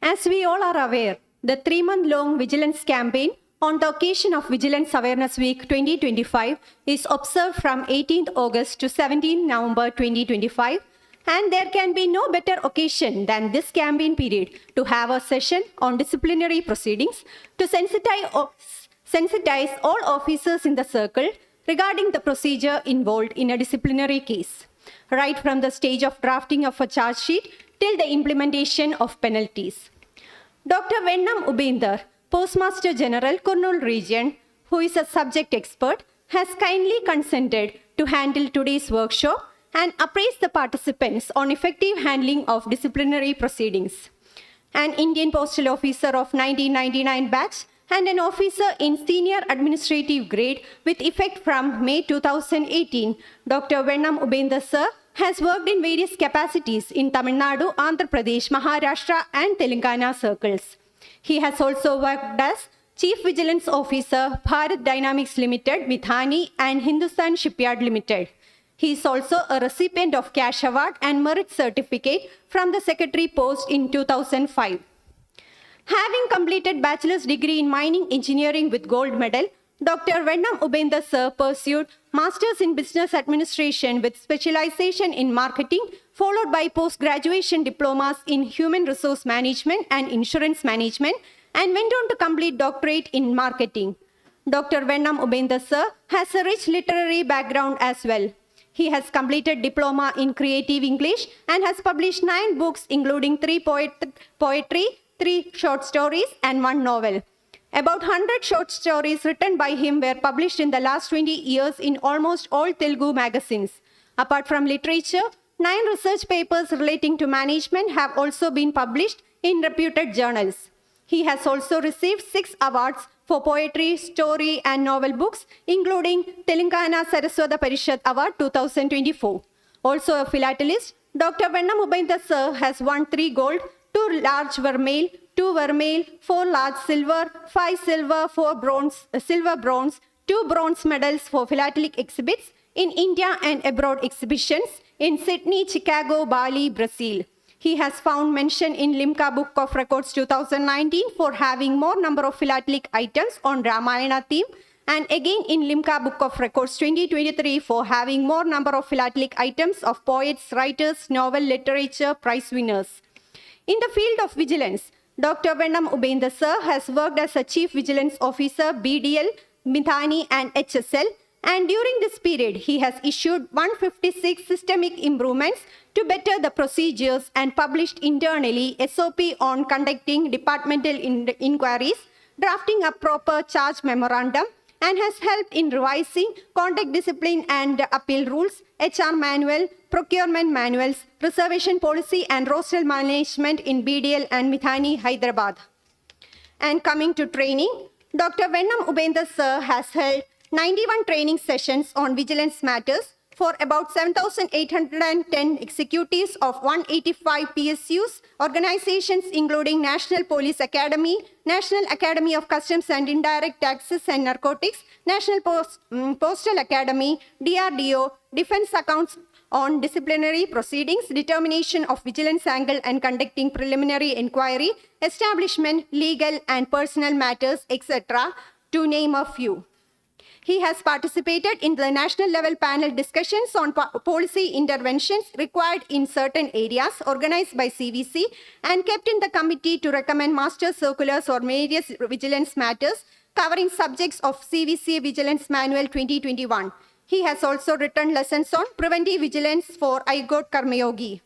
As we all are aware, the 3-month-long vigilance campaign on the occasion of Vigilance Awareness Week 2025 is observed from 18th August to 17th November 2025, and there can be no better occasion than this campaign period to have a session on disciplinary proceedings to sensitize all officers in the circle regarding the procedure involved in a disciplinary case, right from the stage of drafting of a charge sheet till the implementation of penalties. Dr. Vennam Upender, Postmaster General, Kurnool region, who is a subject expert, has kindly consented to handle today's workshop and appraise the participants on effective handling of disciplinary proceedings. An Indian postal officer of 1999 batch and an officer in senior administrative grade with effect from May 2018, Dr. Vennam Upender sir has worked in various capacities in Tamil Nadu, Andhra Pradesh, Maharashtra and Telangana circles. He has also worked as Chief Vigilance Officer, Bharat Dynamics Limited, Mithani and Hindustan Shipyard Limited. He is also a recipient of Cash Award and Merit Certificate from the Secretary Post in 2005. Having completed bachelor's degree in mining engineering with gold medal, Dr. Vennam Upender sir pursued Masters in Business Administration with specialization in marketing, followed by post-graduation diplomas in Human Resource Management and Insurance Management, and went on to complete doctorate in marketing. Dr. Vennam Upender sir has a rich literary background as well. He has completed diploma in creative English and has published 9 books, including 3 poetry, 3 short stories, and 1 novel. About 100 short stories written by him were published in the last 20 years in almost all Telugu magazines. Apart from literature, 9 research papers relating to management have also been published in reputed journals. He has also received 6 awards for poetry, story, and novel books, including Telangana Saraswata Parishad Award 2024. Also a philatelist, Dr. Vennam Upender sir has won 3 gold, 2 large vermeil, 2 vermeil, 4 large silver, 5 silver, 4 bronze, silver bronze, 2 bronze medals for philatelic exhibits in India and abroad exhibitions in Sydney, Chicago, Bali, Brazil. He has found mention in Limca Book of Records 2019 for having more number of philatelic items on Ramayana theme, and again in Limca Book of Records 2023 for having more number of philatelic items of poets, writers, novel literature prize winners. In the field of vigilance, Dr. Vennam Upender sir has worked as a Chief Vigilance Officer, BDL, Mithani and HSL, and during this period, he has issued 156 systemic improvements to better the procedures and published internally SOP on conducting departmental inquiries, drafting a proper charge memorandum, and has helped in revising conduct discipline and appeal rules, HR manual, procurement manuals, reservation policy, and roster management in BDL and Mithani, Hyderabad. And coming to training, Dr. Vennam Upender sir has held 91 training sessions on vigilance matters for about 7,810 executives of 185 PSUs, organizations including National Police Academy, National Academy of Customs and Indirect Taxes and Narcotics, National Postal Academy, DRDO, Defense Accounts on Disciplinary Proceedings, Determination of Vigilance Angle and Conducting Preliminary Inquiry, Establishment, Legal and Personal Matters, etc., to name a few. He has participated in the national level panel discussions on policy interventions required in certain areas organized by CVC and kept in the committee to recommend master circulars or various vigilance matters covering subjects of CVC Vigilance Manual 2021. He has also written lessons on preventive vigilance for IGOT Karmayogi.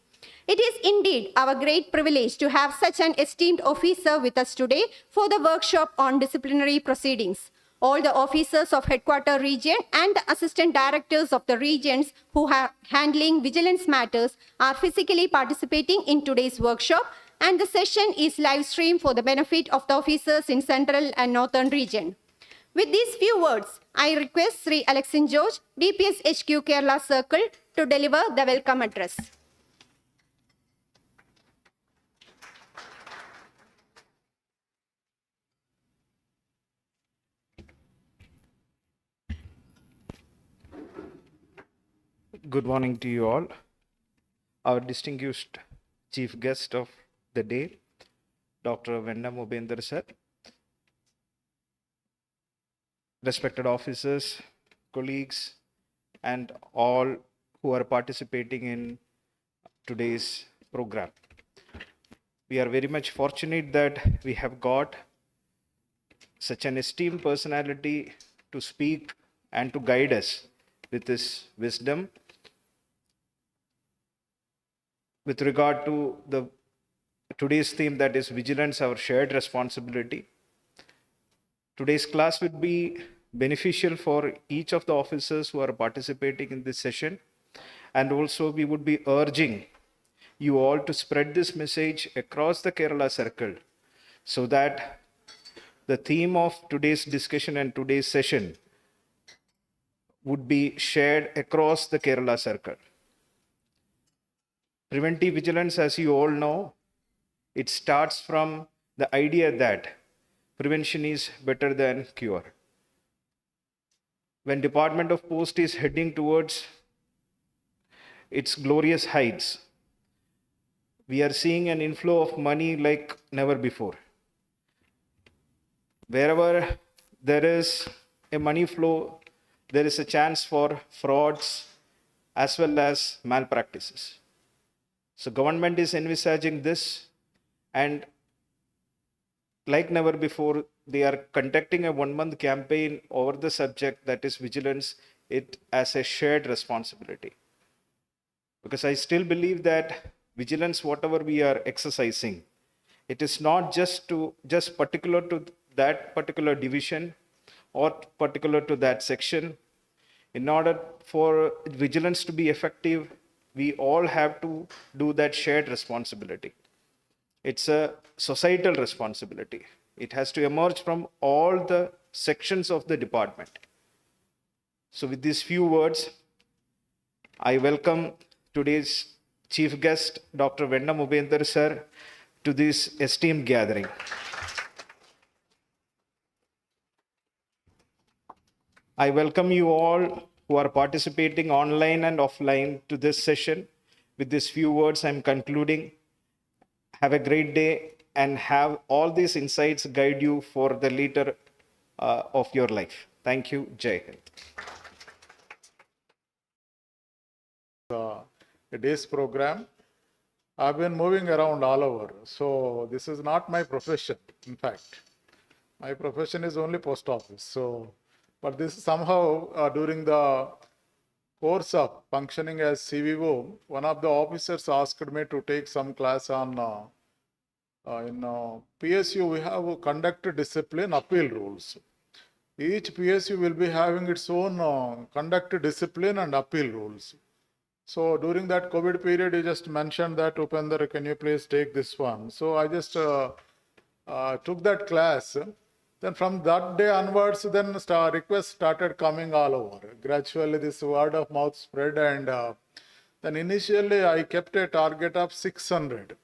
It is indeed our great privilege to have such an esteemed officer with us today for the workshop on disciplinary proceedings. All the officers of headquarter region and the assistant directors of the regions who are handling vigilance matters are physically participating in today's workshop, and the session is live streamed for the benefit of the officers in Central and Northern region. With these few words, I request Sri Alexin George, DPS HQ Kerala Circle, to deliver the welcome address. Good morning to you all. Our distinguished chief guest of the day, Dr. Vennam Upender sir, respected officers, colleagues, and all who are participating in today's program. We are very much fortunate that we have got such an esteemed personality to speak and to guide us with his wisdom with regard to the today's theme, that is vigilance, our shared responsibility. Today's class would be beneficial for each of the officers who are participating in this session, and also we would be urging you all to spread this message across the Kerala circle so that the theme of today's discussion and today's session would be shared across the Kerala circle. Preventive vigilance, as you all know, it starts from the idea that prevention is better than cure. When Department of Post is heading towards its glorious heights, we are seeing an inflow of money like never before. Wherever there is a money flow, there is a chance for frauds as well as malpractices. So government is envisaging this, and like never before, they are conducting a 1-month campaign over the subject, that is vigilance, it as a shared responsibility. Because I still believe that vigilance, whatever we are exercising, it is not just particular to that particular division or particular to that section. In order for vigilance to be effective, we all have to do that shared responsibility. It's a societal responsibility. It has to emerge from all the sections of the department. So with these few words, I welcome today's chief guest, Dr. Vennam Upender sir, to this esteemed gathering. I welcome you all who are participating online and offline to this session. With these few words, I'm concluding. Have a great day and have all these insights guide you for the later of your life. Thank you. Jai Hind. A day's program. I've been moving around all over. So this is not my profession, in fact. My profession is only post office. So, but this somehow during the course of functioning as CVO, one of the officers asked me to take some class on in PSU. We have conduct discipline appeal rules. Each PSU will be having its own conduct discipline and appeal rules. So during that COVID period, you just mentioned that, Upender, can you please take this one? So I just took that class. Then from that day onwards, then requests started coming all over. Gradually, this word of mouth spread, and then initially I kept a target of 600.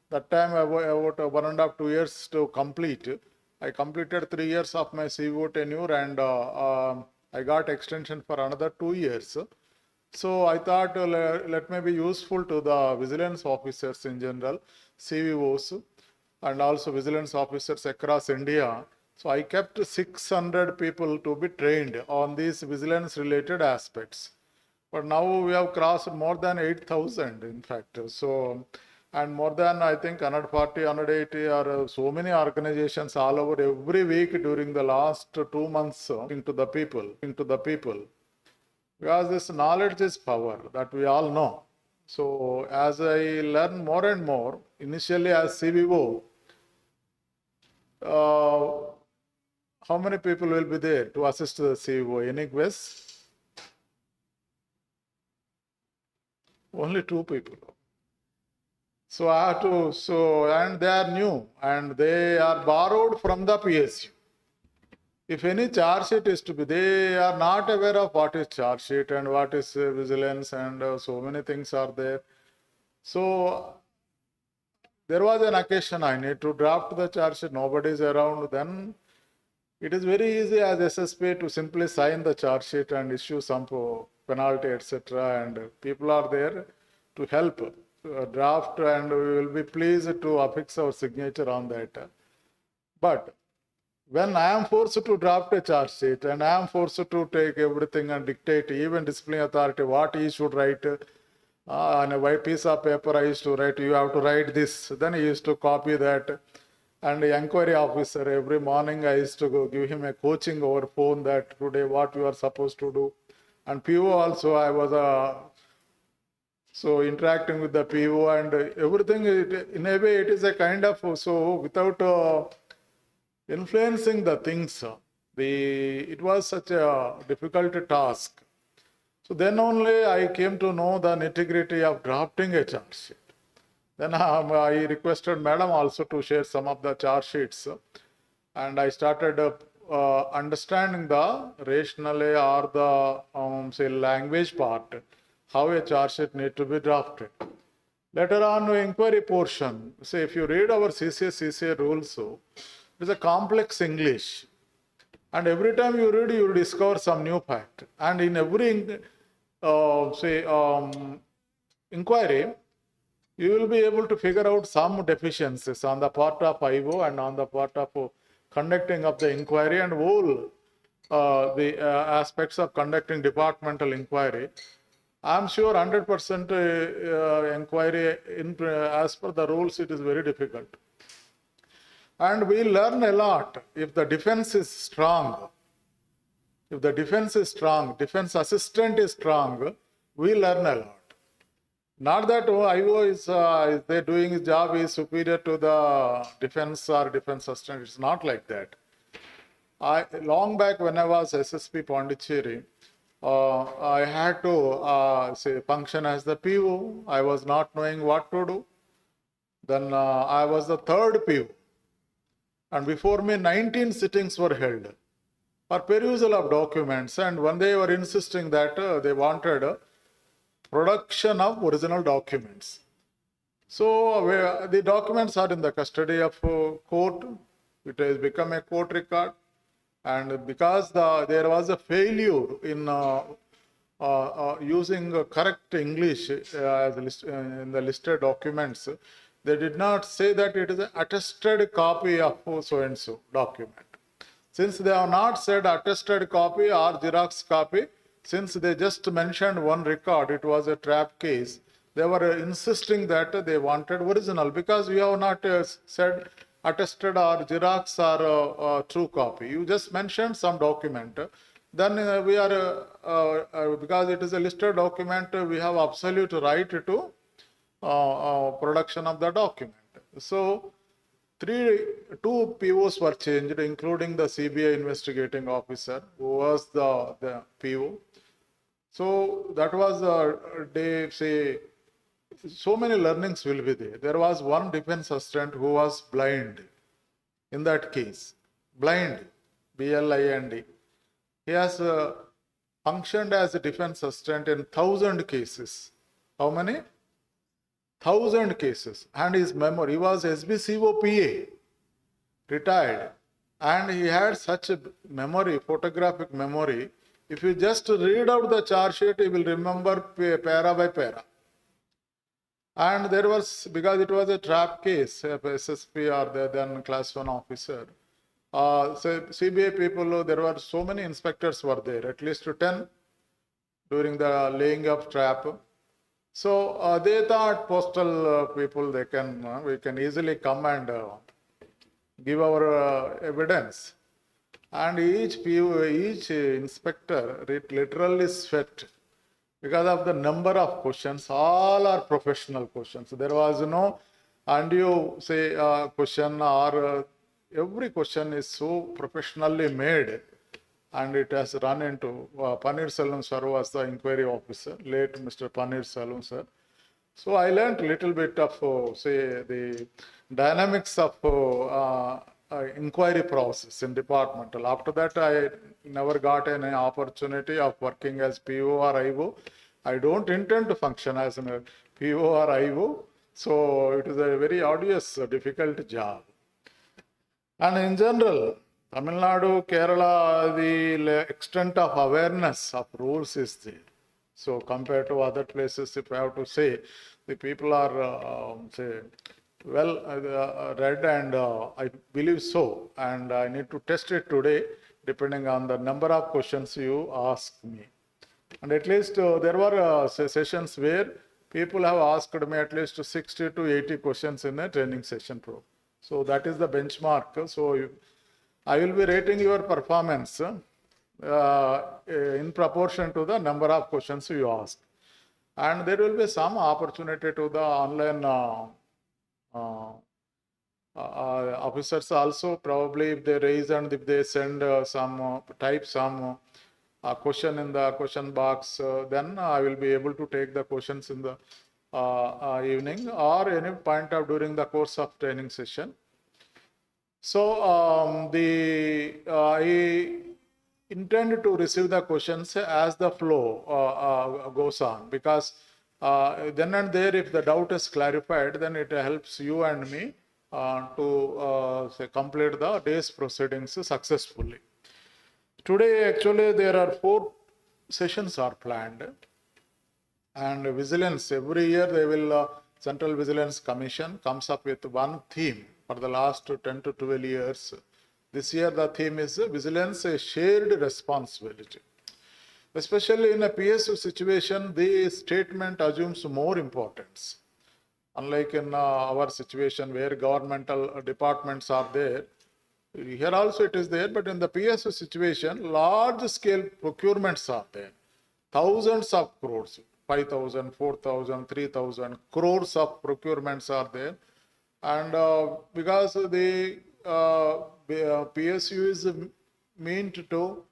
That time, about 1.5 to 2 years to complete. I completed 3 years of my CVO tenure, and I got extension for another 2 years. So I thought let me be useful to the vigilance officers in general, CVOs, and also vigilance officers across India. So I kept 600 people to be trained on these vigilance related aspects. But now we have crossed more than 8,000, in fact. So, and more than, I think, 140, 180 are so many organizations all over every week during the last 2 months into the people. Because this knowledge is power, that we all know. So as I learn more and more, initially as CVO, how many people will be there to assist the CVO? Any guess? Only 2 people. So I have to, and they are new, and they are borrowed from the PSU. If any charge sheet is to be, they are not aware of what is charge sheet and what is vigilance, and so many things are there. So there was an occasion I need to draft the charge sheet, nobody is around, then it is very easy as SSP to simply sign the charge sheet and issue some penalty, etc. And people are there to help. draft and we will be pleased to affix our signature on that. But when I am forced to draft a charge sheet and I am forced to take everything and dictate, even disciplinary authority, what he should write, on a white piece of paper I used to write, you have to write this. Then he used to copy that. And the inquiry officer, every morning I used to go give him a coaching over phone that today what you are supposed to do. And PO also, I was so interacting with the PO and everything, in a way it is a kind of, so without influencing the things, it was such a difficult task. So then only I came to know the nitty-gritty of drafting a charge sheet. Then I requested Madam also to share some of the charge sheets, and I started understanding the rationale or the say language part, how a charge sheet need to be drafted. Later on, inquiry portion. Say if you read our CCA rules, it is a complex English, and every time you read, you discover some new fact. And in every inquiry, you will be able to figure out some deficiencies on the part of IO and on the part of conducting of the inquiry and all the aspects of conducting departmental inquiry. I am sure 100% inquiry as per the rules, it is very difficult. And we learn a lot if the defense is strong. If the defense is strong, defense assistant is strong, we learn a lot. Not that IO is they doing his job is superior to the defense or defense assistant. It's not like that. Long back when I was SSP Pondicherry, I had to say function as the PO. I was not knowing what to do. Then I was the third PO. And before me, 19 sittings were held for perusal of documents. And when they were insisting that they wanted production of original documents. So the documents are in the custody of court. It has become a court record. And because there was a failure in using correct English in the listed documents, they did not say that it is an attested copy of so-and-so document. Since they have not said attested copy or Xerox copy, since they just mentioned one record, it was a trap case, they were insisting that they wanted original because we have not said attested or Xerox or true copy. You just mentioned some document. Then we are, because it is a listed document, we have absolute right to production of the document. So, two POs were changed, including the CBI investigating officer, who was the PO. So that was they say so many learnings will be there. There was one defense assistant who was blind in that case. Blind, blind. He has functioned as a defense assistant in 1,000 cases. How many? 1,000 cases. And his memory, he was SBCO PA, retired. And he had such a memory, photographic memory. If you just read out the charge sheet, you will remember para by para. And there was, because it was a trap case, SSP or the then class 1 officer. So CBI people, there were so many inspectors were there, at least 10 during the laying of trap. So they thought postal people, we can easily come and give our evidence. And each inspector literally sweat because of the number of questions. All are professional questions. There was no undue say question or every question is so professionally made, and it has run into Paneer Selvam sir was the inquiry officer, late Mr. Paneer Selvam sir. So I learned a little bit of say the dynamics of inquiry process in departmental. After that, I never got any opportunity of working as PO or IO. I don't intend to function as a PO or IO. So it is a very arduous, difficult job. And in general, Tamil Nadu, Kerala, the extent of awareness of rules is there. So compared to other places, if I have to say, the people are well read, and I believe so. And I need to test it today, depending on the number of questions you ask me. And at least there were sessions where people have asked me at least 60 to 80 questions in a training session pro. So that is the benchmark. So I will be rating your performance in proportion to the number of questions you ask. And there will be some opportunity to the online officers also, probably if they raise and if they send type some question in the question box, then I will be able to take the questions in the evening or any point of during the course of training session. So I intend to receive the questions as the flow goes on, because then and there, if the doubt is clarified, then it helps you and me to complete the day's proceedings successfully. Today, actually, there are 4 sessions are planned. And vigilance, every year they will, Central Vigilance Commission comes up with one theme for the last 10 to 12 years. This year the theme is vigilance, a shared responsibility. Especially in a PSU situation, the statement assumes more importance. Unlike in our situation where governmental departments are there, here also it is there, but in the PSU situation, large scale procurements are there. Thousands of crores, 5,000, 4,000, 3,000 crores of procurements are there. And because the PSU is meant to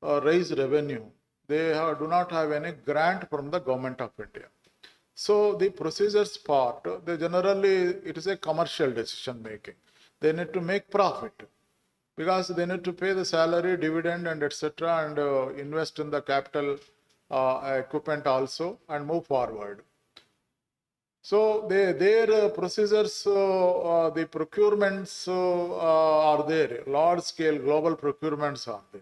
raise revenue, they do not have any grant from the government of India. So the procedures part, they generally, it is a commercial decision making. They need to make profit, because they need to pay the salary, dividend, and etc., and invest in the capital equipment also, and move forward. So their procedures, the procurements are there, large scale global procurements are there.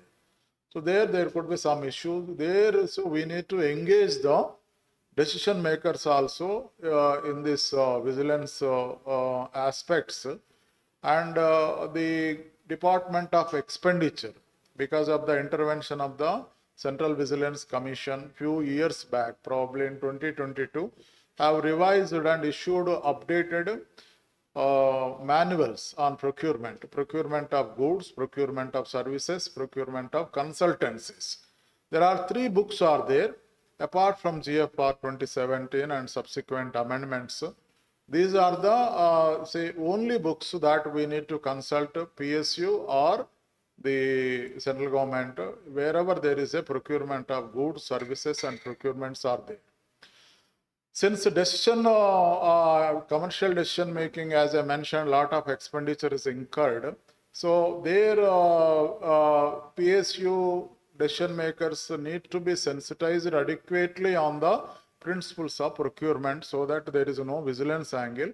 So there could be some issues there. So we need to engage the decision makers also in this vigilance aspects, and the Department of Expenditure, because of the intervention of the Central Vigilance Commission few years back, probably in 2022, have revised and issued updated manuals on procurement of goods, procurement of services, procurement of consultancies. There are 3 books are there, apart from GFR 2017 and subsequent amendments. These are the only books that we need to consult PSU or the central government wherever there is a procurement of goods, services, and procurements are there. Since decision, commercial decision making, as I mentioned, a lot of expenditure is incurred. So their PSU decision makers need to be sensitized adequately on the principles of procurement, so that there is no vigilance angle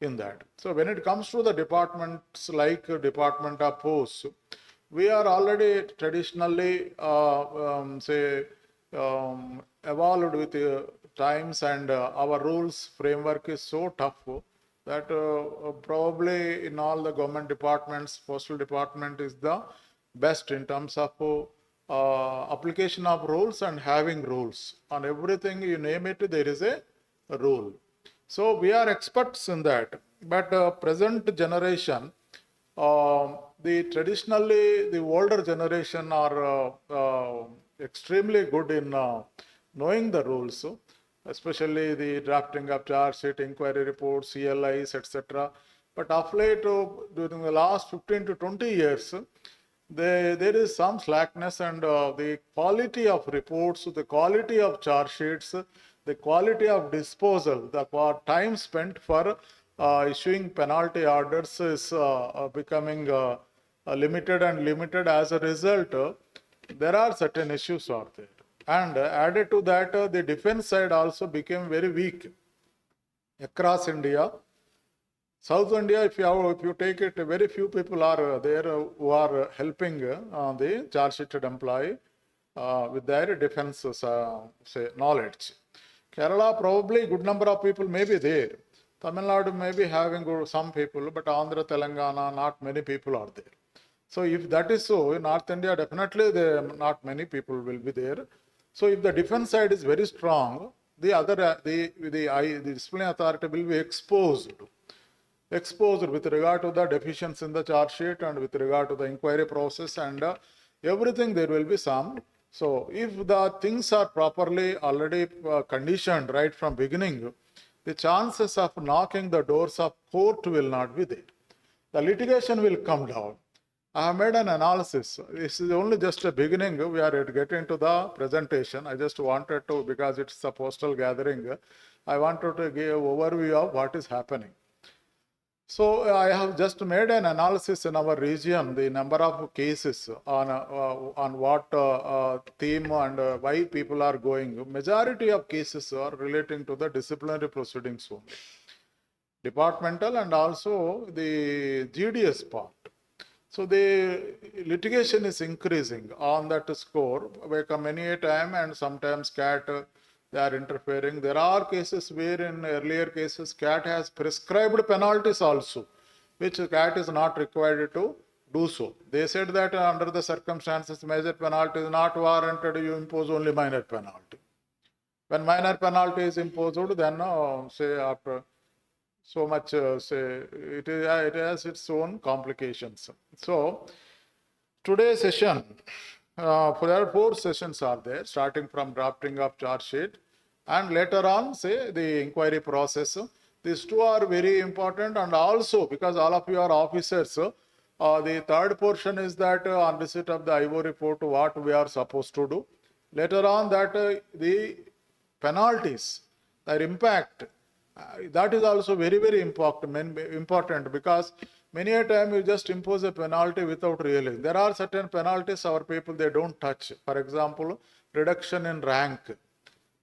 in that. So when it comes to the departments like Department of Posts, we are already traditionally evolved with times, and our rules framework is so tough that probably in all the government departments, postal department is the best in terms of application of rules and having rules. On everything you name it, there is a rule. So we are experts in that. But present generation, traditionally the older generation are extremely good in knowing the rules, especially the drafting of charge sheet, inquiry reports, CLIs, etc. But of late, during the last 15 to 20 years, there is some slackness, and the quality of reports, the quality of charge sheets, the quality of disposal, the time spent for issuing penalty orders is becoming limited. As a result, there are certain issues out there. And added to that, the defense side also became very weak across India. South India, if you take it, very few people are there who are helping the charge sheeted employee. with their defense say knowledge. Kerala, probably good number of people may be there. Tamil Nadu may be having some people, but Andhra, Telangana, not many people are there. So if that is so, in North India, definitely not many people will be there. So if the defense side is very strong, the disciplinary authority will be exposed with regard to the deficiency in the charge sheet and with regard to the inquiry process and everything. There will be some. So if the things are properly already conditioned right from beginning, the chances of knocking the doors of court will not be there. The litigation will come down. I have made an analysis. This is only just a beginning. We are getting to the presentation. I just wanted to, because it's a postal gathering, I wanted to give an overview of what is happening. So I have just made an analysis in our region, the number of cases on what theme and why people are going. Majority of cases are relating to the disciplinary proceedings only, departmental and also the GDS part. So the litigation is increasing on that score. Many a time, and sometimes CAT they are interfering. There are cases where in earlier cases CAT has prescribed penalties also, which CAT is not required to do so. They said that under the circumstances major penalty is not warranted, you impose only minor penalty. When minor penalty is imposed, then say after so much, say it has its own complications. So today's session, there are 4 sessions are there, starting from drafting of charge sheet and later on, say the inquiry process. These 2 are very important, and also because all of you are officers, the third portion is that on receipt of the IO report, what we are supposed to do. Later on, that the penalties, their impact, that is also very, very important, because many a time you just impose a penalty without realizing. There are certain penalties our people, they don't touch. For example, reduction in rank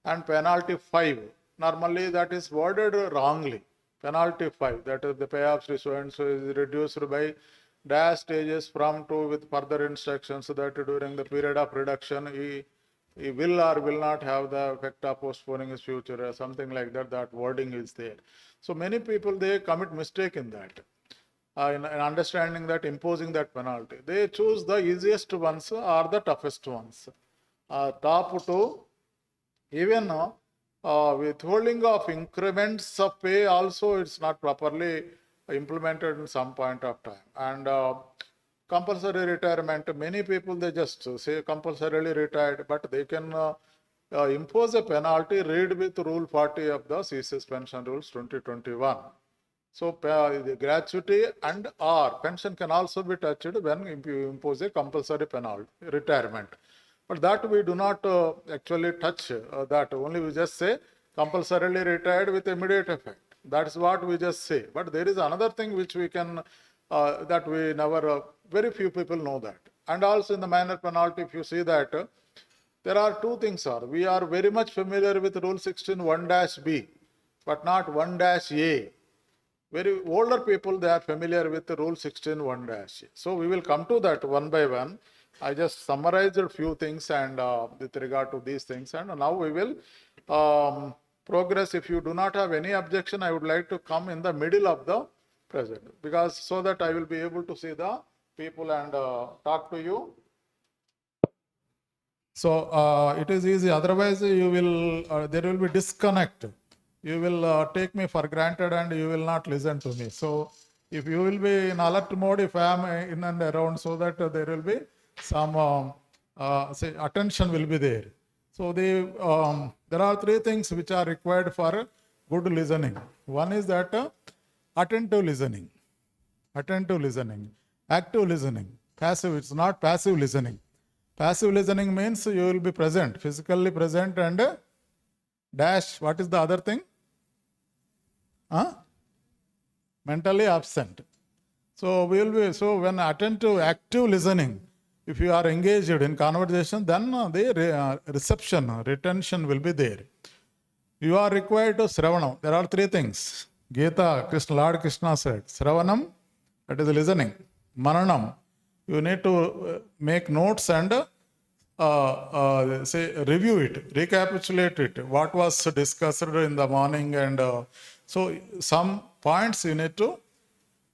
and penalty 5. Normally that is worded wrongly. Penalty 5, that is the payoffs so and so is reduced by dash stages from to with further instructions, so that during the period of reduction he will or will not have the effect of postponing his future or something like that. That wording is there. So many people, they commit mistake in that. In understanding that, imposing that penalty, they choose the easiest ones or the toughest ones. Top 2, even withholding of increments of pay also, it's not properly implemented in some point of time. And compulsory retirement, many people, they just say compulsorily retired, but they can impose a penalty. Read with Rule 40 of the CCS Pension Rules 2021. So the gratuity and or pension can also be touched when you impose a compulsory penalty, retirement. But that we do not actually touch that. Only we just say compulsorily retired with immediate effect. That's what we just say. But there is another thing which we can, that we never, very few people know that. And also in the minor penalty, if you see that, there are 2 things are. We are very much familiar with Rule 16 1-B, but not 1-A. Very older people, they are familiar with the Rule 16 1-A. So we will come to that one by one. I just summarized a few things and with regard to these things, and now we will progress. If you do not have any objection, I would like to come in the middle of the present, because so that I will be able to see the people and talk to you. So it is easy. Otherwise, you will there will be disconnect. You will take me for granted and you will not listen to me. So if you will be in alert mode, if I am in and around, so that there will be some say attention will be there. So there are 3 things which are required for good listening. One is that attentive listening, active listening, passive. It's not passive listening. Passive listening means you will be present, physically present, and dash. What is the other thing? Mentally absent. So we will be, so when attentive, active listening, if you are engaged in conversation, then the retention will be there. You are required to Sravanam. There are 3 things. Gita, Lord Krishna said, Sravanam, that is listening. Mananam, you need to make notes and say review it, recapitulate it, what was discussed in the morning, and so some points you need to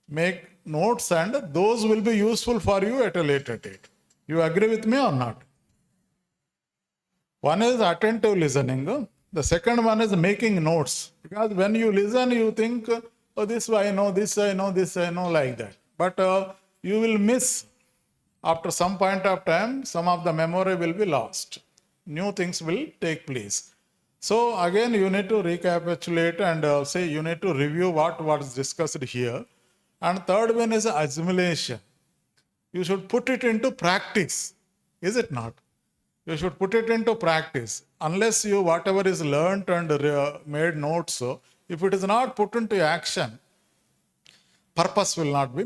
make notes, and those will be useful for you at a later date. You agree with me or not? One is attentive listening. The second one is making notes. Because when you listen, you think, oh, this I know, this I know, this I know, like that. But you will miss. After some point of time, some of the memory will be lost. New things will take place. So again, you need to recapitulate and say you need to review what was discussed here. And third one is assimilation. You should put it into practice. Is it not? You should put it into practice. Unless you, whatever is learnt and made notes, if it is not put into action, purpose will not be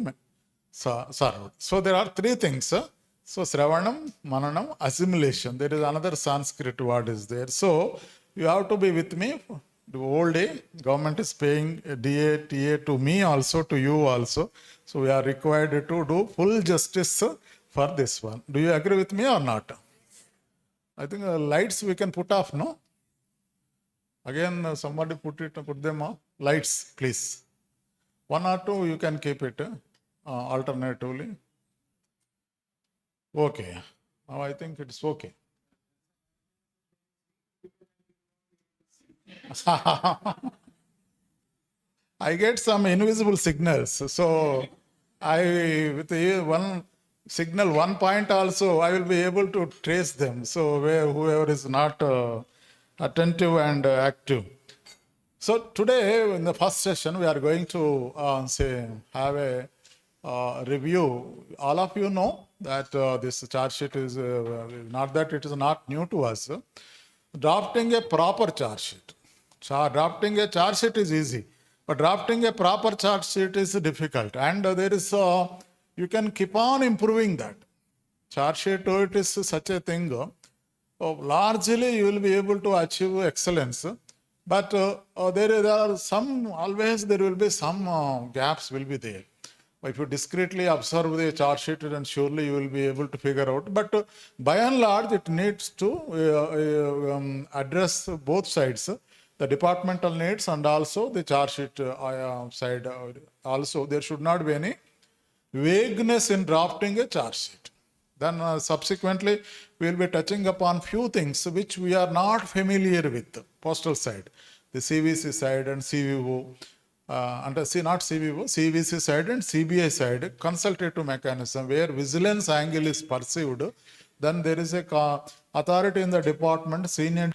served. So there are three things. So Sravanam, Mananam, assimilation. There is another Sanskrit word is there. So you have to be with me the whole day. Government is paying DA, TA to me also, to you also. So we are required to do full justice for this one. Do you agree with me or not? I think lights we can put off, no? Again, somebody put them off. Lights, please. One or two you can keep it alternatively. Okay. Now I think it's okay. I get some invisible signals. So with one signal, 1 point also, I will be able to trace them. So whoever is not attentive and active. So today in the first session, we are going to have a review. All of you know that this charge sheet is not that it is not new to us. Drafting a proper charge sheet. Drafting a charge sheet is easy, but drafting a proper charge sheet is difficult. And there is you can keep on improving that. Charge sheet, it is such a thing. Largely, you will be able to achieve excellence. But there are some, always there will be some gaps will be there. If you discreetly observe the charge sheet, then surely you will be able to figure out. But by and large, it needs to address both sides, the departmental needs and also the charge sheet side. Also, there should not be any vagueness in drafting a charge sheet. Then subsequently, we will be touching upon few things which we are not familiar with. Postal side, the CVC side and CVO. Not CVO, CVC side and CBI side, consultative mechanism where vigilance angle is perceived. Then there is a authority in the department, senior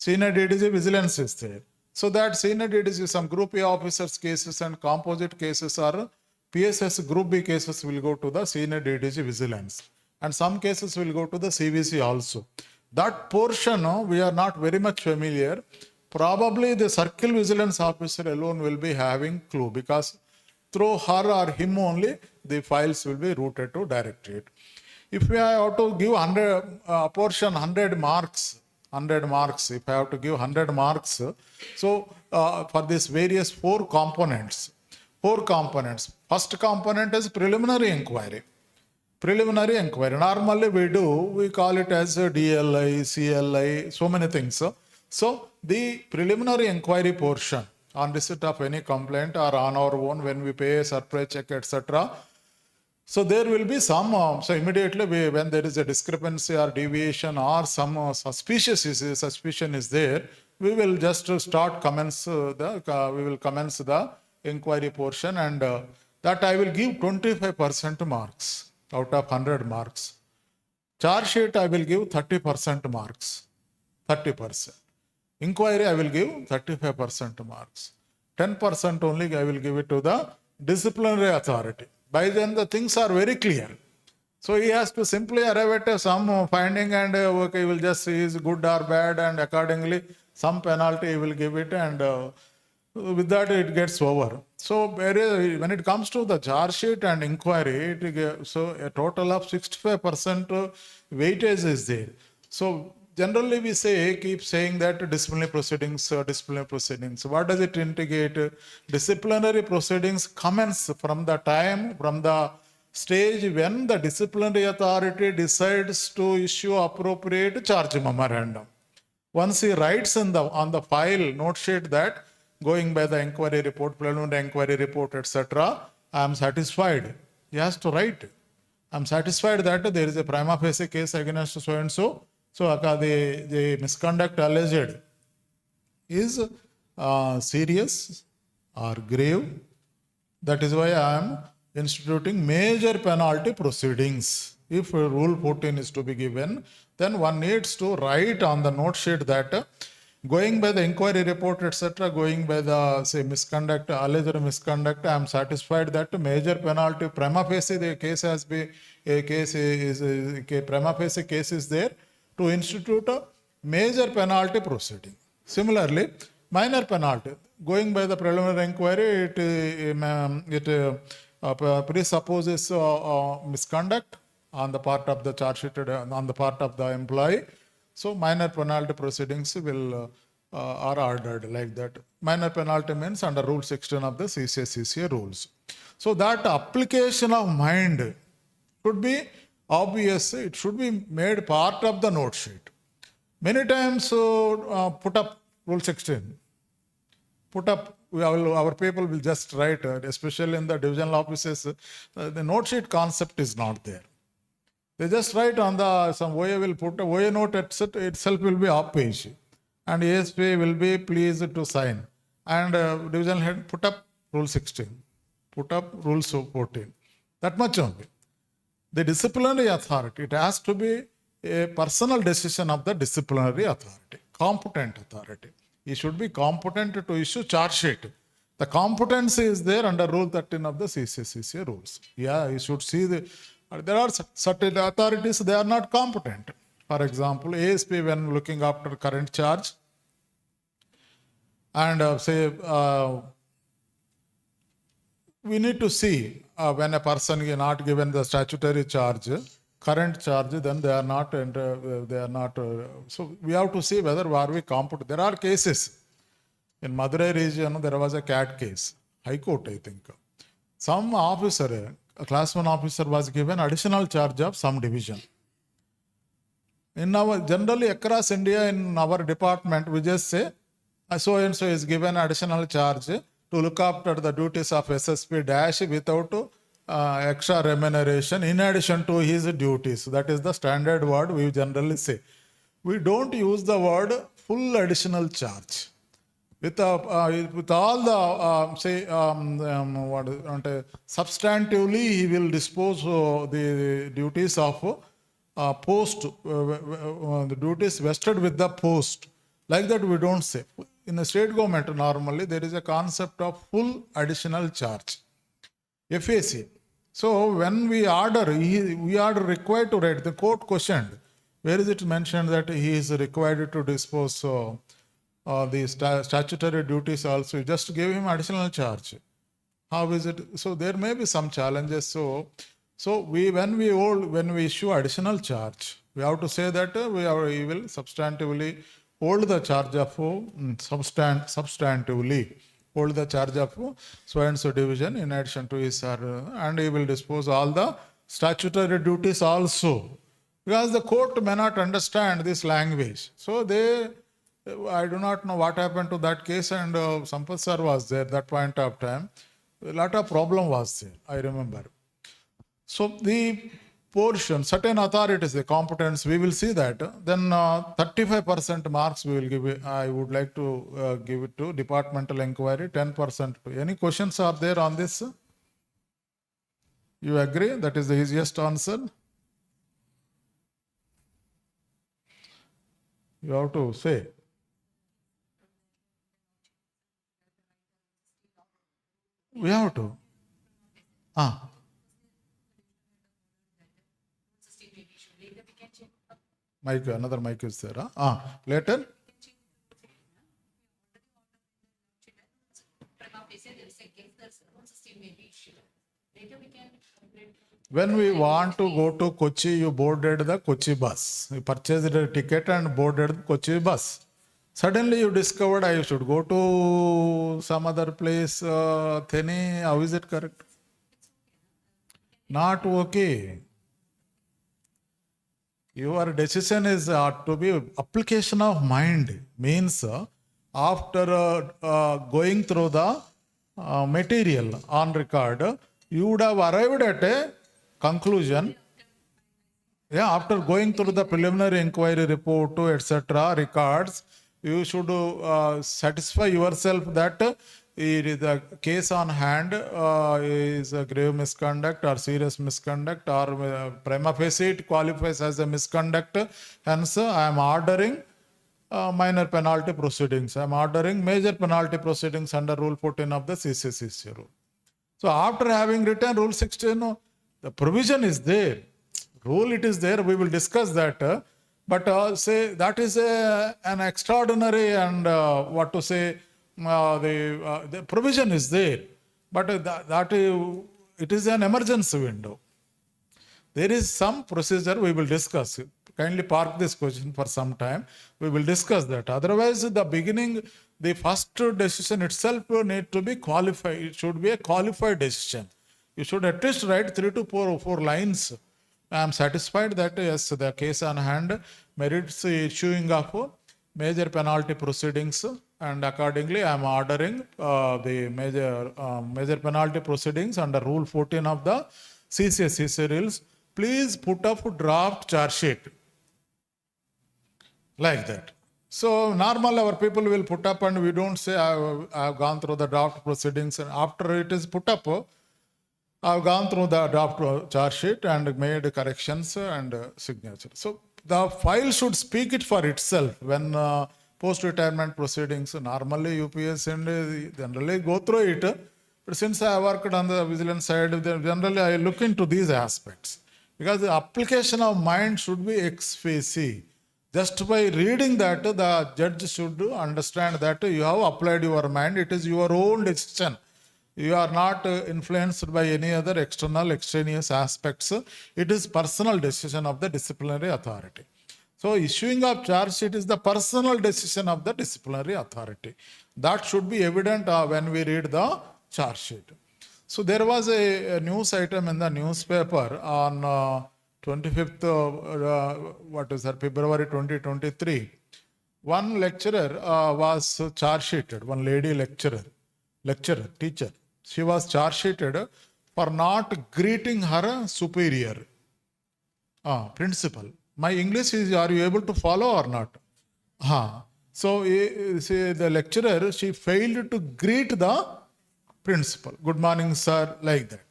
DDG vigilance is there. So that senior DDG, some group A officers cases and composite cases are PSS group B cases will go to the senior DDG vigilance. And some cases will go to the CVC also. That portion, we are not very much familiar. Probably the circle vigilance officer alone will be having clue because through her or him only the files will be routed to directorate. If we have to give 100 marks, if I have to give 100 marks, so for these various four components. First component is preliminary inquiry. Normally we call it as DLI, CLI, so many things. So the preliminary inquiry portion on receipt of any complaint or on our own when we pay a surprise check, etc. So there will be some, so immediately when there is a discrepancy or deviation or some suspicion is there, we will just commence the inquiry portion, and that I will give 25% marks out of 100 marks. Charge sheet I will give 30% marks, 30%. Inquiry I will give 35% marks. 10% only I will give it to the disciplinary authority. By then the things are very clear. So he has to simply arrive at some finding and okay, he will just see is good or bad, and accordingly some penalty he will give it, and with that it gets over. So when it comes to the charge sheet and inquiry, so a total of 65% weightage is there. So generally we keep saying that disciplinary proceedings. What does it indicate? Disciplinary proceedings commence from the stage when the disciplinary authority decides to issue appropriate charge memorandum. Once he writes on the file note sheet that going by the inquiry report, preliminary inquiry report, etc., I am satisfied. He has to write. I am satisfied that there is a prima facie case against so and so. So the misconduct alleged is serious or grave. That is why I am instituting major penalty proceedings. If rule 14 is to be given, then one needs to write on the note sheet that going by the inquiry report, etc., going by the say misconduct, alleged misconduct, I am satisfied that major penalty, prima facie the case has been a case is a prima facie case is there to institute a major penalty proceeding. Similarly, minor penalty, going by the preliminary inquiry, it presupposes misconduct on the part of the charge sheeted, on the part of the employee. So minor penalty proceedings will are ordered like that. Minor penalty means under Rule 16 of the CCA rules. So that application of mind should be obvious. It should be made part of the note sheet. Many times put up Rule 16. Put up, our people will just write, especially in the divisional offices, the note sheet concept is not there. They just write on the, some OA will put, OA note itself will be off page. And ASP will be pleased to sign. And divisional head put up Rule 16. Put up Rule 14. That much only. The disciplinary authority, it has to be a personal decision of the disciplinary authority, competent authority. He should be competent to issue charge sheet. The competency is there under Rule 13 of the CCA rules. Yeah, you should see there are certain authorities, they are not competent. For example, ASP when looking after current charge and we need to see when a person is not given the statutory charge, current charge, then they are not, so we have to see whether are we competent. There are cases. In Madurai region, there was a CAT case, High Court, I think. Some officer, a class 1 officer was given additional charge of some division. In our, generally across India, in our department, we just say, so and so is given additional charge to look after the duties of SSP dash without extra remuneration in addition to his duties. That is the standard word we generally say. We don't use the word full additional charge. With all the, substantively he will dispose the duties of post, the duties vested with the post. Like that we don't say. In the state government normally there is a concept of full additional charge. FAC. So when we order, we are required to write. The court questioned, where is it mentioned that he is required to dispose the statutory duties also? Just give him additional charge. How is it? So there may be some challenges. So when we issue additional charge, we have to say that we will substantively hold the charge of substantively hold the charge of so and so division in addition to his and he will dispose all the statutory duties also, because the court may not understand this language. So I do not know what happened to that case, and Sampath sir was there at that point of time. A lot of problem was there, I remember. So the portion, certain authorities, the competence, we will see that. Then 35% marks we will give. I would like to give it to departmental inquiry, 10% to. Any questions are there on this? You agree? That is the easiest answer. You have to say. We have to. Mic, another mic is there. Later? When we want to go to Kochi, you boarded the Kochi bus. You purchased a ticket and boarded the Kochi bus. Suddenly you discovered I should go to some other place, Theni. How is it correct? Not okay. Your decision is to be application of mind. Means after going through the material on record, you would have arrived at a conclusion. Yeah, after going through the preliminary inquiry report, etc., records, you should satisfy yourself that the case on hand is a grave misconduct or serious misconduct or prima facie it qualifies as a misconduct. Hence, I am ordering minor penalty proceedings. I am ordering major penalty proceedings under Rule 14 of the CCCC rule. So after having written Rule 16, the provision is there. Rule it is there, we will discuss that. But say that is an extraordinary and the provision is there. But it is an emergency window. There is some procedure we will discuss. Kindly park this question for some time. We will discuss that. Otherwise, the beginning, the first decision itself need to be qualified. It should be a qualified decision. You should at least write 3 to 4 lines. I am satisfied that yes, the case on hand merits issuing of major penalty proceedings, and accordingly I am ordering the major penalty proceedings under Rule 14 of the CCCC rules. Please put up draft charge sheet. Like that. So normal our people will put up and we don't say I have gone through the draft proceedings, and after it is put up, I have gone through the draft charge sheet and made corrections and signature. So the file should speak it for itself. When post-retirement proceedings, normally UPS and generally go through it. But since I worked on the vigilance side, generally I look into these aspects. Because the application of mind should be ex facie. Just by reading that, the judge should understand that you have applied your mind. It is your own decision. You are not influenced by any other extraneous aspects. It is personal decision of the disciplinary authority. So issuing of charge sheet is the personal decision of the disciplinary authority. That should be evident when we read the charge sheet. So there was a news item in the newspaper on 25th, February 2023. One lecturer was charge sheeted, one lady teacher. She was charge sheeted for not greeting her superior, principal. My English is, are you able to follow or not? So the lecturer, she failed to greet the principal. Good morning, sir, like that.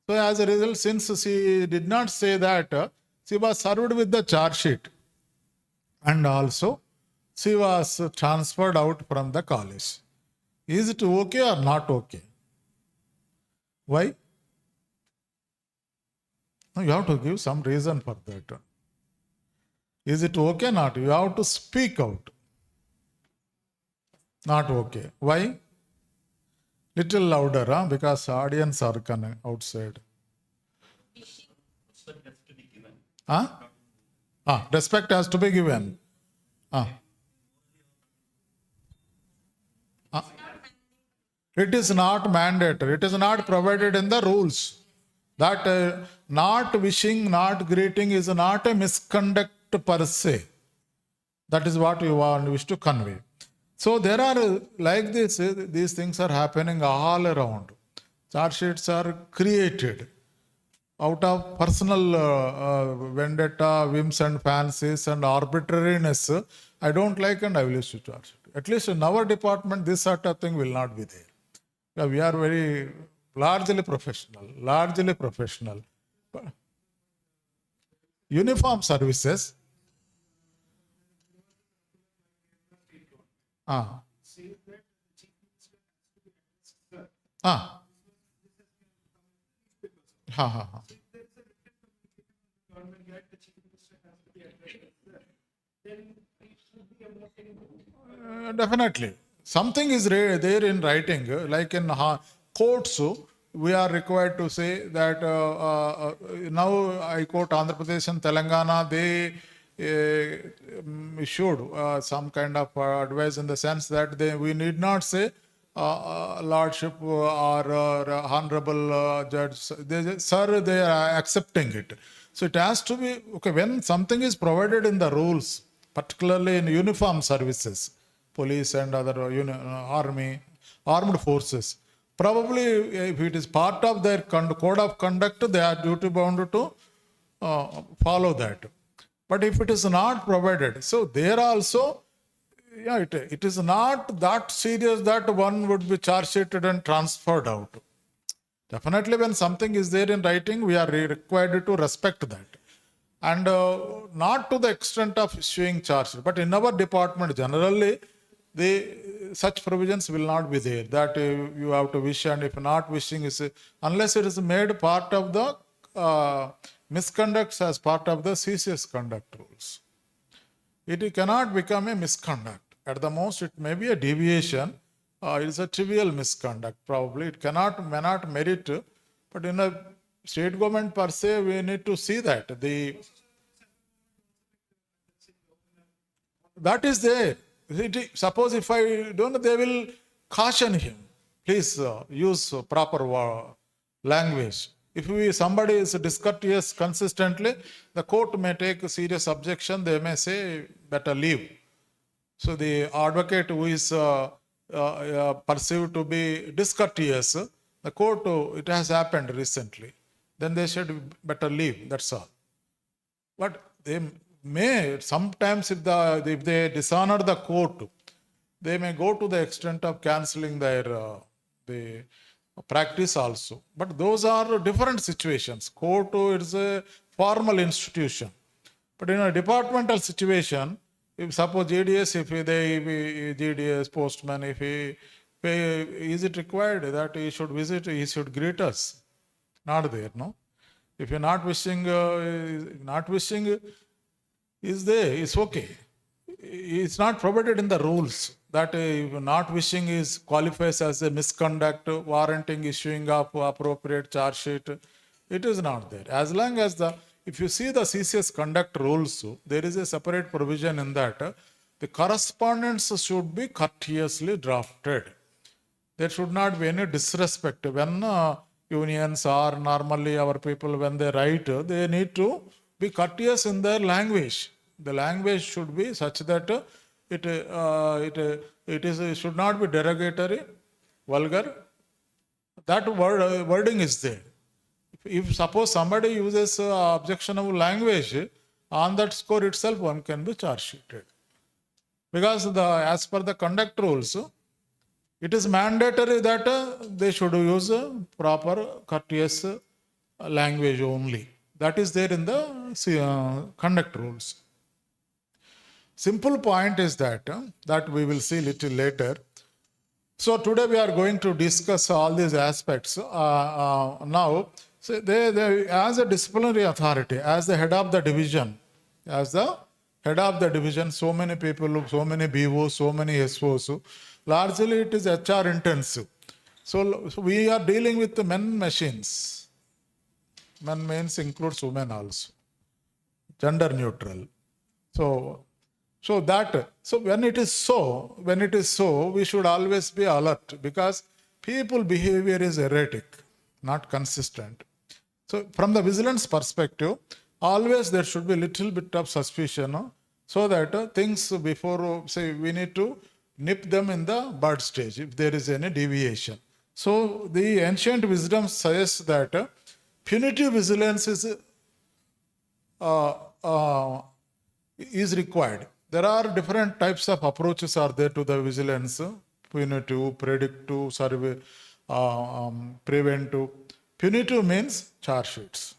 So as a result, since she did not say that, she was served with the charge sheet. And also, she was transferred out from the college. Is it okay or not okay? Why? No, you have to give some reason for that. Is it okay or not? You have to speak out. Not okay. Why? Little louder, because audience are outside. Respect has to be given. It is not mandatory. It is not provided in the rules. That not wishing, not greeting is not a misconduct per se. That is what you wish to convey. So there are like this, these things are happening all around. Charge sheets are created out of personal vendetta, whims and fancies and arbitrariness. I don't like and I will issue charge sheet. At least in our department, this sort of thing will not be there. Yeah, we are very largely professional. Uniform services. Definitely. Something is there in writing, like in courts, we are required to say that now I quote Andhra Pradesh and Telangana, they issued some kind of advice in the sense that we need not say Lordship or Honorable Judge, sir, they are accepting it. So it has to be, okay, when something is provided in the rules, particularly in uniform services, police and other army, armed forces, probably if it is part of their code of conduct, they are duty bound to follow that. But if it is not provided, so there also, yeah, it is not that serious that one would be charge sheeted and transferred out. Definitely, when something is there in writing, we are required to respect that. And not to the extent of issuing charge sheet. But in our department, generally, such provisions will not be there. That you have to wish, and if not wishing, unless it is made part of the misconducts as part of the ceaseless conduct rules. It cannot become a misconduct. At the most, it may be a deviation. It is a trivial misconduct, probably. It may not merit, but in a state government per se, we need to see that. That is there. Suppose if I don't, they will caution him. Please use proper language. If somebody is discourteous consistently, the court may take a serious objection. They may say, better leave. So the advocate who is perceived to be discourteous, the court, it has happened recently. Then they should better leave. That's all. But they may, sometimes if they dishonor the court, they may go to the extent of cancelling their the practice also. But those are different situations. Court is a formal institution. But in a departmental situation, if suppose GDS, GDS postman, if he pay, is it required that he should visit, he should greet us? Not there, no? If you're not wishing is there, it's okay. It's not provided in the rules that not wishing is qualifies as a misconduct, warranting issuing of appropriate charge sheet. It is not there. As long as if you see the ceaseless conduct rules, there is a separate provision in that the correspondence should be courteously drafted. There should not be any disrespect. When unions or normally our people, when they write, they need to be courteous in their language. The language should be such that it should not be derogatory, vulgar. That wording is there. If suppose somebody uses objectionable language, on that score itself one can be charge sheeted. Because as per the conduct rules, it is mandatory that they should use proper courteous language only. That is there in the conduct rules. Simple point is that we will see little later. So today we are going to discuss all these aspects. Now, so they, as a disciplinary authority, as the head of the division, so many people, so many BOs, so many SOs, largely it is HR intensive. So we are dealing with the men machines. Men means includes women also. Gender neutral. So when it is so, we should always be alert because people behavior is erratic, not consistent. So from the vigilance perspective, always there should be a little bit of suspicion so that things before, say, we need to nip them in the bud stage if there is any deviation. So the ancient wisdom says that punitive vigilance is required. There are different types of approaches are there to the vigilance: punitive, predictive, survey, preventive. Punitive means charge sheets,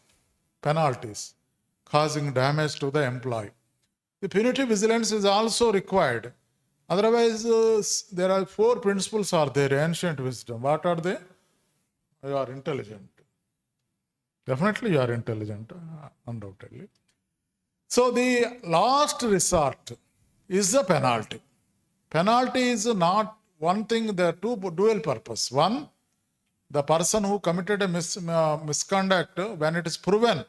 penalties, causing damage to the employee. The punitive vigilance is also required. Otherwise, there are 4 principles are there, ancient wisdom. What are they? You are intelligent. Definitely you are intelligent, undoubtedly. So the last resort is the penalty. Penalty is not one thing, there are 2 dual purpose. One, the person who committed a misconduct, when it is proven,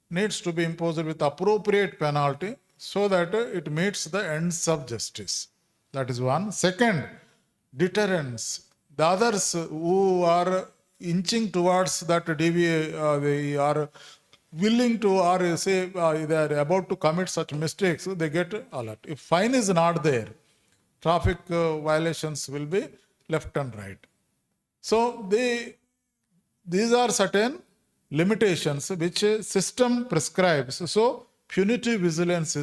needs to be imposed with appropriate penalty so that it meets the ends of justice. That is one. Second, deterrence. The others who are inching towards that they are willing to, or say they are about to commit such mistakes, they get alert. If fine is not there, traffic violations will be left and right. So these are certain limitations which system prescribes. So punitive vigilance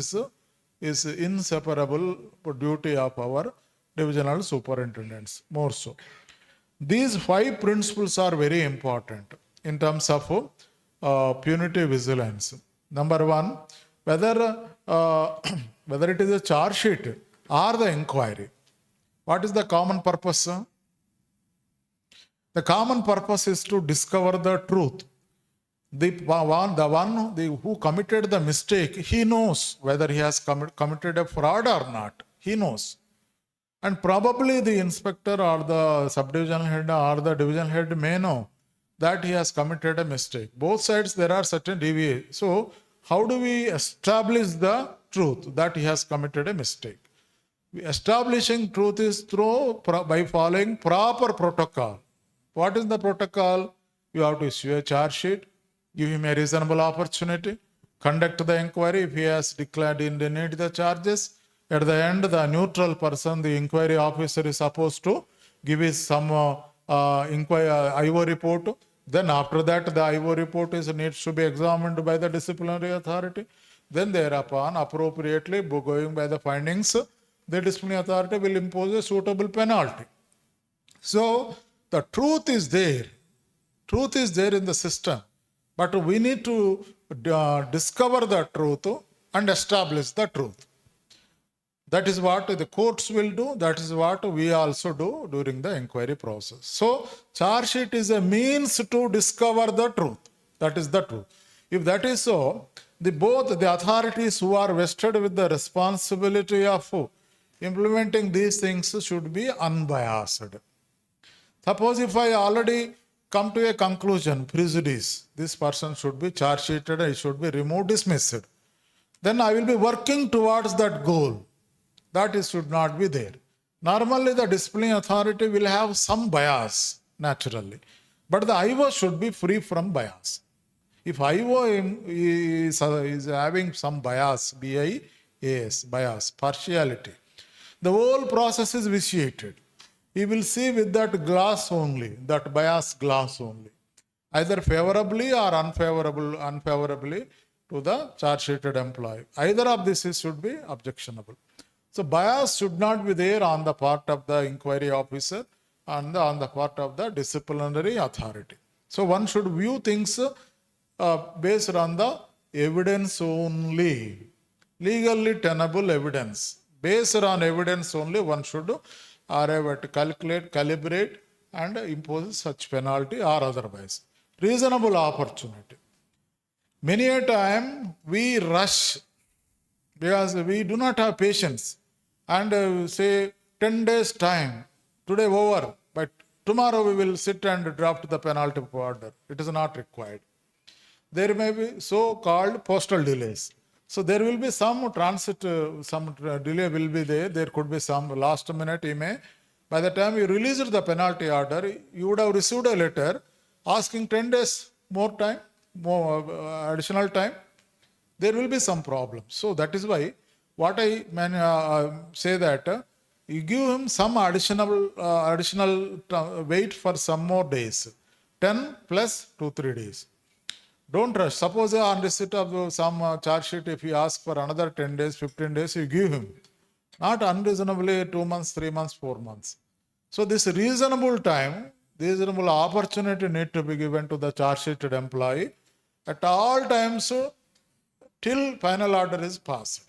is inseparable duty of our divisional superintendents, more so. These 5 principles are very important in terms of punitive vigilance. Number 1, whether whether it is a charge sheet or the inquiry. What is the common purpose? The common purpose is to discover the truth. The one who committed the mistake, he knows whether he has committed a fraud or not. He knows. And probably the inspector or the subdivision head or the division head may know that he has committed a mistake. Both sides there are certain deviations. So how do we establish the truth that he has committed a mistake? Establishing truth is by following proper protocol. What is the protocol? You have to issue a charge sheet, give him a reasonable opportunity, conduct the inquiry if he has declared denied the charges. At the end, the neutral person, the inquiry officer, is supposed to give his some IO report. Then after that, the IO report needs to be examined by the disciplinary authority. Then thereupon, appropriately going by the findings, the disciplinary authority will impose a suitable penalty. So the truth is there. Truth is there in the system. But we need to discover the truth and establish the truth. That is what the courts will do. That is what we also do during the inquiry process. So, charge sheet is a means to discover the truth. That is the truth. If that is so, both the authorities who are vested with the responsibility of implementing these things should be unbiased. Suppose if I already come to a conclusion, prejudice, this person should be charge sheeted, he should be removed, dismissed. Then I will be working towards that goal. That should not be there. Normally, the disciplinary authority will have some bias, naturally. But the IO should be free from bias. If IO is having some bias, BIAS, bias, partiality, the whole process is vitiated. He will see with that glass only, that bias glass only, either favorably or unfavorably to the charge-sheeted employee. Either of this should be objectionable. So bias should not be there on the part of the inquiry officer and on the part of the disciplinary authority. So one should view things based on the evidence only, legally tenable evidence. Based on evidence only, one should arrive at calculate, calibrate and impose such penalty or otherwise. Reasonable opportunity. Many a time we rush because we do not have patience and say 10 days time, today over, but tomorrow we will sit and draft the penalty order. It is not required. There may be so-called postal delays. So there will be some transit, some delay will be there. There could be some last minute email. By the time you released the penalty order, you would have received a letter asking 10 days more time, more additional time. There will be some problems. So that is why what I say that you give him some additional wait for some more days, 10 plus 2-3 days. Don't rush. Suppose on receipt of some charge sheet, if you ask for another 10 days, 15 days, you give him. Not unreasonably 2 months, 3 months, 4 months. So this reasonable time, reasonable opportunity need to be given to the charge sheeted employee at all times till final order is passed.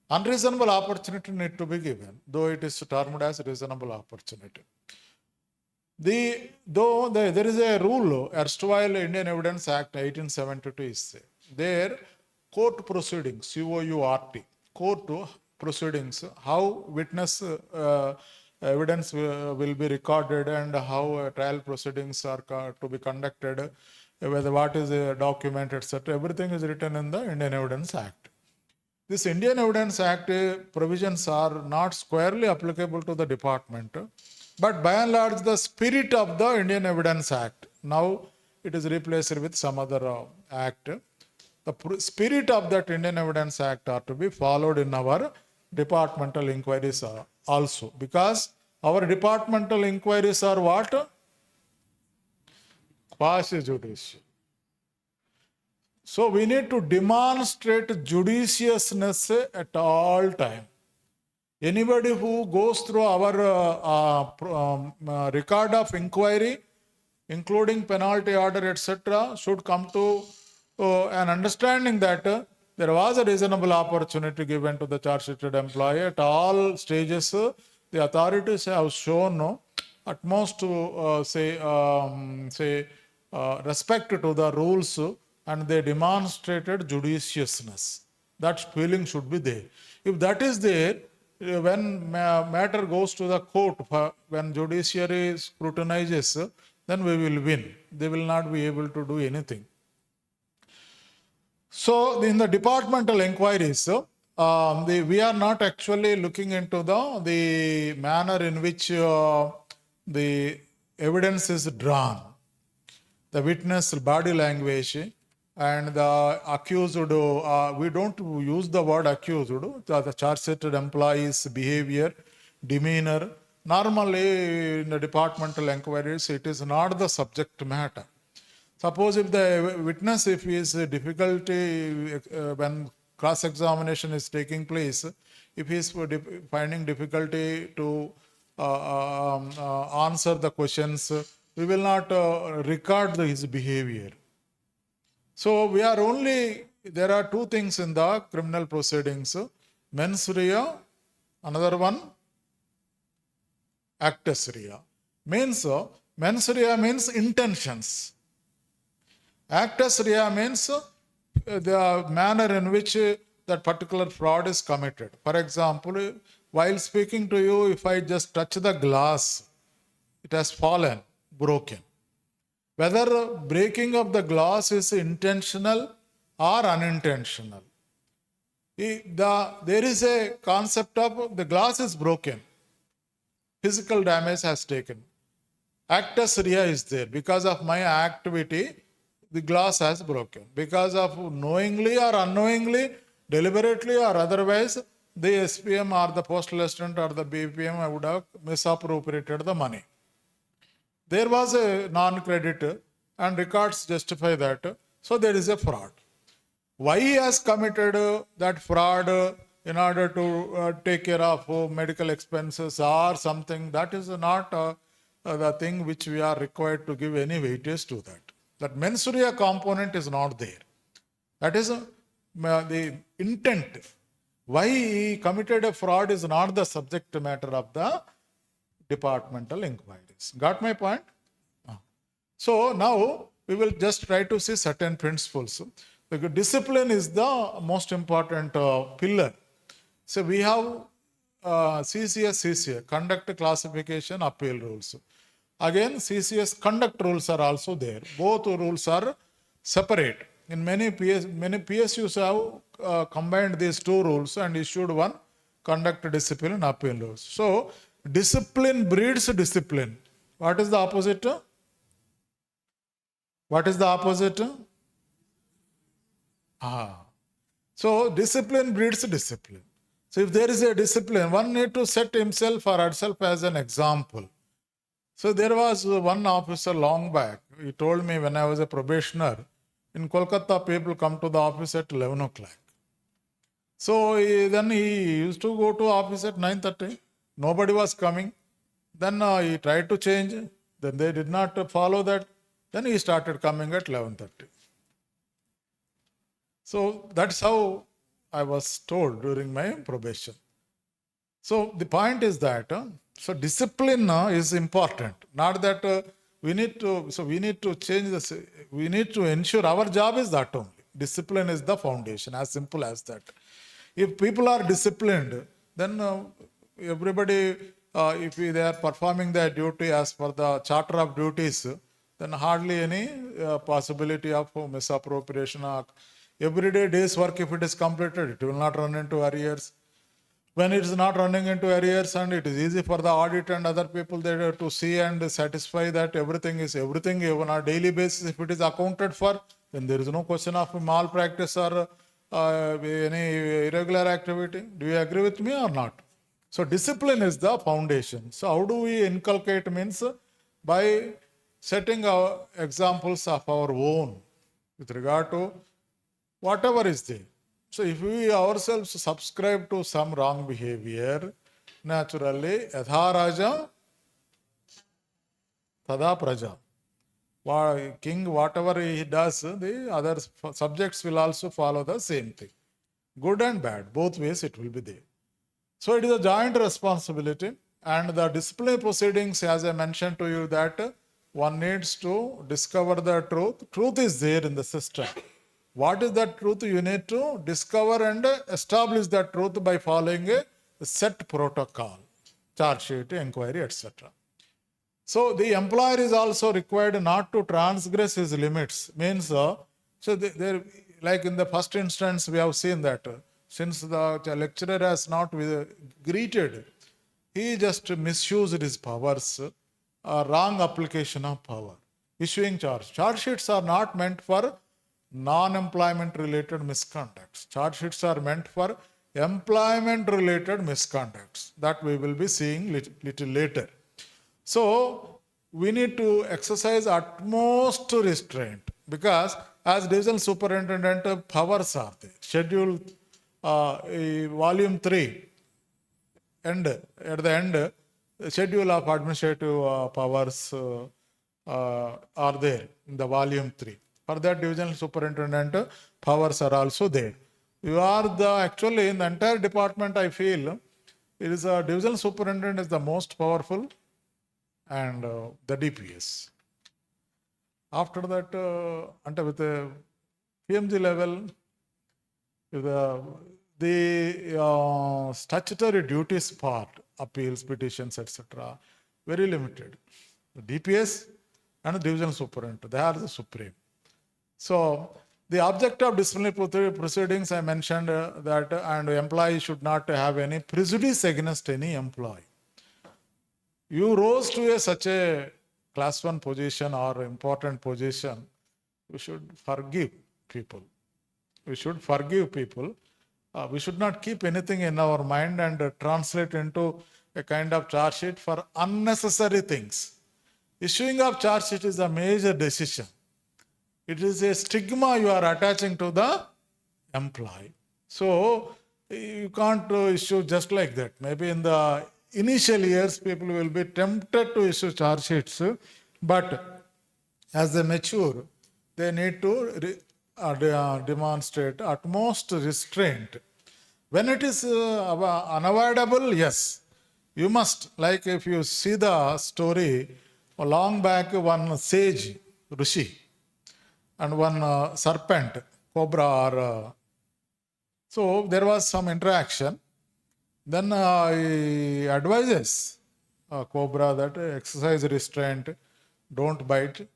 Unreasonable opportunity need to be given, though it is termed as reasonable opportunity. There is a rule, erstwhile Indian Evidence Act 1872 is there, court proceedings, COURT, court proceedings, how witness evidence will be recorded and how trial proceedings are to be conducted, whether what is a document, etc. Everything is written in the Indian Evidence Act. This Indian Evidence Act provisions are not squarely applicable to the department. But by and large, the spirit of the Indian Evidence Act, now it is replaced with some other act. The spirit of that Indian Evidence Act are to be followed in our departmental inquiries also. Because our departmental inquiries are what? Quasi judicial. So we need to demonstrate judiciousness at all time. Anybody who goes through our record of inquiry, including penalty order, etc., should come to an understanding that there was a reasonable opportunity given to the charge sheeted employee at all stages. The authorities have shown utmost respect to the rules, and they demonstrated judiciousness. That feeling should be there. If that is there, when matter goes to the court, when judiciary scrutinizes, then we will win. They will not be able to do anything. So in the departmental inquiries, we are not actually looking into the manner in which the evidence is drawn, the witness body language, and the accused, we don't use the word accused, the charge-sheeted employee's behavior, demeanor. Normally in the departmental inquiries, it is not the subject matter. Suppose if the witness, if he is difficulty when cross-examination is taking place, if he is finding difficulty to answer the questions, we will not record his behavior. So we are only, there are two things in the criminal proceedings, mens rea, another one, actus rea. Mens rea means intentions. Actus rea means the manner in which that particular fraud is committed. For example, while speaking to you, if I just touch the glass, it has fallen, broken. Whether breaking of the glass is intentional or unintentional. There is a concept of the glass is broken. Physical damage has taken. Actus rea is there. Because of my activity, the glass has broken. Because of knowingly or unknowingly, deliberately or otherwise, the SPM or the postal assistant or the BPM would have misappropriated the money. There was a non-credit and records justify that. So there is a fraud. Why he has committed that fraud in order to take care of medical expenses or something, that is not the thing which we are required to give any weightage to that. That mens rea component is not there. That is the intent. Why he committed a fraud is not the subject matter of the departmental inquiries. Got my point? So now we will just try to see certain principles. Because discipline is the most important pillar. So we have CCA, Conduct Classification Appeal Rules. Again, CCS conduct rules are also there. Both rules are separate. In many PSUs have combined these two rules and issued one conduct, discipline and appeal rules. So discipline breeds discipline. What is the opposite? What is the opposite? So discipline breeds discipline. So if there is a discipline, one need to set himself or herself as an example. So there was one officer long back. He told me when I was a probationer, in Kolkata people come to the office at 11 o'clock. So then he used to go to office at 9:30. Nobody was coming. Then he tried to change. Then they did not follow that. Then he started coming at 11:30. So that's how I was told during my probation. So the point is that so discipline is important. Not that we need to change this. We need to ensure our job is that only. Discipline is the foundation, as simple as that. If people are disciplined, then everybody, if they are performing their duty as per the Charter of Duties, then hardly any possibility of misappropriation. Everyday day's work, if it is completed, it will not run into arrears. when it is not running into arrears and it is easy for the audit and other people there to see and satisfy that everything even on a daily basis, if it is accounted for, then there is no question of malpractice or any irregular activity. Do you agree with me or not? So discipline is the foundation. So how do we inculcate means by setting our examples of our own with regard to whatever is there. So if we ourselves subscribe to some wrong behavior, naturally, yatha raja, tada praja. King, whatever he does, the other subjects will also follow the same thing. Good and bad, both ways it will be there. So it is a joint responsibility, and the disciplinary proceedings, as I mentioned to you, that one needs to discover the truth. Truth is there in the system. What is that truth? You need to discover and establish that truth by following a set protocol, charge sheet, inquiry, etc. So the employer is also required not to transgress his limits. Means, like in the first instance, we have seen that since the lecturer has not greeted, he just misused his powers, wrong application of power, issuing charge. Charge sheets are not meant for non-employment related misconducts. Charge sheets are meant for employment related misconducts that we will be seeing little later. So we need to exercise utmost restraint because as divisional superintendent, powers are there. Schedule volume 3, at the end, schedule of administrative powers are there in the volume 3. For that, divisional superintendent powers are also there. You are actually in the entire department, I feel, it is a divisional superintendent is the most powerful and the DPS. After that, with the PMG level, the statutory duties part, appeals, petitions, etc., very limited. The DPS and the divisional superintendent, they are the supreme. So the object of disciplinary proceedings, I mentioned that, and employee should not have any prejudice against any employee. You rose to such a class 1 position or important position, we should forgive people. We should forgive people. We should not keep anything in our mind and translate into a kind of charge sheet for unnecessary things. Issuing of charge sheet is a major decision. It is a stigma you are attaching to the employee. So you can't issue just like that. Maybe in the initial years, people will be tempted to issue charge sheets, but as they mature, they need to demonstrate utmost restraint. When it is unavoidable, yes, you must. Like if you see the story, long back, one sage, Rishi, and one serpent, cobra, so there was some interaction. Then he advises cobra that exercise restraint, don't bite,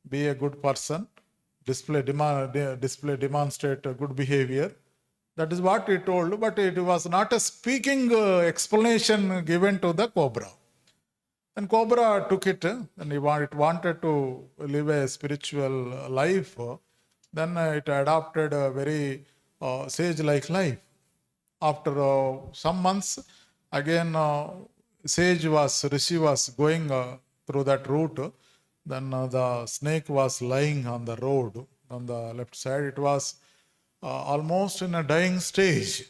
be a good person, demonstrate good behavior. That is what he told, but it was not a speaking explanation given to the cobra. And cobra took it, and it wanted to live a spiritual life. Then it adopted a very sage-like life. After some months, again, Rishi was going through that route. Then the snake was lying on the road on the left side. It was almost in a dying stage.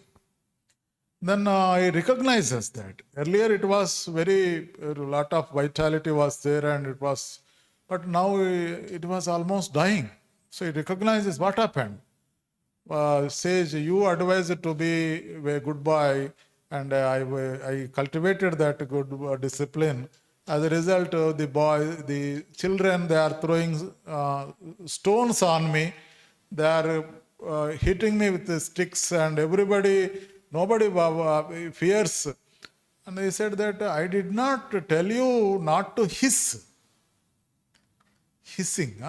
Then he recognizes that. Earlier it was a lot of vitality was there and it was, but now it was almost dying. So he recognizes what happened. Says, you advised to be a good boy and I cultivated that good discipline. As a result, the children, they are throwing stones on me. They are hitting me with the sticks and nobody fears. And he said that I did not tell you not to hiss. Hissing,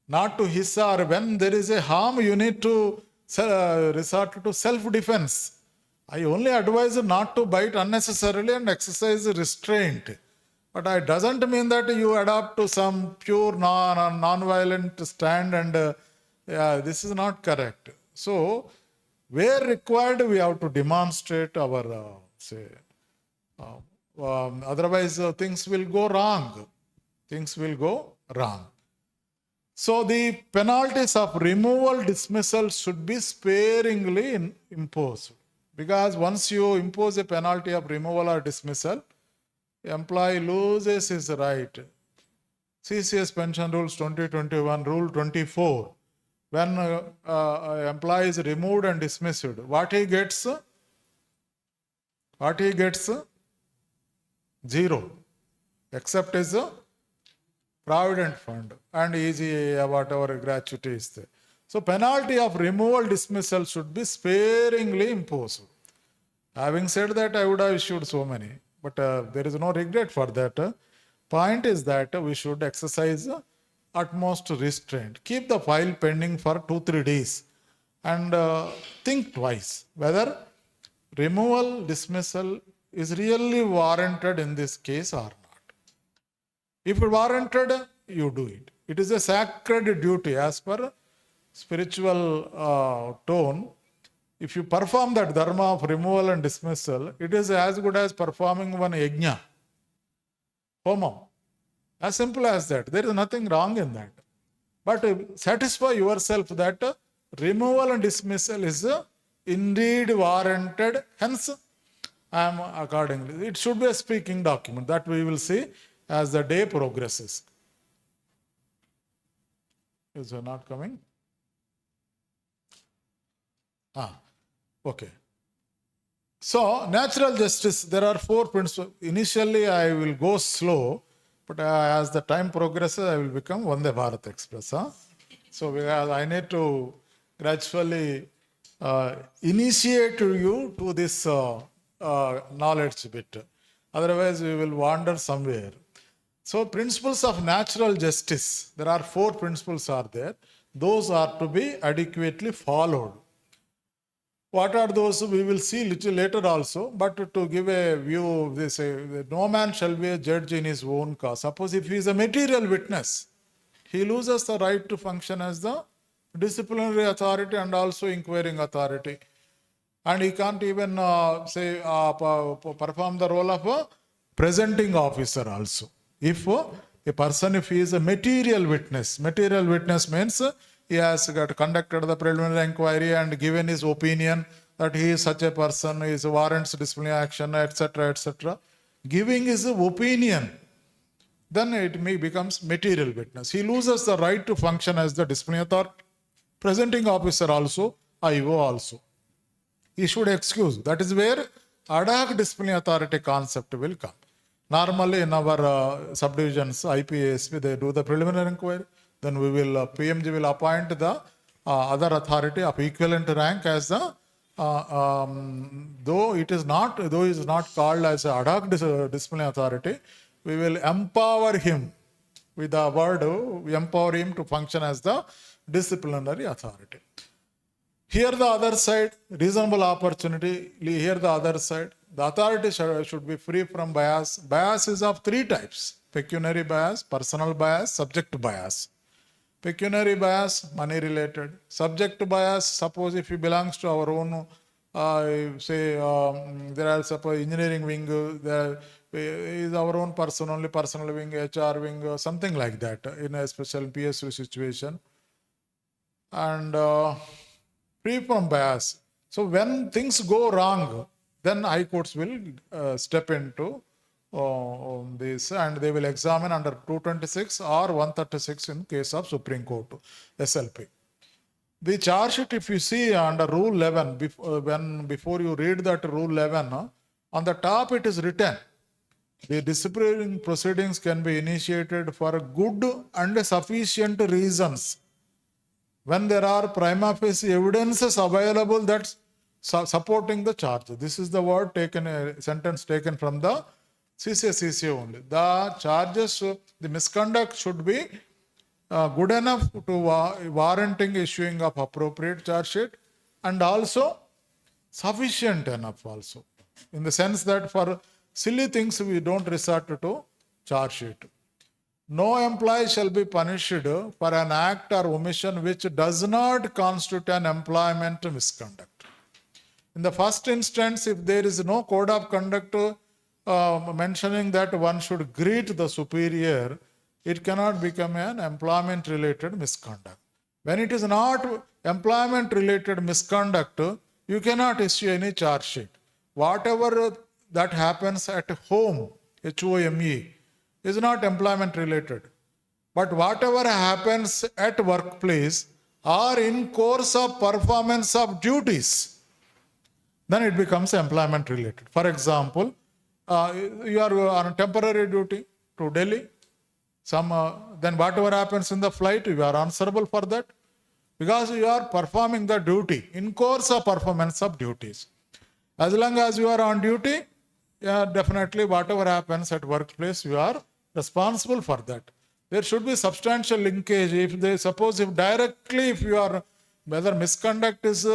not to hiss, or when there is a harm, you need to resort to self-defense. I only advise not to bite unnecessarily and exercise restraint. But it doesn't mean that you adopt to some pure non-violent stand and this is not correct. So, where required, we have to demonstrate our, otherwise things will go wrong. Things will go wrong. So, the penalties of removal, dismissal should be sparingly imposed. Because once you impose a penalty of removal or dismissal, employee loses his right. CCS Pension Rules 2021, Rule 24. When employee is removed and dismissed, what he gets? Zero. Except his provident fund and easy whatever gratuity is there. So penalty of removal dismissal should be sparingly imposed. Having said that, I would have issued so many, but there is no regret for that. Point is that we should exercise utmost restraint. Keep the file pending for 2-3 days and think twice whether removal dismissal is really warranted in this case or not. If warranted, you do it. It is a sacred duty as per spiritual tone. If you perform that dharma of removal and dismissal, it is as good as performing one yajna, homam. As simple as that. There is nothing wrong in that. But satisfy yourself that removal and dismissal is indeed warranted. Hence, I am accordingly. It should be a speaking document that we will see as the day progresses. Is it not coming? Okay. So, natural justice, there are 4 principles. Initially, I will go slow, but as the time progresses, I will become Vande Bharat Express. So, I need to gradually initiate you to this knowledge bit. Otherwise, we will wander somewhere. So, principles of natural justice, there are 4 principles are there. Those are to be adequately followed. What are those? We will see little later also. But to give a view, they say, no man shall be a judge in his own cause. Suppose if he is a material witness, he loses the right to function as the disciplinary authority and also inquiring authority. And he can't even perform the role of a presenting officer also. If a person, if he is a material witness means he has conducted the preliminary inquiry and given his opinion that he is such a person, he warrants disciplinary action, etc., etc. Giving his opinion, then it becomes material witness. He loses the right to function as the disciplinary authority, presenting officer also, IO also. He should excuse. That is where ad hoc disciplinary authority concept will come. Normally in our subdivisions, IPASP, they do the preliminary inquiry. Then we will, PMG will appoint the other authority of equivalent rank as the, though it is not called as ad hoc disciplinary authority, we will empower him with the word, we empower him to function as the disciplinary authority. Here the other side, reasonable opportunity, here the other side, the authority should be free from bias. Bias is of 3 types: pecuniary bias, personal bias, subject bias. Pecuniary bias, money related. Subject bias, suppose if he belongs to our own, there are suppose engineering wing, there is our own person, only personal wing, HR wing, something like that in a special PSU situation. And free from bias. So when things go wrong, then high courts will step into this and they will examine under 226 or 136 in case of Supreme Court, SLP. The charge sheet, if you see under Rule 11, before you read that Rule 11, on the top it is written, the disciplinary proceedings can be initiated for good and sufficient reasons when there are prima facie evidences available that's supporting the charge. This is the word taken, a sentence taken from the CCA only. The charges, the misconduct should be good enough to warranting issuing of appropriate charge sheet, and also sufficient enough also. In the sense that for silly things we don't resort to charge sheet. No employee shall be punished for an act or omission which does not constitute an employment misconduct. In the first instance, if there is no code of conduct mentioning that one should greet the superior, it cannot become an employment related misconduct. When it is not employment related misconduct, you cannot issue any charge sheet. Whatever that happens at home, HOME, is not employment related. But whatever happens at workplace or in course of performance of duties, then it becomes employment related. For example, you are on temporary duty to Delhi. Then whatever happens in the flight, you are answerable for that because you are performing the duty in course of performance of duties. As long as you are on duty, definitely whatever happens at workplace, you are responsible for that. There should be substantial linkage. If directly, if you are, whether misconduct is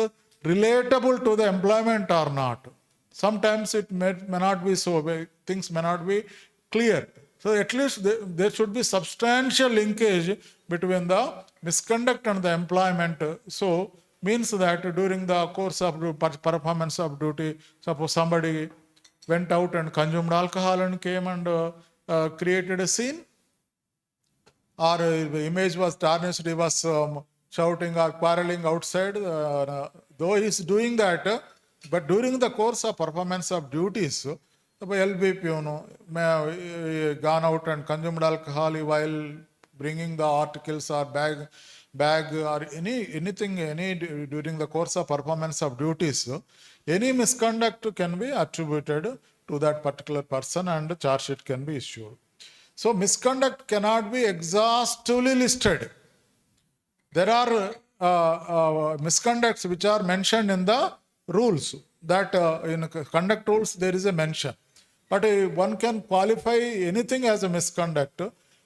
relatable to the employment or not. Sometimes it may not be so, things may not be clear. So at least there should be substantial linkage between the misconduct and the employment. So means that during the course of performance of duty, suppose somebody went out and consumed alcohol and came and created a scene, or the image was tarnished, he was shouting or quarreling outside, though he is doing that, but during the course of performance of duties, LBP may gone out and consumed alcohol while bringing the articles or bag or anything during the course of performance of duties, any misconduct can be attributed to that particular person and charge sheet can be issued. So misconduct cannot be exhaustively listed. There are misconducts which are mentioned in the rules, that in conduct rules there is a mention. But one can qualify anything as a misconduct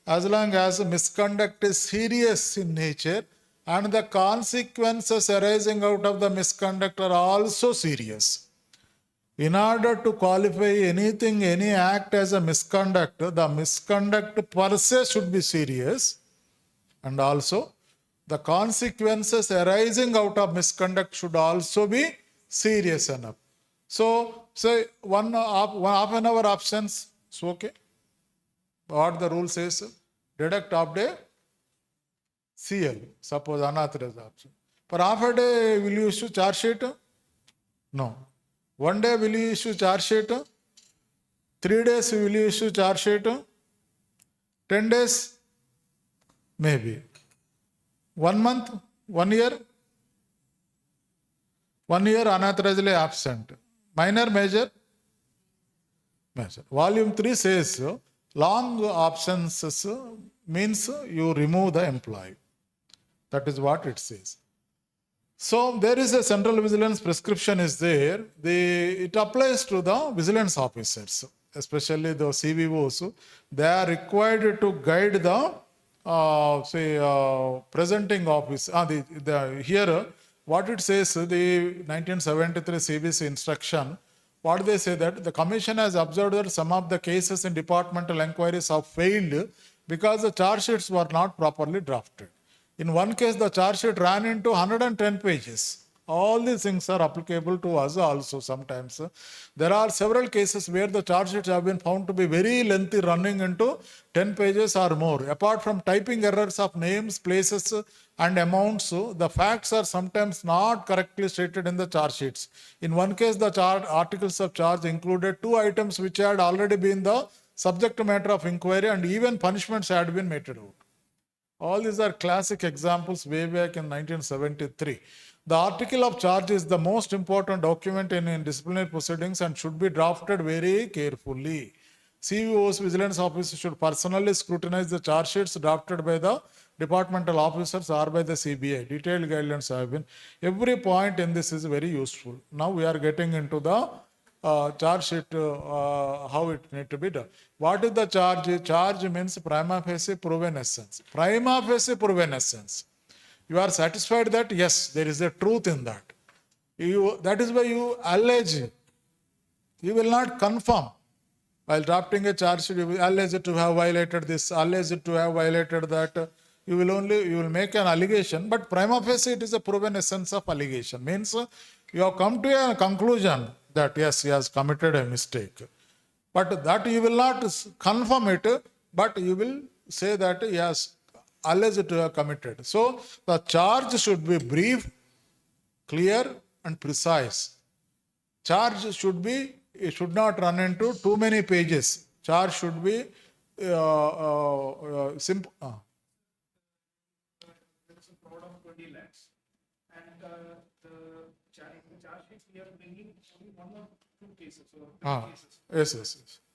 as long as misconduct is serious in nature and the consequences arising out of the misconduct are also serious. In order to qualify anything, any act as a misconduct, the misconduct per se should be serious, and also the consequences arising out of misconduct should also be serious enough. So, say one half an hour absence, it's okay. What the rule says, deduct half day CL, suppose unauthorized absence. For half a day, will you issue charge sheet? No. 1 day will you issue charge sheet? 3 days will you issue charge sheet? 10 days? Maybe. 1 month? 1 year? 1 year unauthorizedly absent. Minor, major? Major. Volume 3 says long absences means you remove the employee. That is what it says. So there is a central vigilance prescription is there. It applies to the vigilance officers, especially the CVOs. They are required to guide the presenting office. Here, what it says, the 1973 CBC instruction, what they say that the commission has observed that some of the cases in departmental inquiries have failed because the charge sheets were not properly drafted. In one case, the charge sheet ran into 110 pages. All these things are applicable to us also sometimes. There are several cases where the charge sheets have been found to be very lengthy, running into 10 pages or more. Apart from typing errors of names, places and amounts, the facts are sometimes not correctly stated in the charge sheets. In one case, the articles of charge included 2 items which had already been the subject matter of inquiry and even punishments had been meted out. All these are classic examples way back in 1973. The article of charge is the most important document in disciplinary proceedings and should be drafted very carefully. CVOs, vigilance officers should personally scrutinize the charge sheets drafted by the departmental officers or by the CBI. Detailed guidelines have been. Every point in this is very useful. Now we are getting into the charge sheet, how it need to be done. What is the charge? Charge means prima facie proven essence. Prima facie proven essence. You are satisfied that yes, there is a truth in that. That is why you allege. You will not confirm. While drafting a charge sheet, you will allege to have violated this, allege to have violated that. You will make an allegation, but prima facie it is a proven essence of allegation. Means you have come to a conclusion that yes, he has committed a mistake. But that you will not confirm it, but you will say that he has alleged to have committed. So the charge should be brief, clear and precise. Charge should be, it should not run into too many pages. Charge should be simple. There is a fraud of 20 lakhs. And the charge sheet we are bringing only one or two cases or three cases. Yes.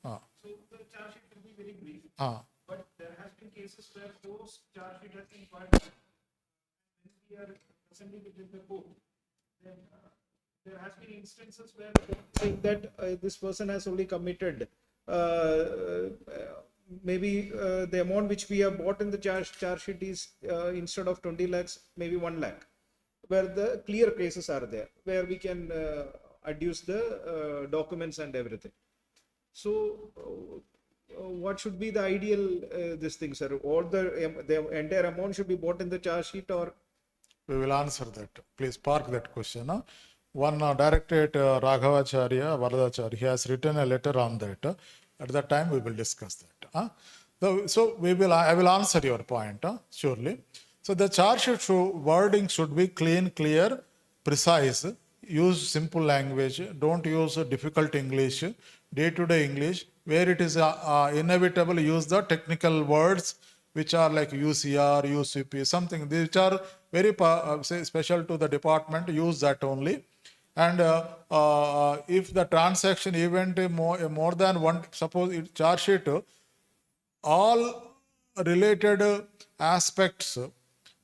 So the charge sheet will be very brief. But there has been cases where those charge sheet has been filed. When we are presenting it in the court, then there has been instances where saying that this person has only committed maybe the amount which we have bought in the charge sheet is instead of 20 lakhs, maybe 1 lakh, where the clear cases are there, where we can adduce the documents and everything. So what should be the ideal this thing, sir? All the entire amount should be bought in the charge sheet, or? We will answer that. Please park that question. One Directorate Raghavacharya Varadacharya, he has written a letter on that. At that time, we will discuss that. So I will answer your point, surely. So the charge sheet wording should be clean, clear, precise. Use simple language. Don't use difficult English, day-to-day English. Where it is inevitable, use the technical words which are like UCR, UCP, something which are very special to the department. Use that only. And if the transaction event more than one, suppose it charge sheet, all related aspects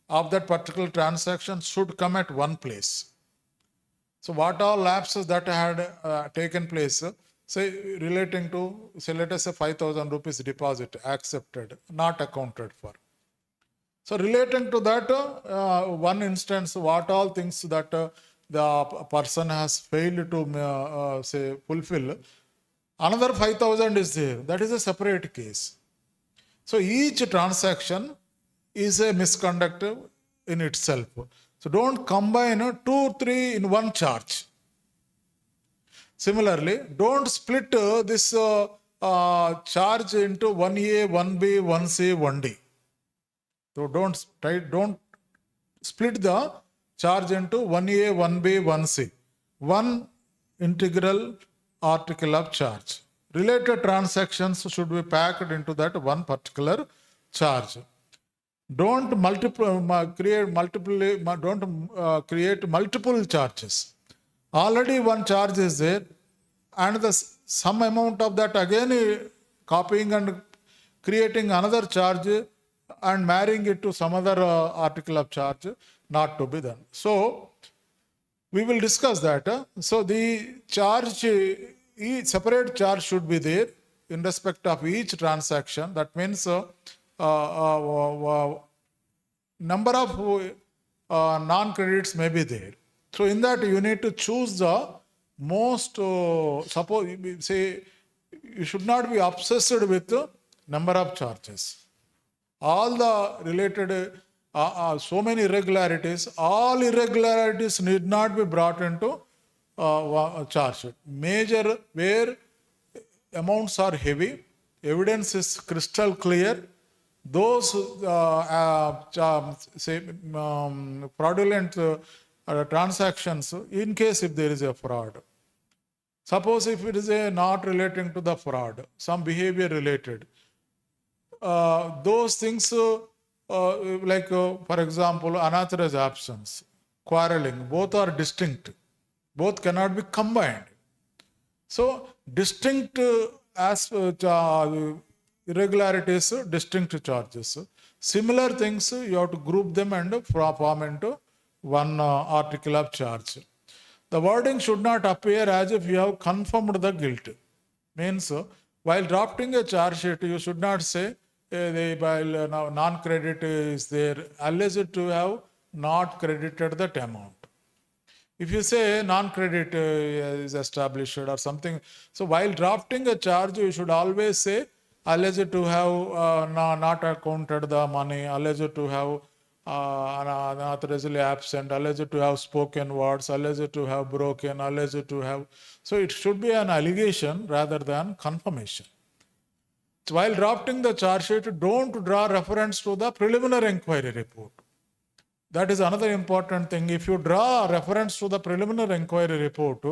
of that particular transaction should come at one place. So what all lapses that had taken place, say relating to, say let us say 5,000 rupees deposit accepted, not accounted for. So relating to that one instance, what all things that the person has failed to say fulfill, another 5,000 is there. That is a separate case. So each transaction is a misconduct in itself. So don't combine 2, 3 in one charge. Similarly, don't split this charge into 1A, 1B, 1C, 1D. So don't split the charge into 1A, 1B, 1C. One integral article of charge. Related transactions should be packed into that one particular charge. Don't create multiple charges. Already one charge is there, and some amount of that again copying and creating another charge and marrying it to some other article of charge, not to be done. So we will discuss that. So the charge, each separate charge should be there in respect of each transaction. That means number of non-credits may be there. So in that you need to choose the most, suppose say you should not be obsessed with the number of charges. All the related, so many irregularities, all irregularities need not be brought into charge sheet. Major where amounts are heavy, evidence is crystal clear, those fraudulent transactions, in case if there is a fraud. Suppose if it is not relating to the fraud, some behavior related, those things like for example unauthorized absence, quarreling, both are distinct, both cannot be combined. So distinct irregularities, distinct charges. Similar things you have to group them and form into one article of charge. The wording should not appear as if you have confirmed the guilt. Means while drafting a charge sheet, you should not say while now non-credit is there, alleged to have not credited that amount. If you say non-credit is established or something, so while drafting a charge, you should always say alleged to have not accounted the money, alleged to have unauthorizedly absent, alleged to have spoken words, alleged to have broken, alleged to have. So it should be an allegation rather than confirmation. While drafting the charge sheet, don't draw reference to the preliminary inquiry report. That is another important thing. If you draw a reference to the preliminary inquiry report,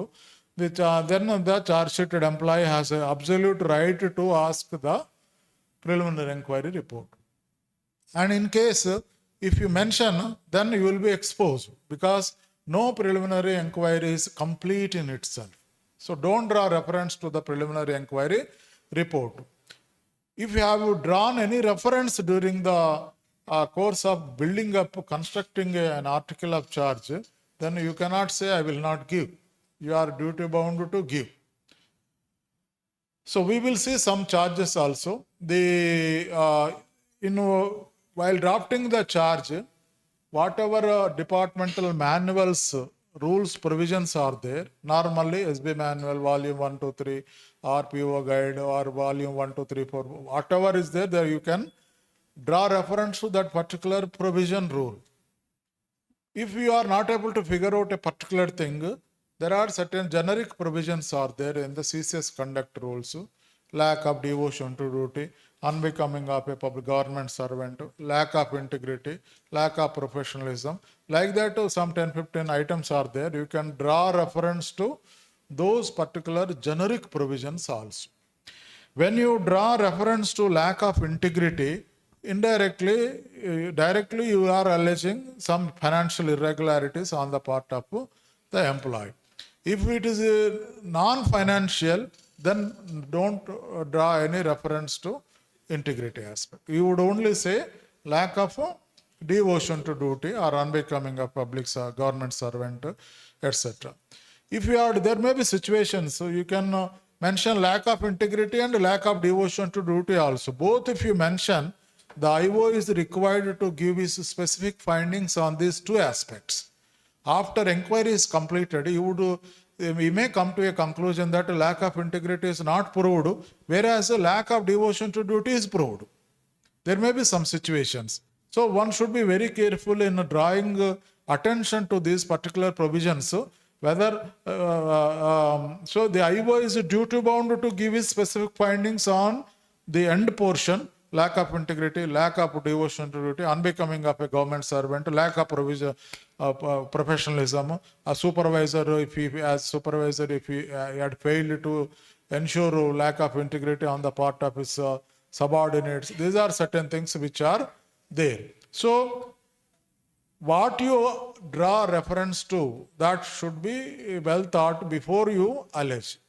then the charge sheeted employee has an absolute right to ask the preliminary inquiry report. And in case if you mention, then you will be exposed because no preliminary inquiry is complete in itself. So don't draw reference to the preliminary inquiry report. If you have drawn any reference during the course of building up, constructing an article of charge, then you cannot say, I will not give. You are duty bound to give. So we will see some charges also. While drafting the charge, whatever departmental manuals, rules, provisions are there, normally SB manual, volume 1, 2, 3, or PO guide, or volume 1, 2, 3, 4, whatever is there you can draw reference to that particular provision rule. If you are not able to figure out a particular thing, there are certain generic provisions are there in the CCS conduct rules. Lack of devotion to duty, unbecoming of a public government servant, lack of integrity, lack of professionalism. Like that, some 10-15 items are there. You can draw reference to those particular generic provisions also. When you draw reference to lack of integrity, directly you are alleging some financial irregularities on the part of the employee. If it is non-financial, then don't draw any reference to integrity aspect. You would only say lack of devotion to duty or unbecoming of public government servant, etc. If you are, there may be situations, so you can mention lack of integrity and lack of devotion to duty also. Both if you mention, the IO is required to give his specific findings on these two aspects. After inquiry is completed, we may come to a conclusion that lack of integrity is not proved, whereas a lack of devotion to duty is proved. There may be some situations. So one should be very careful in drawing attention to these particular provisions. Whether so the IO is duty bound to give his specific findings on the end portion. Lack of integrity, lack of devotion to duty, unbecoming of a government servant, lack of professionalism. A supervisor, if he had failed to ensure lack of integrity on the part of his subordinates, these are certain things which are there. So what you draw reference to, that should be well thought before you allege.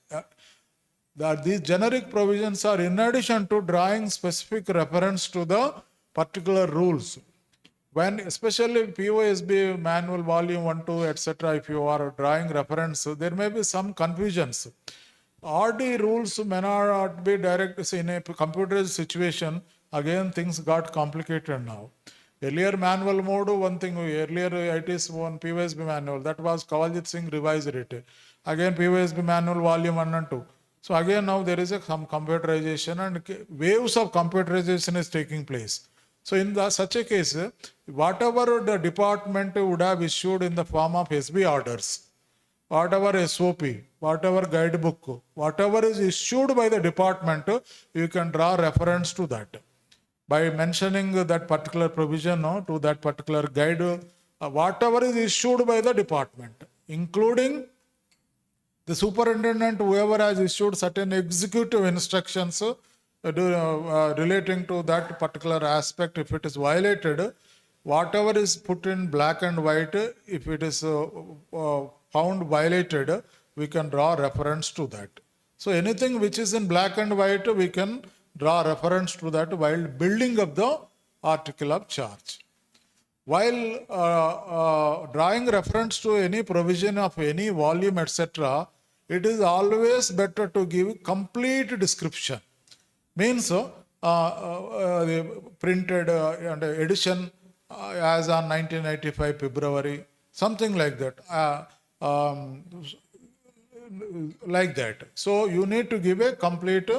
That these generic provisions are in addition to drawing specific reference to the particular rules. When especially POSB manual volume 1, 2, etc., if you are drawing reference, there may be some confusions. RD rules may not be direct in a computerized situation. Again, things got complicated now. Earlier manual mode, one thing, earlier it is one POSB manual, that was Kavaljit Singh revised it. Again, POSB manual volume 1 and 2. So again, now there is some computerization and waves of computerization is taking place. So in such a case, whatever the department would have issued in the form of SB orders, whatever SOP, whatever guidebook, whatever is issued by the department, you can draw reference to that. By mentioning that particular provision to that particular guide, whatever is issued by the department, including the superintendent, whoever has issued certain executive instructions relating to that particular aspect, if it is violated, whatever is put in black and white, if it is found violated, we can draw reference to that. So anything which is in black and white, we can draw reference to that while building up the article of charge. While drawing reference to any provision of any volume, etc., it is always better to give complete description. Means printed and edition as on 1995 February, something like that. um, like that. So you need to give a complete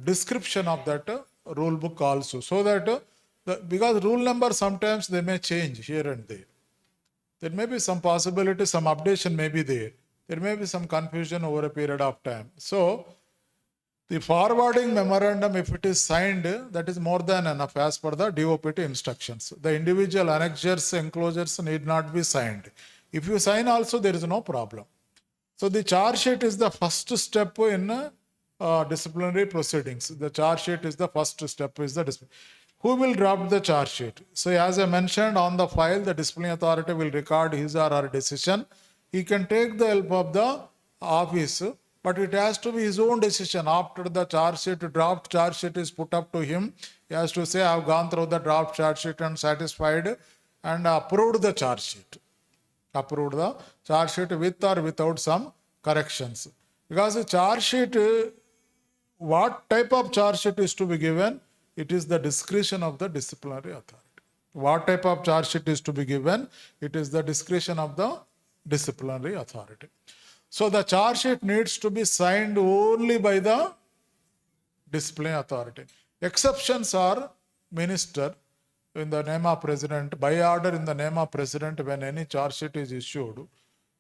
description of that rule book also, so that because rule number sometimes they may change here and there. There may be some possibility, some updation may be there. There may be some confusion over a period of time. So the forwarding memorandum, if it is signed, that is more than enough as per the DOPT instructions. The individual annexures, enclosures need not be signed. If you sign also, there is no problem. So the charge sheet is the first step in disciplinary proceedings. The charge sheet is the first step. Who will draft the charge sheet? So as I mentioned, on the file, the disciplinary authority will record his or her decision. He can take the help of the office, but it has to be his own decision. After the draft charge sheet is put up to him, he has to say, I have gone through the draft charge sheet and satisfied and approved the charge sheet. Approved the charge sheet with or without some corrections. Because the charge sheet, what type of charge sheet is to be given? It is the discretion of the disciplinary authority. What type of charge sheet is to be given? It is the discretion of the disciplinary authority. So the charge sheet needs to be signed only by the disciplinary authority. Exceptions are minister in the name of president, by order in the name of president when any charge sheet is issued.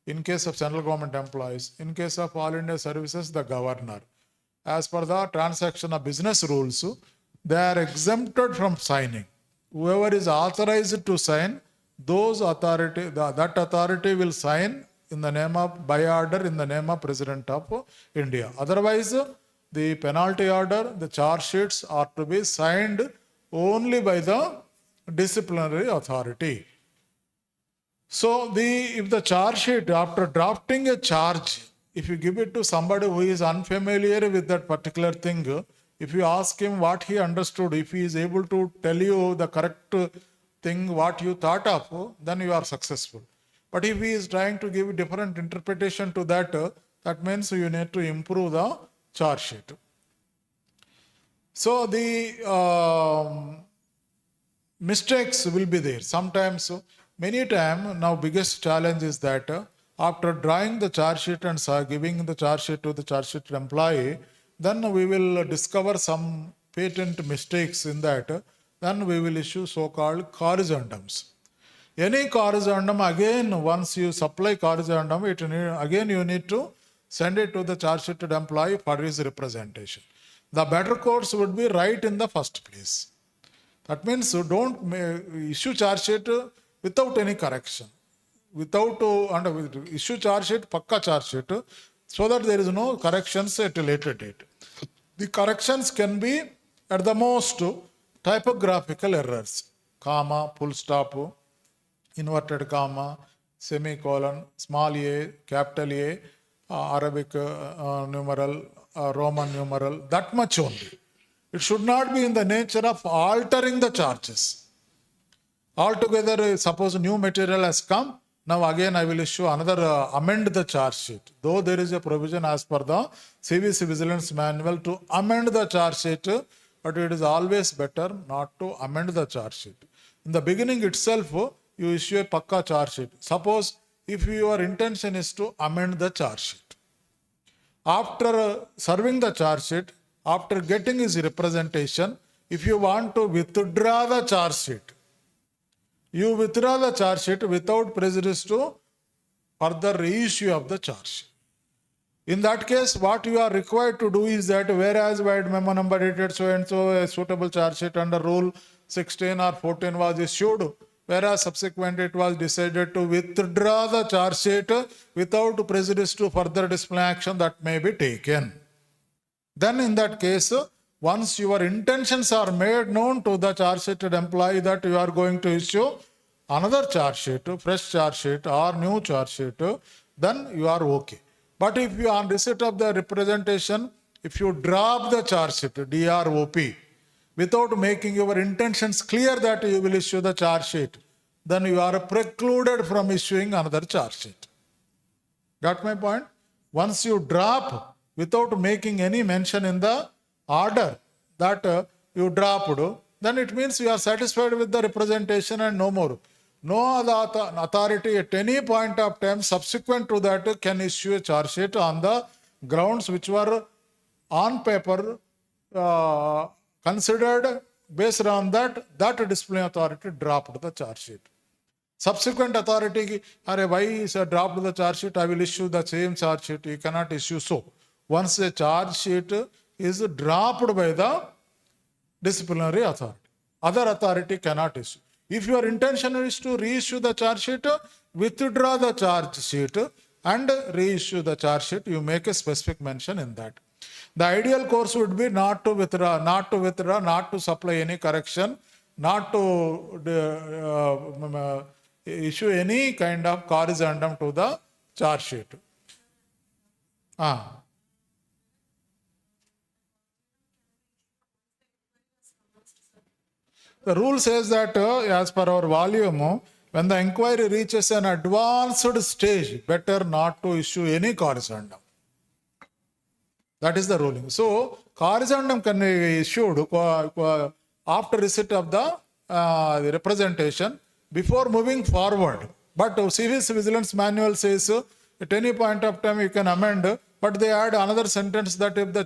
In case of central government employees, in case of all India services, the governor. As per the transaction of business rules, they are exempted from signing. Whoever is authorized to sign, that authority will sign in the name of, by order in the name of President of India. Otherwise, the penalty order, the charge sheets are to be signed only by the disciplinary authority. So if the charge sheet, after drafting a charge, if you give it to somebody who is unfamiliar with that particular thing, if you ask him what he understood, if he is able to tell you the correct thing, what you thought of, then you are successful. But if he is trying to give different interpretation to that, that means you need to improve the charge sheet. So the mistakes will be there. Sometimes, many times, now biggest challenge is that after drawing the charge sheet and giving the charge sheet to the charge sheet employee, then we will discover some patent mistakes in that. Then we will issue so-called corrigendums. Any corrigendum, again, once you supply corrigendum, again you need to send it to the charge sheeted employee for his representation. The better course would be right in the first place. That means you don't issue charge sheet without any correction. Issue charge sheet, pakka charge sheet, so that there is no corrections at a later date. The corrections can be at the most typographical errors, comma, full stop, inverted comma, semicolon, small a, capital A, Arabic numeral, Roman numeral, that much only. It should not be in the nature of altering the charges. Altogether, suppose new material has come, now again I will issue another amend the charge sheet. Though there is a provision as per the CVC Vigilance Manual to amend the charge sheet, but it is always better not to amend the charge sheet. In the beginning itself, you issue a pakka charge sheet. Suppose if your intention is to amend the charge sheet. After serving the charge sheet, after getting his representation, if you want to withdraw the charge sheet, you withdraw the charge sheet without prejudice to further reissue of the charge sheet. In that case, what you are required to do is that whereas wide memo number dated so and so, a suitable charge sheet under rule 16 or 14 was issued, whereas subsequently it was decided to withdraw the charge sheet without prejudice to further disciplinary action that may be taken. Then in that case, once your intentions are made known to the charge sheeted employee that you are going to issue another charge sheet, fresh charge sheet or new charge sheet, then you are okay. But if you on receipt of the representation, if you drop the charge sheet, DROP, without making your intentions clear that you will issue the charge sheet, then you are precluded from issuing another charge sheet. Got my point? Once you drop without making any mention in the order that you dropped, then it means you are satisfied with the representation and no more. no other authority at any point of time subsequent to that can issue a charge sheet on the grounds which were on paper considered. Based on that disciplinary authority dropped the charge sheet. Subsequent authority, why is dropped the charge sheet? I will issue the same charge sheet. You cannot issue so. Once a charge sheet is dropped by the disciplinary authority, other authority cannot issue. If your intention is to reissue the charge sheet, withdraw the charge sheet and reissue the charge sheet, you make a specific mention in that. The ideal course would be not to withdraw, not to supply any correction, not to issue any kind of corrigendum to the charge sheet. The rule says that as per our volume, when the inquiry reaches an advanced stage, better not to issue any corrigendum. That is the ruling. So, corrigendum can be issued after receipt of the representation before moving forward. But Civis Vigilance Manual says at any point of time you can amend, but they add another sentence that if the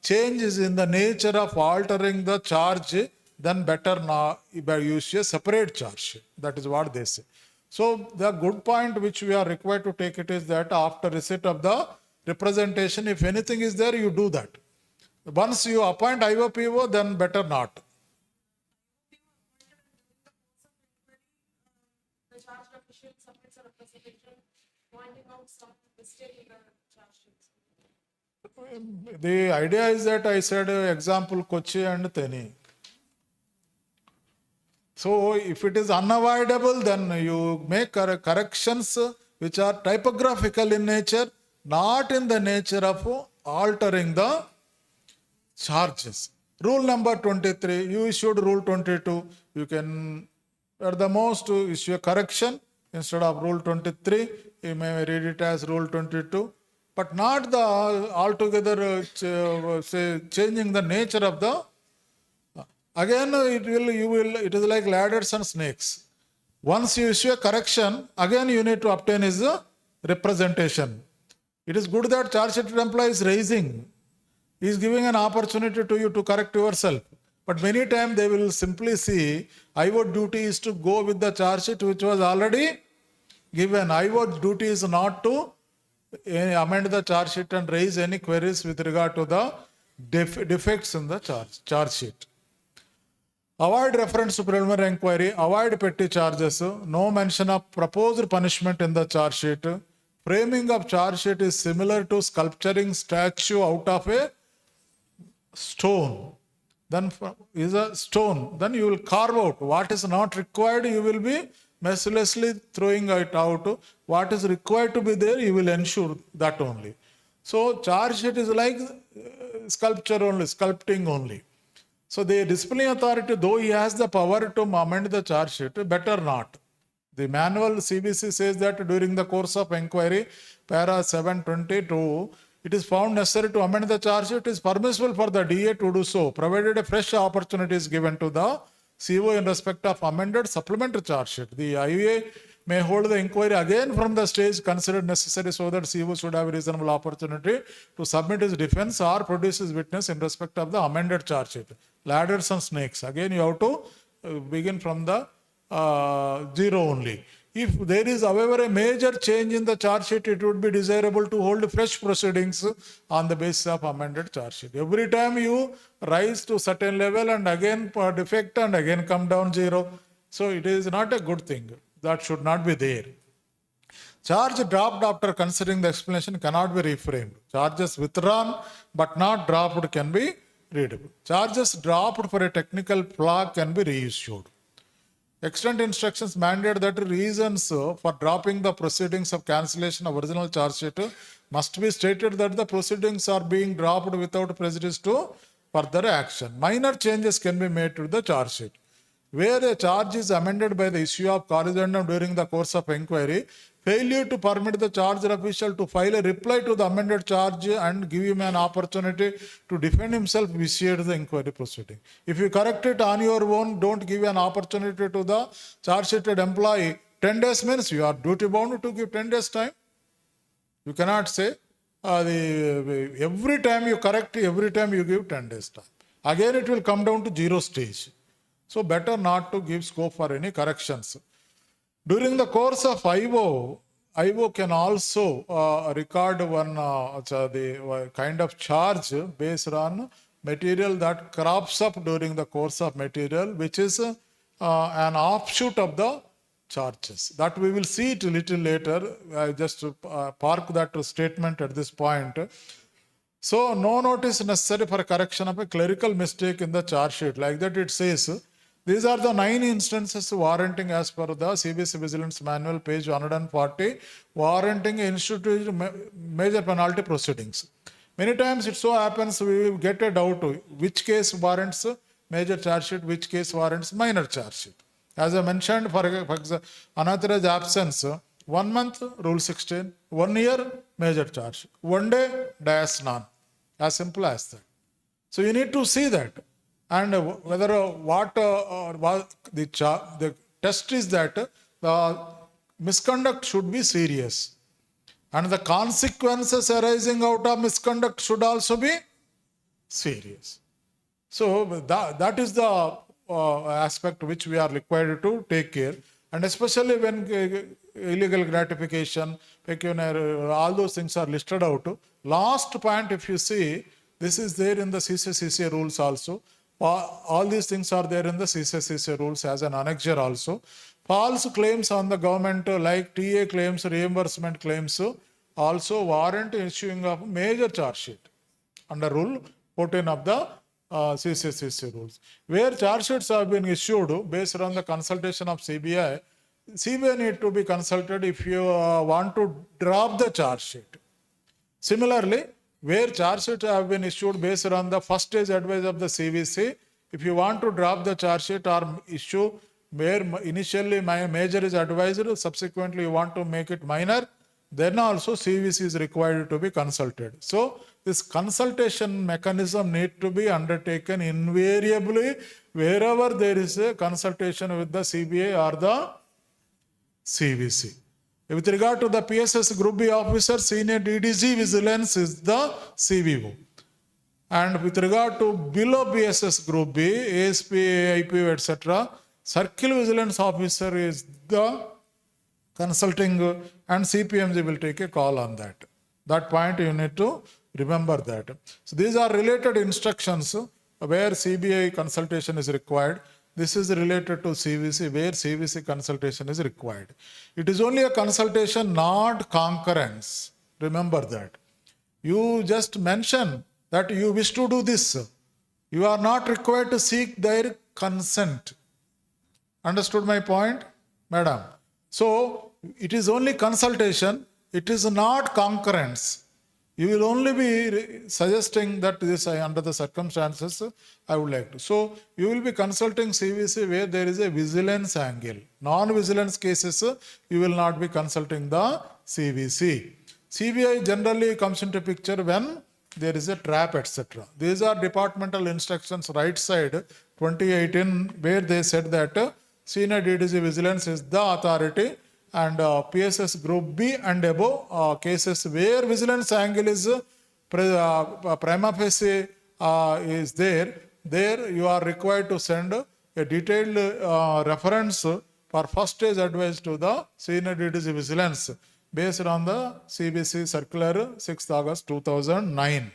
change is in the nature of altering the charge, then better not use a separate charge. That is what they say. So the good point which we are required to take it is that after receipt of the representation, if anything is there, you do that. Once you appoint IOPO, then better not. The charged official submits a representation pointing out some mistake in the charge sheet. The idea is that I said example Kochi and Theni. So if it is unavoidable, then you make corrections which are typographical in nature, not in the nature of altering the charges. Rule number 23, you issued rule 22, you can at the most issue a correction instead of rule 23, you may read it as rule 22, but not the altogether say changing the nature of the. Again, it is like ladders and snakes. Once you issue a correction, again you need to obtain his representation. It is good that charge sheet employee is raising. He is giving an opportunity to you to correct yourself. But many times they will simply see, IVOT duty is to go with the charge sheet which was already given. IVOT duty is not to amend the charge sheet and raise any queries with regard to the defects in the charge sheet. Avoid reference to preliminary inquiry, avoid petty charges, no mention of proposed punishment in the charge sheet. Framing of charge sheet is similar to sculpturing statue out of a stone. Then is a stone. Then you will carve out what is not required. You will be mercilessly throwing it out. What is required to be there, you will ensure that only. So charge sheet is like sculpture only, sculpting only. So the disciplinary authority, though he has the power to amend the charge sheet, better not. The manual CBC says that during the course of inquiry, para 722, it is found necessary to amend the charge sheet. It is permissible for the DA to do so, provided a fresh opportunity is given to the CO in respect of amended supplementary charge sheet. The IVA may hold the inquiry again from the stage considered necessary so that CO should have a reasonable opportunity to submit his defense or produce his witness in respect of the amended charge sheet. Ladders and snakes. Again, you have to begin from the zero only. If there is, however, a major change in the charge sheet, it would be desirable to hold fresh proceedings on the basis of amended charge sheet. Every time you rise to certain level and again defect and again come down zero. So it is not a good thing. That should not be there. Charge dropped after considering the explanation cannot be reframed. Charges withdrawn but not dropped can be readable. Charges dropped for a technical flaw can be reissued. Extant instructions mandate that reasons for dropping the proceedings of cancellation of original charge sheet must be stated that the proceedings are being dropped without prejudice to further action. Minor changes can be made to the charge sheet. Where a charge is amended by the issue of corrigendum during the course of inquiry, Failure to permit the charged official to file a reply to the amended charge and give him an opportunity to defend himself vitiates the inquiry proceeding. If you correct it on your own, don't give an opportunity to the charge sheeted employee, 10 days means you are duty bound to give 10 days time. You cannot say every time you correct, every time you give 10 days time. Again, it will come down to 0 stage. So better not to give scope for any corrections. During the course of IO can also record one the kind of charge based on material that crops up during the course of material, which is an offshoot of the charges. That we will see it a little later. I just park that statement at this point. So no notice necessary for correction of a clerical mistake in the charge sheet. Like that it says, these are the 9 instances warranting as per the CBC Vigilance Manual, page 140, warranting instituted major penalty proceedings. Many times it so happens we will get a doubt which case warrants major charge sheet, which case warrants minor charge sheet. As I mentioned, for unauthorized absence, 1 month, Rule 16, 1 year, major charge sheet, 1 day, dias none. As simple as that. So you need to see that. And whether the test is that the misconduct should be serious. And the consequences arising out of misconduct should also be serious. So that is the aspect which we are required to take care. And especially when illegal gratification, pecuniary, all those things are listed out. Last point, if you see, this is there in the CCCCA rules also. All these things are there in the CCCCA rules as an annexure also. False claims on the government like TA claims, reimbursement claims also warrant issuing of major charge sheet under Rule 14 of the CCCCA rules. Where charge sheets have been issued based on the consultation of CBI, CBI need to be consulted if you want to drop the charge sheet. Similarly, where charge sheets have been issued based on the first stage advice of the CVC, if you want to drop the charge sheet or issue where initially major is advised, subsequently you want to make it minor, then also CVC is required to be consulted. So this consultation mechanism need to be undertaken invariably wherever there is a consultation with the CBI or the CVC. With regard to the PSS Group B officer, senior DDG vigilance is the CVO. And with regard to below PSS Group B, ASP, AIP, etc., circle vigilance officer is the consulting, and CPMG will take a call on that. That point you need to remember that. So these are related instructions where CBI consultation is required. This is related to CVC where CVC consultation is required. It is only a consultation, not concurrence. Remember that. You just mention that you wish to do this. You are not required to seek their consent. Understood my point, madam? So it is only consultation. It is not concurrence. You will only be suggesting that this under the circumstances I would like to. So you will be consulting CVC where there is a vigilance angle. Non-vigilance cases you will not be consulting the CVC. CBI generally comes into picture when there is a trap, etc. These are departmental instructions, right side 2018, where they said that senior DDG vigilance is the authority, and PSS Group B and above cases where vigilance angle is prima facie is there you are required to send a detailed reference for first stage advice to the senior DDG vigilance based on the CBC circular 6th August 2009.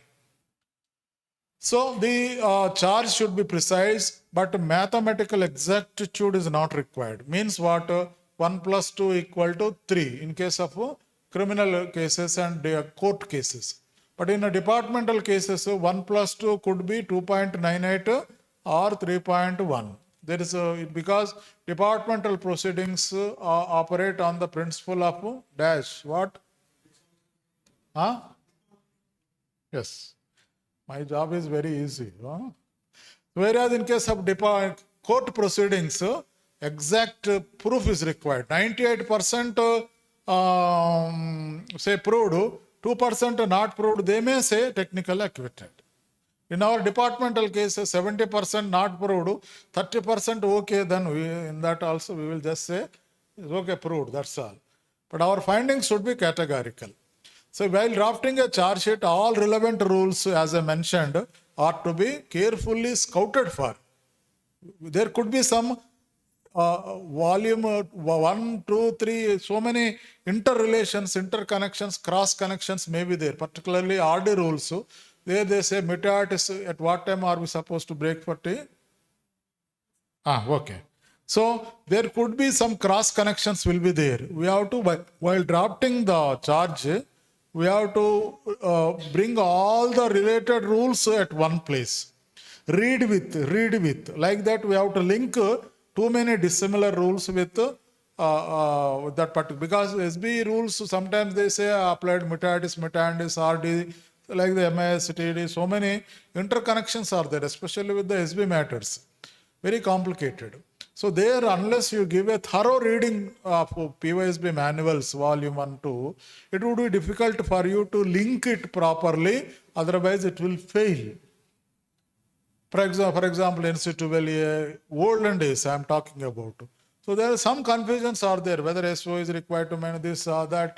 So the charge should be precise, but mathematical exactitude is not required. Means what? 1 plus 2 equal to 3 in case of criminal cases and court cases. But in a departmental cases, 1 plus 2 could be 2.98 or 3.1. There is because departmental proceedings operate on the principle of dash. What? Huh? Yes. My job is very easy. Huh? Whereas in case of court proceedings, exact proof is required. 98% say proved, 2% not proved, they may say technically acquitted. In our departmental cases, 70% not proved, 30% okay, then in that also we will just say, it's okay, proved, that's all. But our findings should be categorical. So while drafting a charge sheet, all relevant rules, as I mentioned, are to be carefully scouted for. There could be some volume 1, 2, 3, so many interrelations, interconnections, cross connections may be there, particularly RD rules. There they say mutatis, at what time are we supposed to break for tea? Okay. So there could be some cross connections will be there. We have to, while drafting the charge, we have to bring all the related rules at one place. Read with. Like that we have to link too many dissimilar rules with that particular, because SB rules sometimes they say applied mutatis mutandis, RD, like the MIS, TD, so many interconnections are there, especially with the SB matters. Very complicated. So there, unless you give a thorough reading of POSB manuals, volume 1, 2, it would be difficult for you to link it properly, otherwise it will fail. For example, in situ olden days I am talking about. So there are some confusions are there, whether SO is required to manage this or that.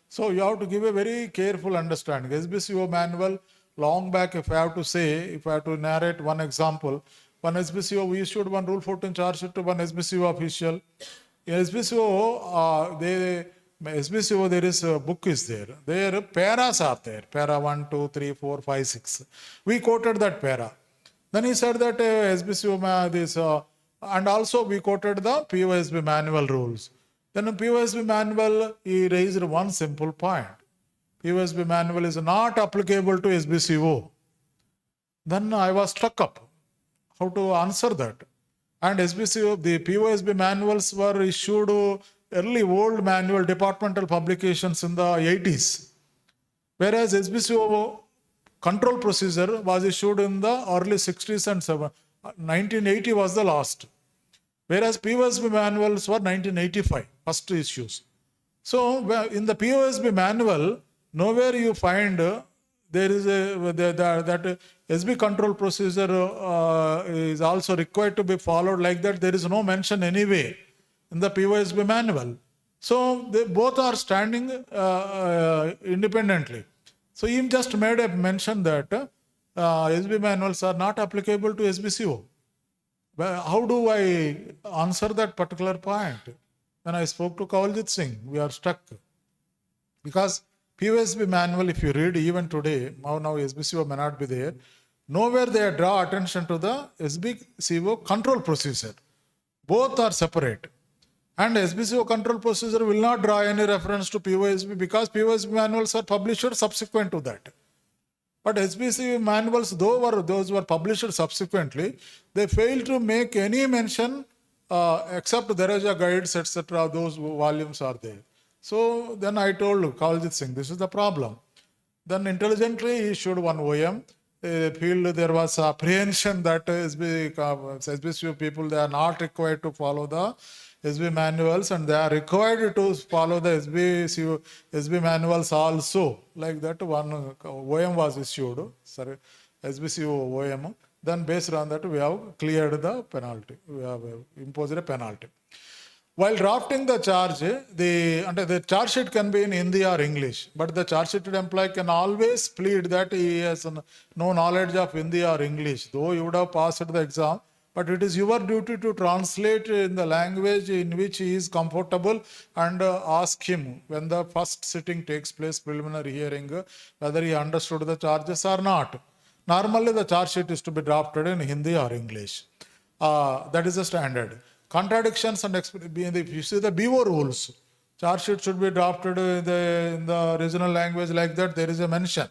So you have to give a very careful understanding. SBCO manual, long back, if I have to say, if I have to narrate one example, one SBCO, we issued one Rule 14 charge sheet to one SBCO official. In SBCO, there is a book is there. There paras are there. Para 1, 2, 3, 4, 5, 6. We quoted that para. Then he said that SBCO, and also we quoted the POSB manual rules. Then in POSB manual, he raised one simple point. POSB manual is not applicable to SBCO. Then I was struck up how to answer that. And SBCO, the POSB manuals were issued early old manual departmental publications in the 80s. Whereas SBCO control procedure was issued in the early 60s and 70s. 1980 was the last. Whereas POSB manuals were 1985, first issues. So in the POSB manual, nowhere you find there is that SB control procedure is also required to be followed like that. There is no mention anyway in the POSB manual. So they both are standing independently. So he just made a mention that SB manuals are not applicable to SBCO. How do I answer that particular point? When I spoke to Kawaljeet Singh, we are stuck. Because POSB manual, if you read even today, now SBCO may not be there, nowhere they draw attention to the SBCO control procedure. Both are separate. And SBCO control procedure will not draw any reference to POSB because POSB manuals are published subsequent to that. But SBCO manuals, those were published subsequently, they fail to make any mention except Daraja guides, etc. Those volumes are there. So then I told Kawaljeet Singh, this is the problem. Then intelligently he issued one OM. They feel there was apprehension that SBCO people, they are not required to follow the SB manuals and they are required to follow the SB manuals also. Like that one OM was issued, sorry, SBCO OM. Then based on that we have cleared the penalty. We have imposed a penalty. While drafting the charge, the charge sheet can be in Hindi or English, but the charge sheet employee can always plead that he has no knowledge of Hindi or English, though you would have passed the exam. But it is your duty to translate in the language in which he is comfortable and ask him when the first sitting takes place, preliminary hearing, whether he understood the charges or not. Normally, the charge sheet is to be drafted in Hindi or English. That is the standard. Contradictions and if you see the BO rules, charge sheet should be drafted in the regional language like that. There is a mention.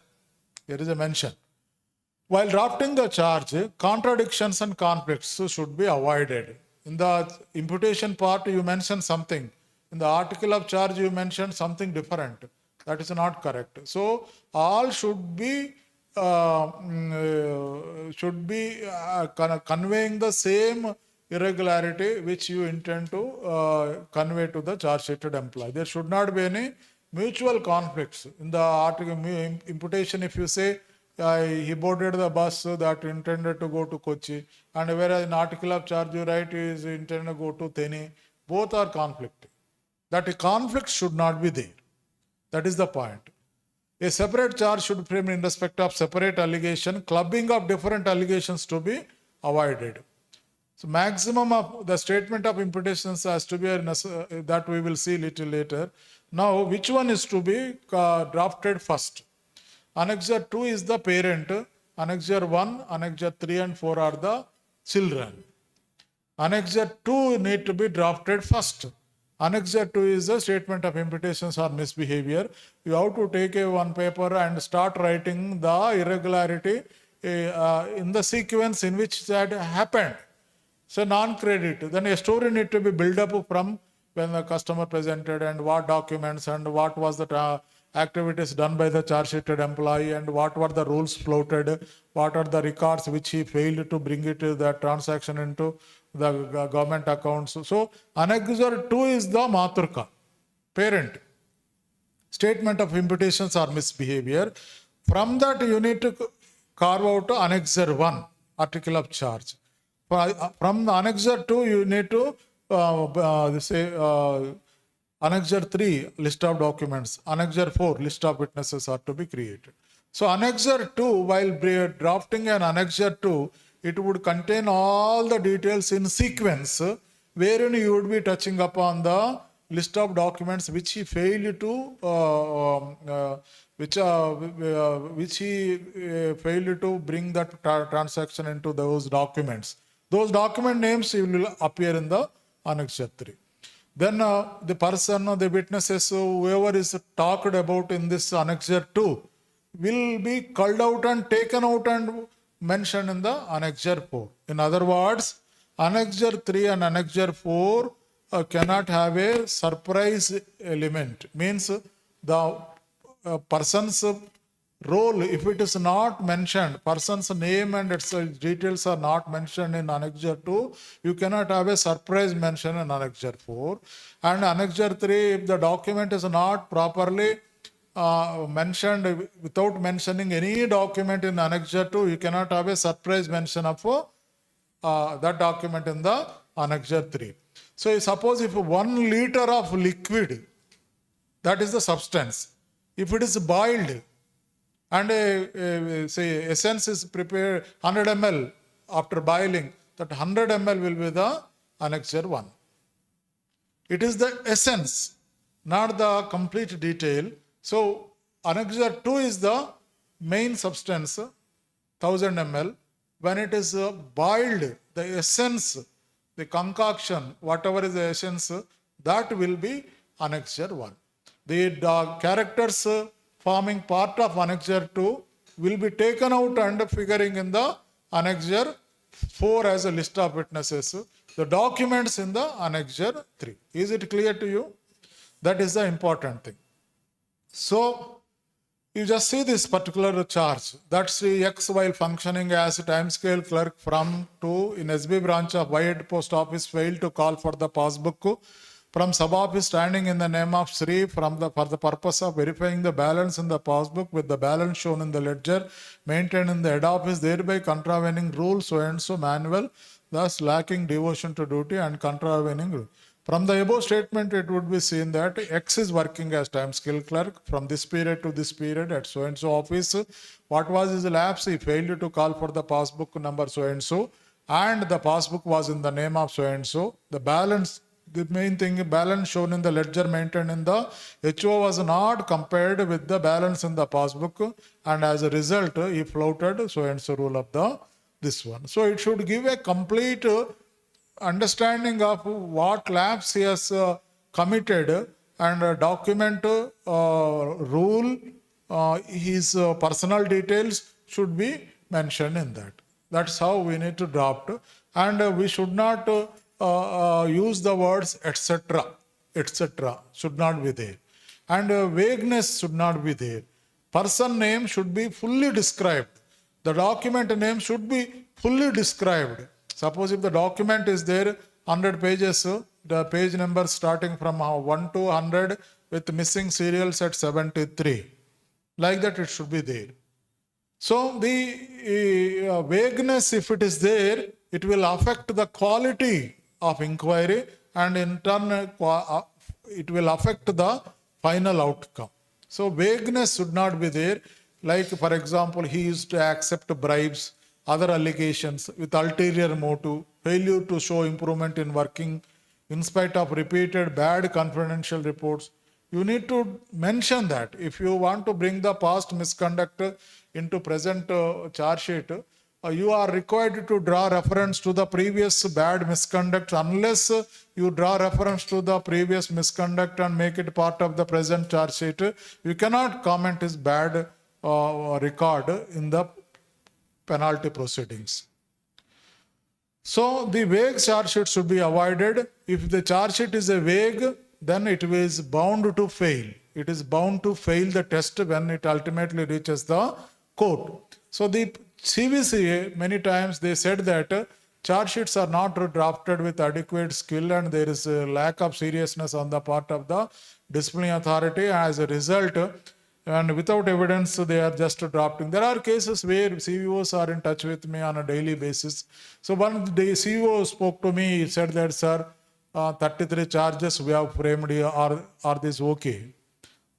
There is a mention. While drafting the charge, contradictions and conflicts should be avoided. In the imputation part, you mention something. In the article of charge, you mentioned something different. That is not correct. So all should be conveying the same irregularity which you intend to convey to the charge sheeted employee. There should not be any mutual conflicts. In the article imputation, if you say he boarded the bus that intended to go to Kochi, and whereas in article of charge you write is intended to go to Theni, both are conflicting. That a conflict should not be there. That is the point. A separate charge should frame in respect of separate allegation, clubbing of different allegations to be avoided. So maximum of the statement of imputations has to be that we will see little later. Now, which one is to be drafted first? Annexure 2 is the parent, Annexure 1, Annexure 3 and 4 are the children. Annexure 2 need to be drafted first. Annexure 2 is a statement of imputations or misbehavior. You have to take one paper and start writing the irregularity in the sequence in which that happened. So non-credit. Then a story need to be built up from when the customer presented and what documents and what was the activities done by the charge sheeted employee and what were the rules floated, what are the records which he failed to bring it the transaction into the government accounts. So Annexure 2 is the Maturka, parent. Statement of imputations or misbehavior. From that you need to carve out Annexure 1, article of charge. From the Annexure 2 you need to Annexure 3, list of documents. Annexure 4, list of witnesses are to be created. So Annexure 2, while drafting an Annexure 2, it would contain all the details in sequence, wherein you would be touching upon the list of documents which he failed to failed to bring that transaction into those documents. Those document names will appear in the Annexure 3. Then the person, the witnesses, whoever is talked about in this Annexure 2 will be culled out and taken out and mentioned in the Annexure 4. In other words, Annexure 3 and Annexure 4 cannot have a surprise element. Means the person's role, if it is not mentioned, person's name and its details are not mentioned in Annexure 2, you cannot have a surprise mention in Annexure 4. And Annexure 3, if the document is not properly mentioned, without mentioning any document in Annexure 2, you cannot have a surprise mention of that document in the Annexure 3. So suppose if 1 liter of liquid, that is the substance, if it is boiled, and say essence is prepared 100 ml after boiling, that 100 ml will be the Annexure 1. It is the essence, not the complete detail. So Annexure 2 is the main substance, 1000 ml. When it is boiled, the essence, the concoction, whatever is the essence, that will be Annexure 1. The characters forming part of Annexure 2 will be taken out and figuring in the Annexure 4 as a list of witnesses. The documents in the Annexure 3. Is it clear to you? That is the important thing. So, you just see this particular charge. That's the X while functioning as a timescale clerk from to in SB branch of Y at post office failed to call for the passbook from sub-office standing in the name of Sri for the purpose of verifying the balance in the passbook with the balance shown in the ledger maintained in the head office, thereby contravening rule so and so manual, thus lacking devotion to duty and contravening rule. From the above statement, it would be seen that X is working as time skill clerk from this period to this period at so and so office. What was his lapse? He failed to call for the passbook number so and the passbook was in the name of so and so. The balance, the main thing, balance shown in the ledger maintained in the HO was not compared with the balance in the passbook, and as a result, he flouted so and so rule of this one. So it should give a complete understanding of what lapse he has committed and document rule, his personal details should be mentioned in that. That's how we need to draft, and we should not use the words etc. should not be there, and vagueness should not be there. Person name should be fully described. The document name should be fully described. Suppose if the document is there, 100 pages, the page number starting from 1 to 100 with missing serials at 73. Like that it should be there. So the vagueness, if it is there, it will affect the quality of inquiry, and in turn it will affect the final outcome. So vagueness should not be there. Like for example, he used to accept bribes, other allegations with ulterior motive, failure to show improvement in working in spite of repeated bad confidential reports. You need to mention that. If you want to bring the past misconduct into present charge sheet, you are required to draw reference to the previous bad misconduct. Unless you draw reference to the previous misconduct and make it part of the present charge sheet, you cannot comment his bad record in the penalty proceedings. So the vague charge sheet should be avoided. If the charge sheet is a vague, then it is bound to fail. It is bound to fail the test when it ultimately reaches the court. So the CVCA, many times they said that charge sheets are not drafted with adequate skill and there is a lack of seriousness on the part of the disciplinary authority. As a result, and without evidence, they are just drafting. There are cases where CEOs are in touch with me on a daily basis. So one day CEO spoke to me, he said that, sir, 33 charges we have framed here, are these okay?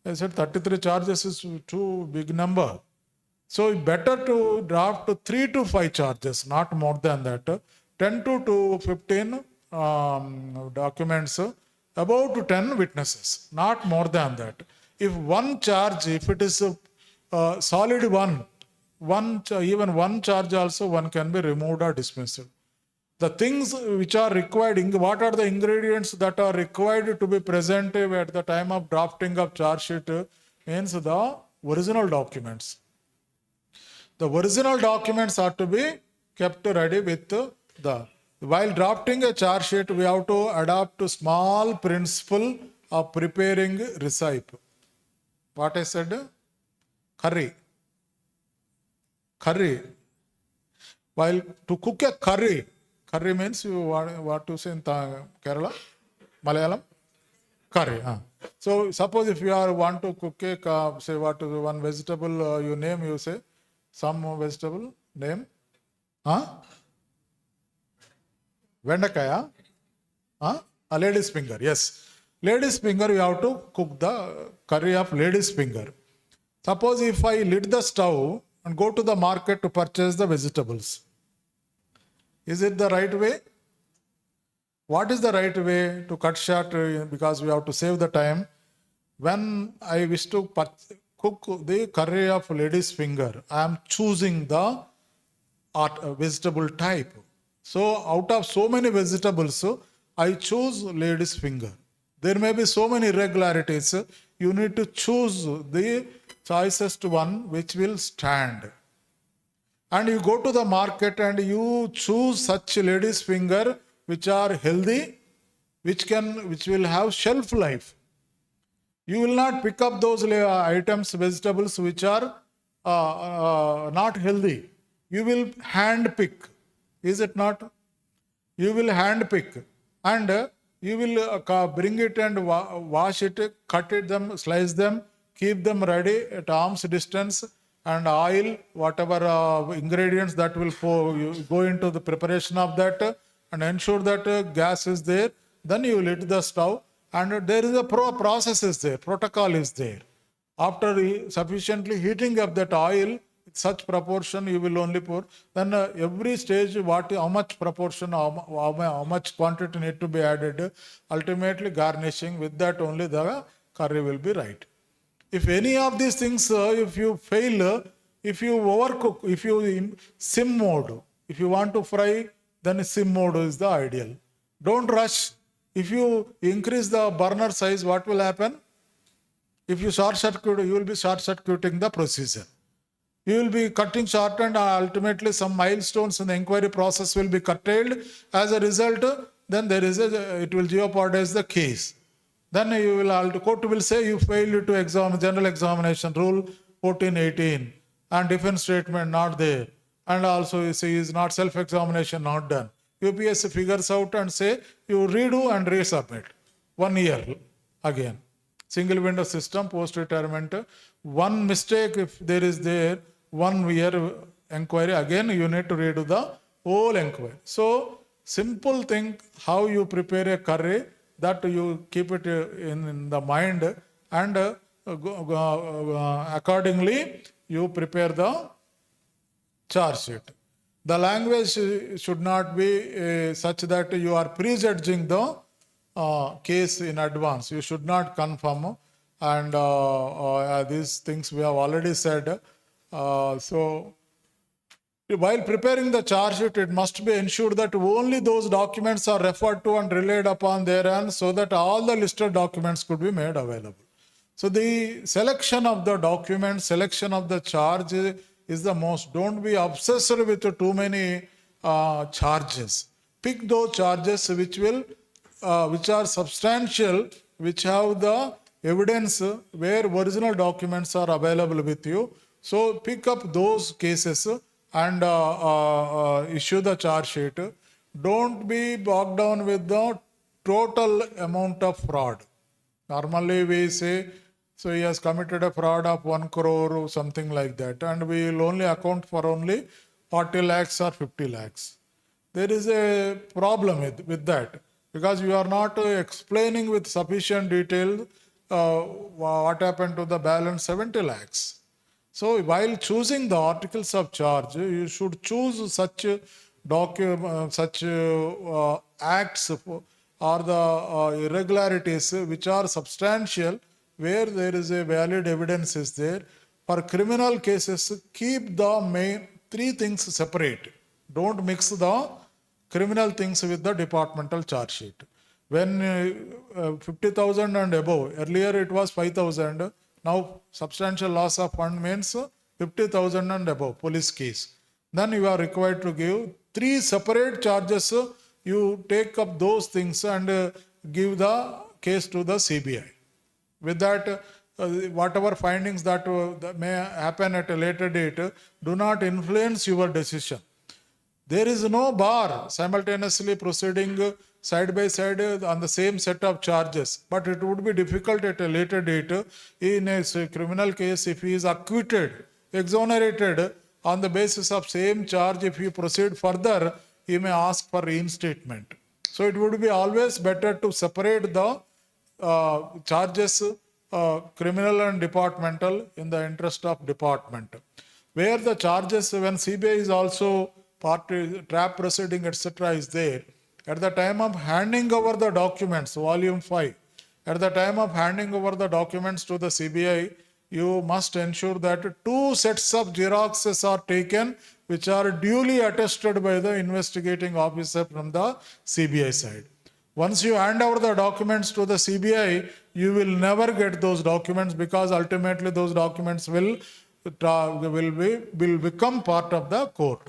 I said 33 charges is too big number. So better to draft 3 to 5 charges, not more than that. 10 to 15 documents, about 10 witnesses, not more than that. If one charge, if it is a solid even one charge also, one can be removed or dismissed. The things which are required, what are the ingredients that are required to be present at the time of drafting of charge sheet, means the original documents. The original documents are to be kept ready with the. While drafting a charge sheet, we have to adopt a small principle of preparing recipe. What I said? Curry. While to cook a curry means you what to say in Kerala, Malayalam? Curry. So suppose if you want to cook a, say what one vegetable you name, you say some vegetable name. Vendakaya? A lady's finger, yes. Lady's finger, you have to cook the curry of lady's finger. Suppose if I lit the stove and go to the market to purchase the vegetables, is it the right way? What is the right way to cut short, because we have to save the time? When I wish to cook the curry of lady's finger, I am choosing the vegetable type. So out of so many vegetables, I choose lady's finger. There may be so many irregularities. You need to choose the choicest one which will stand. And you go to the market and you choose such lady's finger which are healthy, which will have shelf life. You will not pick up those items, vegetables which are not healthy. You will hand pick. Is it not? You will hand pick. And you will bring it and wash it, cut it, slice them, keep them ready at arm's distance, and oil, whatever ingredients that will go into the preparation of that, and ensure that gas is there. Then you lit the stove, and there is a process is there, protocol is there. After sufficiently heating up that oil, such proportion you will only pour. Then every stage, how much proportion, how much quantity need to be added. Ultimately garnishing, with that only the curry will be right. If any of these things, if you fail, if you overcook, if you in sim mode, if you want to fry, then sim mode is the ideal. Don't rush. If you increase the burner size, what will happen? If you short circuit, you will be short circuiting the procedure. You will be cutting short, and ultimately some milestones in the inquiry process will be curtailed. As a result, then it will jeopardize the case. Then the court will say you failed to examine general examination rule 1418 and defense statement not there. And also you see is not self-examination not done. UPSC figures out and say you redo and resubmit 1 year again. Single window system, post-retirement. One mistake if there is there, 1 year inquiry, again you need to redo the whole inquiry. So simple thing, how you prepare a curry, that you keep it in the mind, and accordingly you prepare the charge sheet. The language should not be such that you are prejudging the case in advance. You should not confirm, and these things we have already said. So while preparing the charge sheet, it must be ensured that only those documents are referred to and relied upon therein, so that all the listed documents could be made available. So the selection of the document, selection of the charge is the most. Don't be obsessed with too many charges. Pick those charges which are substantial, which have the evidence where original documents are available with you. So pick up those cases and issue the charge sheet. Don't be bogged down with the total amount of fraud. Normally we say, so he has committed a fraud of 1 crore or something like that, and we will only account for only 40 lakhs or 50 lakhs. There is a problem with that, because you are not explaining with sufficient detail what happened to the balance 70 lakhs. So while choosing the articles of charge, you should choose such acts or the irregularities which are substantial, where there is a valid evidence is there. For criminal cases, keep the main 3 things separate. Don't mix the criminal things with the departmental charge sheet. When 50,000 and above, earlier it was 5,000, now substantial loss of fund means 50,000 and above, police case. Then you are required to give 3 separate charges. You take up those things and give the case to the CBI. With that, whatever findings that may happen at a later date do not influence your decision. There is no bar simultaneously proceeding side by side on the same set of charges, but it would be difficult at a later date. In a criminal case, if he is acquitted, exonerated on the basis of same charge, if you proceed further, he may ask for reinstatement. So it would be always better to separate the charges, criminal and departmental, in the interest of department. Where the charges, when CBI is also trap proceeding, etc. is there, at the time of handing over the documents, volume 5, at the time of handing over the documents to the CBI, you must ensure that 2 sets of xeroxes are taken, which are duly attested by the investigating officer from the CBI side. Once you hand over the documents to the CBI, you will never get those documents, because ultimately those documents will become part of the court.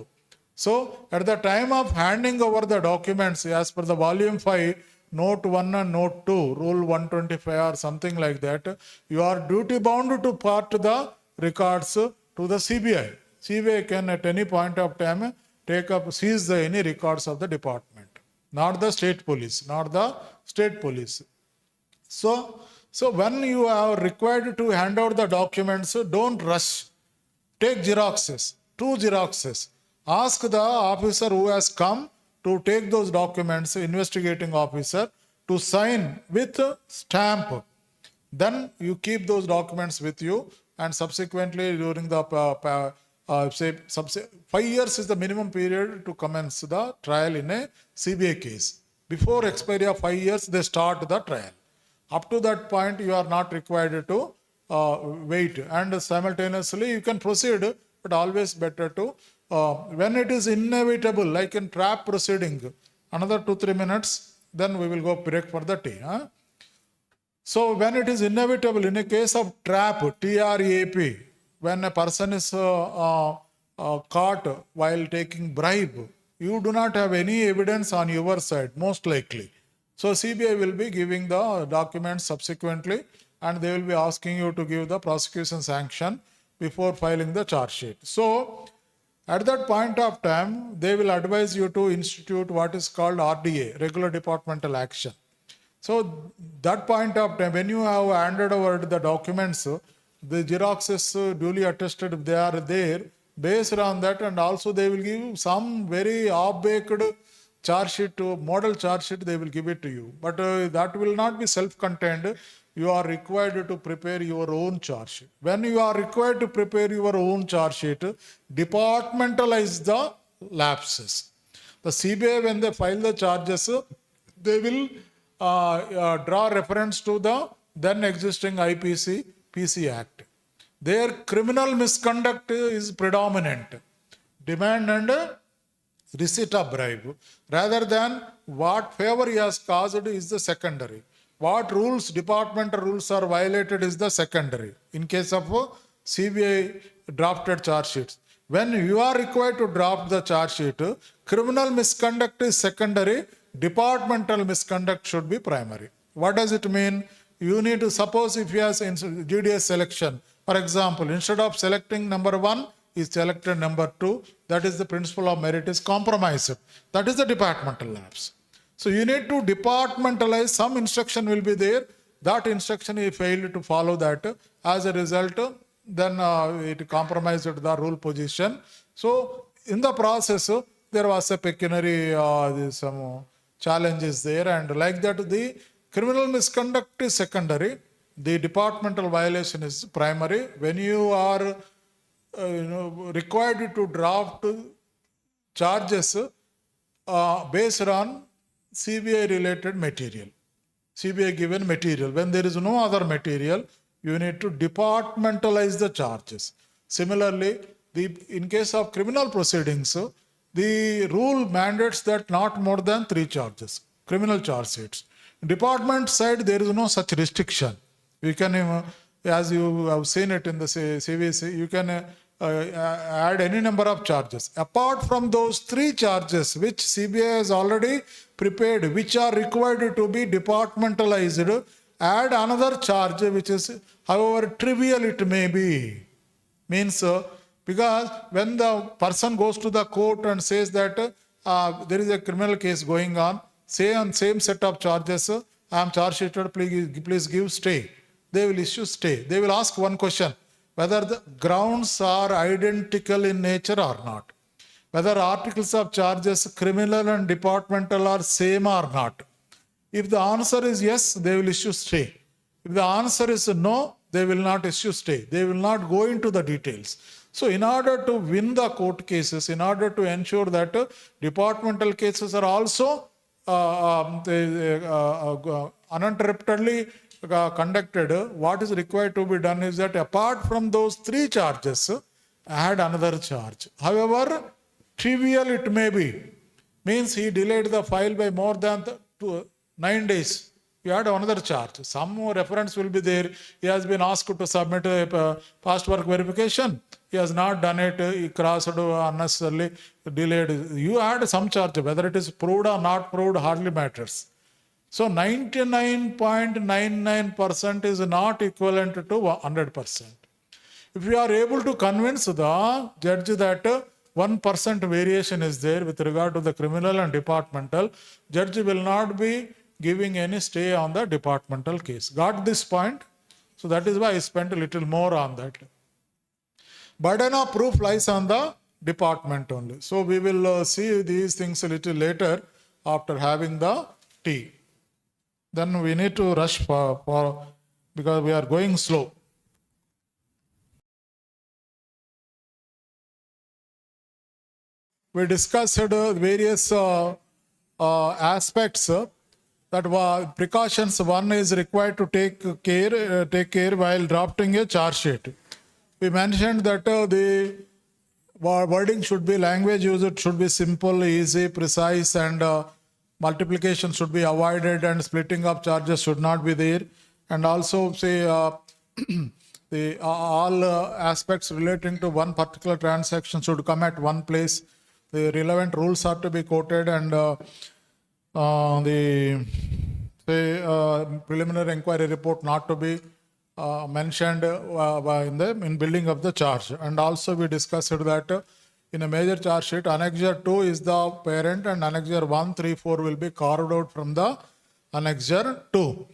So at the time of handing over the documents, as per the volume 5, note 1 and note 2, rule 125 or something like that, you are duty bound to part the records to the CBI. CBI can at any point of time seize any records of the department, not the state police, So when you are required to hand out the documents, don't rush. Take xeroxes, 2 xeroxes. Ask the officer who has come to take those documents, investigating officer, to sign with stamp. Then you keep those documents with you, and subsequently during the 5 years is the minimum period to commence the trial in a CBI case. Before expiry of 5 years, they start the trial. Up to that point, you are not required to wait, and simultaneously you can proceed, but always better to when it is inevitable, like in trap proceeding, another 2-3 minutes, then we will go break for the tea. So when it is inevitable, in a case of trap, TRAP, when a person is caught while taking bribe, you do not have any evidence on your side, most likely. So CBI will be giving the documents subsequently, and they will be asking you to give the prosecution sanction before filing the charge sheet. So At that point of time, they will advise you to institute what is called RDA, regular departmental action. So that point of time, when you have handed over the documents, the xeroxes duly attested if they are there, based on that, and also they will give some very half-baked charge sheet, model charge sheet, they will give it to you. But that will not be self-contained. You are required to prepare your own charge sheet. When you are required to prepare your own charge sheet, departmentalize the lapses. The CBI, when they file the charges, they will draw reference to the then existing IPC, PC Act. Their criminal misconduct is predominant. Demand and receipt of bribe, rather than what favor he has caused is the secondary. What rules, departmental rules are violated is the secondary. In case of CBI drafted charge sheets, when you are required to draft the charge sheet, criminal misconduct is secondary, departmental misconduct should be primary. What does it mean? You need to suppose if you have GDS selection, for example, instead of selecting number 1, is selected number 2. That is the principle of merit is compromised. That is the departmental lapse. So you need to departmentalize. Some instruction will be there. That instruction, he failed to follow that. As a result, then it compromised the rule position. So in the process, there was a pecuniary some challenges there, and like that, the criminal misconduct is secondary. The departmental violation is primary. When you are required to draft charges based on CBI related material, CBI given material. When there is no other material, you need to departmentalize the charges. Similarly, in case of criminal proceedings, the rule mandates that not more than 3 charges, criminal charge sheets. Department side, there is no such restriction. You can, as you have seen it in the CVC, you can add any number of charges. Apart from those 3 charges which CBI has already prepared, which are required to be departmentalized, add another charge which is, however trivial it may be. Means, because when the person goes to the court and says that there is a criminal case going on, say on same set of charges, I am charge sheeted, please give stay. They will issue stay. They will ask one question, whether the grounds are identical in nature or not, whether articles of charges, criminal and departmental, are same or not. If the answer is yes, they will issue stay. If the answer is no, they will not issue stay. They will not go into the details. So in order to win the court cases, in order to ensure that departmental cases are also uninterruptedly conducted, what is required to be done is that apart from those 3 charges, add another charge. However trivial it may be, means he delayed the file by more than 9 days, you add another charge. Some reference will be there. He has been asked to submit a past work verification. He has not done it. He crossed unnecessarily, delayed. You add some charge. Whether it is proved or not proved hardly matters. So 99.99% is not equivalent to 100%. If you are able to convince the judge that 1% variation is there with regard to the criminal and departmental, judge will not be giving any stay on the departmental case. Got this point? So that is why I spent a little more on that. Burden of proof lies on the department only. So we will see these things a little later after having the tea. Then we need to rush for because we are going slow. We discussed various aspects that precautions. One is required to take care while drafting a charge sheet. We mentioned that the wording should be, language used should be simple, easy, precise, and multiplication should be avoided, and splitting of charges should not be there. And also say all aspects relating to one particular transaction should come at one place. The relevant rules are to be quoted, and the preliminary inquiry report not to be mentioned in building of the charge. And also we discussed that In a major charge sheet, Annexure 2 is the parent and Annexure 1, 3, 4 will be carved out from the Annexure 2.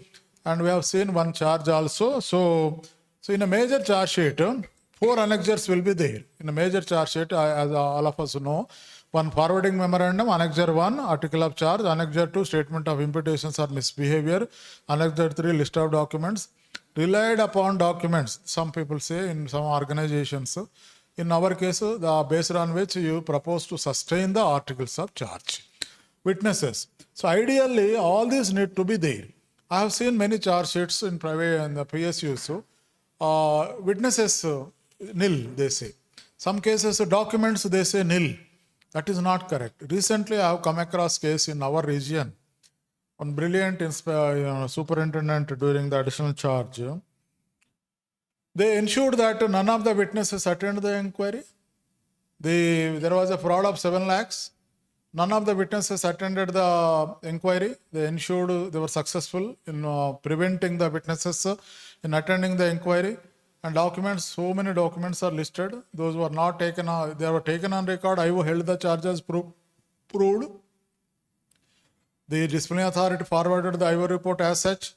And we have seen one charge also. So in a major charge sheet, 4 annexures will be there. In a major charge sheet, as all of us know, one forwarding memorandum, Annexure 1, article of charge, Annexure 2, statement of imputations or misbehavior, Annexure 3, list of documents, relied upon documents, some people say in some organizations. In our case, the based on which you propose to sustain the articles of charge. Witnesses. So ideally, all these need to be there. I have seen many charge sheets in private and the PSUs. Witnesses nil, they say. Some cases documents, they say nil. That is not correct. Recently, I have come across case in our region. One brilliant superintendent during the additional charge. They ensured that none of the witnesses attended the inquiry. There was a fraud of 7 lakhs. None of the witnesses attended the inquiry. They ensured they were successful in preventing the witnesses in attending the inquiry. And documents, so many documents are listed. Those were not taken, they were taken on record. IO held the charges proved. The disciplinary authority forwarded the IO report as such.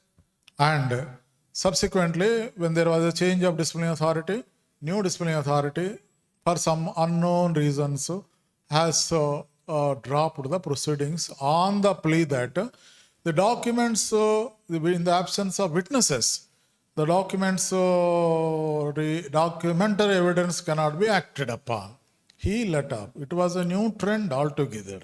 And subsequently, when there was a change of disciplinary authority, new disciplinary authority, for some unknown reasons, has dropped the proceedings on the plea that the documents, in the absence of witnesses, the documents, documentary evidence cannot be acted upon. He let up. It was a new trend altogether.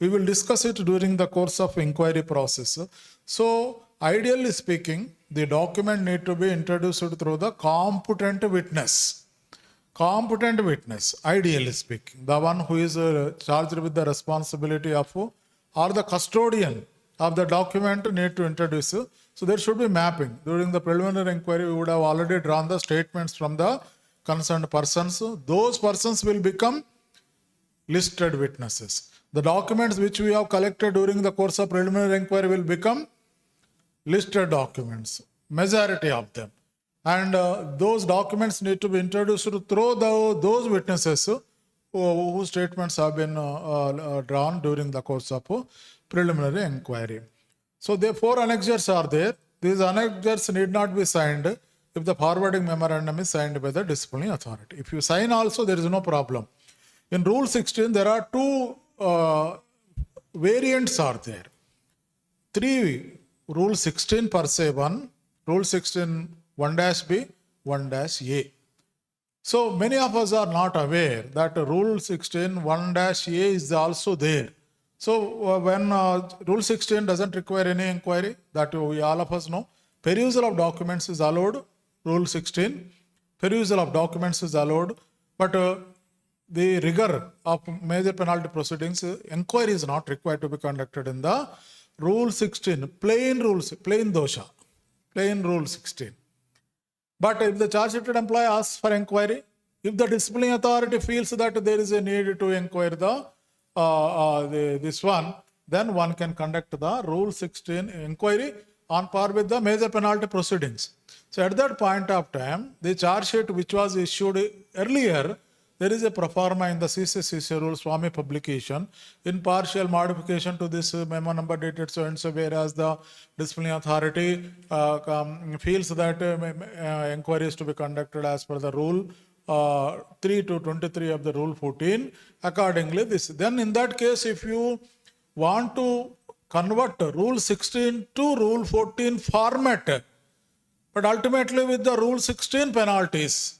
We will discuss it during the course of inquiry process. So, ideally speaking, the document need to be introduced through the competent witness. Competent witness, ideally speaking, the one who is charged with the responsibility of or the custodian of the document need to introduce. So there should be mapping. During the preliminary inquiry, we would have already drawn the statements from the concerned persons. Those persons will become listed witnesses. The documents which we have collected during the course of preliminary inquiry will become listed documents, majority of them. And those documents need to be introduced through those witnesses whose statements have been drawn during the course of preliminary inquiry. So the 4 annexures are there. These annexures need not be signed if the forwarding memorandum is signed by the disciplinary authority. If you sign also, there is no problem. In Rule 16, there are 2 variants are there. 3 Rule 16 per se 1, Rule 16 1-B, 1-A. So many of us are not aware that Rule 16 1-A is also there. So when Rule 16 doesn't require any inquiry, that we all of us know, perusal of documents is allowed. Rule 16, perusal of documents is allowed, but the rigor of major penalty proceedings, inquiry is not required to be conducted in the Rule 16, plain dosha, plain Rule 16. But if the charge sheeted employee asks for inquiry, if the disciplinary authority feels that there is a need to inquire this one, then one can conduct the Rule 16 inquiry on par with the major penalty proceedings. So at that point of time, the charge sheet which was issued earlier, there is a pro forma in the CC rule Swami publication in partial modification to this memo number dated so and so, whereas the disciplinary authority feels that inquiry is to be conducted as per the rule 3 to 23 of the Rule 14. Accordingly, this. Then in that case, if you want to convert Rule 16 to Rule 14 format, but ultimately with the Rule 16 penalties,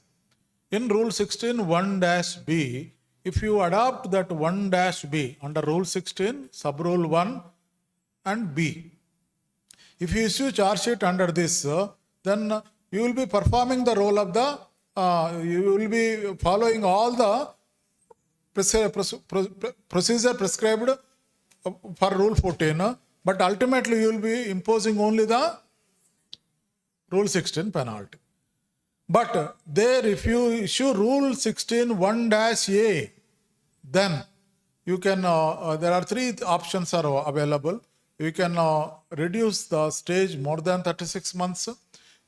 in Rule 16 1-B, if you adopt that 1-B under Rule 16, Sub-Rule 1 and B, if you issue charge sheet under this, then you will be performing the role of the, you will be following all the procedure prescribed for Rule 14, but ultimately you will be imposing only the Rule 16 penalty. But there, if you issue Rule 16 1-A, then you can, there are 3 options are available. You can reduce the stage more than 36 months.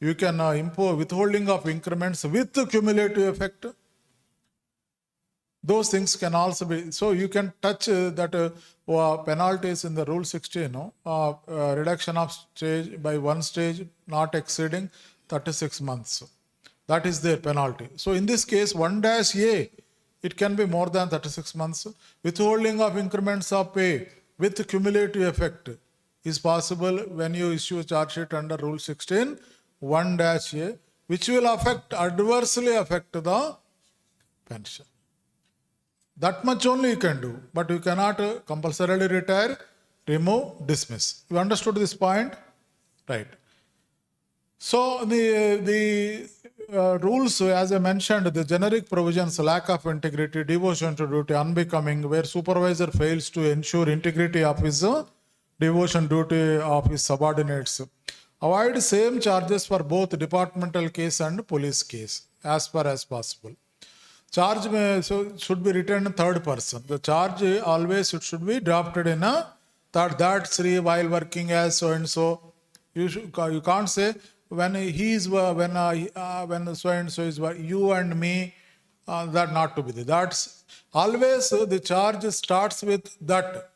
You can impose withholding of increments with cumulative effect. Those things can also be, so you can touch that penalties in the Rule 16, no? Reduction of stage by one stage not exceeding 36 months. That is their penalty. So in this case, 1-A, it can be more than 36 months. Withholding of increments of pay with cumulative effect is possible when you issue a charge sheet under Rule 16, 1-A, which will adversely affect the pension. That much only you can do, but you cannot compulsorily retire, remove, dismiss. You understood this point? Right. So the rules, as I mentioned, the generic provisions, lack of integrity, devotion to duty, unbecoming, where supervisor fails to ensure integrity of his devotion duty of his subordinates. Avoid same charges for both departmental case and police case as far as possible. Charge should be written in third person. The charge always should be drafted in a third. That Sri while working as so and so. You can't say when he is when so and so is you and me. That not to be there. That's always the charge starts with that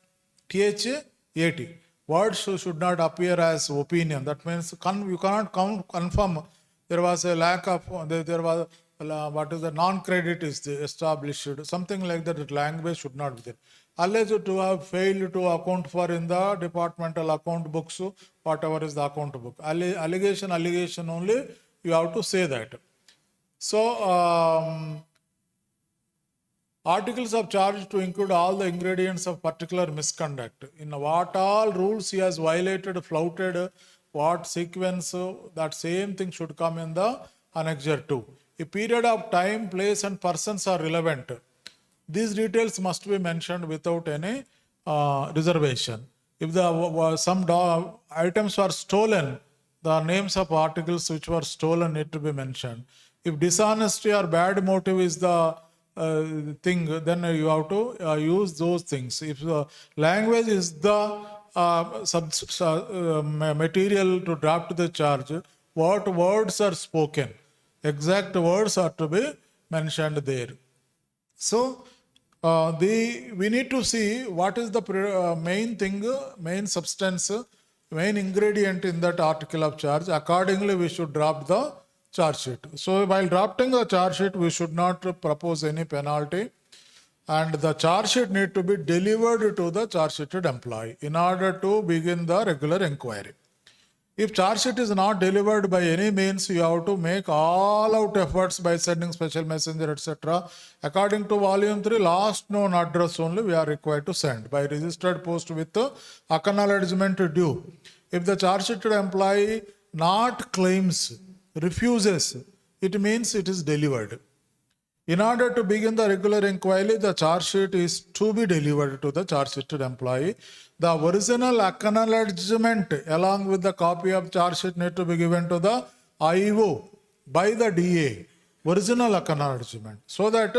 THAT. Words should not appear as opinion. That means you cannot confirm there was a lack of there was. What is the non-credit is established, something like that. Language should not be there. Alleged to have failed to account for in the departmental account books, whatever is the account book. Allegation only, you have to say that. So, articles of charge to include all the ingredients of particular misconduct. In what all rules he has violated, flouted, what sequence, that same thing should come in the annexure 2. A period of time, place and persons are relevant. These details must be mentioned without any reservation. If some items were stolen, the names of articles which were stolen need to be mentioned. If dishonesty or bad motive is the thing, then you have to use those things. If the language is the material to draft the charge, what words are spoken? Exact words are to be mentioned there. So, we need to see what is the main thing, main substance, main ingredient in that article of charge. Accordingly, we should draft the charge sheet. So, while drafting the charge sheet, we should not propose any penalty, and the charge sheet need to be delivered to the charge sheeted employee in order to begin the regular inquiry. If charge sheet is not delivered by any means, you have to make all out efforts by sending special messenger, etc. According to volume 3, last known address only we are required to send by registered post with acknowledgement due. If the charge sheeted employee not claims, refuses, it means it is delivered. In order to begin the regular inquiry, the charge sheet is to be delivered to the charge sheeted employee. The original acknowledgement along with the copy of charge sheet need to be given to the IO by the DA. Original acknowledgement. So that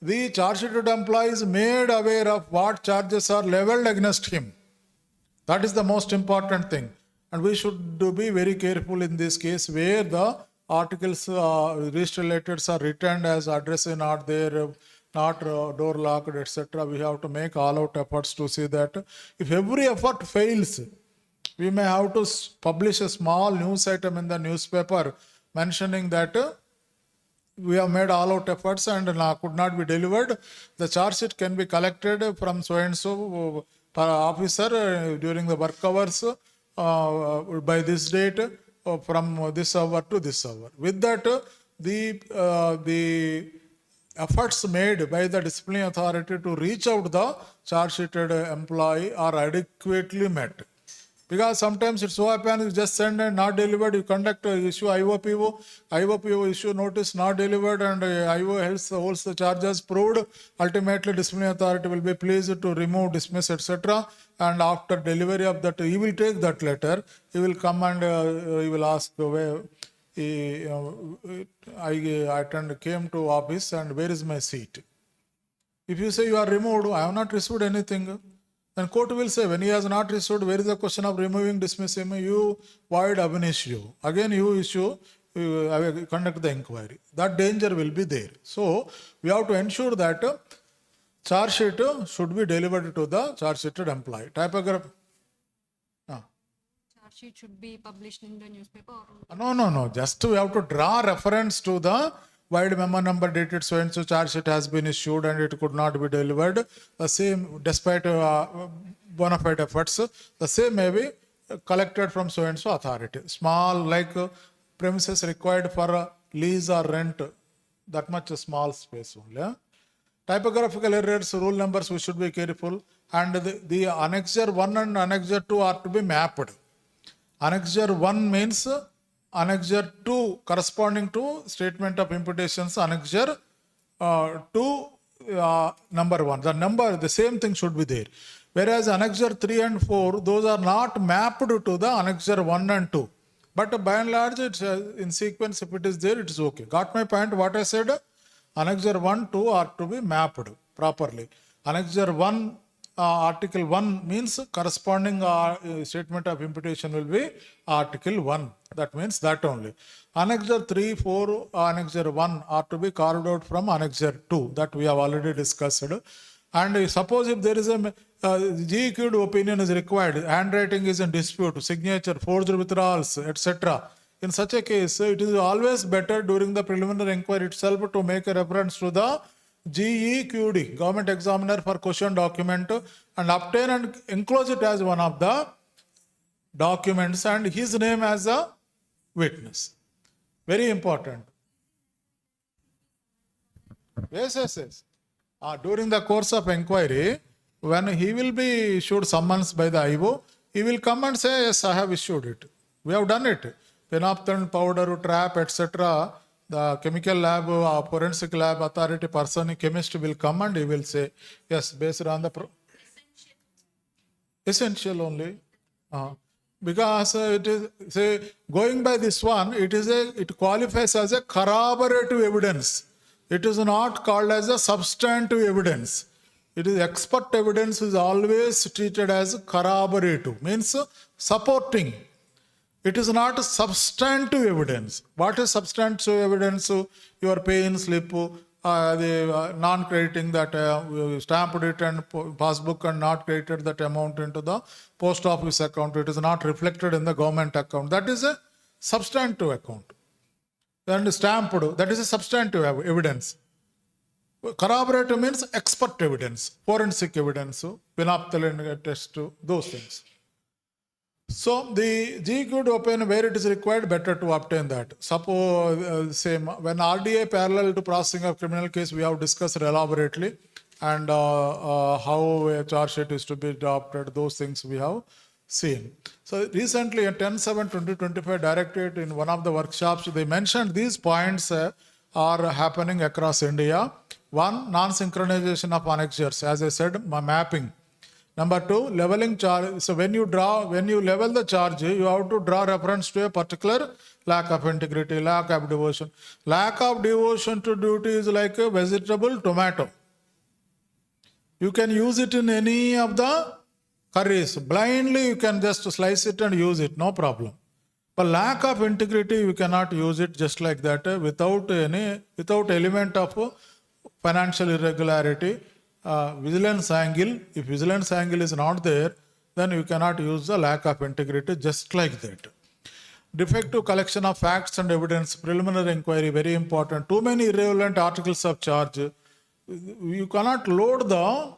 the charge sheeted employee is made aware of what charges are leveled against him. That is the most important thing. And we should be very careful in this case where the articles, register letters are returned as address not there, not door locked, etc. We have to make all out efforts to see that. If every effort fails, we may have to publish a small news item in the newspaper mentioning that we have made all out efforts and could not be delivered. The charge sheet can be collected from so and so officer during the work hours by this date, from this hour to this hour. With that, the efforts made by the disciplinary authority to reach out the charge sheeted employee are adequately met. Because sometimes it so happens you just send and not delivered, you conduct issue IOPO issue notice not delivered, and IO holds the charges proved. Ultimately, disciplinary authority will be pleased to remove, dismiss, etc. And after delivery of that, he will take that letter. He will come and he will ask where I came to office and where is my seat? If you say you are removed, I have not received anything. Then court will say, when he has not received, where is the question of removing, dismissing? You void ab initio. Again you issue, conduct the inquiry. That danger will be there. So we have to ensure that charge sheet should be delivered to the charge sheeted employee. Typography. Charge sheet should be published in the newspaper or No. Just we have to draw reference to the wide memo number dated so and so charge sheet has been issued and it could not be delivered. The same, despite bona fide efforts, the same may be collected from so and so authority. Small, like premises required for lease or rent, that much small space only. Typographical errors, rule numbers, we should be careful. And the annexure 1 and annexure 2 are to be mapped. Annexure 1 means annexure 2 corresponding to statement of imputations, annexure 2 number 1. The same thing should be there. Whereas annexure 3 and 4, those are not mapped to the annexure 1 and 2. But by and large, it's in sequence, if it is there, it is okay. Got my point? What I said? Annexure 1, 2 are to be mapped properly. Annexure 1, Article 1 means corresponding statement of imputation will be Article 1. That means that only. Annexure 3, 4, Annexure 1 are to be carved out from Annexure 2. That we have already discussed. And suppose if there is a GEQ'd opinion is required, handwriting is in dispute, signature, forged withdrawals, etc. In such a case, it is always better during the preliminary inquiry itself to make a reference to the GEQD, Government Examiner for Question document, and obtain and enclose it as one of the documents and his name as a witness. Very important. Yes. During the course of inquiry, when he will be issued summons by the IO, he will come and say, yes, I have issued it. We have done it. Phenolphthalein powder, trap, etc. The chemical lab, forensic lab authority person, chemist will come and he will say, yes, based on the essential only. Because it is, say, going by this one, it qualifies as a corroborative evidence. It is not called as a substantive evidence. It is expert evidence is always treated as corroborative, means supporting. It is not substantive evidence. What is substantive evidence? Your pay-in slip, the non-crediting that you stamped it and passbook and not credited that amount into the post office account. It is not reflected in the government account. That is a substantive account. And stamped, that is a substantive evidence. Corroborative means expert evidence, forensic evidence, phenolphthalein test, those things. So the GEQ'd opinion, where it is required, better to obtain that. Suppose same when RDA parallel to processing of criminal case, we have discussed elaborately, and how a charge sheet is to be adopted. Those things we have seen. So recently, in 10/7/2025 directorate in one of the workshops, they mentioned these points are happening across India. One, non-synchronization of annexures, as I said, mapping. Number two, leveling charge. So when you level the charge, you have to draw reference to a particular lack of integrity, lack of devotion. Lack of devotion to duty is like a vegetable tomato. You can use it in any of the curries. Blindly, you can just slice it and use it, no problem. But lack of integrity, you cannot use it just like that without element of financial irregularity. Vigilance angle, if vigilance angle is not there, then you cannot use the lack of integrity just like that. Defective collection of facts and evidence, preliminary inquiry, very important. Too many irrelevant articles of charge. You cannot load the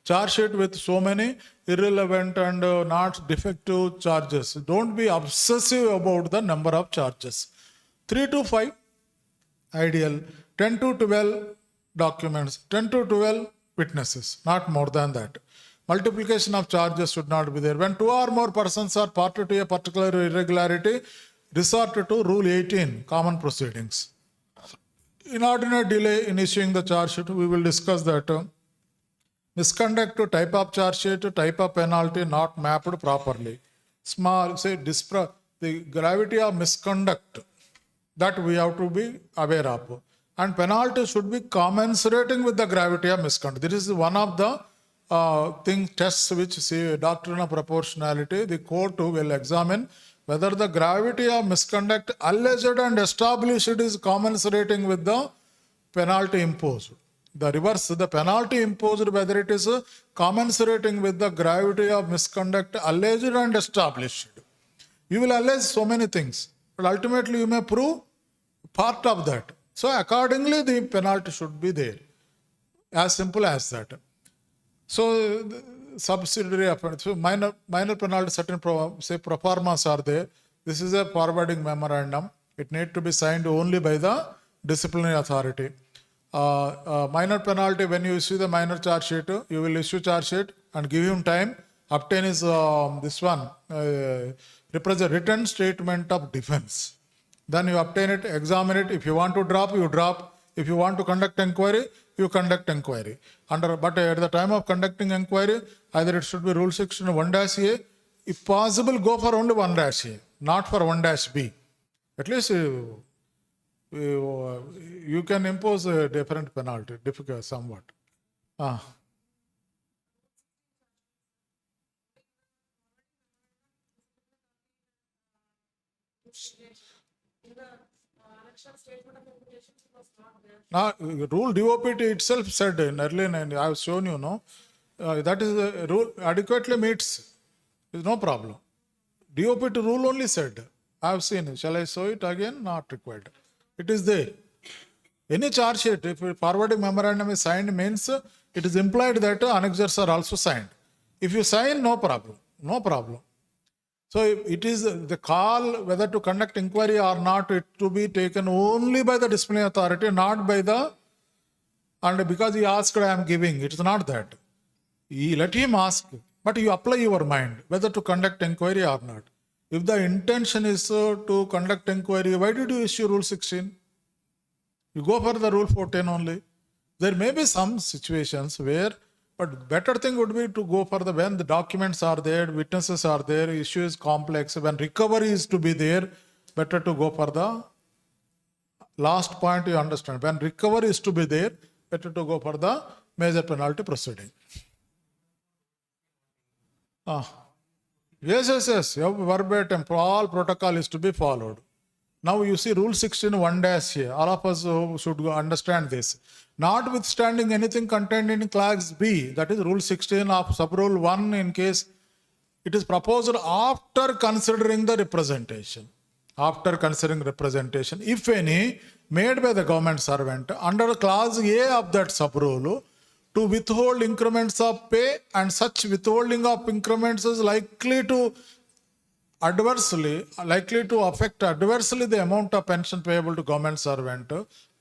charge sheet with so many irrelevant and not defective charges. Don't be obsessive about the number of charges. 3 to 5, ideal. 10 to 12 documents, 10 to 12 witnesses, not more than that. Multiplication of charges should not be there. When 2 or more persons are party to a particular irregularity, resort to Rule 18, common proceedings. Inordinate delay in issuing the charge sheet, we will discuss that. Misconduct to type of charge sheet, type of penalty not mapped properly. Small, say, the gravity of misconduct, that we have to be aware of. And penalty should be commensurating with the gravity of misconduct. This is one of the tests which say doctrine of proportionality. The court will examine whether the gravity of misconduct alleged and established is commensurating with the penalty imposed. The reverse, the penalty imposed, whether it is commensurating with the gravity of misconduct alleged and established. You will allege so many things, but ultimately you may prove part of that. So accordingly, the penalty should be there. As simple as that. So subsidiary offense, so minor penalty, certain say proformas are there. This is a forwarding memorandum. It need to be signed only by the disciplinary authority. Minor penalty, when you issue the minor charge sheet, you will issue charge sheet and give him time. Obtain his this one represent written statement of defense. Then you obtain it, examine it. If you want to drop, you drop. If you want to conduct inquiry, you conduct inquiry. But at the time of conducting inquiry, either it should be Rule 16 1-A. If possible, go for only 1-A, not for 1-B. At least you can impose a different penalty, difficult somewhat. In the election statement of invitation, it was not there. Now, rule DOPT itself said in early, and I have shown you, no, that is the rule adequately meets, is no problem. DOPT rule only said, I have seen it. Shall I show it again? Not required. It is there. Any charge sheet, if a forwarding memorandum is signed, means it is implied that annexures are also signed. If you sign, no problem. No problem. So it is the call whether to conduct inquiry or not, it to be taken only by the disciplinary authority, not by the, and because he asked, I am giving. It is not that. Let him ask, but you apply your mind whether to conduct inquiry or not. If the intention is to conduct inquiry, why did you issue Rule 16? You go for the Rule 14 only. There may be some situations where, but better thing would be to go for when the documents are there, witnesses are there, issue is complex, when recovery is to be there, better to go for the last point, you understand. When recovery is to be there, better to go for the major penalty proceeding. Yes. Verbatim, all protocol is to be followed. Now you see Rule 16 1-A. All of us should understand this. Notwithstanding anything contained in Clause B, that is Rule 16 of Sub-Rule 1, in case it is proposed after considering the representation. After considering representation, if any, made by the government servant under Clause A of that Sub-Rule, to withhold increments of pay, and such withholding of increments is likely to affect adversely the amount of pension payable to government servant,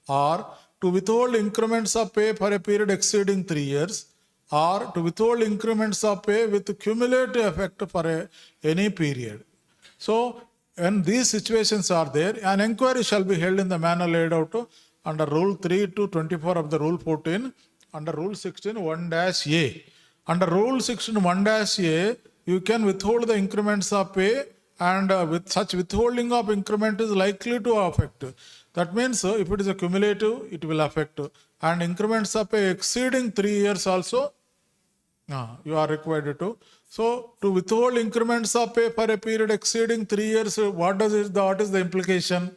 or to withhold increments of pay for a period exceeding 3 years, or to withhold increments of pay with cumulative effect for any period. So, when these situations are there, an inquiry shall be held in the manner laid out under Rule 3 to 24 of the Rule 14, under Rule 16 1-A. Under Rule 16 1-A, you can withhold the increments of pay, and with such withholding of increment is likely to affect. That means if it is a cumulative, it will affect. And increments of pay exceeding 3 years also, you are required to. So to withhold increments of pay for a period exceeding 3 years, what is the implication?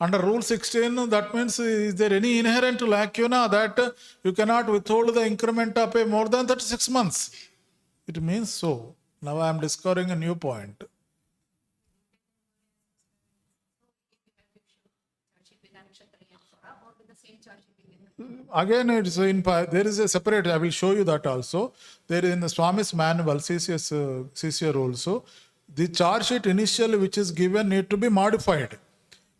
Under Rule 16, that means is there any inherent lacuna that you cannot withhold the increment of pay more than 36 months? It means so. Now I am discovering a new point. Again, it's there is a separate, I will show you that also. There is in the Swami's manual, CCA rules, so the charge sheet initially which is given need to be modified.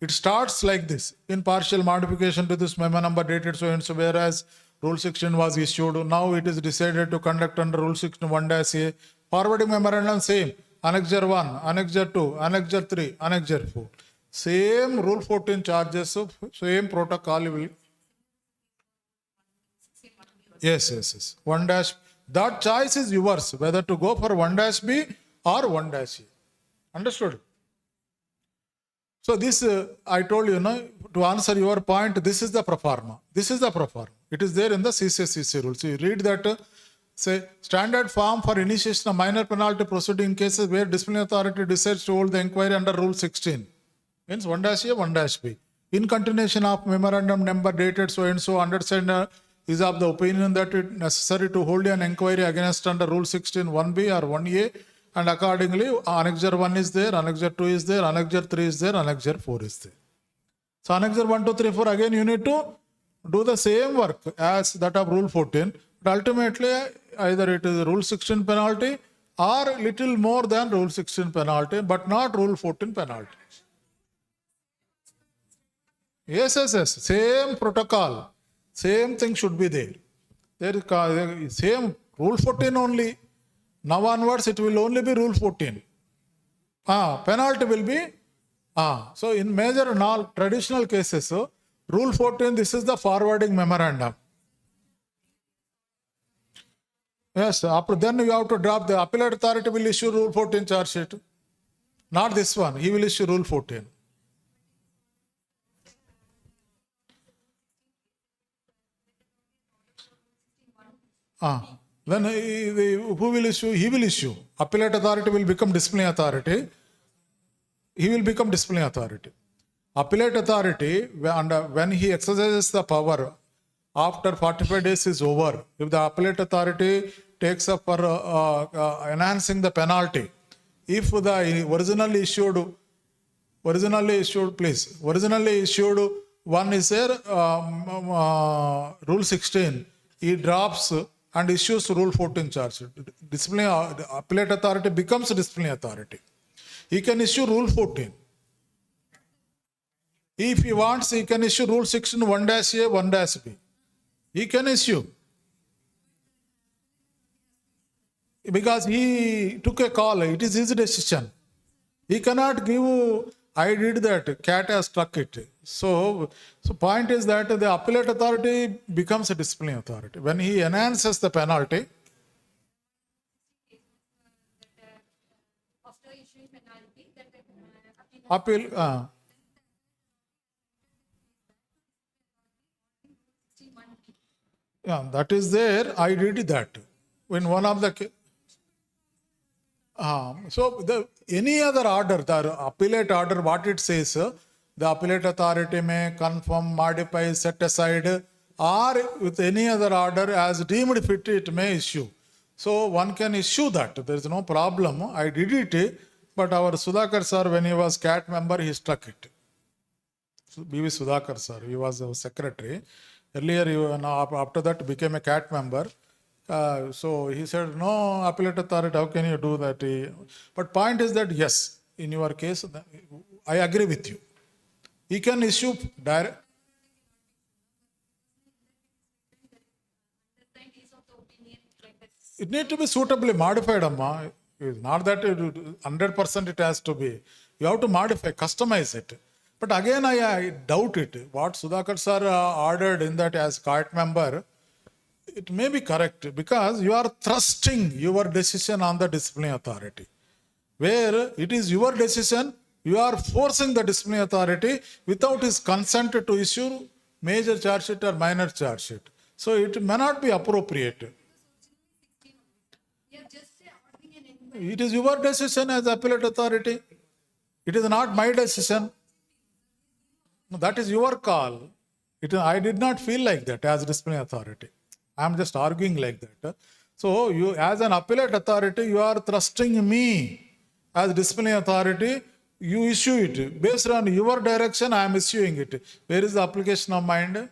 It starts like this: in partial modification to this memo number dated so and so, whereas Rule 16 was issued. Now it is decided to conduct under Rule 16 1-A. Forwarding memorandum same. Annexure 1, Annexure 2, Annexure 3, Annexure 4. Same Rule 14 charges, same protocol will. Yes. 1-. That choice is yours, whether to go for 1-B or 1-A. Understood? So this, I told you, to answer your point, this is the proforma. It is there in the CCA rules. So you read that, say, standard form for initiation of minor penalty proceeding in cases where disciplinary authority decides to hold the inquiry under Rule 16. Means 1-A, 1-B. In continuation of memorandum number dated so and so, undersigned is of the opinion that it necessary to hold an inquiry against under Rule 16 1B or 1A, and accordingly Annexure 1 is there, Annexure 2 is there, Annexure 3 is there, Annexure 4 is there. So Annexure 1, 2, 3, 4, again you need to do the same work as that of Rule 14. But ultimately, either it is Rule 16 penalty or little more than Rule 16 penalty, but not Rule 14 penalty. Yes. Same protocol, same thing should be there. There is same Rule 14 only. Now onwards, it will only be Rule 14. Penalty will be. So in major and all traditional cases, Rule 14, this is the forwarding memorandum. Yes, after then you have to drop the appellate authority will issue Rule 14 charge sheet. Not this one, he will issue Rule 14. Then who will issue? He will issue. Appellate authority will become disciplinary authority. He will become disciplinary authority. Appellate authority, when he exercises the power, after 45 days is over, if the appellate authority takes up for enhancing the penalty, if the originally issued one is there, Rule 16, he drops and issues Rule 14 charge. Disciplinary appellate authority becomes disciplinary authority. He can issue Rule 14. If he wants, he can issue Rule 16 1-A, 1-B. He can issue. Because he took a call, it is his decision. He cannot give, I did that, cat has struck it. So point is that the appellate authority becomes a disciplinary authority. When he enhances the penalty, After issuing penalty, that appeal, that is there, I did that. When one of the any other order, the appellate order, what it says, the appellate authority may confirm, modify, set aside, or with any other order as deemed fit, it may issue. So one can issue that. There is no problem. I did it, but our Sudhakar sir, when he was CAT member, he struck it. B.V. Sudhakar sir, he was our secretary. Earlier, after that, became a CAT member. So he said, no, appellate authority, how can you do that? But point is that, yes, in your case, I agree with you. He can issue direct. It needs to be suitably modified, Amma. It's not that 100% it has to be. You have to modify, customize it. But again, I doubt it. What Sudhakar sir ordered in that as CAT member, it may be correct because you are thrusting your decision on the disciplinary authority. Where it is your decision, you are forcing the disciplinary authority without his consent to issue major charge sheet or minor charge sheet. So it may not be appropriate. It is your decision as appellate authority. It is not my decision. No, that is your call. I did not feel like that as disciplinary authority. I am just arguing like that. So you, as an appellate authority, you are thrusting me as disciplinary authority. You issue it. Based on your direction, I am issuing it. Where is the application of mind?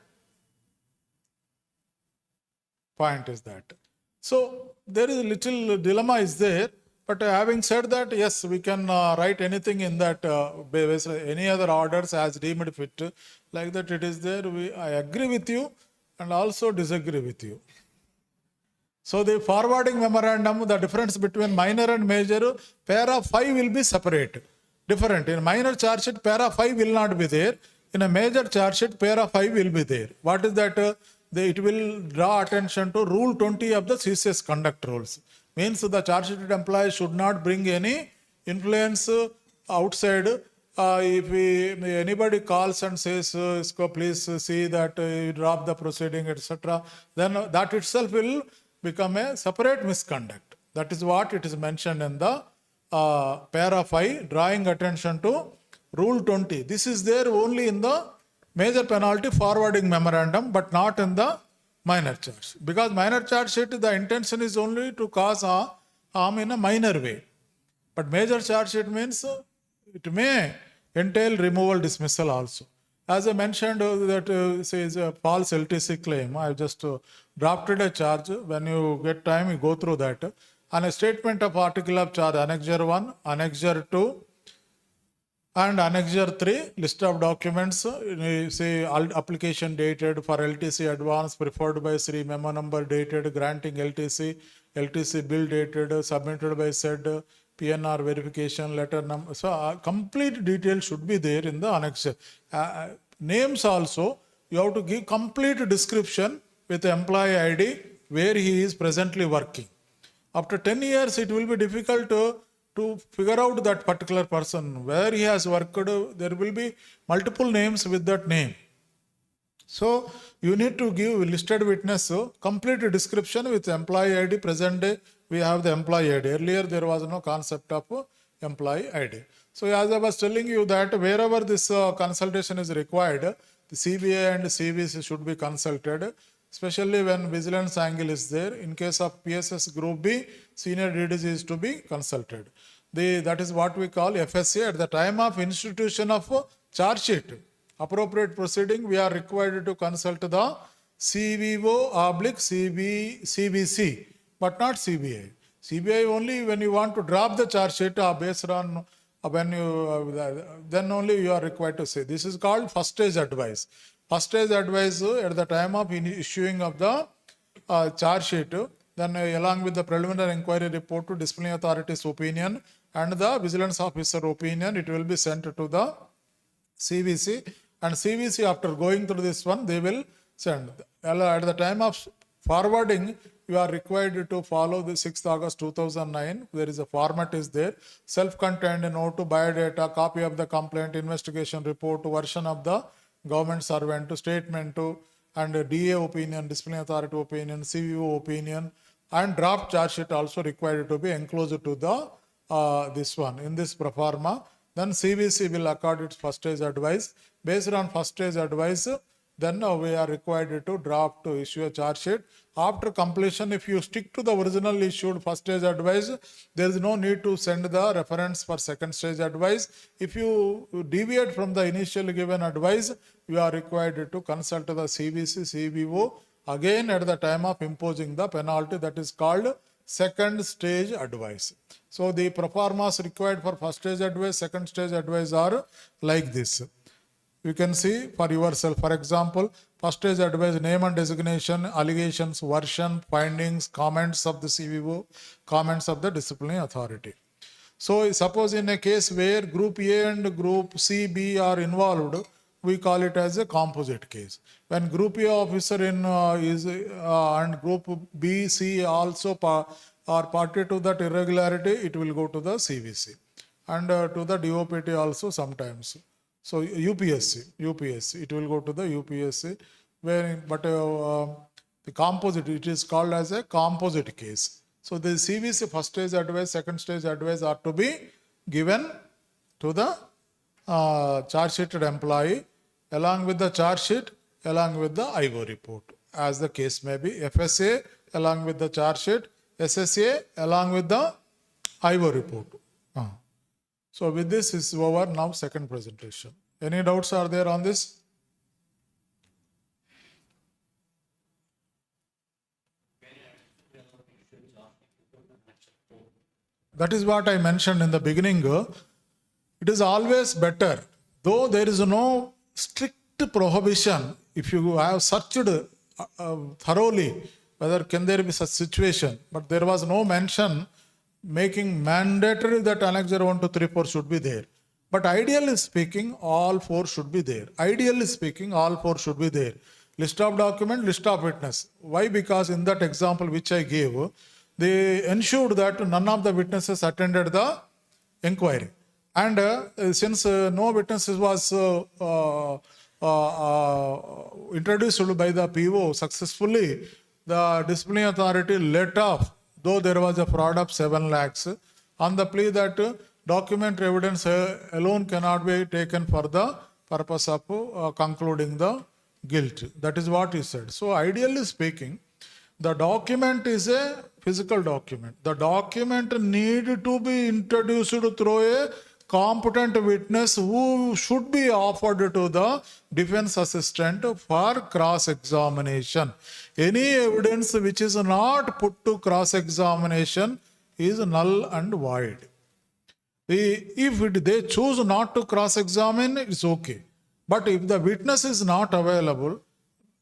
Point is that. So there is a little dilemma is there. But having said that, yes, we can write anything in that, any other orders as deemed fit, like that it is there. I agree with you and also disagree with you. So the forwarding memorandum, the difference between minor and major, para 5 will be separate, different. In minor charge sheet, para 5 will not be there. In a major charge sheet, para 5 will be there. What is that? It will draw attention to Rule 20 of the CCS conduct rules. Means the charge sheet employee should not bring any influence outside. If anybody calls and says, please see that you drop the proceeding, etc., then that itself will become a separate misconduct. That is what it is mentioned in the para 5, drawing attention to Rule 20. This is there only in the major penalty forwarding memorandum, but not in the minor charge. Because minor charge sheet, the intention is only to cause harm in a minor way. But major charge sheet means it may entail removal dismissal also. As I mentioned, that says a false LTC claim. I have just drafted a charge. When you get time, you go through that. And a statement of article of charge, Annexure 1, Annexure 2, and Annexure 3, list of documents, say application dated for LTC advance preferred by Sri, memo number dated, granting LTC, LTC bill dated, submitted by said, PNR verification letter number. So complete detail should be there in the annexure. Names also, you have to give complete description with the employee ID where he is presently working. After 10 years, it will be difficult to figure out that particular person, where he has worked. There will be multiple names with that name. So you need to give listed witness complete description with employee ID. Present day, we have the employee ID. Earlier, there was no concept of employee ID. So as I was telling you that wherever this consultation is required, the CBA and CVC should be consulted, especially when vigilance angle is there. In case of PSS Group B, senior DDG is to be consulted. That is what we call FSA. At the time of institution of charge sheet, appropriate proceeding, we are required to consult the CVO/CBC, but not CBI. CBI only when you want to drop the charge sheet based on when you then only you are required to say. This is called first stage advice. First stage advice at the time of issuing of the charge sheet, then along with the preliminary inquiry report to disciplinary authority's opinion and the vigilance officer opinion, it will be sent to the CVC, and CVC after going through this one, they will send. At the time of forwarding, you are required to follow the 6th August 2009. There is a format is there. Self-contained note to biodata, copy of the complaint, investigation report, version of the government servant, statement, and DA opinion, disciplinary authority opinion, CVO opinion, and draft charge sheet also required to be enclosed to the this one in this pro forma. Then CVC will accord its first stage advice. Based on first stage advice, then we are required to draft to issue a charge sheet. After completion, if you stick to the original issued first stage advice, there is no need to send the reference for second stage advice. If you deviate from the initially given advice, you are required to consult the CVC, CVO again at the time of imposing the penalty, that is called second stage advice. So the pro formas required for first stage advice, second stage advice are like this. You can see for yourself. For example, first stage advice, name and designation, allegations, version, findings, comments of the CVO, comments of the disciplinary authority. So suppose in a case where group A and group C, B are involved, we call it as a composite case. When group A officer and group B, C also are party to that irregularity, it will go to the CVC and to the DOPT also sometimes. So UPSC, it will go to the UPSC. But the composite, it is called as a composite case. So the CVC first stage advice, second stage advice are to be given to the charge sheeted employee along with the charge sheet, along with the IO report, as the case may be. FSA along with the charge sheet, SSA along with the IO report. So with this is over now second presentation. Any doubts are there on this? That is what I mentioned in the beginning. It is always better, though there is no strict prohibition. If you have searched thoroughly whether can there be such situation, but there was no mention making mandatory that annexure 1 to 3, 4 should be there. But ideally speaking, all 4 should be there. Ideally speaking, all 4 should be there. List of document, list of witness. Why? Because in that example which I gave, they ensured that none of the witnesses attended the inquiry. And since no witnesses was introduced by the PO successfully, the disciplinary authority let off, though there was a fraud of 7 lakhs, on the plea that documentary evidence alone cannot be taken for the purpose of concluding the guilt. That is what he said. So ideally speaking, the document is a physical document. The document need to be introduced through a competent witness who should be offered to the defense assistant for cross-examination. Any evidence which is not put to cross-examination is null and void. If they choose not to cross-examine, it's okay. But if the witness is not available,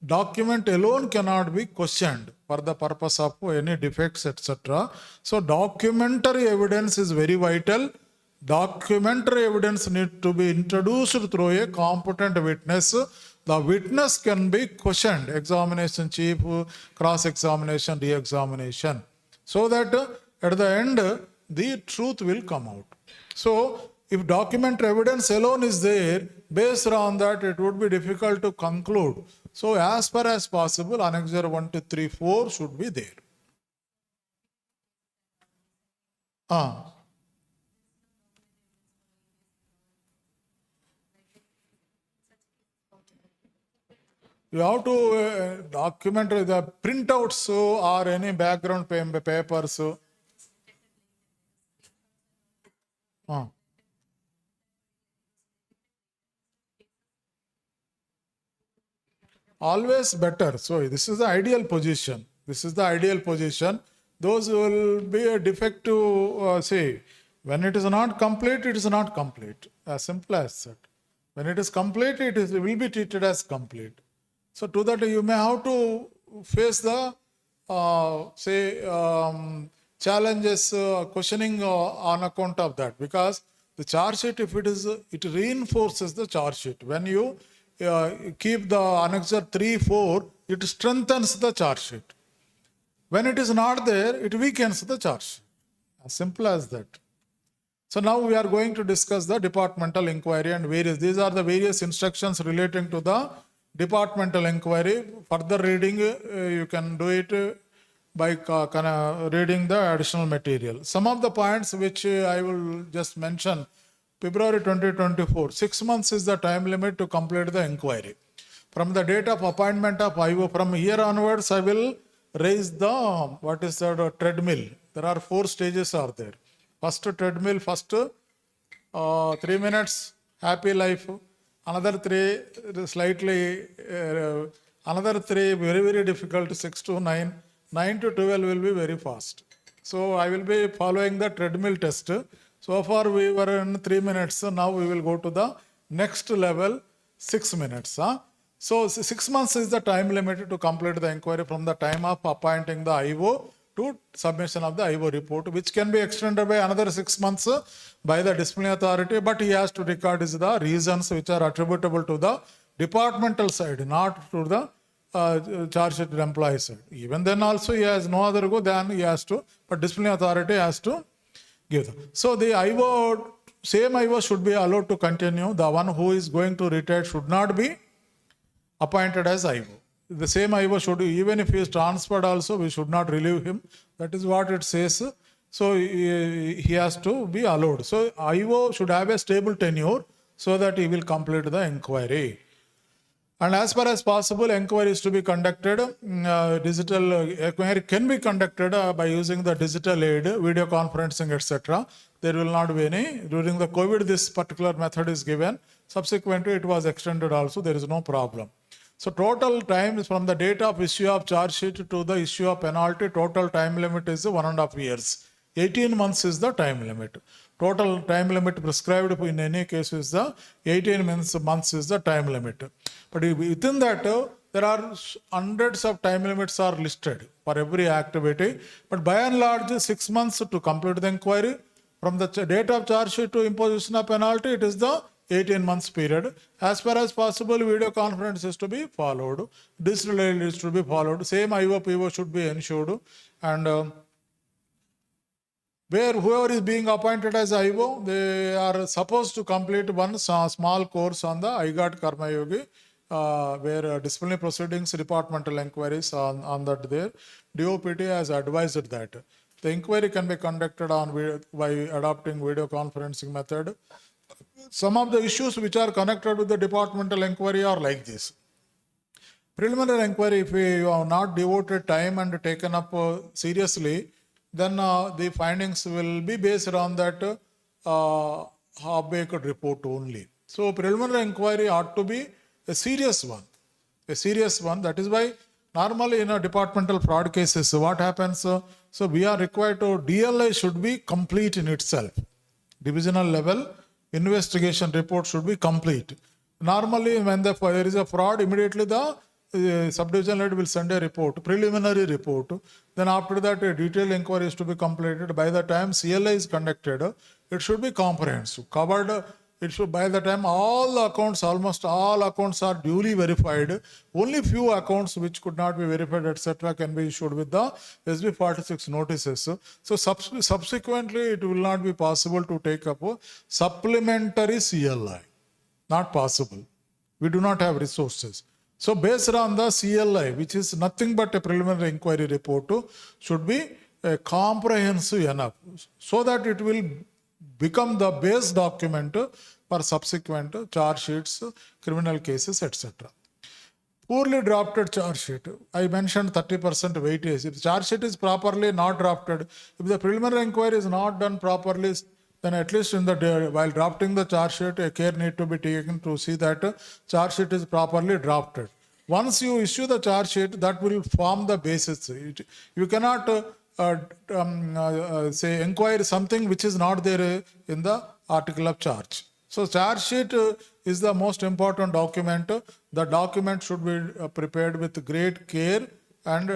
document alone cannot be questioned for the purpose of any defects, etc. So documentary evidence is very vital. Documentary evidence need to be introduced through a competent witness. The witness can be questioned, examination chief, cross-examination, re-examination, so that at the end the truth will come out. So if documentary evidence alone is there, based on that it would be difficult to conclude. So as far as possible, Annexure 1, 2, 3, 4 should be there. You have to document the printouts or any background papers. Always better. So this is the ideal position. This is the ideal position. Those will be a defect to say. When it is not complete, it is not complete. As simple as that. When it is complete, it will be treated as complete. So to that you may have to face the challenges, questioning on account of that, because the charge sheet, if it reinforces the charge sheet. When you keep the Annexure 3, 4, it strengthens the charge sheet. When it is not there, it weakens the charge sheet. As simple as that. So now we are going to discuss the departmental inquiry and various. These are the various instructions relating to the departmental inquiry. Further reading, you can do it by reading the additional material. Some of the points which I will just mention. February 2024, 6 months is the time limit to complete the inquiry. From the date of appointment of IO, from here onwards, I will raise the, treadmill. There are 4 stages are there. First treadmill, first 3 minutes, happy life. Another 3 slightly, another 3 very, very difficult, 6 to 9. 9 to 12 will be very fast. So I will be following the treadmill test. So far we were in 3 minutes. Now we will go to the next level, 6 minutes. So 6 months is the time limit to complete the inquiry from the time of appointing the IO to submission of the IO report, which can be extended by another 6 months by the disciplinary authority, but he has to record the reasons which are attributable to the departmental side, not to the charge sheet employee side. Even then also he has no other go than he has to, but disciplinary authority has to give them. So the IO, same IO should be allowed to continue. The one who is going to retire should not be appointed as IO. The same IO should, even if he is transferred also, we should not relieve him. That is what it says. So he has to be allowed. So IO should have a stable tenure so that he will complete the inquiry. And as far as possible, inquiry is to be conducted. Digital inquiry can be conducted by using the digital aid, video conferencing, etc. There will not be any. During the COVID, this particular method is given. Subsequently, it was extended also. There is no problem. So total time is from the date of issue of charge sheet to the issue of penalty. Total time limit is 1.5 years. 18 months is the time limit. Total time limit prescribed in any case is the 18 months is the time limit. But within that, there are hundreds of time limits are listed for every activity. But by and large, 6 months to complete the inquiry. From the date of charge sheet to imposition of penalty, it is the 18 months period. As far as possible, video conference is to be followed. Digital aid is to be followed. Same IO, PO should be ensured. And where whoever is being appointed as IO, they are supposed to complete one small course on the IGAT Karma Yogi, where disciplinary proceedings, departmental inquiries on that there. DOPT has advised that. The inquiry can be conducted by adopting video conferencing method. some of the issues which are connected with the departmental inquiry are like this. Preliminary inquiry, if you have not devoted time and taken up seriously, then the findings will be based on that half-baked report only. So preliminary inquiry ought to be a serious one. A serious one. That is why normally in a departmental fraud cases, what happens? So we are required to, DLI should be complete in itself. Divisional level investigation report should be complete. Normally when there is a fraud, immediately the subdivision head will send a report, preliminary report. Then after that, a detailed inquiry is to be completed. By the time CLI is conducted, it should be comprehensive, covered. It should, by the time all the accounts, almost all accounts are duly verified, only few accounts which could not be verified, etc., can be issued with the SB 46 notices. So subsequently, it will not be possible to take up a supplementary CLI. Not possible. We do not have resources. So based on the CLI, which is nothing but a preliminary inquiry report, should be comprehensive enough so that it will become the base document for subsequent charge sheets, criminal cases, etc. Poorly drafted charge sheet. I mentioned 30% weightage. If the charge sheet is properly not drafted, if the preliminary inquiry is not done properly, then at least in the while drafting the charge sheet, a care need to be taken to see that charge sheet is properly drafted. Once you issue the charge sheet, that will form the basis. You cannot say inquire something which is not there in the article of charge. So charge sheet is the most important document. The document should be prepared with great care, and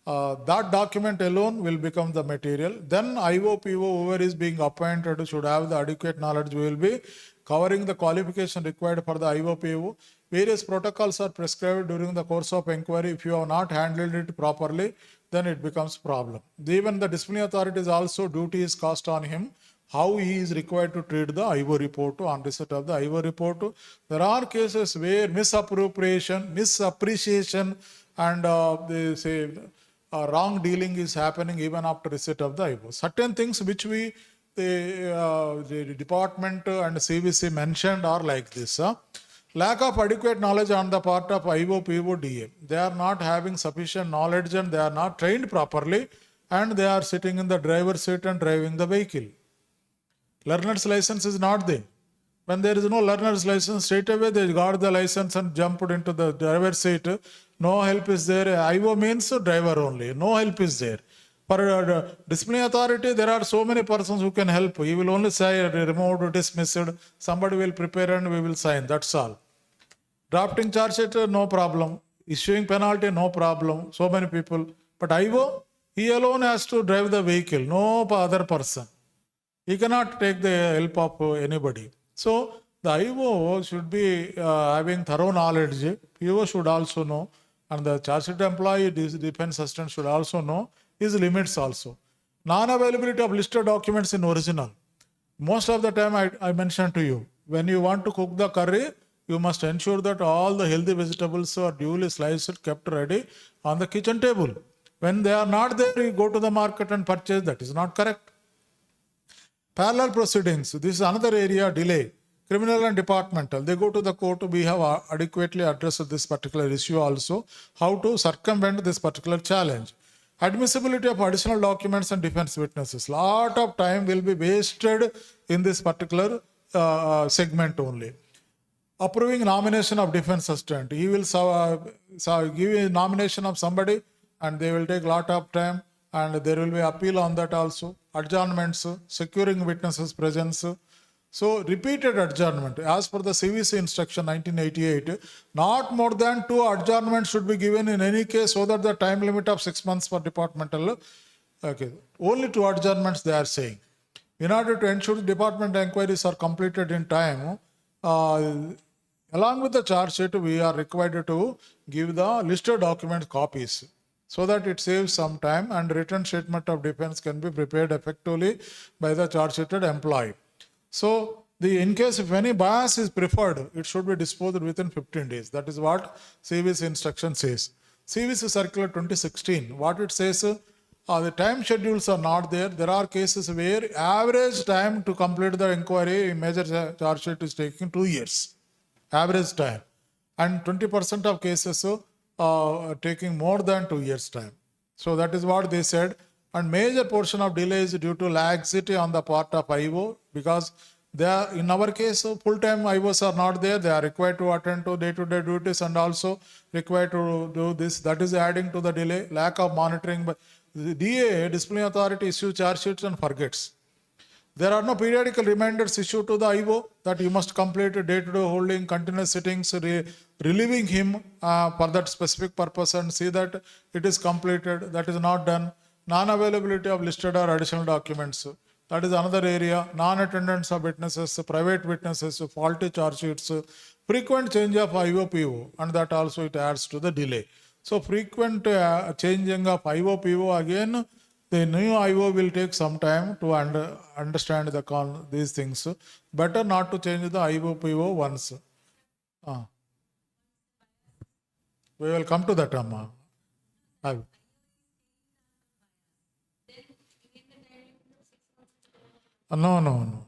that document alone will become the material. Then IOPO, whoever is being appointed, should have the adequate knowledge. We will be covering the qualification required for the IOPO. Various protocols are prescribed during the course of inquiry. If you have not handled it properly, then it becomes problem. Even the disciplinary authorities also, duty is cast on him, how he is required to treat the IO report on receipt of the IO report. There are cases where misappropriation, misappreciation, and they say wrong dealing is happening even after receipt of the IO. Certain things which the department and CVC mentioned are like this. Lack of adequate knowledge on the part of IO, PO, DA. They are not having sufficient knowledge and they are not trained properly, and they are sitting in the driver's seat and driving the vehicle. Learner's license is not there. When there is no learner's license, straight away they got the license and jumped into the driver's seat. No help is there. IO means driver only. No help is there. For disciplinary authority, there are so many persons who can help. He will only say removed, dismissed. Somebody will prepare and we will sign. That's all. Drafting charge sheet, no problem. Issuing penalty, no problem. So many people. But IO, he alone has to drive the vehicle. No other person. He cannot take the help of anybody. So the IO should be having thorough knowledge. PO should also know. And the charge sheet employee, defense assistant should also know his limits also. Non-availability of listed documents in original. Most of the time I mentioned to you, when you want to cook the curry, you must ensure that all the healthy vegetables are duly sliced, kept ready on the kitchen table. When they are not there, you go to the market and purchase. That is not correct. Parallel proceedings. This is another area, delay. Criminal and departmental. They go to the court. We have adequately addressed this particular issue also. How to circumvent this particular challenge. Admissibility of additional documents and defense witnesses. Lot of time will be wasted in this particular segment only. Approving nomination of defense assistant. He will give a nomination of somebody and they will take lot of time, and there will be appeal on that also. Adjournments, securing witnesses' presence. So repeated adjournment. As per the CVC instruction 1988, not more than 2 adjournments should be given in any case, so that the time limit of 6 months for departmental. Okay, only 2 adjournments they are saying. In order to ensure the department inquiries are completed in time, along with the charge sheet, we are required to give the listed document copies, so that it saves some time and written statement of defense can be prepared effectively by the charge sheeted employee. So, in case if any bias is preferred, it should be disposed within 15 days. That is what CVC instruction says. CVC Circular 2016, what it says, The time schedules are not there. There are cases where average time to complete the inquiry in major charge sheet is taking 2 years. Average time. And 20% of cases taking more than 2 years time. So that is what they said. And major portion of delay is due to laxity on the part of IO, because they are, in our case, full-time IOs are not there. They are required to attend to day-to-day duties and also required to do this. That is adding to the delay. Lack of monitoring. But the DA, Disciplinary Authority, issues charge sheets and forgets. There are no periodical reminders issued to the IO that you must complete day-to-day holding, continuous sittings, relieving him for that specific purpose and see that it is completed. That is not done. Non-availability of listed or additional documents. That is another area. Non-attendance of witnesses, private witnesses, faulty charge sheets, frequent change of IO-PO, and that also it adds to the delay. So frequent changing of IO-PO, again, the new IO will take some time to understand these things. Better not to change the IO-PO once. We will come to that, Amma. No.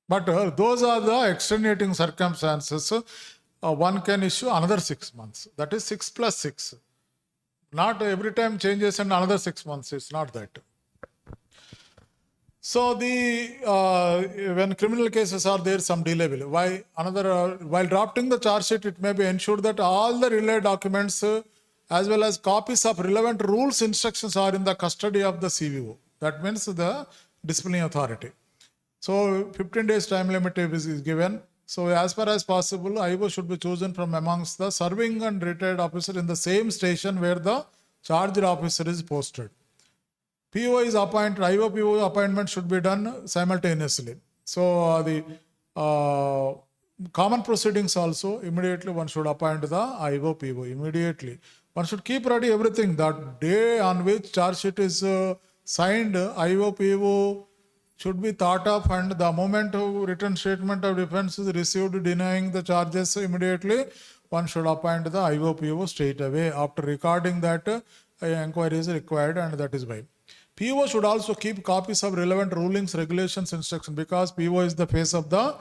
But those are the extenuating circumstances. One can issue another 6 months. That is 6 plus 6. Not every time changes and another 6 months. It's not that. So when criminal cases are there, some delay will. While drafting the charge sheet, it may be ensured that all the related documents as well as copies of relevant rules, instructions are in the custody of the CVO. That means the disciplinary authority. So 15 days time limit is given. So as far as possible, IO should be chosen from amongst the serving and retired officer in the same station where the charged officer is posted. PO is appointed, IO PO appointment should be done simultaneously. So the common proceedings also, immediately one should appoint the IO PO immediately. One should keep ready everything. That day on which charge sheet is signed, IO PO should be thought of, and the moment written statement of defense is received denying the charges, immediately one should appoint the IO PO straight away after recording that inquiry is required, and that is why. PO should also keep copies of relevant rulings, regulations, instructions, because PO is the face of the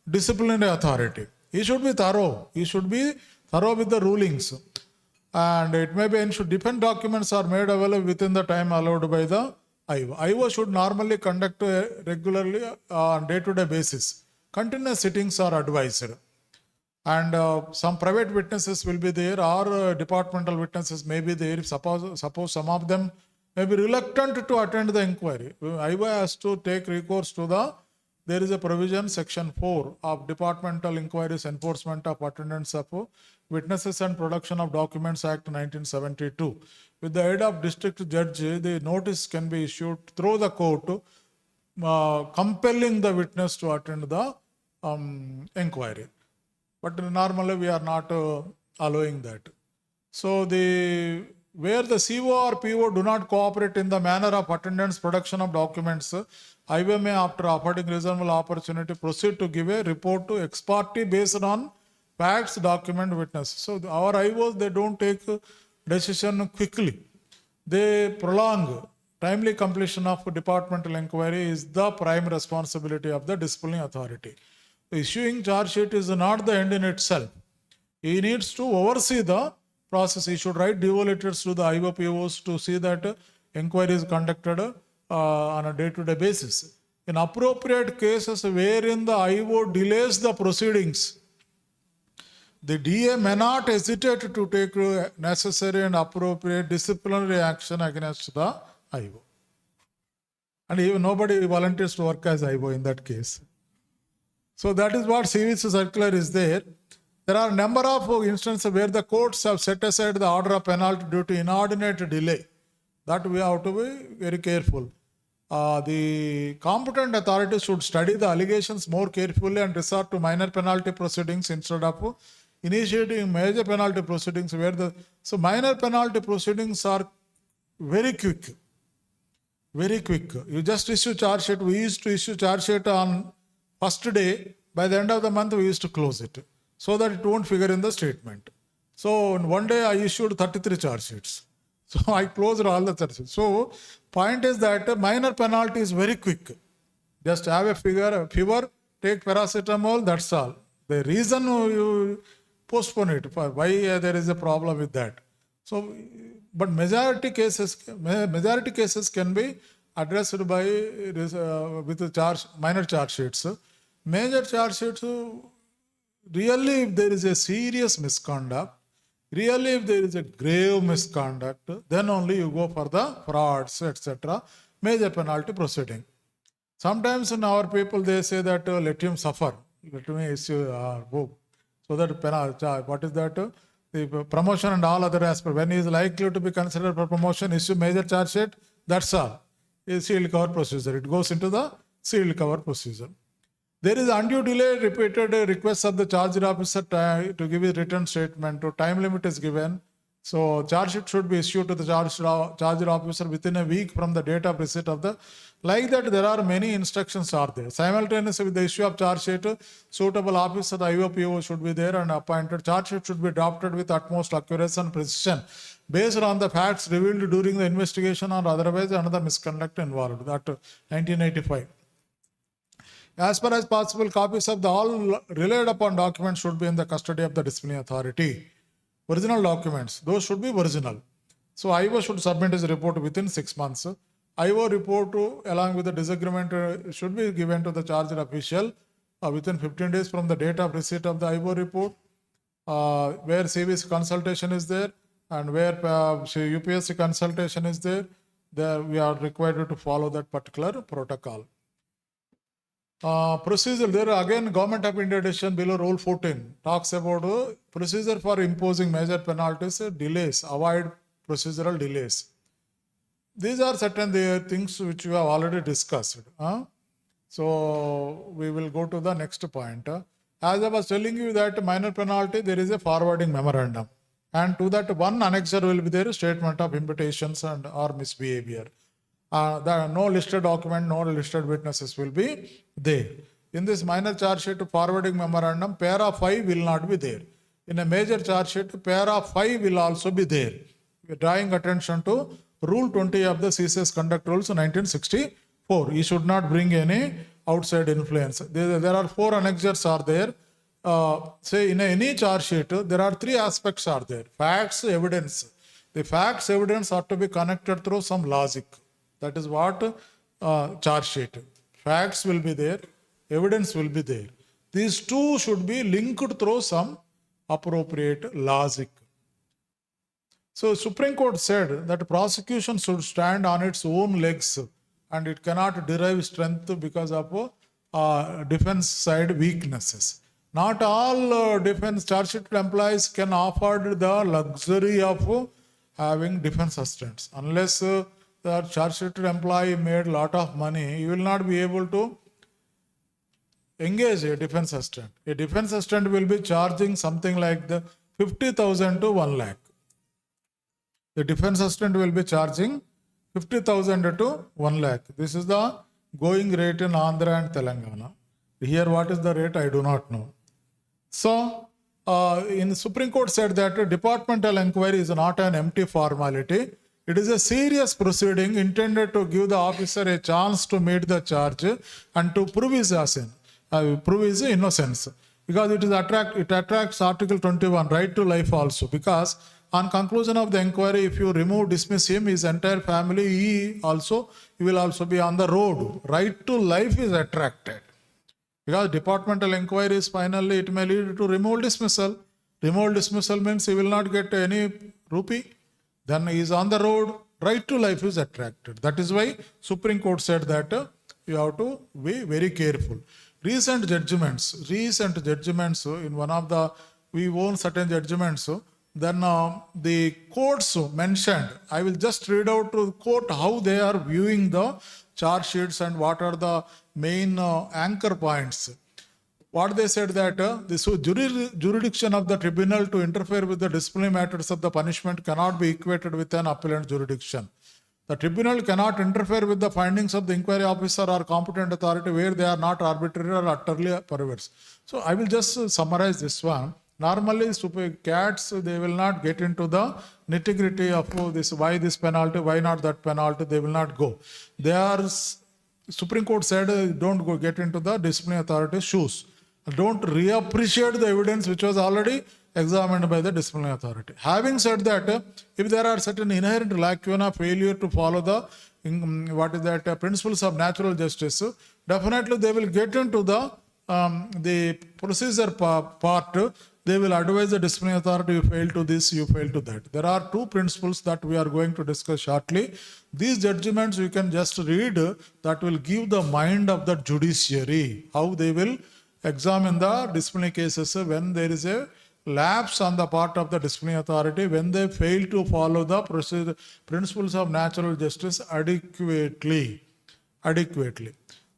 disciplinary authority. He should be thorough. He should be thorough with the rulings. And it may be ensured different documents are made available within the time allowed by the IO. IO should normally conduct regularly on day-to-day basis. Continuous sittings are advised. And some private witnesses will be there, or departmental witnesses may be there. Suppose some of them may be reluctant to attend the inquiry. IO has to take recourse to there is a provision, section 4 of Departmental Inquiries Enforcement of Attendance of Witnesses and Production of Documents Act 1972. With the aid of district judge, the notice can be issued through the court compelling the witness to attend the inquiry. But normally we are not allowing that. So where the CO or PO do not cooperate in the manner of attendance production of documents, IO may, after affording reasonable opportunity, proceed to give a report to ex parte based on facts, document, witness. So our IOs, they don't take decision quickly. They prolong. Timely completion of departmental inquiry is the prime responsibility of the disciplinary authority. Issuing charge sheet is not the end in itself. He needs to oversee the process. He should write DO letters to the IO POs to see that inquiry is conducted on a day-to-day basis. In appropriate cases wherein the IO delays the proceedings, the DA may not hesitate to take necessary and appropriate disciplinary action against the IO. And even nobody volunteers to work as IO in that case. So that is what CVC circular is there. There are a number of instances where the courts have set aside the order of penalty due to inordinate delay. That we have to be very careful. The competent authorities should study the allegations more carefully and resort to minor penalty proceedings instead of initiating major penalty proceedings. So minor penalty proceedings are very quick. Very quick. You just issue charge sheet. We used to issue charge sheet on first day. By the end of the month, we used to close it so that it won't figure in the statement. So in one day, I issued 33 charge sheets. So I closed all the charge sheets. So point is that minor penalty is very quick. Just have a fever, take paracetamol, that's all. The reason you postpone it, for why there is a problem with that. So, but majority cases can be addressed by with the minor charge sheets. Major charge sheets, really if there is a serious misconduct, really if there is a grave misconduct, then only you go for the frauds, etc. Major penalty proceeding. Sometimes in our people they say that let him suffer, let me issue go. So that what is that? The promotion and all other aspects. When he is likely to be considered for promotion, issue major charge sheet. That's all. Is sealed cover procedure. It goes into the sealed cover procedure. There is undue delay, repeated requests of the charged officer to give a written statement. To time limit is given. So charge sheet should be issued to the charged officer within a week from the date of receipt of the. Like that, there are many instructions are there. Simultaneously with the issue of charge sheet, suitable officer, the IOPO should be there and appointed. Charge sheet should be drafted with utmost accuracy and precision based on the facts revealed during the investigation or otherwise another misconduct involved. That 1985. As far as possible, copies of the all relied upon documents should be in the custody of the disciplinary authority. Original documents, those should be original. So IO should submit his report within 6 months. IO report along with the disagreement should be given to the charged official within 15 days from the date of receipt of the IO report, where CVC consultation is there and where UPSC consultation is there, we are required to follow that particular protocol. Procedure, there again Government of India decision below Rule 14 talks about procedure for imposing major penalties, delays, avoid procedural delays. These are certain things which we have already discussed. So we will go to the next point. As I was telling you that minor penalty, there is a forwarding memorandum. And to that one annexure will be there, statement of imputations and or misbehavior. No listed document, no listed witnesses will be there. In this minor charge sheet forwarding memorandum, para 5 will not be there. In a major charge sheet, para 5 will also be there. We are drawing attention to Rule 20 of the CCS Conduct Rules 1964. You should not bring any outside influence. There are 4 annexures are there. Say in any charge sheet, there are 3 aspects are there. Facts, evidence. The facts, evidence are to be connected through some logic. That is what charge sheet. Facts will be there, evidence will be there. These two should be linked through some appropriate logic. So Supreme Court said that prosecution should stand on its own legs and it cannot derive strength because of defense side weaknesses. Not all defense charge sheet employees can afford the luxury of having defense assistants. Unless the charge sheet employee made a lot of money, you will not be able to engage a defense assistant. A defense assistant will be charging something like the 50,000 to 1 lakh. The defense assistant will be charging 50,000 to 1 lakh. This is the going rate in Andhra and Telangana. Here, what is the rate? I do not know. So, in the Supreme Court said that departmental inquiry is not an empty formality. It is a serious proceeding intended to give the officer a chance to meet the charge and to prove his innocence. Because it attracts Article 21, right to life also. Because on conclusion of the inquiry, if you dismiss him, his entire family, he will also be on the road. Right to life is attracted. Because departmental inquiry is finally, it may lead to removal dismissal. Removal dismissal means he will not get any rupee. Then he is on the road, right to life is attracted. That is why Supreme Court said that you have to be very careful. Recent judgments, in one of the, we own certain judgments, then the courts mentioned, I will just read out to the court how they are viewing the charge sheets and what are the main anchor points. What they said that the jurisdiction of the tribunal to interfere with the disciplinary matters of the punishment cannot be equated with an appellant jurisdiction. The tribunal cannot interfere with the findings of the inquiry officer or competent authority where they are not arbitrary or utterly perverse. So I will just summarize this one. Normally, cats, they will not get into the nitty-gritty of this, why this penalty, why not that penalty, they will not go. They are, Supreme Court said, don't go get into the disciplinary authority's shoes. Don't reappreciate the evidence which was already examined by the disciplinary authority. Having said that, if there are certain inherent lacuna, failure to follow the principles of natural justice, definitely they will get into the procedure part. They will advise the disciplinary authority, you fail to this, you fail to that. There are two principles that we are going to discuss shortly. These judgments you can just read, that will give the mind of the judiciary, how they will examine the disciplinary cases when there is a lapse on the part of the disciplinary authority, when they fail to follow the principles of natural justice adequately.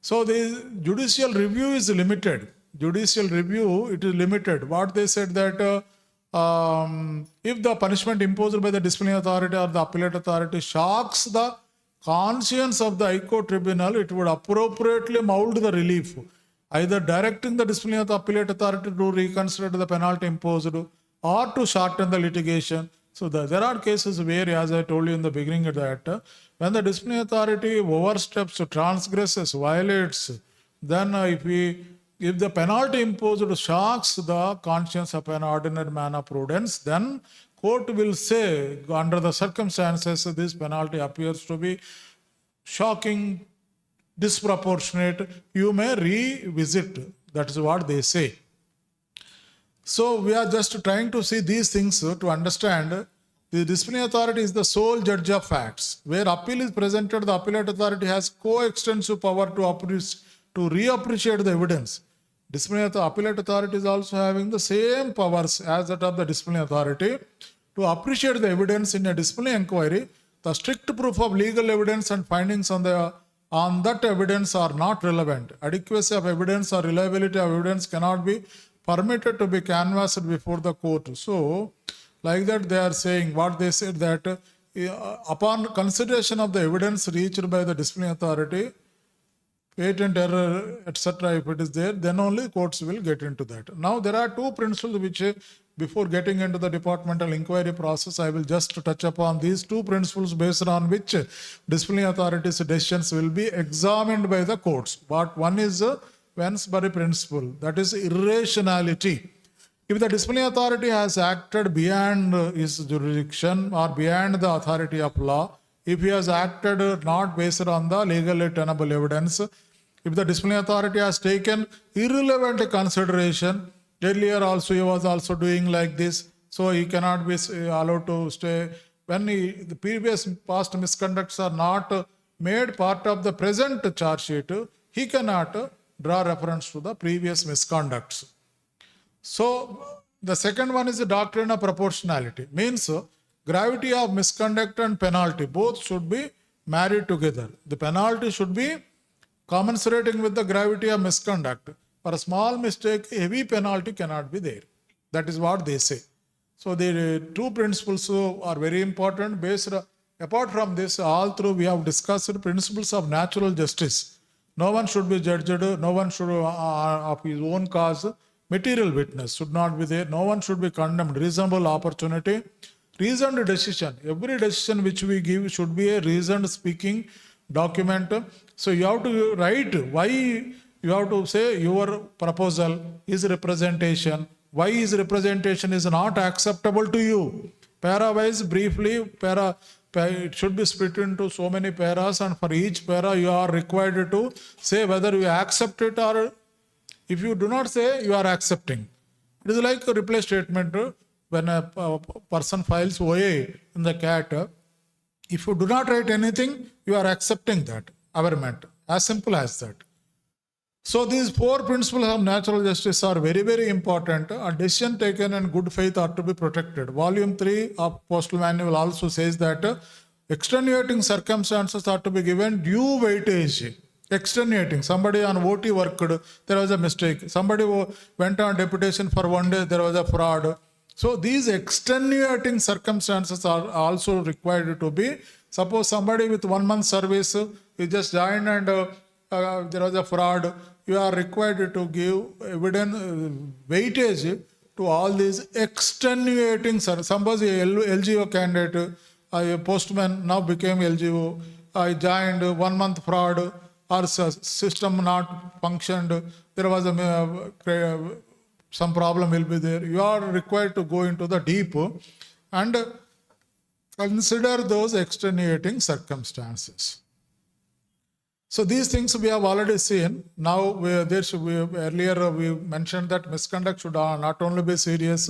So the judicial review is limited. Judicial review, it is limited. What they said that if the punishment imposed by the disciplinary authority or the appellate authority shocks the conscience of the High Court tribunal, it would appropriately mold the relief, either directing the disciplinary or the appellate authority to reconsider the penalty imposed or to shorten the litigation. So there are cases where, as I told you in the beginning, that when the disciplinary authority oversteps, transgresses, violates, then if the penalty imposed shocks the conscience of an ordinary man of prudence, then court will say, under the circumstances, this penalty appears to be shocking, disproportionate, you may revisit. That is what they say. So we are just trying to see these things to understand. The disciplinary authority is the sole judge of facts. Where appeal is presented, the appellate authority has co-extensive power to reappreciate the evidence. Disciplinary appellate authority is also having the same powers as that of the disciplinary authority to appreciate the evidence in a disciplinary inquiry. The strict proof of legal evidence and findings on that evidence are not relevant. Adequacy of evidence or reliability of evidence cannot be permitted to be canvassed before the court. So, like that they are saying, what they said, that upon consideration of the evidence reached by the disciplinary authority, patent error, etc., if it is there, then only courts will get into that. Now, there are two principles which, before getting into the departmental inquiry process, I will just touch upon these two principles based on which disciplinary authorities' decisions will be examined by the courts. But one is Wensbury principle, that is irrationality. If the disciplinary authority has acted beyond his jurisdiction or beyond the authority of law, if he has acted not based on the legally tenable evidence, if the disciplinary authority has taken irrelevant consideration, earlier also he was also doing like this, so he cannot be allowed to stay. When the previous past misconducts are not made part of the present charge sheet, he cannot draw reference to the previous misconducts. So the second one is the doctrine of proportionality. Means gravity of misconduct and penalty, both should be married together. The penalty should be commensurating with the gravity of misconduct. For a small mistake, heavy penalty cannot be there. That is what they say. So the two principles are very important. Apart from this, all through we have discussed principles of natural justice. No one should be judged, no one should of his own cause. Material witness should not be there. No one should be condemned. Reasonable opportunity. Reasoned decision. Every decision which we give should be a reasoned speaking document. So you have to write why, you have to say your proposal is representation. Why his representation is not acceptable to you. Para-wise, briefly, it should be split into so many paras, and for each para you are required to say whether you accept it, or if you do not say, you are accepting. It is like a reply statement when a person files OA in the CAT. If you do not write anything, you are accepting that averment. As simple as that. So these four principles of natural justice are very, very important. A decision taken in good faith are to be protected. Volume 3 of Postal Manual also says that extenuating circumstances are to be given due weightage. Extenuating. Somebody on OT worked, there was a mistake. Somebody went on deputation for one day, there was a fraud. So these extenuating circumstances are also required to be. Suppose somebody with 1 month service, he just joined and there was a fraud. You are required to give evidence weightage to all these extenuating, suppose a LGO candidate, a postman now became LGO, I joined 1 month fraud, or system not functioned, there was some problem will be there. You are required to go into the deep and consider those extenuating circumstances. So these things we have already seen. Now earlier we mentioned that misconduct should not only be serious,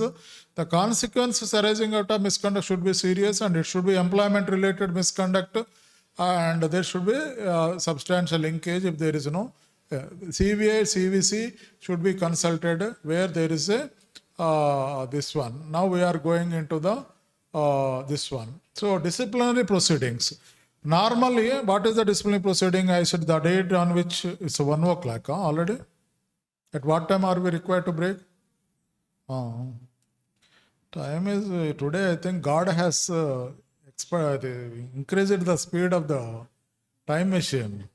the consequences arising out of misconduct should be serious, and it should be employment related misconduct, and there should be substantial linkage if there is no CVA, CVC should be consulted where there is a this one. Now we are going into the this one. So disciplinary proceedings. Normally, what is the disciplinary proceeding? I said the date on which it's 1 o'clock already. At what time are we required to break? Time is today. I think God has increased the speed of the time machine.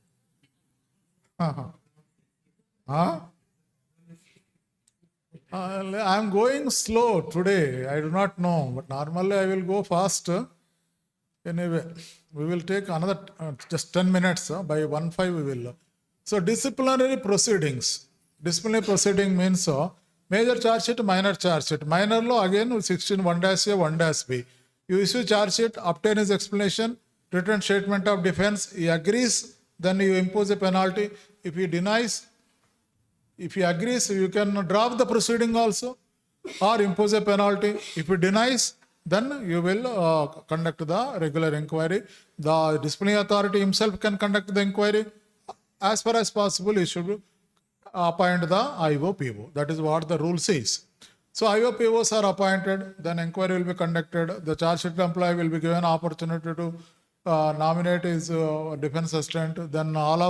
I'm going slow today. I do not know, but normally I will go fast. Anyway, we will take another just 10 minutes. By 1:05 we will. So disciplinary proceedings. Disciplinary proceeding means major charge sheet, minor charge sheet. Minor law again 16 1-A, 1-B. You issue charge sheet, obtain his explanation, written statement of defense. He agrees, then you impose a penalty. If he denies, if he agrees, you can drop the proceeding also or impose a penalty. If he denies, then you will conduct the regular inquiry. The disciplinary authority himself can conduct the inquiry. As far as possible, he should appoint the IOPO. That is what the rule says. So IOPOs are appointed, then inquiry will be conducted. The charge sheet employee will be given opportunity to nominate his defense assistant. Then all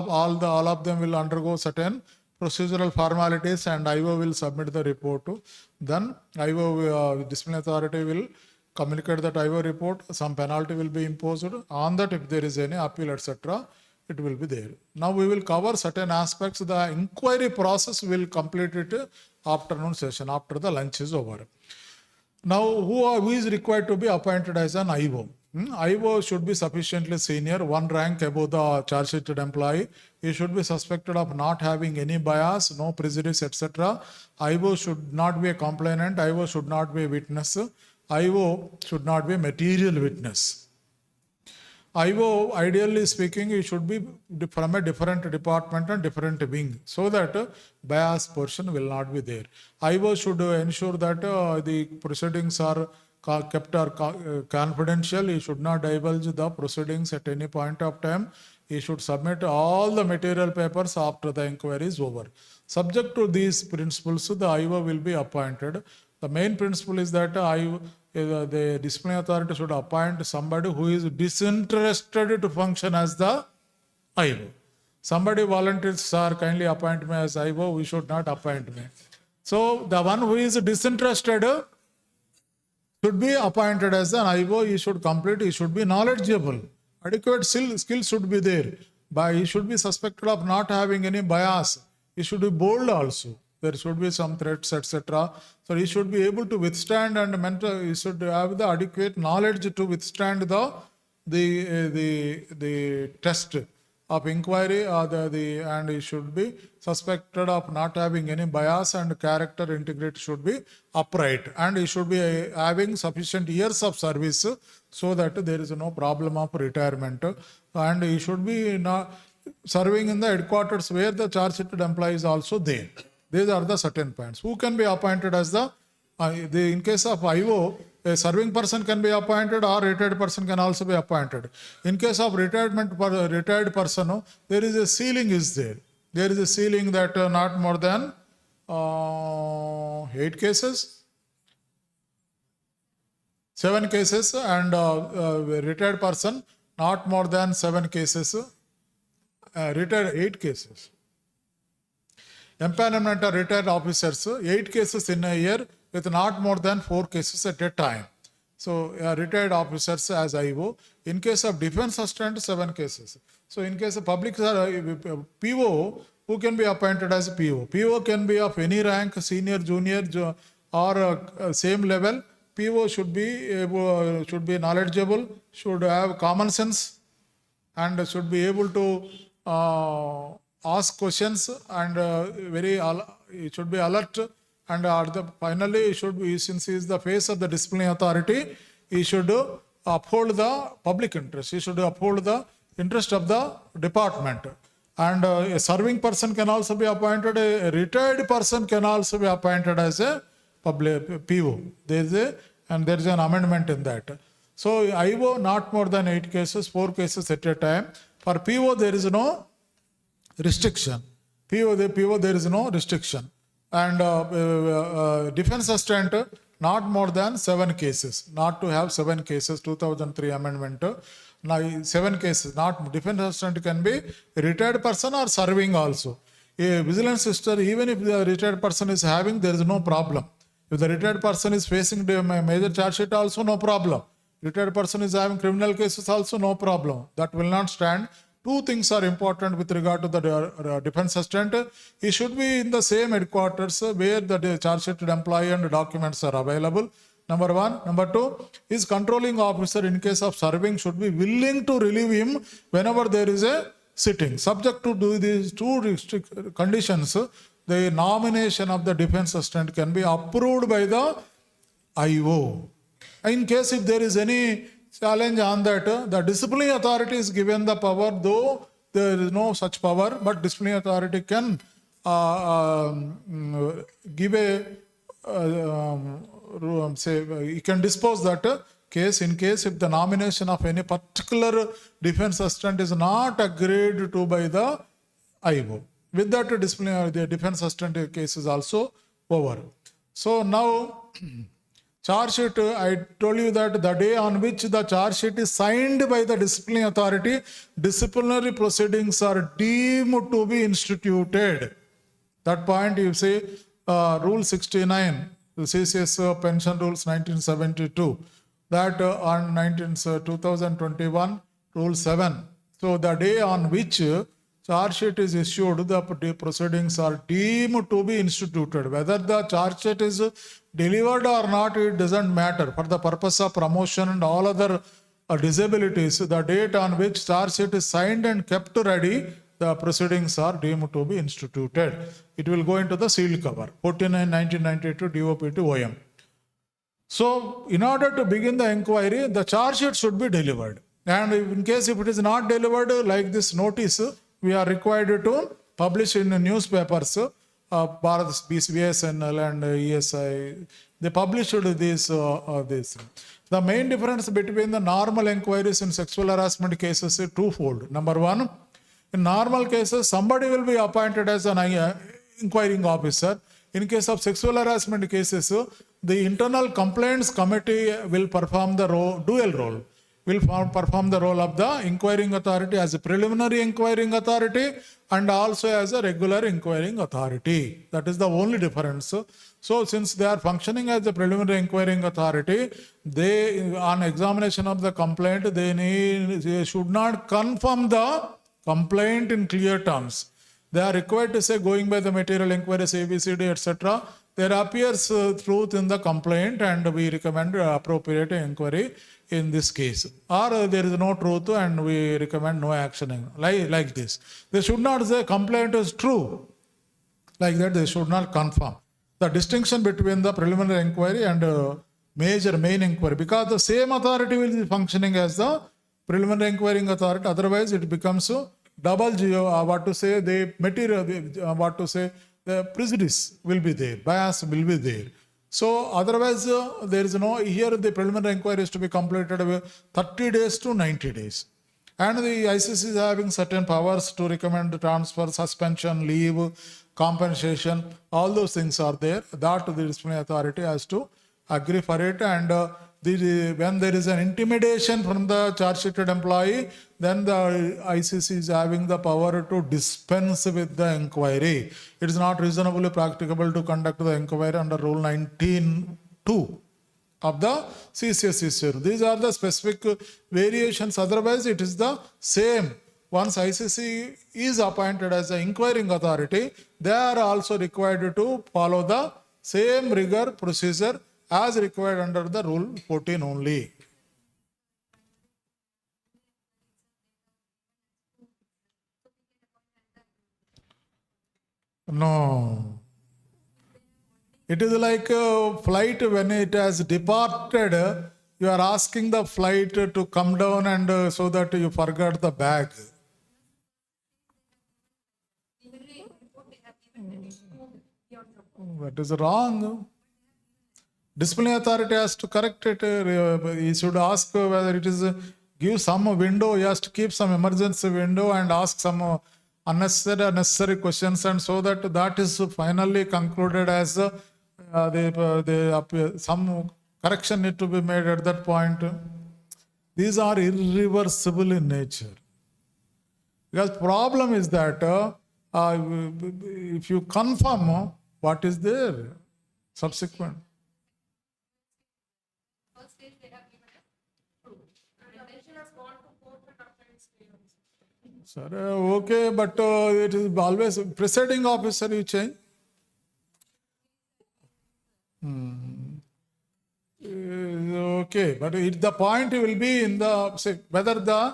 of them will undergo certain procedural formalities, and IO will submit the report to. Then IO disciplinary authority will communicate that IO report. Some penalty will be imposed on that. If there is any appeal, etc., it will be there. Now we will cover certain aspects. The inquiry process will complete it afternoon session after the lunch is over. Now who is required to be appointed as an IO? IO should be sufficiently senior, 1 rank above the charge sheeted employee. He should be suspected of not having any bias, no prejudice, etc. IO should not be a complainant. IO should not be a witness. IO should not be a material witness. IO, ideally speaking, he should be from a different department and different wing, so that bias portion will not be there. IO should ensure that the proceedings are kept confidential. He should not divulge the proceedings at any point of time. He should submit all the material papers after the inquiry is over. Subject to these principles, the IO will be appointed. The main principle is that the disciplinary authority should appoint somebody who is disinterested to function as the IO. Somebody volunteers, sir, kindly appoint me as IO, we should not appoint me. So the one who is disinterested should be appointed as an IO. He should complete, he should be knowledgeable. Adequate skill should be there. He should be suspected of not having any bias. He should be bold also. There should be some threats, etc. So he should be able to withstand and he should have the adequate knowledge to withstand the test of inquiry, and he should be suspected of not having any bias, and character integrity should be upright, and he should be having sufficient years of service so that there is no problem of retirement, and he should be not serving in the headquarters where the charge sheeted employee is also there. These are the certain points. Who can be appointed as in case of IO, a serving person can be appointed or retired person can also be appointed. In case of retired person, there is a ceiling is there. There is a ceiling that not more than 8 cases, 7 cases, and retired person not more than 7 cases, retired 8 cases. Empanelment of retired officers, 8 cases in a year with not more than 4 cases at a time. So retired officers as IO. In case of defense assistant, 7 cases. So in case of public PO, who can be appointed as PO? PO can be of any rank, senior, junior, or same level, PO should be knowledgeable, should have common sense, and should be able to ask questions, and he should be alert, and finally he should be, since he is the face of the disciplinary authority, he should uphold the public interest, he should uphold the interest of the department. And a serving person can also be appointed, a retired person can also be appointed as a public PO. There is an amendment in that. So IO not more than 8 cases, 4 cases at a time. For PO there is no restriction. PO there is no restriction. And defense assistant not more than 7 cases, not to have 7 cases, 2003 amendment. Now 7 cases, not defense assistant can be a retired person or serving also. A vigilance sister, even if the retired person is having, there is no problem. If the retired person is facing the major charge sheet, also no problem. Retired person is having criminal cases, also no problem. That will not stand. 2 things are important with regard to the defense assistant. He should be in the same headquarters where the charge sheet employee and documents are available. Number 1. Number 2, his controlling officer in case of serving should be willing to relieve him whenever there is a sitting. Subject to do these 2 conditions, the nomination of the defense assistant can be approved by the IO. In case if there is any challenge on that, the disciplinary authority is given the power, though there is no such power, but disciplinary authority can give a you can dispose that case in case if the nomination of any particular defense assistant is not agreed to by the IO. With that, the defense assistant case is also over. So now, charge sheet, I told you that the day on which the charge sheet is signed by the disciplinary authority, disciplinary proceedings are deemed to be instituted. That point you say, Rule 69, the CCS Pension Rules 1972, that on 2021, Rule 7. So the day on which charge sheet is issued, the proceedings are deemed to be instituted. Whether the charge sheet is delivered or not, it doesn't matter. For the purpose of promotion and all other disabilities, the date on which charge sheet is signed and kept ready, the proceedings are deemed to be instituted. It will go into the sealed cover. 49/1992 DOP to OM. So, in order to begin the inquiry, the charge sheet should be delivered. And in case if it is not delivered, like this notice, we are required to publish in the newspapers, Bharat BSNL and ESI. They published this. The main difference between the normal inquiries in sexual harassment cases is twofold. Number 1, in normal cases, somebody will be appointed as an inquiring officer. In case of sexual harassment cases, the internal complaints committee will perform the dual role. Will perform the role of the inquiring authority as a preliminary inquiring authority and also as a regular inquiring authority. That is the only difference. So since they are functioning as a preliminary inquiring authority, they, on examination of the complaint, they should not confirm the complaint in clear terms. They are required to say, going by the material inquiries, ABCD, etc. There appears truth in the complaint and we recommend appropriate inquiry in this case. Or there is no truth and we recommend no action. Like this. They should not say complaint is true. Like that, they should not confirm. The distinction between the preliminary inquiry and main inquiry, because the same authority will be functioning as the preliminary inquiring authority, otherwise it becomes double the prejudice will be there, bias will be there. So otherwise there is no, here the preliminary inquiry is to be completed with 30 days to 90 days. And the ICC is having certain powers to recommend transfer, suspension, leave, compensation, all those things are there. That the disciplinary authority has to agree for it. And when there is an intimidation from the charge sheeted employee, then the ICC is having the power to dispense with the inquiry. It is not reasonably practicable to conduct the inquiry under Rule 19(2) of the CCS issue. These are the specific variations. Otherwise, it is the same. Once ICC is appointed as an inquiring authority, they are also required to follow the same rigor procedure as required under the Rule 14 only. No. It is like a flight when it has departed, you are asking the flight to come down and so that you forgot the bag. That is wrong. Disciplinary authority has to correct it. He should ask whether it is give some window. He has to keep some emergency window and ask some unnecessary questions, and so that is finally concluded as some correction need to be made at that point. These are irreversible in nature. Because problem is that if you confirm what is there subsequent. First stage they have given us proof. And the attention has gone to court and after its clearance. Sir, okay, but it is always presiding officer you change. Okay, but the point will be in the say whether the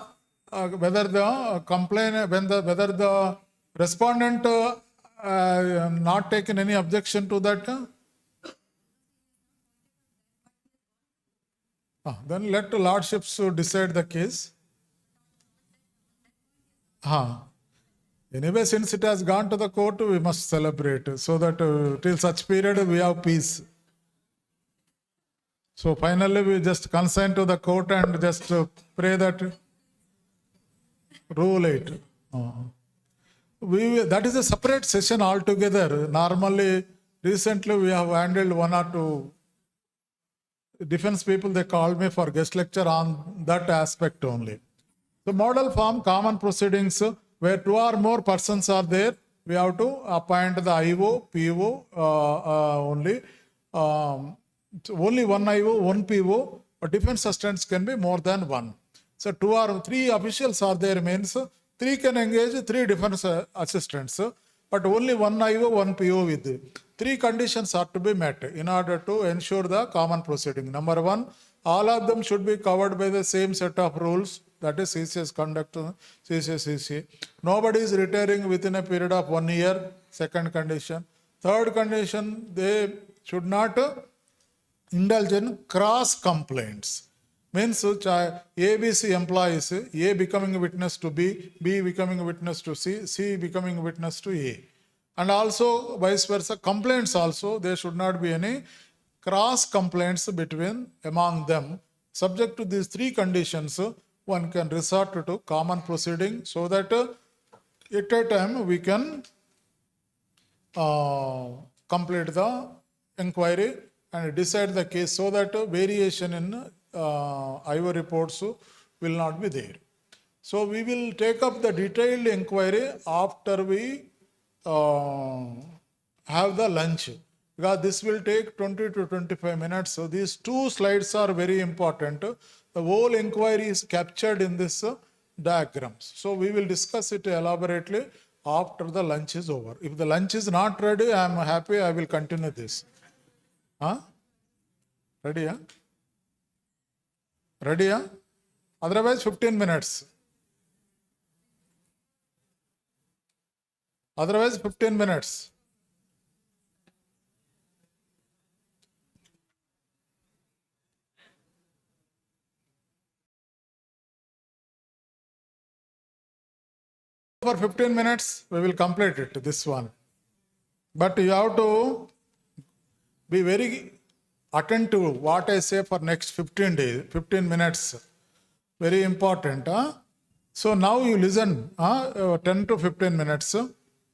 complaint whether the respondent not taken any objection to that. Then let the lordships decide the case. Anyway, since it has gone to the court, we must celebrate so that till such period we have peace. So finally we just consent to the court and just pray that rule it. That is a separate session altogether. Normally, recently we have handled one or two defense people, they called me for guest lecture on that aspect only. The model form common proceedings where two or more persons are there, we have to appoint the IO, PO only. Only one IO, one PO, but defense assistants can be more than one. So 2 or 3 officials are there means 3 can engage 3 defense assistants, but only one IO, one PO with 3 conditions are to be met in order to ensure the common proceeding. Number 1, all of them should be covered by the same set of rules, that is CCS conduct, CCS. Nobody is retiring within a period of 1 year, second condition. Third condition, they should not indulge in cross complaints. Means ABC employees, A becoming a witness to B, B becoming a witness to C, C becoming a witness to A. And also vice versa, complaints also, there should not be any cross complaints among them. Subject to these 3 conditions, one can resort to common proceeding so that at a time we can complete the inquiry and decide the case so that variation in IO reports will not be there. So we will take up the detailed inquiry after we have the lunch, because this will take 20 to 25 minutes. So these 2 slides are very important. The whole inquiry is captured in this diagrams. So we will discuss it elaborately after the lunch is over. If the lunch is not ready, I am happy, I will continue this. Ready? Ready? Otherwise 15 minutes. Otherwise 15 minutes. For 15 minutes, we will complete it, this one. But you have to be very attentive to what I say for next 15 days, 15 minutes. Very important. So now you listen 10 to 15 minutes.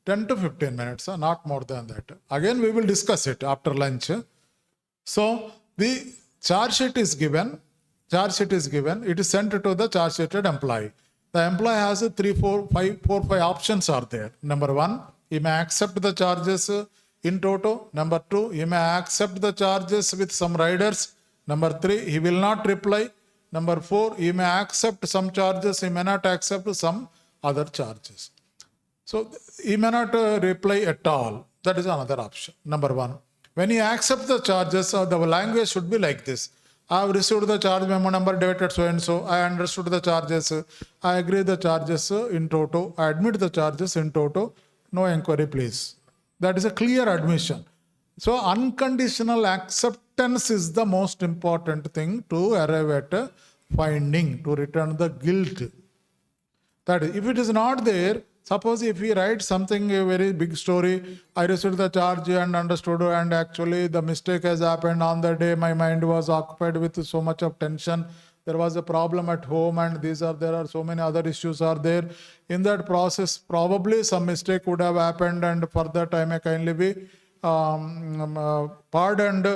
10 to 15 minutes, not more than that. Again, we will discuss it after lunch. So the charge sheet is given. It is sent to the charge sheeted employee. The employee has 4, 5 options are there. Number 1, he may accept the charges in toto. Number 2, he may accept the charges with some riders. Number 3, he will not reply. Number 4, he may accept some charges, he may not accept some other charges. So he may not reply at all. That is another option. Number 1. When you accept the charges, the language should be like this. I have received the charge memo number dated so and so. I understood the charges. I agree the charges in toto. I admit the charges in toto. No inquiry, please. That is a clear admission. So unconditional acceptance is the most important thing to arrive at a finding, to return the guilt. That is, if it is not there, suppose if we write something, a very big story, I received the charge and understood, and actually the mistake has happened on the day, my mind was occupied with so much of tension, there was a problem at home, and there are so many other issues are there. In that process, probably some mistake would have happened, and for that I may kindly be pardoned.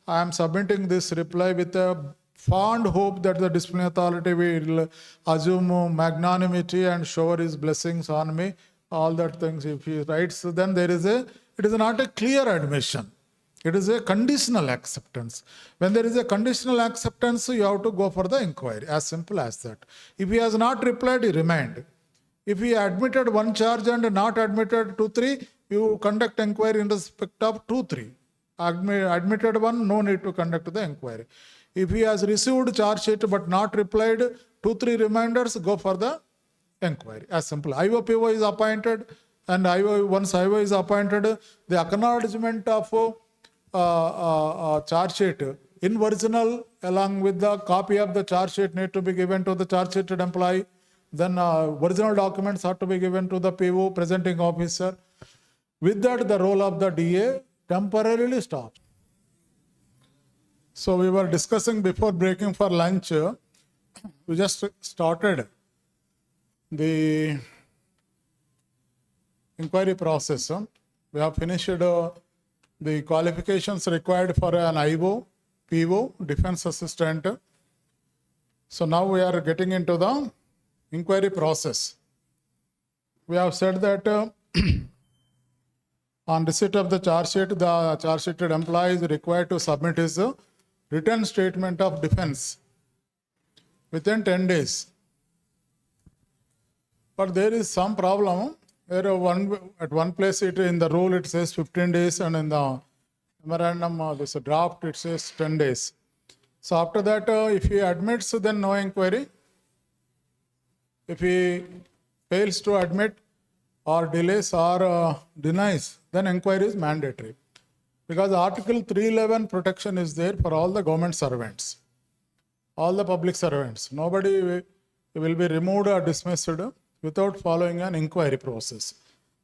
I am submitting this reply with a fond hope that the disciplinary authority will assume magnanimity and shower his blessings on me. All that things, if he writes, then it is not a clear admission. It is a conditional acceptance. When there is a conditional acceptance, you have to go for the inquiry. As simple as that. If he has not replied, he remained. If he admitted one charge and not admitted 2-3, you conduct inquiry in respect of 2-3. Admitted one, no need to conduct the inquiry. If he has received charge sheet but not replied, 2-3 reminders, go for the inquiry. As simple. IO/PO is appointed, and once IO is appointed, the acknowledgement of charge sheet in original along with the copy of the charge sheet need to be given to the charge sheeted employee. Then original documents are to be given to the PO, presenting officer. With that, the role of the DA temporarily stops. So we were discussing before breaking for lunch. We just started the inquiry process. We have finished the qualifications required for an IO, PO, defense assistant. So now we are getting into the inquiry process. We have said that on receipt of the charge sheet sheeted employee is required to submit his written statement of defense within 10 days. But there is some problem where at one place in the rule it says 15 days, and in the memorandum, this draft, it says 10 days. So after that, if he admits, then no inquiry. If he fails to admit or delays or denies, then inquiry is mandatory. Because Article 311 protection is there for all the government servants, all the public servants. Nobody will be removed or dismissed without following an inquiry process.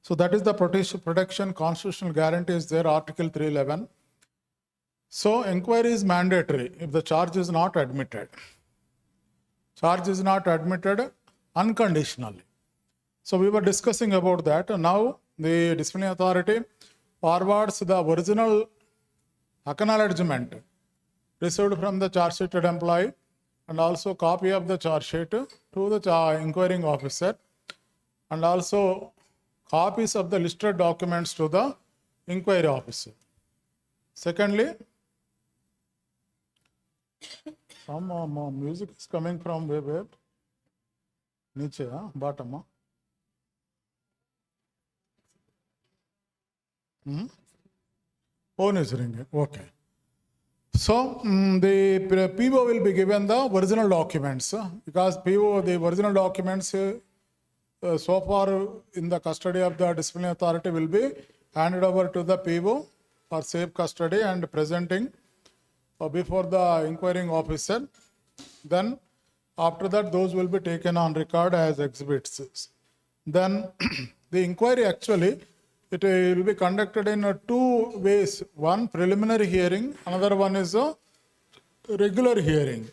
So that is the protection, constitutional guarantee is there, Article 311. So inquiry is mandatory if the charge is not admitted. Charge is not admitted unconditionally. So we were discussing about that. Now the disciplinary authority forwards the original acknowledgement received from the charge sheeted employee and also copy of the charge sheet to the inquiring officer, and also copies of the listed documents to the inquiry officer. Secondly, some music is coming from where? Niche, bottom. Phone is ringing. Okay. So the PO will be given the original documents because the original documents so far in the custody of the disciplinary authority will be handed over to the PO for safe custody and presenting before the inquiring officer. Then after that, those will be taken on record as exhibits. Then the inquiry actually, it will be conducted in 2 ways. One, preliminary hearing. Another one is a regular hearing.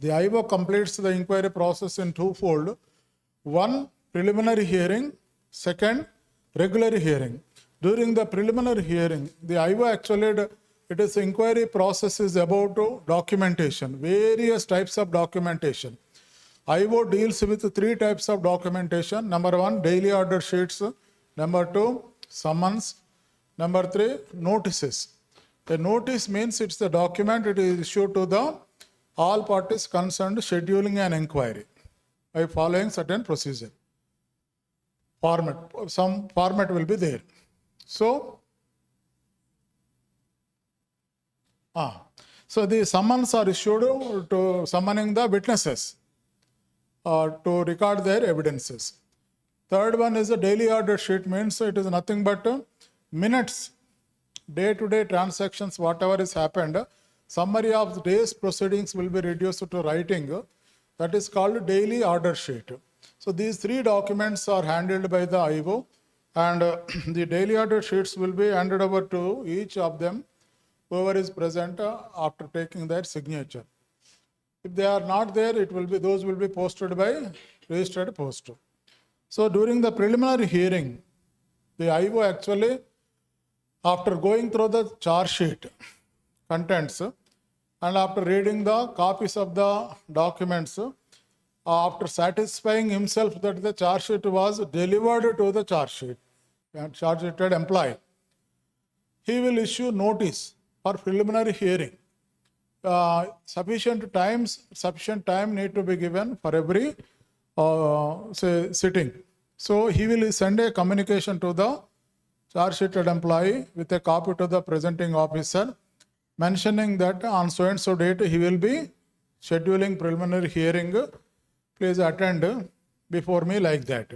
The IO completes the inquiry process in twofold. One, preliminary hearing. Second, regular hearing. During the preliminary hearing, the IO actually, inquiry process is about documentation, various types of documentation. IO deals with 3 types of documentation. Number 1, daily order sheets. Number 2, summons. Number 3, notices. A notice means it's the document, it is issued to the all parties concerned scheduling an inquiry by following certain procedure. Format, some format will be there. So, So the summons are issued to summoning the witnesses to record their evidences. Third one is a daily order sheet, means it is nothing but minutes, day-to-day transactions, whatever has happened. Summary of the day's proceedings will be reduced to writing. That is called daily order sheet. So these three documents are handled by the IO, and the daily order sheets will be handed over to each of them, whoever is present after taking their signature. If they are not there, those will be posted by registered post. So during the preliminary hearing, the IO actually, after going through the charge sheet contents and after reading the copies of the documents, after satisfying himself that the charge sheet was delivered to the charge sheeted employee, he will issue notice for preliminary hearing. Sufficient time need to be given for every sitting. So he will send a communication to the charge sheeted employee with a copy to the presenting officer, mentioning that on so and so date he will be scheduling preliminary hearing. Please attend before me, like that.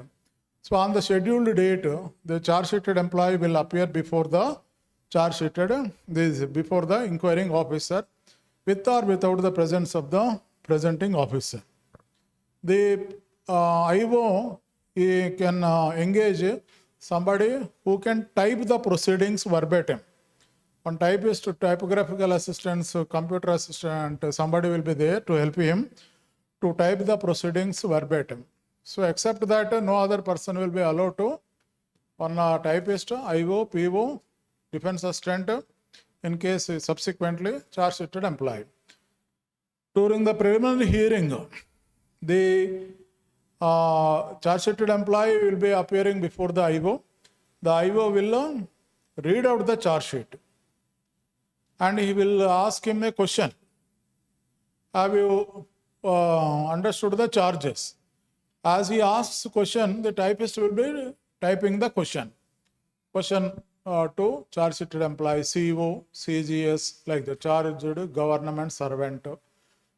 So on the scheduled date, the charge sheeted employee will appear before the before the inquiring officer, with or without the presence of the presenting officer. The IO can engage somebody who can type the proceedings verbatim. One typist, typographical assistants, computer assistant, somebody will be there to help him to type the proceedings verbatim. So except that, no other person will be allowed to. One typist, IO, PO, defense assistant, in case subsequently charge sheeted employee. During the preliminary hearing, the charge sheeted employee will be appearing before the IO. The IO will read out the charge sheet and he will ask him a question. Have you understood the charges? As he asks the question, the typist will be typing the question. Question to charge sheeted employee, CEO, CGS, like the charged government servant,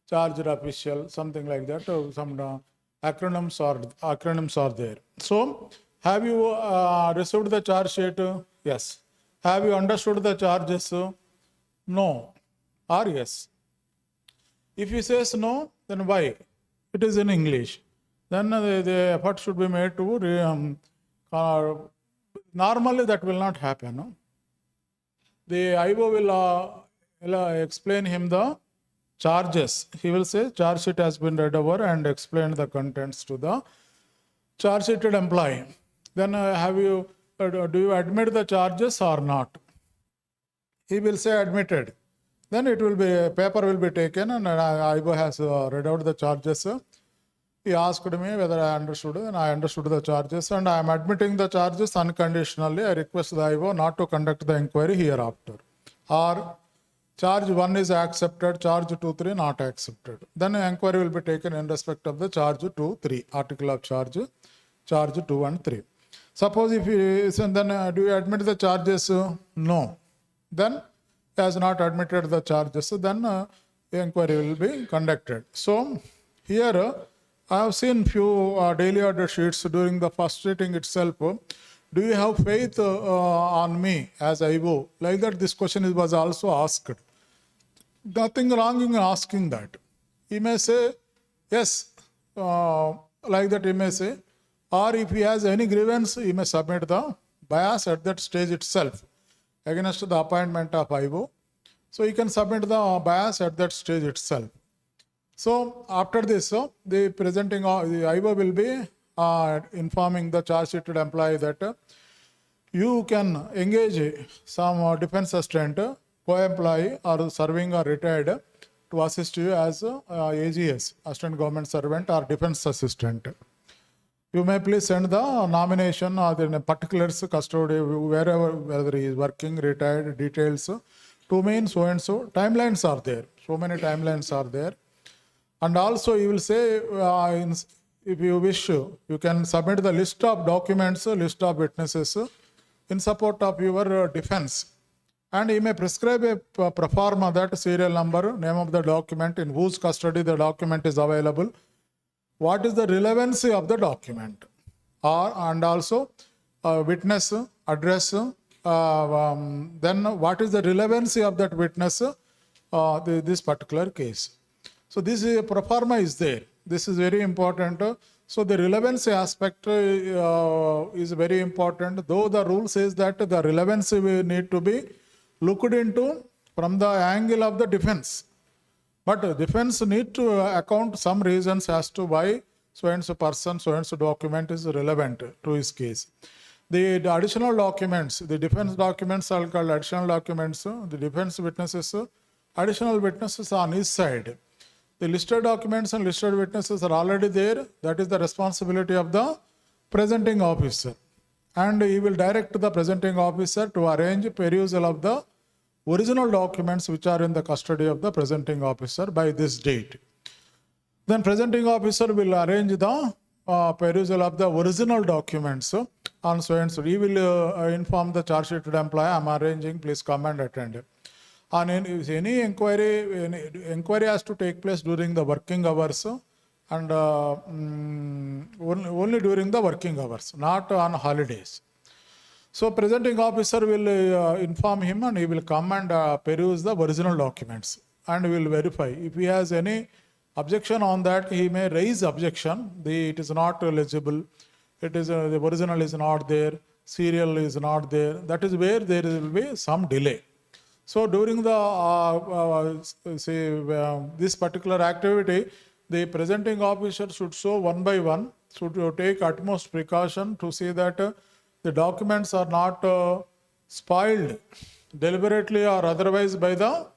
charged official, something like that. Some acronyms are there. So, have you received the charge sheet? Yes. Have you understood the charges? No or yes. If he says no, then why? It is in English. Then the effort should be made to normally that will not happen. No? The IO will explain him the charges. He will say charge sheet has been read over and explain the contents to the charge sheeted employee. Then do you admit the charges or not? He will say admitted. Then paper will be taken and IO has read out the charges. He asked me whether I understood, and I understood the charges, and I am admitting the charges unconditionally. I request the IO not to conduct the inquiry hereafter. Or charge 1 is accepted, charge 2, 3 not accepted. Then an inquiry will be taken in respect of the charge 2, 3, article of charge 2 and 3. Suppose if he said, then do you admit the charges? No. Then he has not admitted the charges, then the inquiry will be conducted. So here I have seen few daily order sheets during the first sitting itself. Do you have faith on me as IO? Like that, this question was also asked. Nothing wrong in asking that. He may say yes, like that he may say, or if he has any grievance, he may submit the bias at that stage itself against the appointment of IO. So he can submit the bias at that stage itself. So after this, the IO will be informing the charge sheeted employee that you can engage some defense assistant, co-employee or serving or retired to assist you as AGS, assistant government servant or defense assistant. You may please send the nomination or the particulars, custody, wherever, whether he is working, retired, details to me in so and so. Timelines are there. So many timelines are there. And also you will say, if you wish, you can submit the list of documents, list of witnesses in support of your defense. And he may prescribe a pro forma, that serial number, name of the document, in whose custody the document is available, what is the relevancy of the document, and also witness, address, then what is the relevancy of that witness, this particular case. So this pro forma is there. This is very important. So the relevancy aspect is very important, though the rule says that the relevancy will need to be looked into from the angle of the defense. But the defense need to account some reasons as to why so and so person, so and so document is relevant to his case. The additional documents, the defense documents are called additional documents. The defense witnesses, additional witnesses on his side. The listed documents and listed witnesses are already there. That is the responsibility of the presenting officer. And he will direct the presenting officer to arrange perusal of the original documents which are in the custody of the presenting officer by this date. Then presenting officer will arrange the perusal of the original documents on so and so. He will inform the charge sheeted employee, I am arranging, please come and attend. On any inquiry has to take place during the working hours and only during the working hours, not on holidays. So presenting officer will inform him and he will come and peruse the original documents and will verify. If he has any objection on that, he may raise objection. It is not legible. It is the original is not there. Serial is not there. That is where there will be some delay. So during the this particular activity, the presenting officer should show one by one, should take utmost precaution to see that the documents are not spoiled deliberately or otherwise by the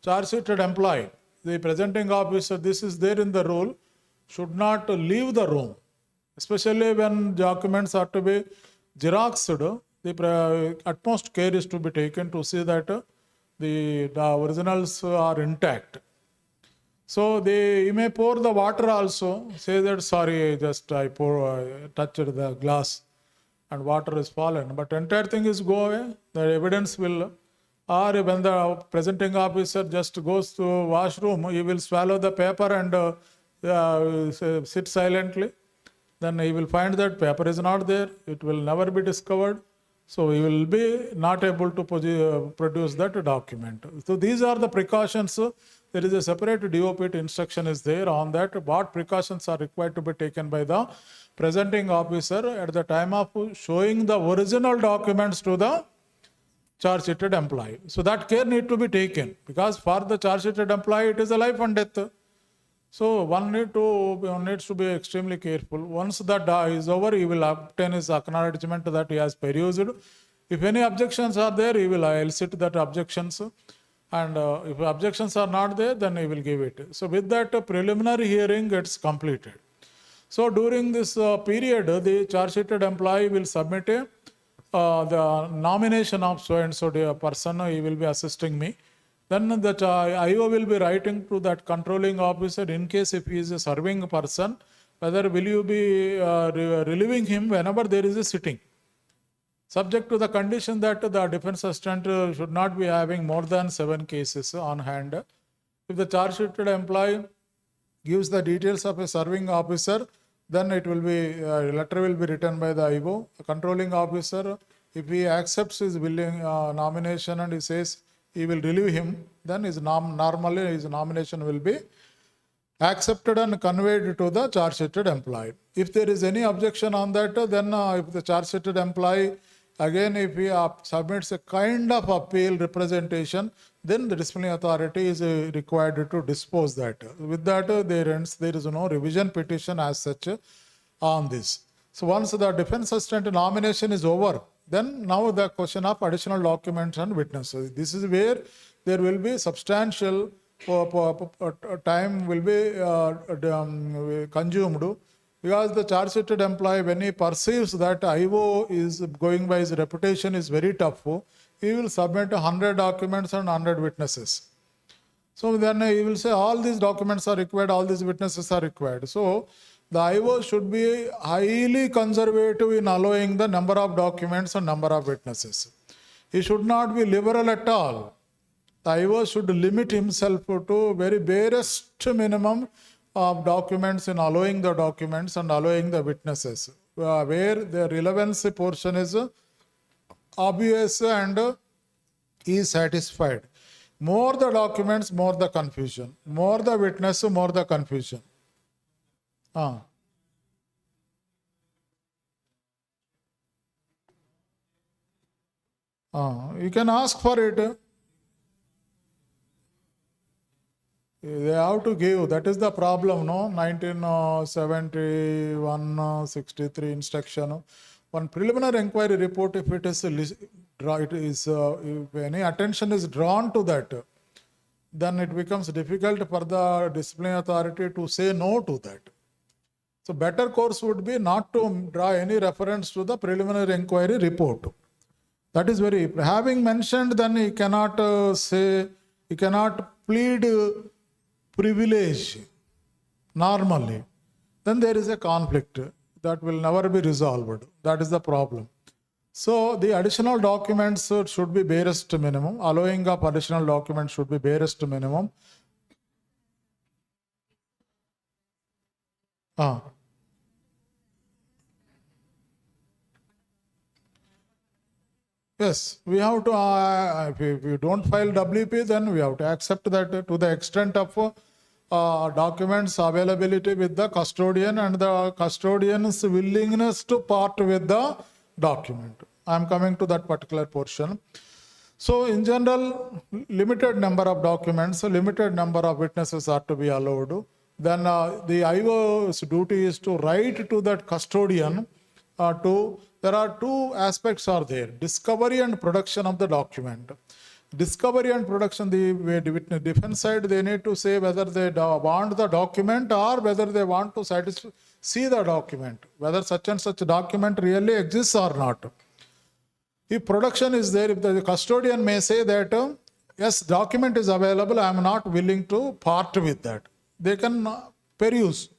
charge sheeted employee. The presenting officer, this is there in the rule, should not leave the room, especially when documents are to be xeroxed. The utmost care is to be taken to see that the originals are intact. So you may pour the water also, say that sorry, I touched the glass and water is fallen, but entire thing is go away, the evidence will, or when the presenting officer just goes to washroom, he will swallow the paper and sit silently, then he will find that paper is not there, it will never be discovered. So he will be not able to produce that document. So these are the precautions. There is a separate DOP instruction is there on that. What precautions are required to be taken by the presenting officer at the time of showing the original documents to the charge sheeted employee. So that care need to be taken because for the charge sheeted employee it is a life and death. So one needs to be extremely careful. Once that is over, he will obtain his acknowledgement that he has perused. If any objections are there, he will elicit that objections. And if objections are not there, then he will give it. So with that, preliminary hearing gets completed. So during this period, the charge sheeted employee will submit the nomination of so and so person. He will be assisting me. Then the IO will be writing to that controlling officer in case if he is a serving person, whether will you be relieving him whenever there is a sitting. Subject to the condition that the defense assistant should not be having more than 7 cases on hand. If the charge sheeted employee gives the details of a serving officer, then it will be, letter will be written by the IO. The controlling officer, if he accepts his willing nomination and he says, he will relieve him, then normally his nomination will be accepted and conveyed to the charge sheeted employee. If there is any objection on that, then if the charge sheeted employee, again if he submits a kind of appeal representation, then the disciplinary authority is required to dispose that. With that, there is no revision petition as such on this. So once the defense assistant nomination is over, then now the question of additional documents and witnesses. This is where there will be substantial time will be consumed because the charge sheeted employee, when he perceives that IO is going by his reputation is very tough, he will submit 100 documents and 100 witnesses. So then he will say all these documents are required, all these witnesses are required. So the IO should be highly conservative in allowing the number of documents and number of witnesses. he should not be liberal at all. The IO should limit himself to very barest minimum of documents in allowing the documents and allowing the witnesses, where the relevancy portion is obvious and is satisfied. More the documents, more the confusion. More the witness, more the confusion. You can ask for it. They have to give. That is the problem, no? 1971, 63 instruction. One preliminary inquiry report, if it is, if any attention is drawn to that, then it becomes difficult for the disciplinary authority to say no to that. So better course would be not to draw any reference to the preliminary inquiry report. That is very, having mentioned, then he cannot he cannot plead privilege normally. Then there is a conflict that will never be resolved. That is the problem. So the additional documents should be barest minimum. Allowing of additional documents should be barest minimum. Yes, we have to, if you don't file WP, then we have to accept that to the extent of documents availability with the custodian and the custodian's willingness to part with the document. I am coming to that particular portion. So in general, limited number of documents, limited number of witnesses are to be allowed. Then the IO's duty is to write to that custodian there are two aspects are there: discovery and production of the document. Discovery and production, the defense side, they need to say whether they want the document or whether they want to see the document, whether such and such document really exists or not. If production is there, if the custodian may say that, yes, document is available, I am not willing to part with that. They can peruse.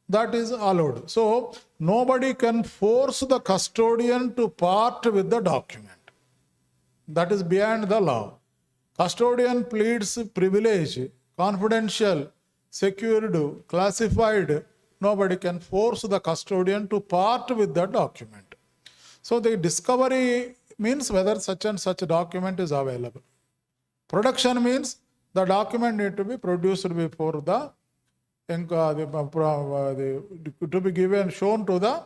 That is allowed. So nobody can force the custodian to part with the document. That is beyond the law. Custodian pleads privilege, confidential, secured, classified. Nobody can force the custodian to part with the document. So the discovery means whether such and such document is available. Production means the document need to be produced before the to be given, shown to the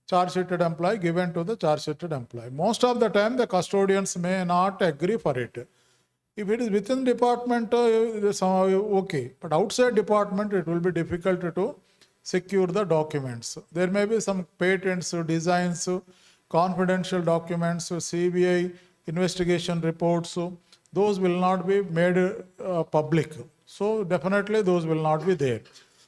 charge-sheeted employee, given to the charge-sheeted employee. Most of the time, the custodians may not agree for it. If it is within department, okay. But outside department, it will be difficult to secure the documents. There may be some patents, designs, confidential documents, CBI investigation reports. Those will not be made public. So definitely those will not be there.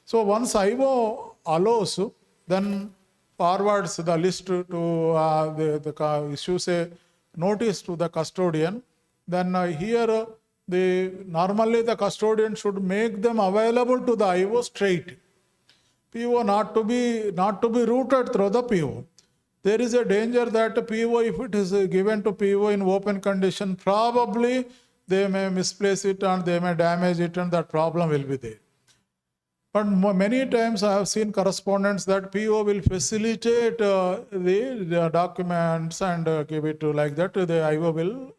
So once IO allows, then forwards the list to the issues a notice to the custodian. Then here normally the custodian should make them available to the IO straight. PO not to be routed through the PO. There is a danger that PO, if it is given to PO in open condition, probably they may misplace it and they may damage it, and that problem will be there. But many times I have seen correspondence that PO will facilitate the documents and give it to like that, the IO will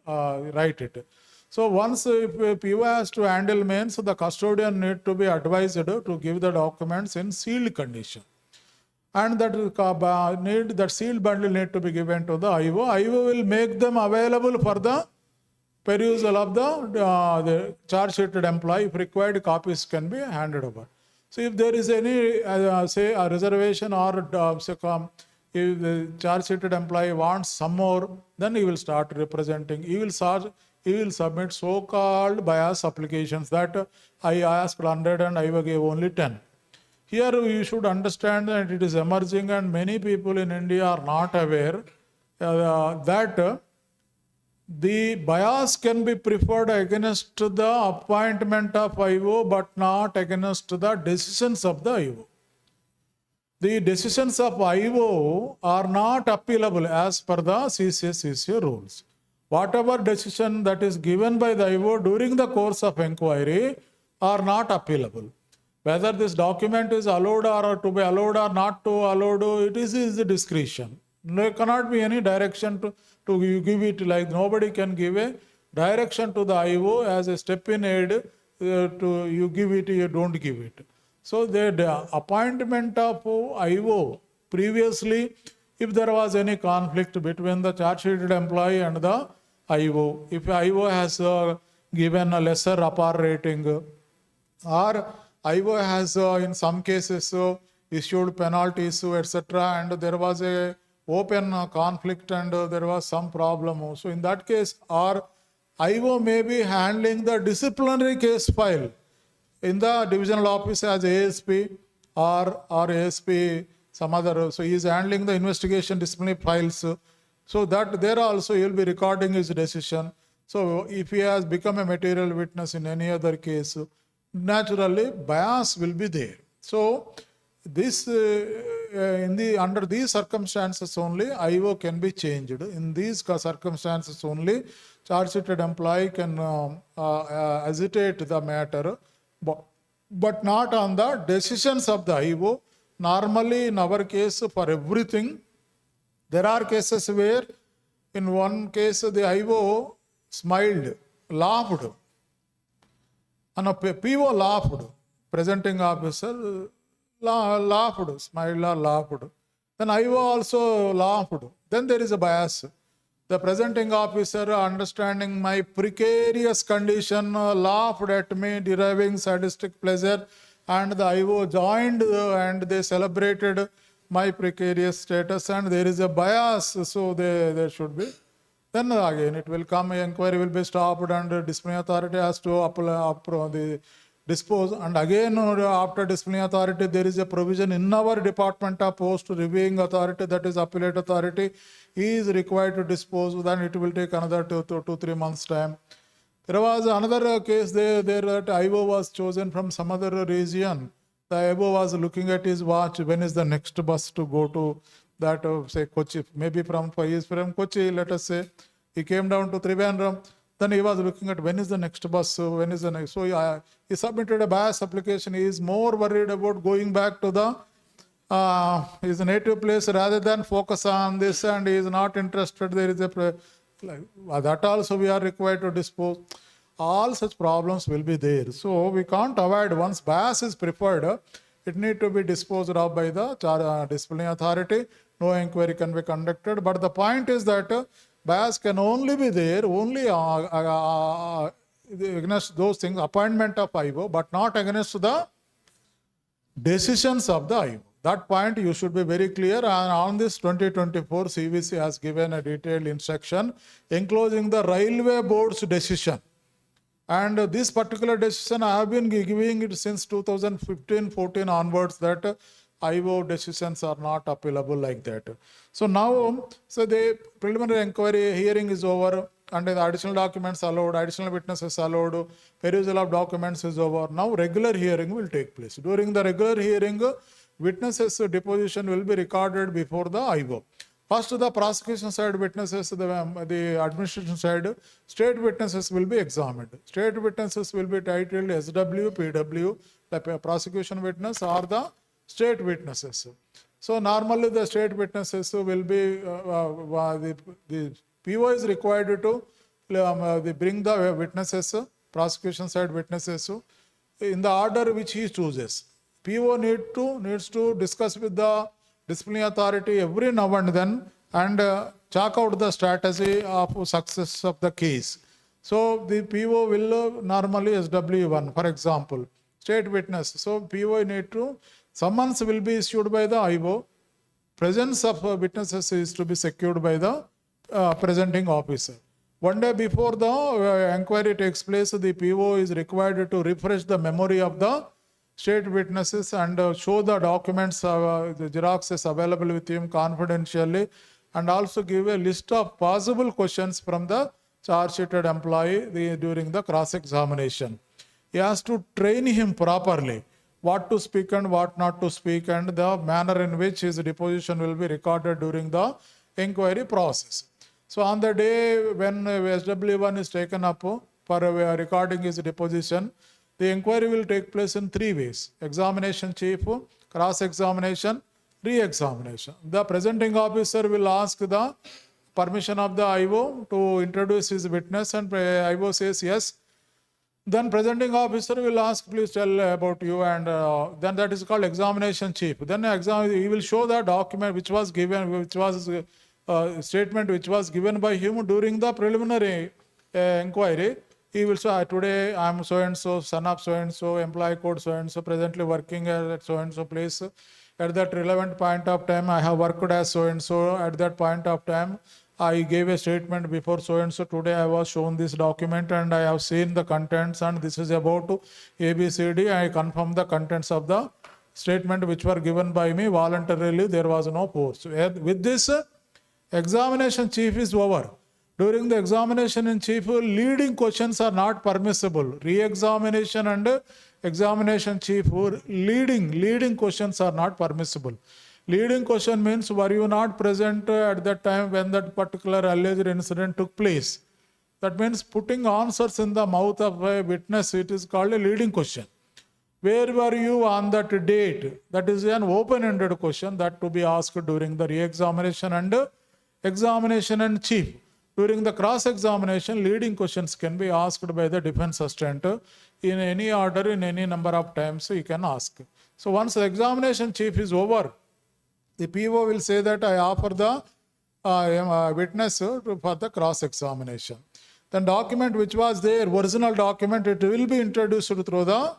write it. So once if PO has to handle mains, the custodian need to be advised to give the documents in sealed condition. And that sealed bundle need to be given to the IO. IO will make them available for the perusal of the charge-sheeted employee. If required, copies can be handed over. So if there is any, say, a reservation or if the charge-sheeted employee wants some more, then he will start representing. He will submit so-called bias applications that I asked 100 and I gave only 10. Here you should understand that it is emerging and many people in India are not aware that the bias can be preferred against the appointment of IO but not against the decisions of the IO. The decisions of IO are not appealable as per the CCA rules. whatever decision that is given by the IO during the course of inquiry are not appealable. Whether this document is allowed or to be allowed or not to allowed, it is his discretion. There cannot be any direction to you give it, like nobody can give a direction to the IO as a step in aid to you give it, you don't give it. So the appointment of IO previously, if there was any conflict between the charge sheeted employee and the IO, if IO has given a lesser upper rating, or IO has in some cases issued penalties, etc., and there was a open conflict and there was some problem. So in that case, or IO may be handling the disciplinary case file in the divisional office as ASP or ASP some other. So he is handling the investigation disciplinary files. So that there also he will be recording his decision. So if he has become a material witness in any other case, naturally bias will be there. So this under these circumstances only IO can be changed. In these circumstances only charge sheeted employee can agitate the matter, but not on the decisions of the IO. Normally in our case, for everything, there are cases where in one case the IO smiled, laughed, and a PO laughed, presenting officer laughed, smiled or laughed. Then IO also laughed. Then there is a bias. The presenting officer, understanding my precarious condition, laughed at me, deriving sadistic pleasure, and the IO joined and they celebrated my precarious status, and there is a bias, so there should be. Then again it will come, inquiry will be stopped, and disciplinary authority has to dispose. And again after disciplinary authority, there is a provision in our Department of Post reviewing authority, that is appellate authority, he is required to dispose. Then it will take another 2-3 months time. There was another case there that IO was chosen from some other region. The IO was looking at his watch, when is the next bus to go to that, say Kochi, maybe he is from Kochi, let us say. He came down to Thiruvananthapuram. Then he was looking at when is the next bus, when is the next. So he submitted a bias application. He is more worried about going back to the his native place rather than focus on this, and he is not interested. There is a that also we are required to dispose. All such problems will be there. So we can't avoid, once bias is preferred, it need to be disposed of by the disciplinary authority. No inquiry can be conducted. But the point is that bias can only be there only against those things, appointment of IO, but not against the decisions of the IO. That point you should be very clear. And on this 2024, CVC has given a detailed instruction enclosing the Railway Board's decision. And this particular decision, I have been giving it since 2015-14 onwards, that IO decisions are not appealable like that. So now, so the preliminary inquiry hearing is over, and the additional documents allowed, additional witnesses allowed, perusal of documents is over. Now regular hearing will take place. During the regular hearing, witnesses' deposition will be recorded before the IO. First, the prosecution side witnesses, the administration side, state witnesses will be examined. State witnesses will be titled SW, PW, the prosecution witness, or the state witnesses. So normally the state witnesses will be, the PO is required to bring the witnesses, prosecution side witnesses, in the order which he chooses. PO needs to discuss with the disciplinary authority every now and then and chalk out the strategy of success of the case. So the PO will normally SW1, for example, state witness. So PO need to, summons will be issued by the IO. Presence of witnesses is to be secured by the presenting officer. One day before the inquiry takes place, the PO is required to refresh the memory of the state witnesses and show the documents, the xeroxes available with him confidentially, and also give a list of possible questions from the charge-sheeted employee during the cross-examination. He has to train him properly, what to speak and what not to speak, and the manner in which his deposition will be recorded during the inquiry process. So on the day when SW1 is taken up for recording his deposition, the inquiry will take place in 3 ways: examination chief, cross-examination, re-examination. The presenting officer will ask the permission of the IO to introduce his witness, and IO says yes. Then presenting officer will ask, please tell about you, and then that is called examination chief. Then he will show the document which was given, which was statement which was given by him during the preliminary inquiry. He will say, today I am so and so, son of so and so, employee code so and so, presently working at so and so place. At that relevant point of time, I have worked as so and so. At that point of time, I gave a statement before so and so. Today I was shown this document and I have seen the contents, and this is about ABCD. I confirm the contents of the statement which were given by me voluntarily. There was no force. With this, examination chief is over. During the examination in chief, leading questions are not permissible. Re-examination and examination chief, leading questions are not permissible. Leading question means, were you not present at that time when that particular alleged incident took place? That means putting answers in the mouth of a witness. It is called a leading question. Where were you on that date? That is an open-ended question that to be asked during the re-examination and examination and chief. During the cross-examination, leading questions can be asked by the defense assistant in any order, in any number of times you can ask. So once the examination chief is over, the PO will say that I offer the witness for the cross-examination. Then document which was there, original document, it will be introduced through the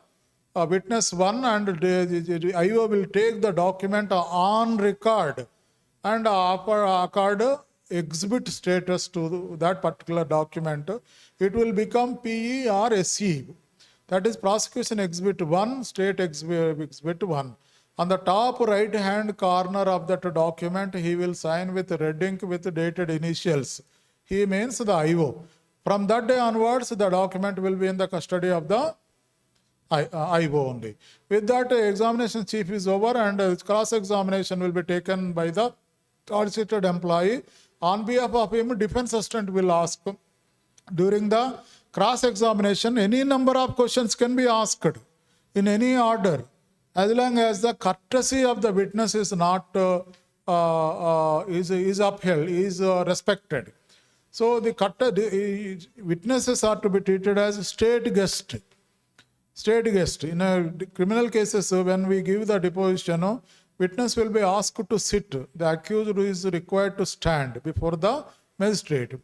witness 1, and the IO will take the document on record and accord exhibit status to that particular document. It will become PE or SE. That is prosecution exhibit 1, state exhibit 1. On the top right hand corner of that document, he will sign with red ink with dated initials. He means the IO. From that day onwards, the document will be in the custody of the IO only. With that, examination chief is over, and cross-examination will be taken by the charge-sheeted employee. On behalf of him, defense assistant will ask. During the cross-examination, any number of questions can be asked in any order, as long as the courtesy of the witness is not is upheld, is respected. So the witnesses are to be treated as state guest. State guest. In criminal cases, when we give the deposition, witness will be asked to sit. The accused is required to stand before the magistrate.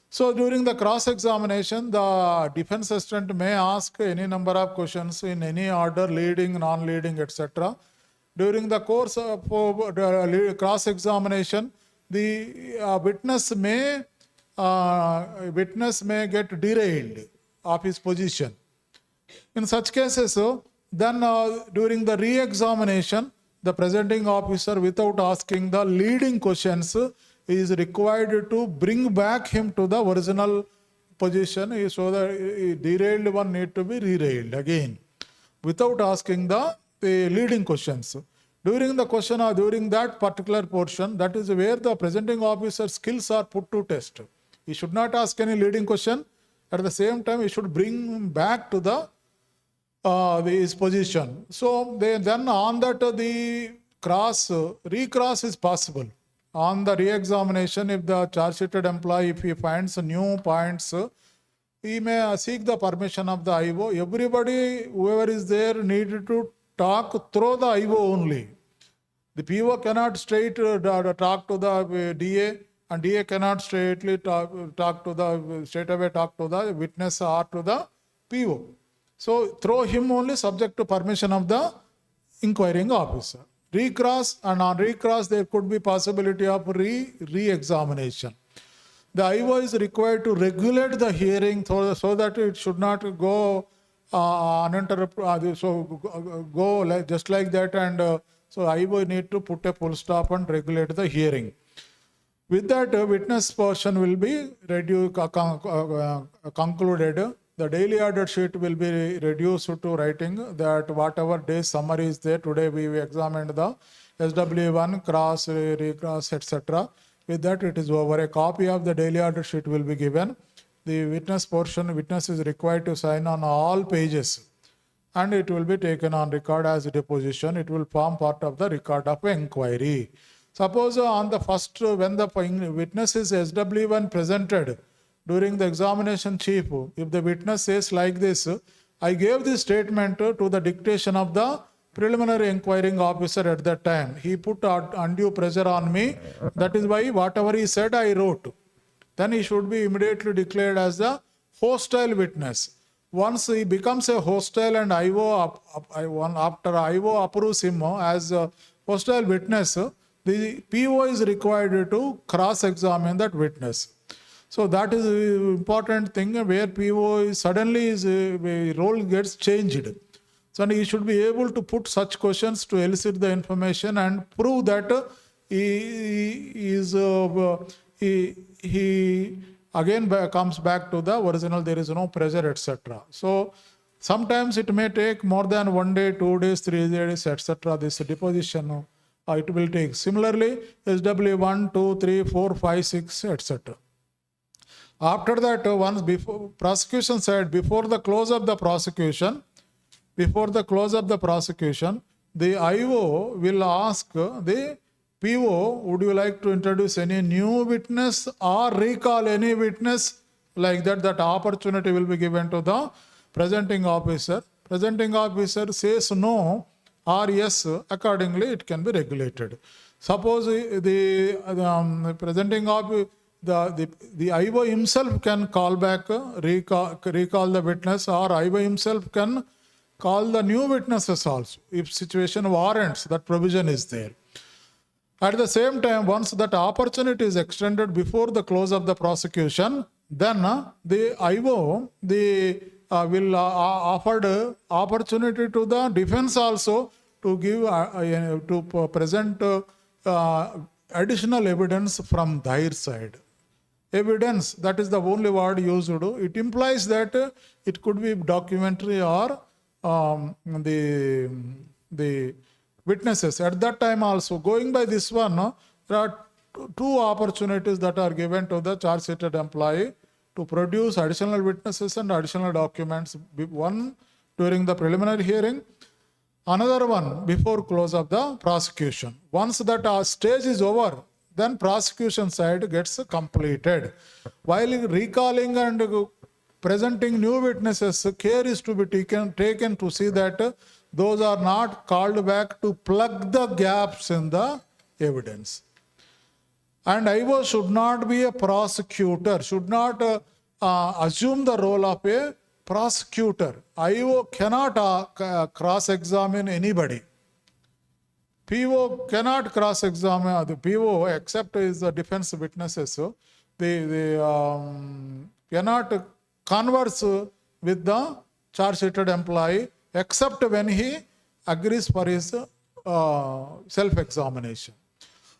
So during the cross-examination, the defense assistant may ask any number of questions in any order, leading, non-leading, etc. During the course of cross-examination, the witness may get derailed of his position. In such cases, then during the re-examination, the presenting officer, without asking the leading questions, is required to bring back him to the original position, so that derailed one need to be re-railed again, without asking the leading questions. During the question or during that particular portion, that is where the presenting officer's skills are put to test. He should not ask any leading question. At the same time, he should bring him back to the his position. So then on that the recross is possible. On the re-examination, if the charge-sheeted employee, if he finds new points, he may seek the permission of the IO. Everybody, whoever is there, needed to talk through the IO only. The PO cannot straight talk to the DA, and DA cannot straightly talk to the witness or to the PO. So through him only, subject to permission of the inquiring officer. Recross, and on recross there could be possibility of re-examination. The IO is required to regulate the hearing so that it should not go uninterrupted, go just like that, and so IO need to put a full stop and regulate the hearing. With that, witness portion will be concluded. The daily order sheet will be reduced to writing that whatever day summary is there. Today we examined the SW1, cross, recross, etc. With that, it is over. A copy of the daily order sheet will be given. The witness portion, witness is required to sign on all pages, and it will be taken on record as a deposition. It will form part of the record of inquiry. Suppose on the first, when the witness is SW1 presented during the examination chief, if the witness says like this, I gave this statement to the dictation of the preliminary inquiring officer at that time. He put undue pressure on me. That is why whatever he said, I wrote. Then he should be immediately declared as the hostile witness. Once he becomes a hostile and after IO approves him as a hostile witness, the PO is required to cross-examine that witness. So that is an important thing where PO is suddenly his role gets changed. So he should be able to put such questions to elicit the information and prove that he again comes back to the original, there is no pressure, etc. So sometimes it may take more than 1 day, 2 days, 3 days, etc. This deposition it will take. Similarly, SW 1, 2, 3, 4, 5, 6, etc. After that, once before prosecution side, before the close of the prosecution, the IO will ask the PO, would you like to introduce any new witness or recall any witness? Like that, that opportunity will be given to the presenting officer. Presenting officer says no or yes, accordingly it can be regulated. Suppose the presenting officer, the IO himself can call back, recall the witness, or IO himself can call the new witnesses also. If situation warrants, that provision is there. At the same time, once that opportunity is extended before the close of the prosecution, then the IO will offer opportunity to the defense also to give to present additional evidence from their side. Evidence, that is the only word used. It implies that it could be documentary or the witnesses. At that time also, going by this one, there are two opportunities that are given to the charge-sheeted employee to produce additional witnesses and additional documents. One during the preliminary hearing, another one before close of the prosecution. Once that stage is over, then prosecution side gets completed. While recalling and presenting new witnesses, care is to be taken to see that those are not called back to plug the gaps in the evidence. And IO should not be a prosecutor, should not assume the role of a prosecutor. IO cannot cross-examine anybody. PO cannot cross-examine the PO except his defense witnesses. So they cannot converse with the charge-sheeted employee except when he agrees for his self-examination.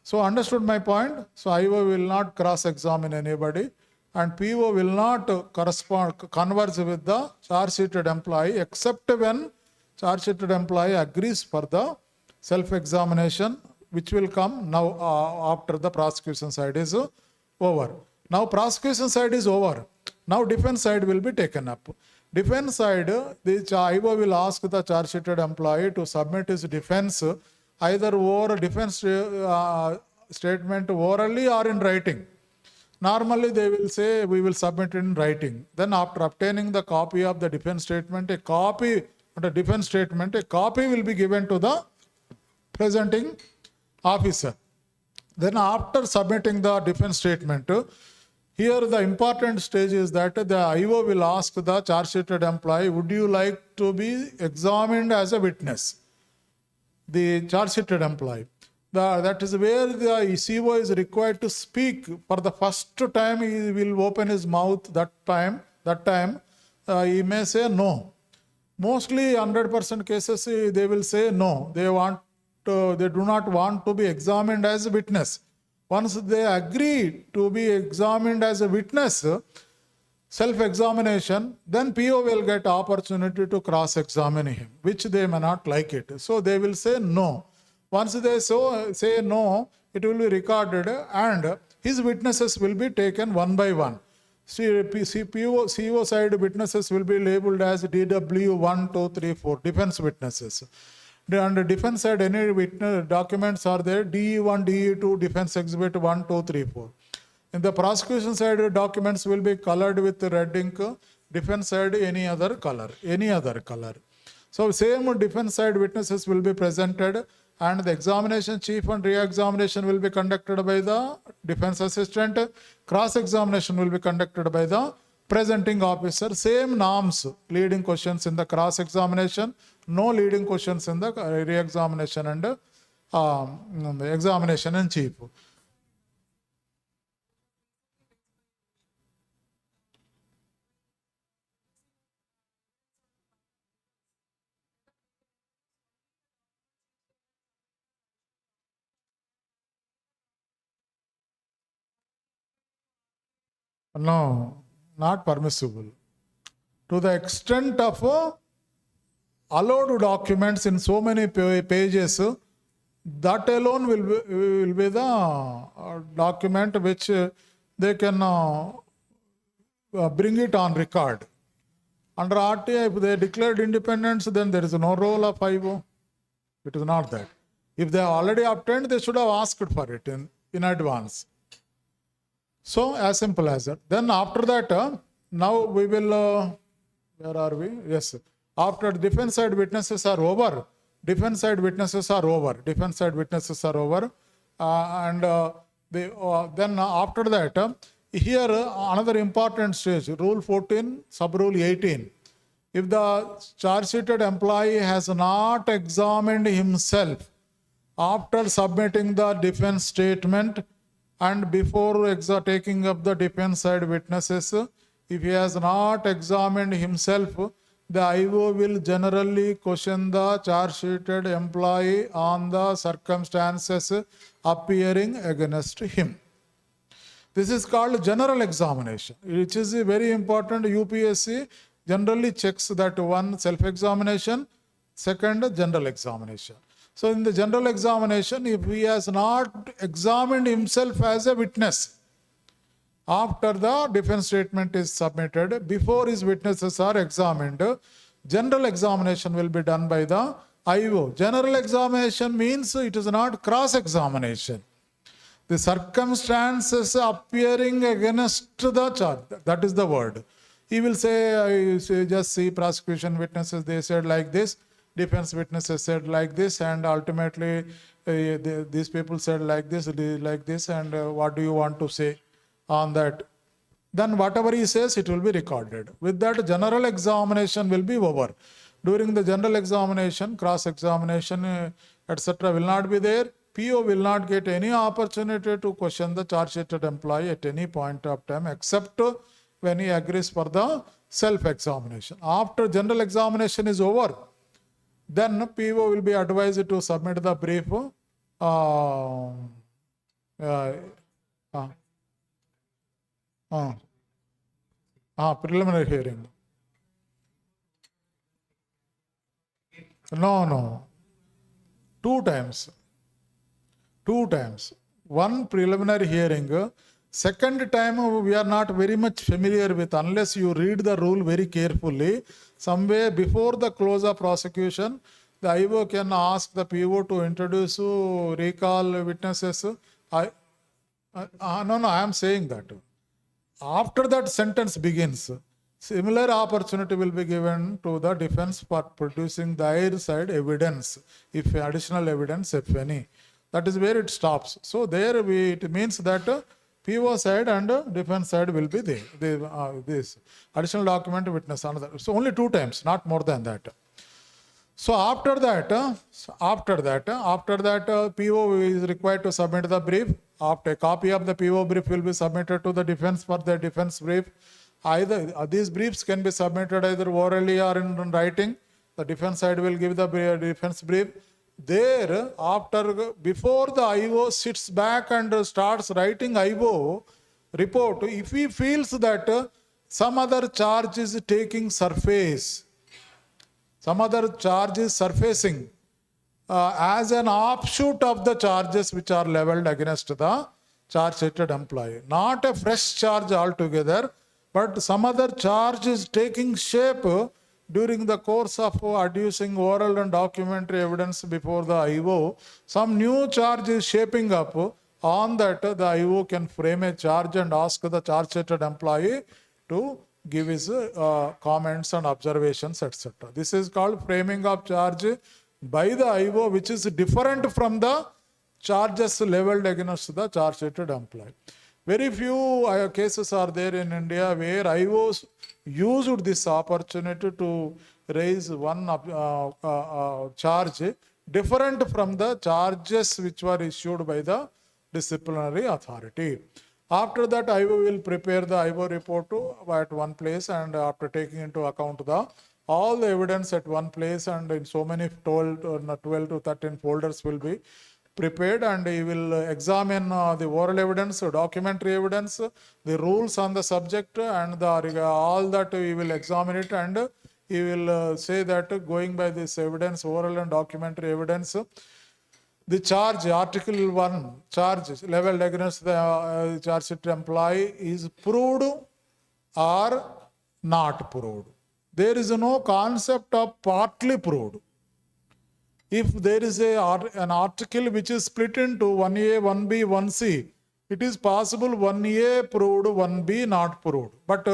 So understood my point? So IO will not cross-examine anybody and PO will not converse with the charge-sheeted employee except when charge-sheeted employee agrees for the self-examination, which will come now after the prosecution side is over. Now prosecution side is over. Now defense side will be taken up. Defense side, the IO will ask the charge-sheeted employee to submit his defense either over defense statement orally or in writing. Normally they will say we will submit in writing. Then after obtaining the copy of the defense statement, a copy will be given to the presenting officer. Then after submitting the defense statement, here the important stage is that the IO will ask the charge-sheeted employee, would you like to be examined as a witness? The charge-sheeted employee. That is where the CO is required to speak. For the first time he will open his mouth. That time he may say no. Mostly 100% cases they will say no. They do not want to be examined as a witness. Once they agree to be examined as a witness, self-examination, then PO will get opportunity to cross-examine him, which they may not like it. So they will say no. Once they say no, it will be recorded and his witnesses will be taken one by one. CO side witnesses will be labeled as DW 1, 2, 3, 4, defense witnesses. On the defense side, any witness documents are there, DE1, DE2, defense exhibit 1, 2, 3, 4. In the prosecution side, documents will be colored with red ink, defense side any other color. So same defense side witnesses will be presented, and the examination chief and re-examination will be conducted by the defense assistant. Cross-examination will be conducted by the presenting officer. Same norms, leading questions in the cross-examination, no leading questions in the re-examination and the examination in chief. No, not permissible. To the extent of allowed documents in so many pages, that alone will be the document which they can bring it on record. Under RTI, if they declared independence, then there is no role of IO. It is not that. If they already obtained, they should have asked for it in advance. So, as simple as that. Then after that, now we will, where are we? Yes. After defense side witnesses are over, then after that, here another important stage, Rule 14, Sub-Rule 18. If the charge-sheeted employee has not examined himself after submitting the defense statement and before taking up the defense side witnesses, if he has not examined himself, the IO will generally question the charge-sheeted employee on the circumstances appearing against him. This is called general examination, which is very important. UPSC generally checks that one, self-examination, second, general examination. So in the general examination, if he has not examined himself as a witness, after the defense statement is submitted, before his witnesses are examined, general examination will be done by the IO. General examination means it is not cross-examination. The circumstances appearing against the charge, that is the word. He will say, just see prosecution witnesses, they said like this, defense witnesses said like this, and ultimately these people said like this, and what do you want to say on that? Then whatever he says, it will be recorded. With that, general examination will be over. During the general examination, cross-examination, etc. will not be there. PO will not get any opportunity to question the charge-sheeted employee at any point of time, except when he agrees for the self-examination. After general examination is over, then PO will be advised to submit the brief preliminary hearing. No. Two times. One preliminary hearing. Second time we are not very much familiar with, unless you read the rule very carefully. Somewhere before the close of prosecution, the IO can ask the PO to introduce, recall witnesses. I am saying that. After that sentence begins, similar opportunity will be given to the defense for producing their side evidence, if additional evidence, if any. That is where it stops. So there it means that PO side and defense side will be there. This additional document, witness, another. So only two times, not more than that. So after that, PO is required to submit the brief. After a copy of the PO brief will be submitted to the defense for the defense brief. Either these briefs can be submitted either orally or in writing. The defense side will give the defense brief. There, before the IO sits back and starts writing IO report, if he feels that some other charge is taking surface, some other charge is surfacing as an offshoot of the charges which are leveled against the charge sheeted employee. Not a fresh charge altogether, but some other charge is taking shape during the course of adducing oral and documentary evidence before the IO. Some new charge is shaping up. On that, the IO can frame a charge and ask the charge sheeted employee to give his comments and observations, etc. This is called framing of charge by the IO, which is different from the charges leveled against the charge sheeted employee. Very few cases are there in India where IOs used this opportunity to raise one charge different from the charges which were issued by the disciplinary authority. After that, IO will prepare the IO report at one place, and after taking into account all the evidence at one place, and in so many 12 to 13 folders will be prepared, and he will examine the oral evidence, documentary evidence, the rules on the subject, and all that he will examine it, and he will say that going by this evidence, oral and documentary evidence, the charge, Article 1 charge leveled against the charge sheet employee is proved or not proved. There is no concept of partly proved. If there is an article which is split into 1A, 1B, 1C, it is possible 1A proved, 1B not proved. But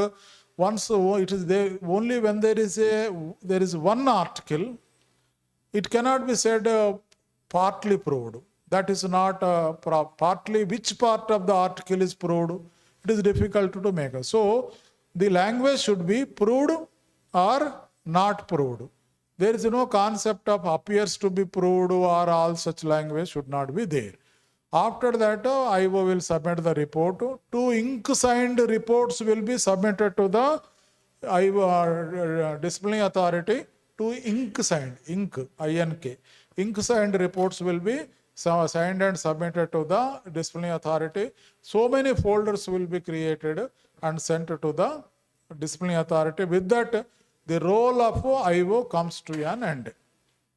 once it is there, only when there is one article, it cannot be said partly proved. That is not partly. Which part of the article is proved? It is difficult to make. So the language should be proved or not proved. There is no concept of appears to be proved, or all such language should not be there. After that, IO will submit the report. 2 ink-signed reports will be submitted to the disciplinary authority. 2 ink-signed, INK. Ink-signed reports will be signed and submitted to the disciplinary authority. So many folders will be created and sent to the disciplinary authority. With that, the role of IO comes to an end.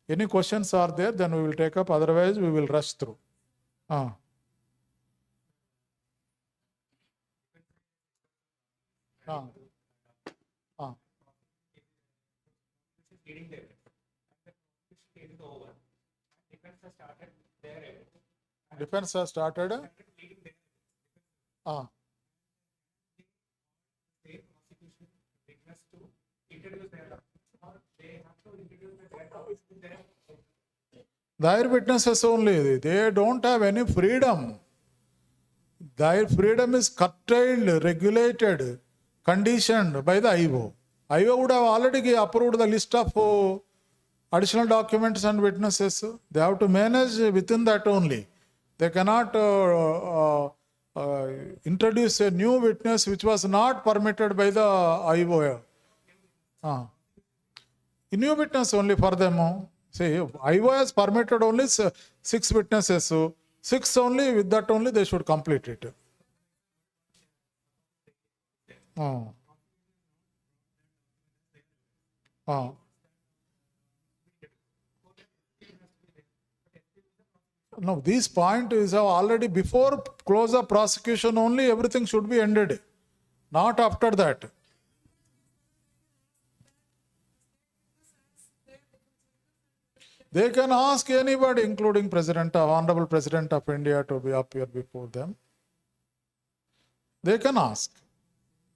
Any questions are there, then we will take up. Otherwise, we will rush through. Defense has started. Their witnesses only, they don't have any freedom. Their freedom is curtailed, regulated, conditioned by the IO. IO would have already approved the list of additional documents and witnesses. They have to manage within that only. They cannot introduce a new witness which was not permitted by the IO. A new witness only for them. See, IO has permitted only 6 witnesses. So 6 only, with that only they should complete it. No, this point is already before close of prosecution only, everything should be ended. Not after that. They can ask anybody, including Honorable President of India, to be up here before them. They can ask.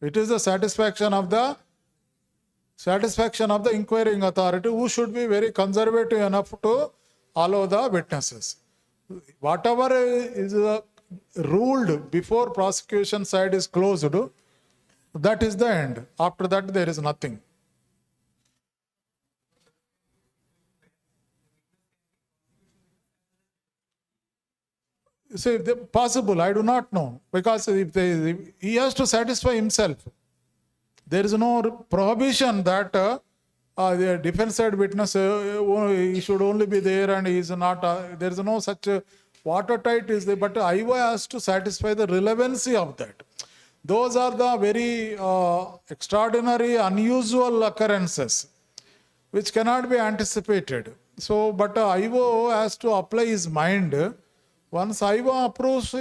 It is the satisfaction of the inquiring authority, who should be very conservative enough to allow the witnesses. Whatever is ruled before prosecution side is closed, that is the end. After that, there is nothing. See, possible, I do not know, because he has to satisfy himself. There is no prohibition that the defense side witness he should only be there and he is not. There is no such watertight is there, but IO has to satisfy the relevancy of that. Those are the very extraordinary, unusual occurrences which cannot be anticipated. So, but IO has to apply his mind. Once IVO approves,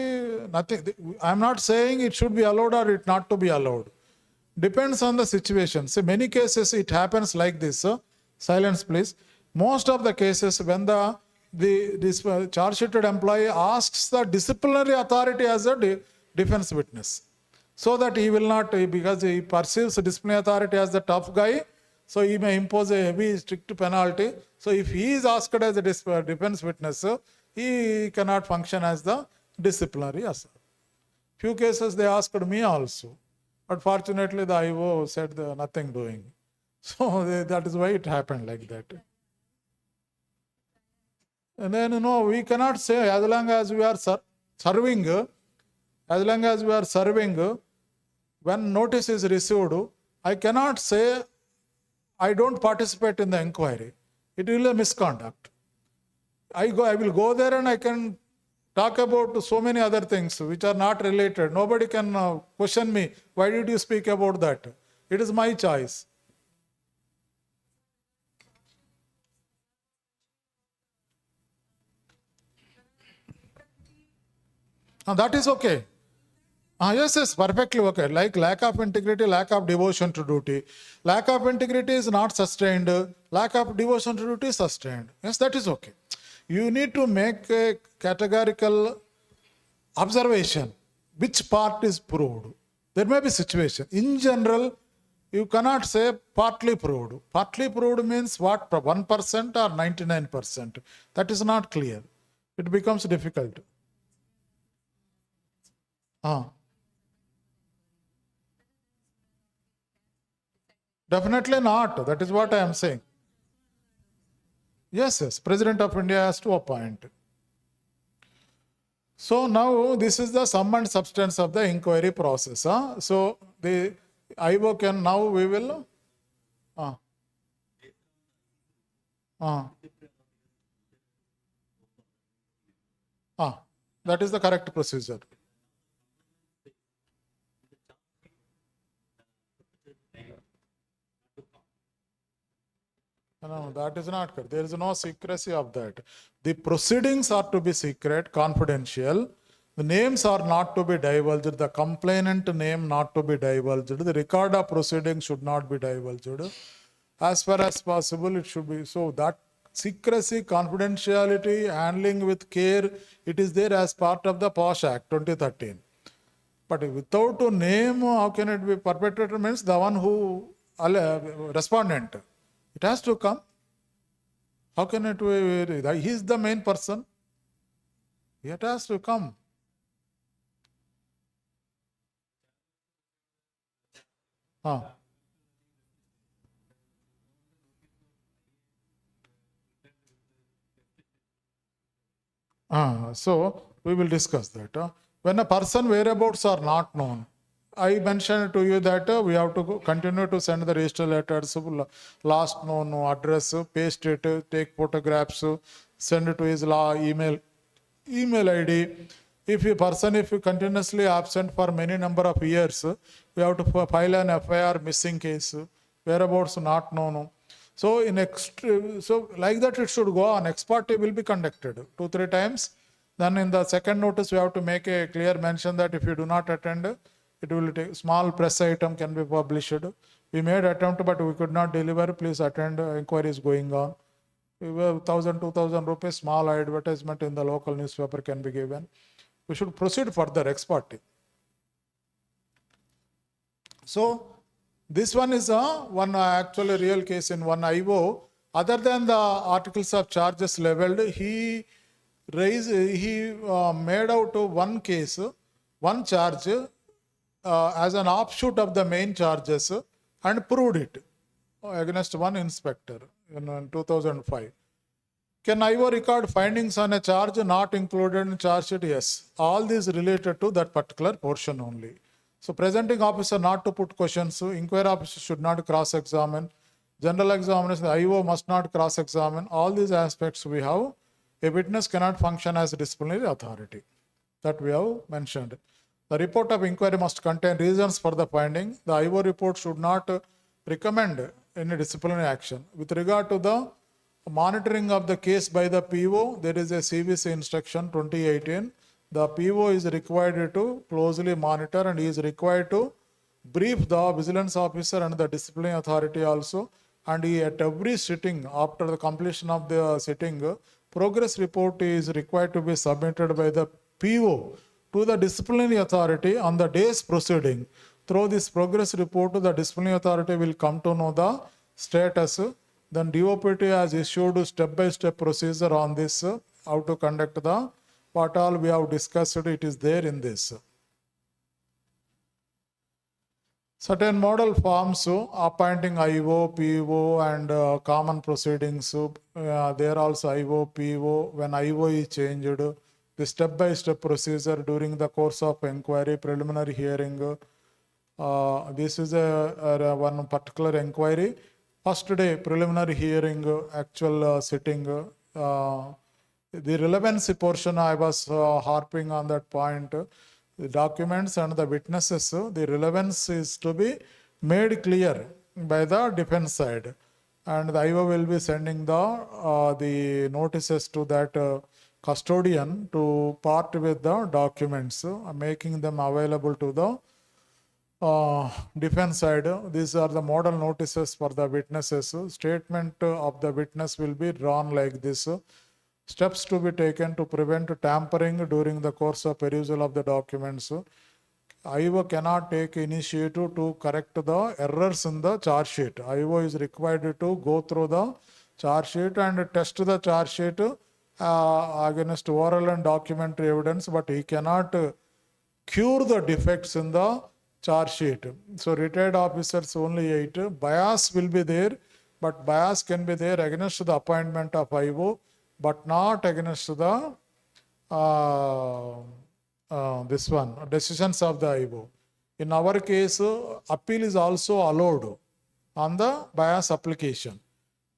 nothing. I'm not saying it should be allowed or it not to be allowed. Depends on the situation. See, many cases it happens like this. Silence, please. Most of the cases when this charge sheeted employee asks the disciplinary authority as a defense witness, so that he will not, because he perceives disciplinary authority as the tough guy, so he may impose a heavy, strict penalty. So if he is asked as a defense witness, he cannot function as the disciplinary assessor. Few cases they asked me also, but fortunately the IO said nothing doing. So that is why it happened like that. And then, we cannot say as long as we are serving, when notice is received, I cannot say I don't participate in the inquiry. It will be a misconduct. I will go there and I can talk about so many other things which are not related. Nobody can question me, why did you speak about that? It is my choice. That is okay. Yes, perfectly okay. Like lack of integrity, lack of devotion to duty. Lack of integrity is not sustained. Lack of devotion to duty is sustained. Yes, that is okay. You need to make a categorical observation. Which part is proved? There may be situation. In general, you cannot say partly proved. Partly proved means what? 1% or 99%. That is not clear. It becomes difficult. Definitely not. That is what I am saying. Yes. President of India has to appoint. So now this is the sum and substance of the inquiry process. So the IO can now we will. That is the correct procedure. No, that is not correct. There is no secrecy of that. The proceedings are to be secret, confidential. The names are not to be divulged. The complainant name not to be divulged. The record of proceedings should not be divulged. As far as possible, it should be. So that secrecy, confidentiality, handling with care, it is there as part of the POSH Act 2013. But without a name, how can it be? Perpetrator means the one who, respondent. It has to come. How can it be? He is the main person. It has to come. So we will discuss that. When a person whereabouts are not known, I mentioned to you that we have to continue to send the register letters, last known address, paste it, take photographs, send it to his email ID. If a person if continuously absent for many number of years, we have to file an FIR missing case, whereabouts not known. So so like that it should go on. Ex parte will be conducted 2-3 times. Then in the second notice we have to make a clear mention that if you do not attend, it will take small press item can be published. We made attempt but we could not deliver. Please attend. Inquiry is going on. 1,000-2,000 rupees small advertisement in the local newspaper can be given. We should proceed further ex parte. So this one is one actually real case in one IO. Other than the articles of charges leveled, he made out one case, one charge as an offshoot of the main charges and proved it against one inspector in 2005. Can IO record findings on a charge not included in charge sheet? Yes. All these related to that particular portion only. So presenting officer not to put questions, inquiry officer should not cross-examine, general examination, the IO must not cross-examine. All these aspects we have. A witness cannot function as a disciplinary authority. That we have mentioned. The report of inquiry must contain reasons for the finding. The IO report should not recommend any disciplinary action. With regard to the monitoring of the case by the PO, there is a CVC instruction 2018. The PO is required to closely monitor and he is required to brief the vigilance officer and the disciplinary authority also. And he, at every sitting, after the completion of the sitting, progress report is required to be submitted by the PO to the disciplinary authority on the day's proceeding. Through this progress report, the disciplinary authority will come to know the status. Then DOPT has issued step-by-step procedure on this, how to conduct the, what all we have discussed, it is there in this. Certain model forms, appointing IO, PO and common proceedings, there also IO, PO, when IO is changed, the step-by-step procedure during the course of inquiry, preliminary hearing. This is one particular inquiry. First day, preliminary hearing, actual sitting. The relevancy portion, I was harping on that point. The documents and the witnesses, the relevance is to be made clear by the defense side. And the IO will be sending the notices to that custodian to part with the documents, making them available to the defense side. These are the model notices for the witnesses. Statement of the witness will be drawn like this. Steps to be taken to prevent tampering during the course of perusal of the documents. IO cannot take initiative to correct the errors in the charge sheet. IO is required to go through the charge sheet and test the charge sheet against oral and documentary evidence, but he cannot cure the defects in the charge sheet. So retired officers only 8. Bias will be there, but bias can be there against the appointment of IO, but not against the this one, decisions of the IO. In our case, appeal is also allowed on the bias application.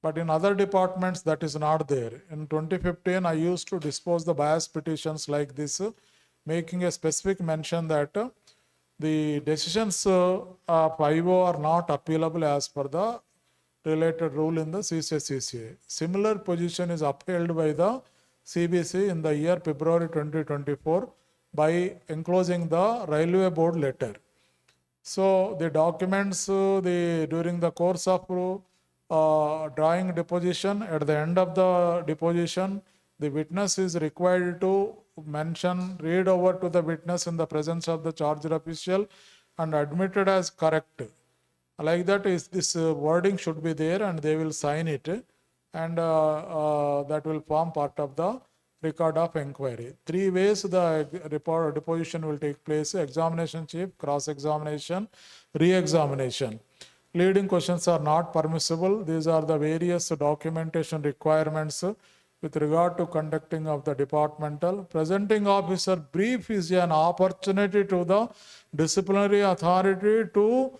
But in other departments, that is not there. In 2015, I used to dispose the bias petitions like this, making a specific mention that the decisions of IO are not appealable as per the related rule in the CCA. Similar position is upheld by the CBC in the year February 2024 by enclosing the Railway Board letter. So the documents during the course of drawing deposition, at the end of the deposition, the witness is required to read over to the witness in the presence of the charged official and admitted as correct. Like that, this wording should be there and they will sign it, and that will form part of the record of inquiry. 3 ways the deposition will take place: examination chief, cross-examination, re-examination. Leading questions are not permissible. These are the various documentation requirements with regard to conducting of the departmental. Presenting officer brief is an opportunity to the disciplinary authority to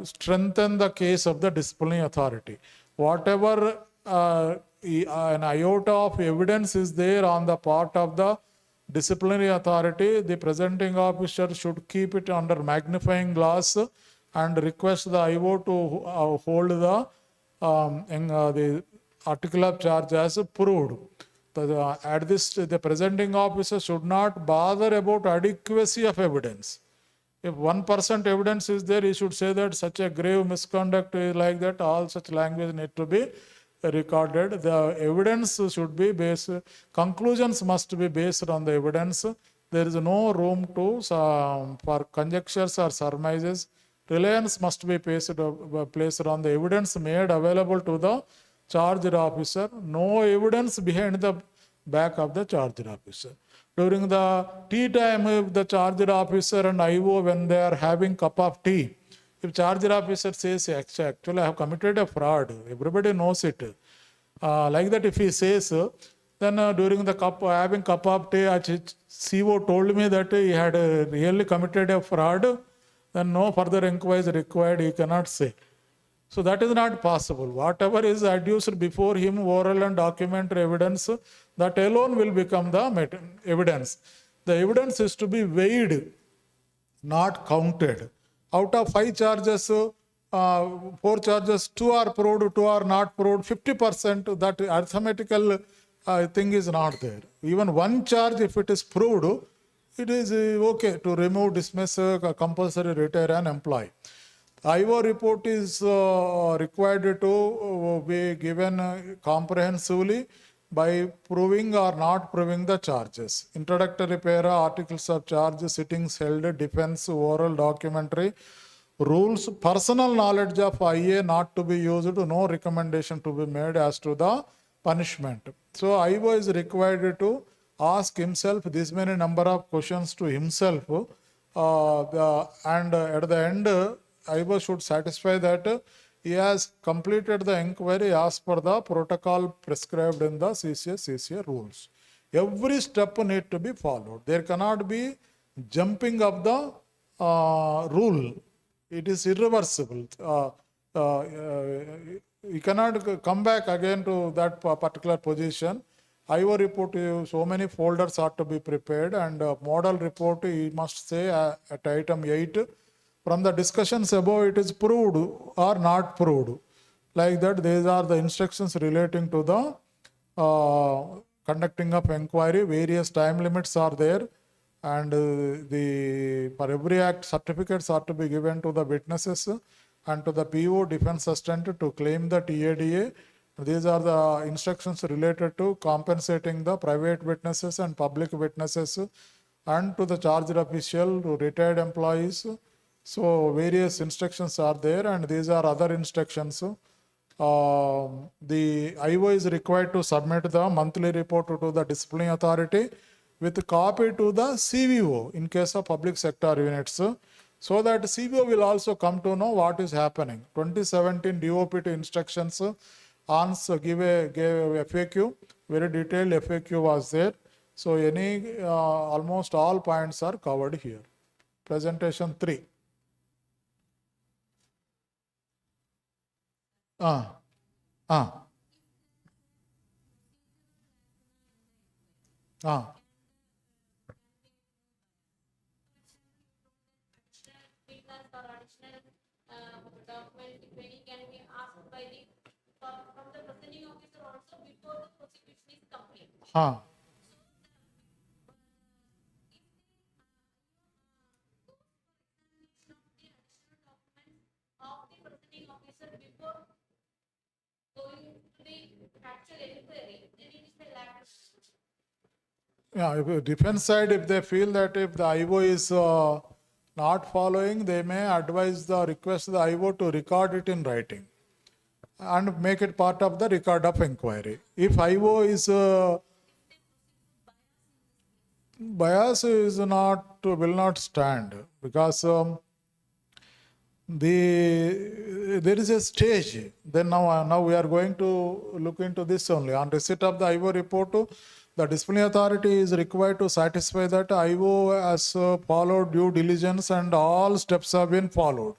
strengthen the case of the disciplinary authority. Whatever an iota of evidence is there on the part of the disciplinary authority, the presenting officer should keep it under magnifying glass and request the IO to hold the article of charge as proved. At this, the presenting officer should not bother about adequacy of evidence. If 1% evidence is there, he should say that such a grave misconduct is like that, all such language need to be recorded. The evidence should be based, conclusions must be based on the evidence. There is no room to for conjectures or surmises. Reliance must be placed on the evidence made available to the charged officer. No evidence behind the back of the charged officer. During the tea time, if the charged officer and IO, when they are having cup of tea, if charged officer says, actually I have committed a fraud, everybody knows it. Like that, if he says, then during the having cup of tea, CO told me that he had really committed a fraud, then no further inquiry is required, he cannot say. So that is not possible. Whatever is adduced before him, oral and documentary evidence, that alone will become the evidence. The evidence is to be weighed, not counted. Out of 5 charges, 4 charges, 2 are proved, 2 are not proved, 50%, that arithmetical thing is not there. Even one charge, if it is proved, it is okay to remove, dismiss, compulsory retire an employee. IO report is required to be given comprehensively by proving or not proving the charges. Introductory para, articles of charge, sittings held, defense, oral, documentary, rules, personal knowledge of IA not to be used, no recommendation to be made as to the punishment. So IO is required to ask himself this many number of questions to himself, and at the end, IO should satisfy that he has completed the inquiry as per the protocol prescribed in the CCA rules. Every step need to be followed. There cannot be jumping of the rule. It is irreversible. You cannot come back again to that particular position. IO report, so many folders are to be prepared, and model report, you must say at item 8, from the discussions above, it is proved or not proved. Like that, these are the instructions relating to the conducting of inquiry. Various time limits are there, and for every act, certificates are to be given to the witnesses and to the PO, defense assistant, to claim the TADA. These are the instructions related to compensating the private witnesses and public witnesses, and to the charged official, to retired employees. So various instructions are there, and these are other instructions. The IO is required to submit the monthly report to the disciplinary authority with copy to the CVO in case of public sector units, so that CVO will also come to know what is happening. 2017 DOPT instructions gave a FAQ, very detailed FAQ was there. So almost all points are covered here. Presentation 3. Witness or additional document, if any, can be asked by the from the presenting officer also before the prosecution is complete. Of the presenting officer before going to the actual inquiry, then it is a lack. Yeah, if defense side, if they feel that if the IO is not following, they may advise request the IO to record it in writing and make it part of the record of inquiry. If IO is bias is not, will not stand, because there is a stage. Then now we are going to look into this only. On receipt of the IO report, the disciplinary authority is required to satisfy that IO has followed due diligence and all steps have been followed.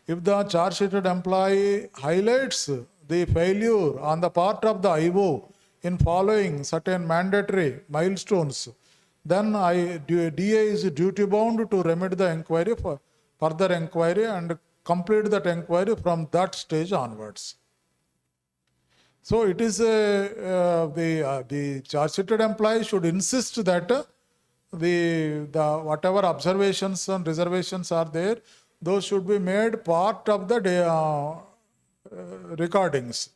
If the charge sheeted employee highlights the failure on the part of the IO in following certain mandatory milestones, then DA is duty bound to remit the inquiry for further inquiry and complete that inquiry from that stage onwards. So it is the charge sheeted employee should insist that the whatever observations and reservations are there, those should be made part of the recordings,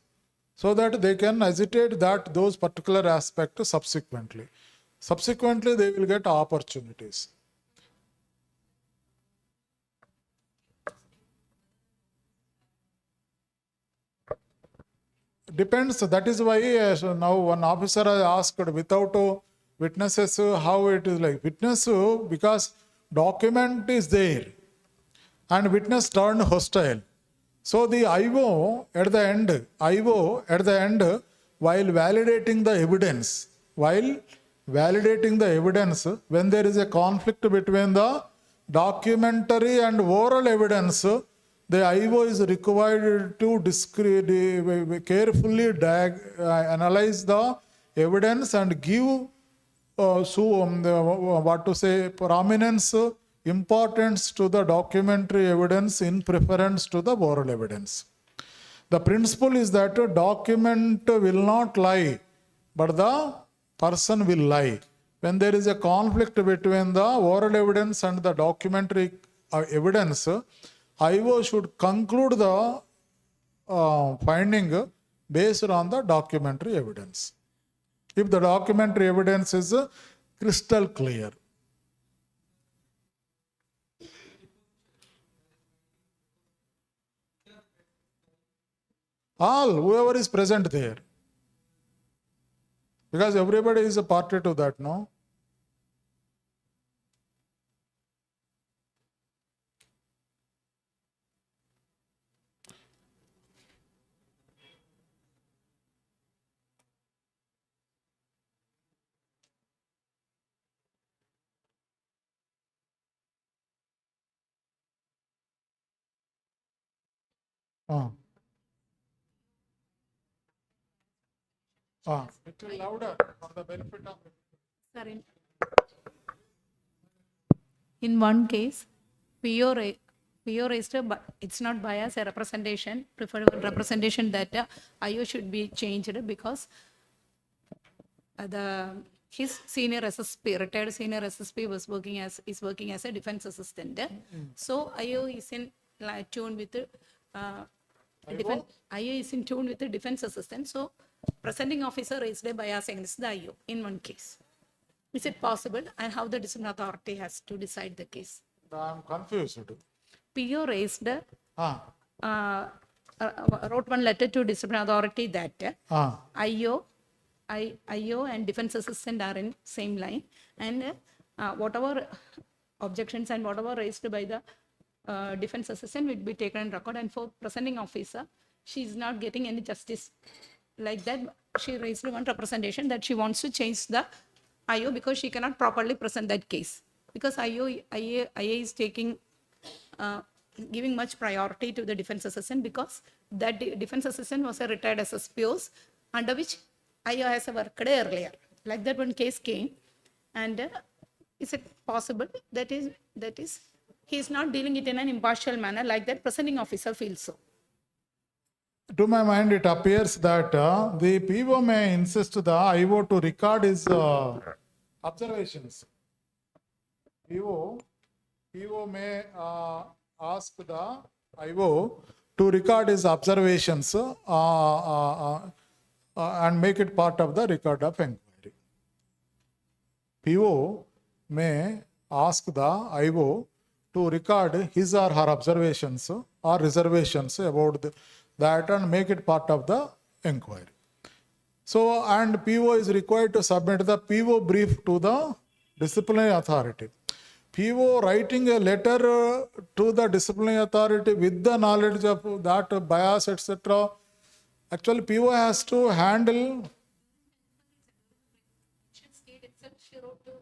so that they can agitate that those particular aspects subsequently. Subsequently, they will get opportunities. Depends. That is why now one officer has asked without witnesses how it is like. Witness, because document is there and witness turned hostile. So the IO at the end, while validating the evidence, when there is a conflict between the documentary and oral evidence, the IO is required to carefully analyze the evidence and give prominence importance to the documentary evidence in preference to the oral evidence. The principle is that a document will not lie, but the person will lie. When there is a conflict between the oral evidence and the documentary evidence, IO should conclude the finding based on the documentary evidence. If the documentary evidence is crystal clear. Whoever is present there. Because everybody is a party to that, no? Little louder for the benefit of. Sir, in one case, PO raised, but it's not bias, a representation, preferred representation that IO should be changed because his senior SSP, retired senior SSP is working as a defense assistant. So IO is in tune with IO is in tune with the defense assistant. So presenting officer raised a bias against the IO in one case. Is it possible, and how the discipline authority has to decide the case? I'm confused. PO raised, wrote one letter to discipline authority that IO and defense assistant are in same line, and whatever objections and whatever raised by the defense assistant will be taken on record, and for presenting officer, she is not getting any justice. Like that, she raised one representation that she wants to change the IO because she cannot properly present that case. Because IA is taking, giving much priority to the defense assistant because that defense assistant was a retired SSPOs under which IO has worked earlier. Like that one case came, and is it possible that is he is not dealing it in an impartial manner like that presenting officer feels so? To my mind, it appears that the PO may insist the IO to record his observations. PO may ask the IO to record his observations and make it part of the record of inquiry. PO may ask the IO to record his or her observations or reservations about that and make it part of the inquiry. So, and PO is required to submit the PO brief to the disciplinary authority. PO writing a letter to the disciplinary authority with the knowledge of that bias, etc. Actually, PO has to handle. She wrote to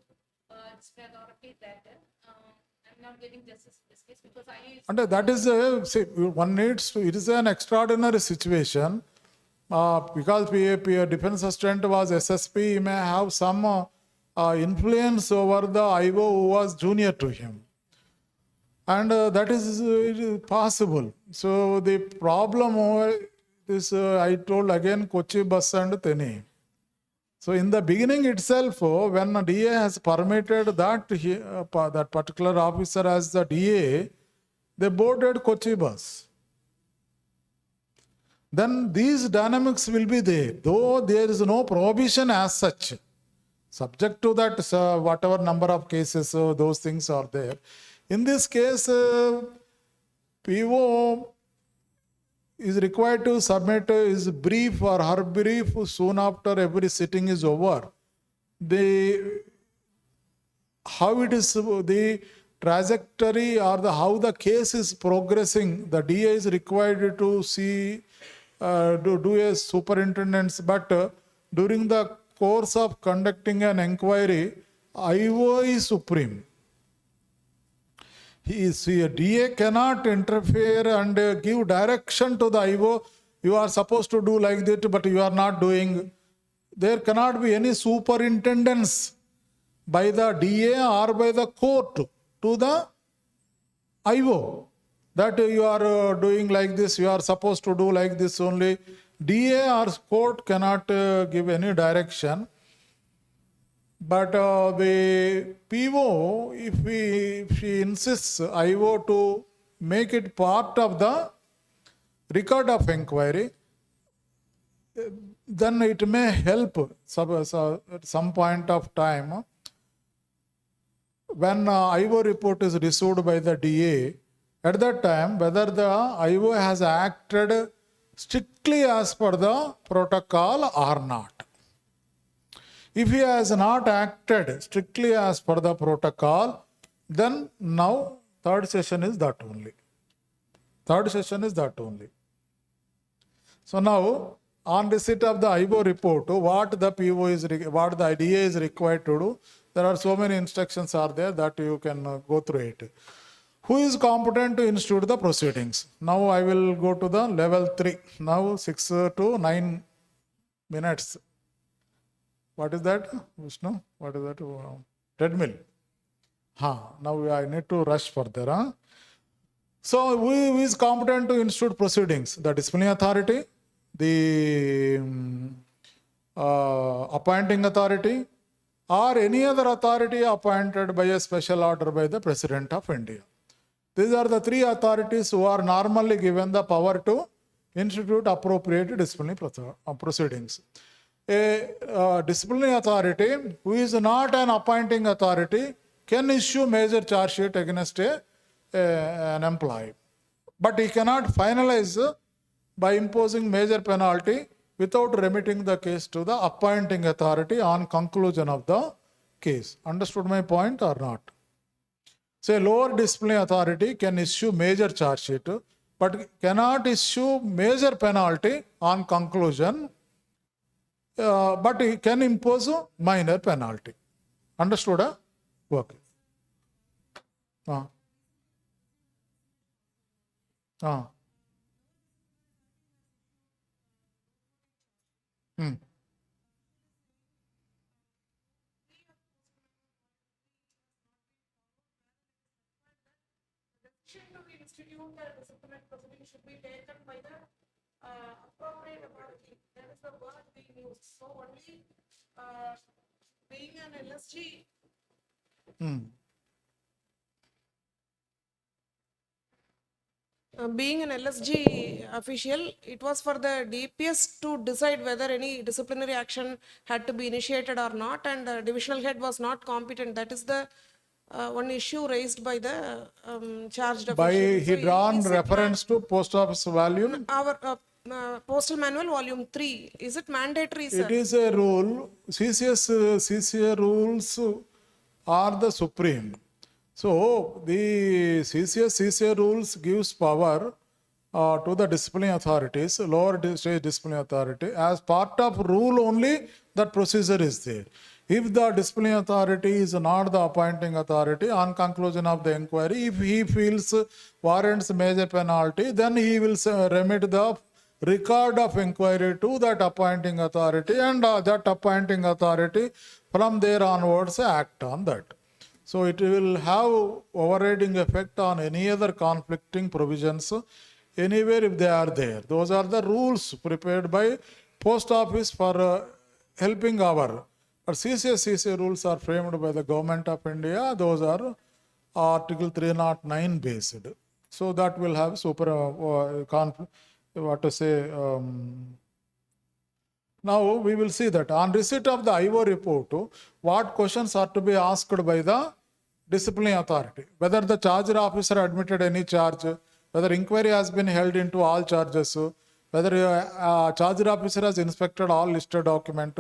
disciplinary authority that I'm not getting justice in this case because And that is, see, one needs to, it is an extraordinary situation because a defense assistant was SSP, he may have some influence over the IO who was junior to him. And that is possible. So the problem is, I told again, Kochi bus and Teni. So in the beginning itself, when DA has permitted that that particular officer as the DA, they boarded Kochi bus. Then these dynamics will be there, though there is no prohibition as such. Subject to that, whatever number of cases, those things are there. In this case, PO is required to submit his brief or her brief soon after every sitting is over. How it is, the trajectory or how the case is progressing, the DA is required to see, do a superintendence, but during the course of conducting an inquiry, IO is supreme. A DA cannot interfere and give direction to the IO. You are supposed to do like that, but you are not doing. There cannot be any superintendence by the DA or by the court to the IO, that you are doing like this, you are supposed to do like this only. DA or court cannot give any direction. But the PO, if she insists IO to make it part of the record of inquiry, then it may help at some point of time when IO report is received by the DA. At that time, whether the IO has acted strictly as per the protocol or not. If he has not acted strictly as per the protocol, then now third session is that only. Third session is that only. So now, on receipt of the IO report, what the PO is, what the DA is required to do, there are so many instructions are there that you can go through it. Who is competent to institute the proceedings? Now I will go to the level 3. Now 6 to 9 minutes. What is that, Vishnu? What is that? Treadmill. Now I need to rush further. So who is competent to institute proceedings? The disciplinary authority, the appointing authority, or any other authority appointed by a special order by the President of India. These are the three authorities who are normally given the power to institute appropriate disciplinary proceedings. A disciplinary authority who is not an appointing authority can issue major charge sheet against an employee. But he cannot finalize by imposing major penalty without remitting the case to the appointing authority on conclusion of the case. Understood my point or not? So a lower disciplinary authority can issue major charge sheet, but cannot issue major penalty on conclusion, but he can impose a minor penalty. Understood? Okay. Decision to institute the disciplinary proceeding should be taken by the appropriate authority. That is the word being used. So only being an LSG. Being an LSG official, it was for the DPS to decide whether any disciplinary action had to be initiated or not, and the divisional head was not competent. That is the one issue raised by the charged official. By he So drawn is it reference to post office volume. our postal manual volume 3, is it mandatory, sir? It is a rule. CCA rules are the supreme. So the CCA rules gives power to the disciplinary authorities, lower stage disciplinary authority. As part of rule only, that procedure is there. If the disciplinary authority is not the appointing authority, on conclusion of the inquiry, if he feels warrants major penalty, then he will remit the record of inquiry to that appointing authority, and that appointing authority from there onwards act on that. So it will have overriding effect on any other conflicting provisions anywhere if they are there. Those are the rules prepared by post office for helping our. But CCA rules are framed by the government of India. Those are Article 309 based. So that will have Now we will see that on receipt of the IO report, what questions are to be asked by the disciplinary authority. Whether the charger officer admitted any charge, whether inquiry has been held into all charges, whether charger officer has inspected all listed document,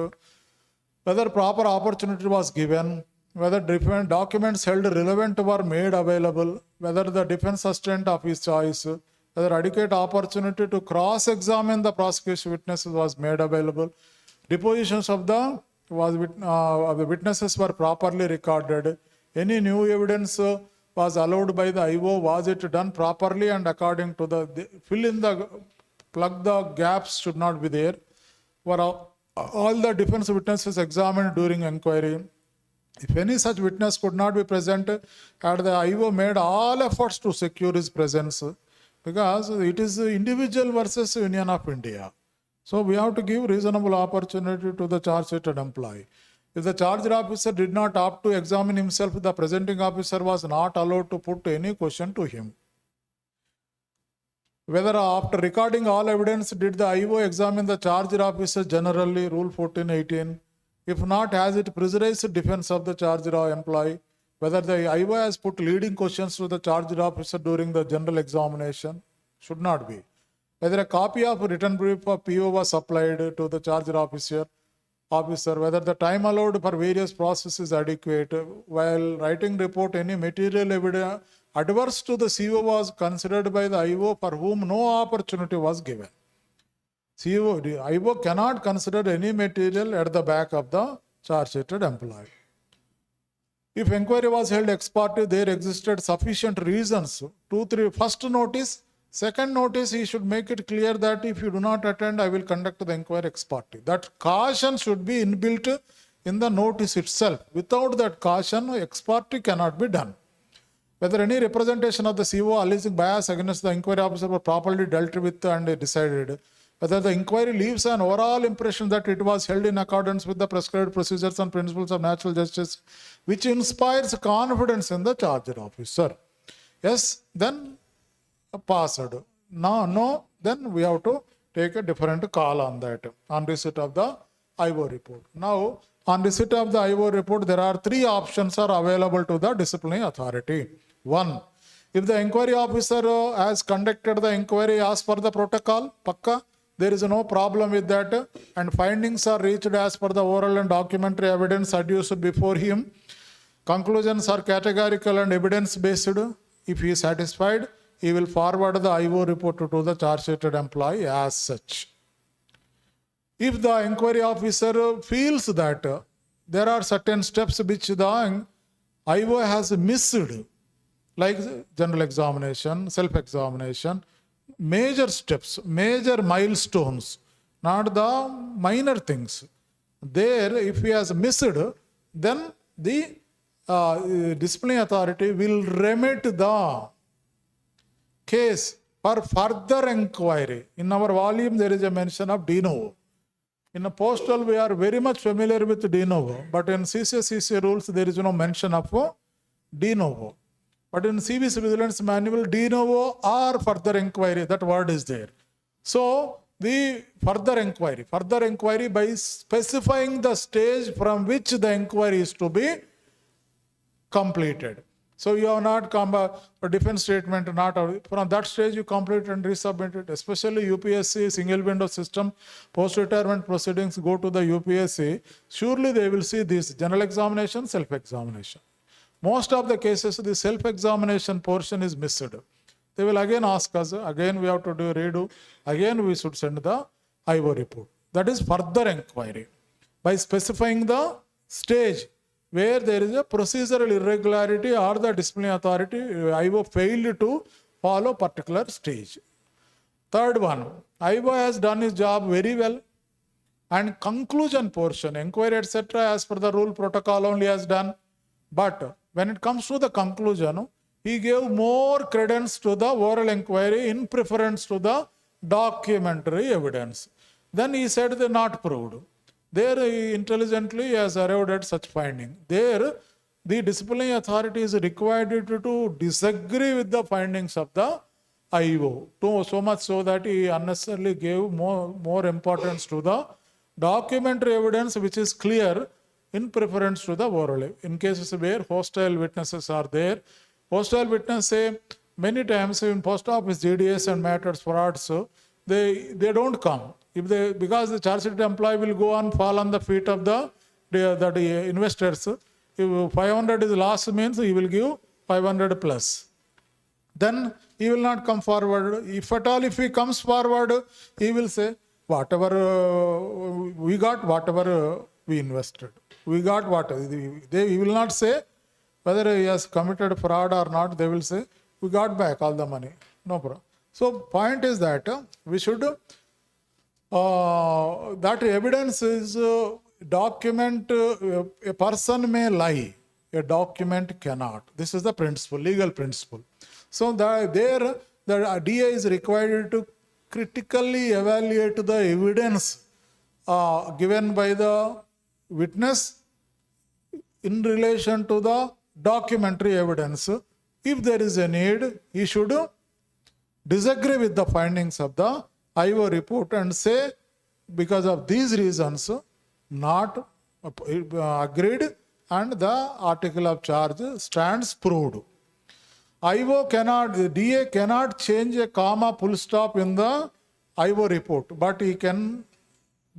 whether proper opportunity was given, whether different documents held relevant were made available, whether the defense sustained of his choice, whether adequate opportunity to cross-examine the prosecution witnesses was made available, depositions of the witnesses were properly recorded, any new evidence was allowed by the IO, was it done properly and according to the plug the gaps should not be there, were all the defense witnesses examined during inquiry, If any such witness could not be present, had the IO made all efforts to secure his presence, because it is individual versus Union of India. So we have to give reasonable opportunity to the charge sheeted employee. If the charged officer did not opt to examine himself, the presenting officer was not allowed to put any question to him. Whether after recording all evidence, did the IO examine the charged officer generally, Rule 1418? If not, has it pressurized defense of the charged employee? Whether the IO has put leading questions to the charged officer during the general examination? Should not be. Whether a copy of written brief of PO was supplied to the charged officer, whether the time allowed for various processes is adequate. While writing report, any material evidence adverse to the CO was considered by the IO for whom no opportunity was given. IO cannot consider any material at the back of the charge sheeted employee. If inquiry was held ex parte, there existed sufficient reasons. 2, 3, first notice. Second notice, he should make it clear that if you do not attend, I will conduct the inquiry ex parte. That caution should be inbuilt in the notice itself. Without that caution, ex parte cannot be done. Whether any representation of the CO alleging bias against the inquiry officer were properly dealt with and decided. Whether the inquiry leaves an overall impression that it was held in accordance with the prescribed procedures and principles of natural justice, which inspires confidence in the charged officer. Yes, then passed. No, then we have to take a different call on that, on receipt of the IO report. Now, on receipt of the IO report, there are 3 options are available to the disciplinary authority. 1, if the inquiry officer has conducted the inquiry as per the protocol, pakka, there is no problem with that, and findings are reached as per the oral and documentary evidence adduced before him. Conclusions are categorical and evidence based. If he is satisfied, he will forward the IO report to the charge sheeted employee as such. If the inquiry officer feels that there are certain steps which the IO has missed, like general examination, self-examination, major steps, major milestones, not the minor things. There, if he has missed, then the disciplinary authority will remit the case for further inquiry. In our volume, there is a mention of de novo. In a postal, we are very much familiar with de novo, but in CCA rules, there is no mention of de novo. But in CVC Vigilance Manual, de novo or further inquiry, that word is there. So, the further inquiry by specifying the stage from which the inquiry is to be completed. So, you have not come a defense statement, not from that stage you complete and resubmit it. Especially UPSC, single window system, post-retirement proceedings go to the UPSC. Surely they will see this general examination, self-examination. Most of the cases, the self-examination portion is missed. They will again ask us, again we have to do redo, again we should send the IO report. That is further inquiry. By specifying the stage where there is a procedural irregularity or the disciplinary authority, IO failed to follow particular stage. Third one, IO has done his job very well, and conclusion portion, inquiry etc. as per the rule protocol only has done. But when it comes to the conclusion, he gave more credence to the oral inquiry in preference to the documentary evidence. Then he said they not proved. There he intelligently has arrived at such finding. There the disciplinary authority is required to disagree with the findings of the IO. So much so that he unnecessarily gave more importance to the documentary evidence which is clear in preference to the oral. In cases where hostile witnesses are there, hostile witnesses say many times in post office GDS and matters frauds, they don't come. If they, because the charge sheet employee will go and fall on the feet of the investors. If 500 is loss means he will give 500 plus. Then he will not come forward. If at all, if he comes forward, he will say, whatever we got, whatever we invested. We got what? He will not say whether he has committed fraud or not. They will say, we got back all the money. No problem. So point is that we should, that evidence is document, a person may lie, a document cannot. This is the principle, legal principle. So the DA is required to critically evaluate the evidence given by the witness in relation to the documentary evidence. If there is a need, he should disagree with the findings of the IO report and say, because of these reasons, not agreed, and the article of charge stands proved. IO cannot, the DA cannot change a comma full stop in the IO report, but he can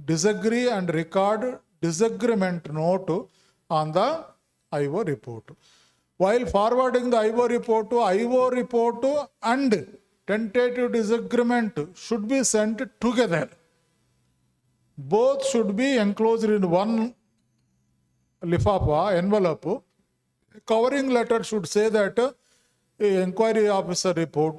disagree and record disagreement note on the IO report. While forwarding the IO report and tentative disagreement should be sent together. Both should be enclosed in one lifafa, envelope. Covering letter should say that inquiry officer report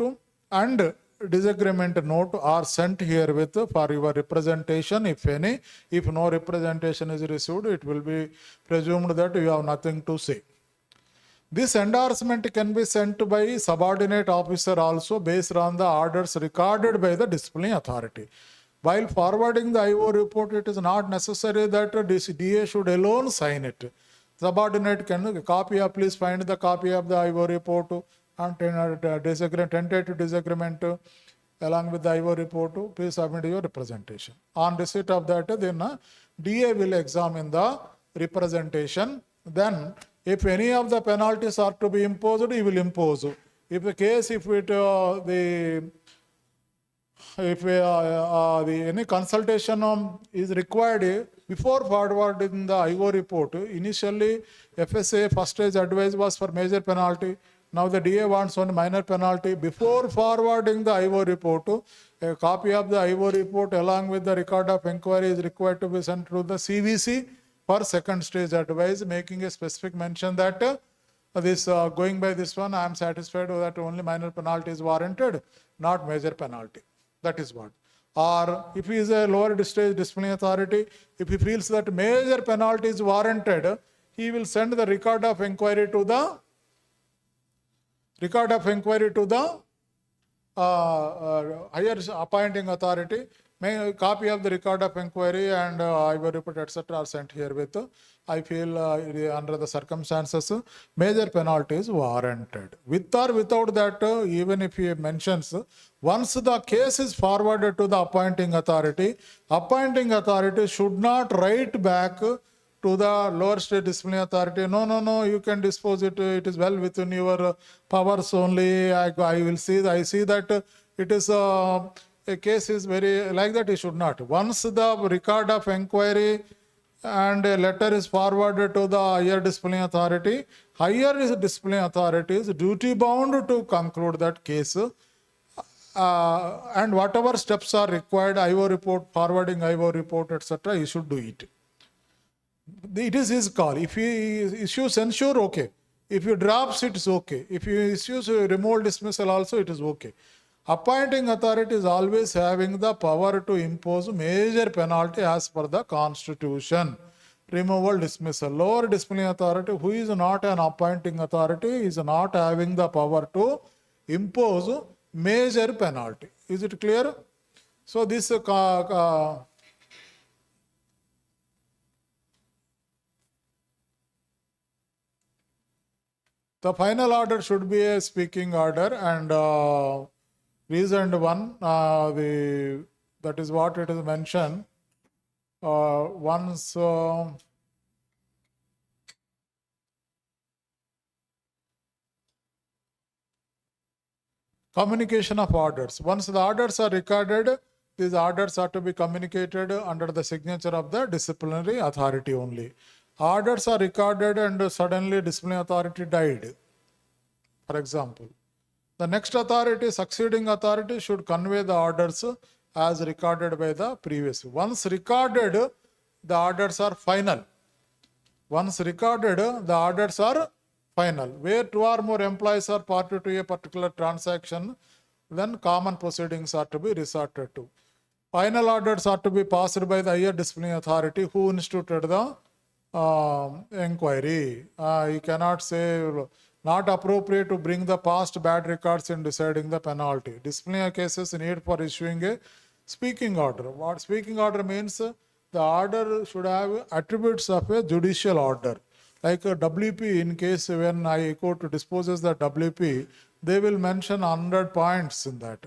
and disagreement note are sent herewith for your representation, if any. If no representation is received, it will be presumed that you have nothing to say. This endorsement can be sent by subordinate officer also based on the orders recorded by the disciplining authority. While forwarding the IO report, it is not necessary that DA should alone sign it. Subordinate can copy of, please find the copy of the IO report and tentative disagreement along with the IO report, please submit your representation. On receipt of that, then DA will examine the representation. Then if any of the penalties are to be imposed, he will impose. If the case, any consultation is required before forwarding the IO report, initially FSA first stage advice was for major penalty. Now the DA wants only minor penalty. Before forwarding the IO report, a copy of the IO report along with the record of inquiry is required to be sent to the CVC for second stage advice, making a specific mention that going by this one, I am satisfied that only minor penalty is warranted, not major penalty. That is what. Or if he is a lower stage disciplinary authority, if he feels that major penalty is warranted, he will send the record of inquiry to the higher appointing authority. May a copy of the record of inquiry and IO report, etc. are sent herewith. I feel under the circumstances, major penalty is warranted. With or without that, even if he mentions, once the case is forwarded to the appointing authority should not write back to the lower state disciplinary authority, no, you can dispose it, it is well within your powers only, I see that it is a case is very like that, he should not. Once the record of inquiry and a letter is forwarded to the higher disciplinary authority is duty bound to conclude that case. And whatever steps are required, IO report, forwarding IO report, etc., he should do it. It is his call. If he issues censure, okay. If he drops, it is okay. If he issues removal dismissal also, it is okay. Appointing authority is always having the power to impose major penalty as per the constitution. Removal dismissal. Lower disciplinary authority, who is not an appointing authority, is not having the power to impose major penalty. Is it clear? So this the final order should be a speaking order, and reasoned one, that is what it is mentioned. Once communication of orders. Once the orders are recorded, these orders are to be communicated under the signature of the disciplinary authority only. Orders are recorded and suddenly disciplinary authority died, for example. The next authority, succeeding authority, should convey the orders as recorded by the previous. Once recorded, the orders are final. Once recorded, the orders are final. Where two or more employees are party to a particular transaction, then common proceedings are to be resorted to. Final orders are to be passed by the higher disciplinary authority who instituted the inquiry. You cannot say not appropriate to bring the past bad records in deciding the penalty. Disciplinary cases need for issuing a speaking order. What speaking order means? The order should have attributes of a judicial order. Like a WP, in case when High Court disposes the WP, they will mention 100 points in that.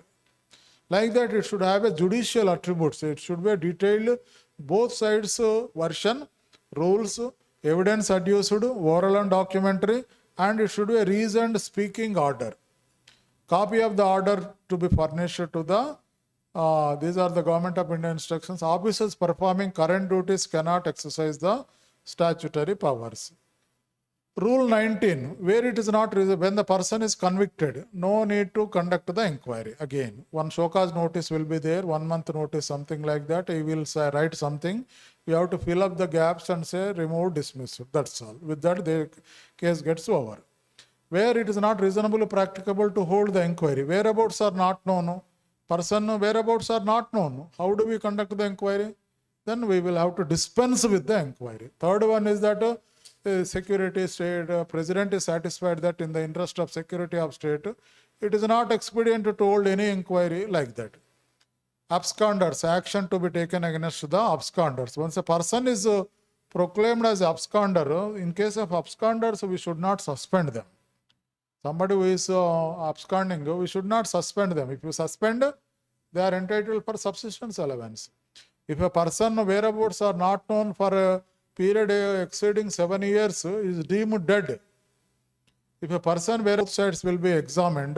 Like that, it should have a judicial attributes. It should be a detailed, both sides version, rules, evidence adduced, oral and documentary, and it should be a reasoned speaking order. Copy of the order to be furnished to the, these are the Government of India instructions. Officers performing current duties cannot exercise the statutory powers. Rule 19, where it is not, when the person is convicted, no need to conduct the inquiry. Again, one show cause notice will be there, 1 month notice, something like that. He will say, write something. You have to fill up the gaps and say, remove, dismiss. That's all. With that, the case gets over. Where it is not reasonably practicable to hold the inquiry, whereabouts are not known. Person whereabouts are not known. How do we conduct the inquiry? Then we will have to dispense with the inquiry. Third one is that security state, president is satisfied that in the interest of security of state, it is not expedient to hold any inquiry like that. Absconders, action to be taken against the absconders. Once a person is proclaimed as absconder, in case of absconders, we should not suspend them. Somebody who is absconding, we should not suspend them. If you suspend, they are entitled for subsistence allowance. If a person whereabouts are not known for a period exceeding 7 years, is deemed dead. If a person whereabouts sides will be examined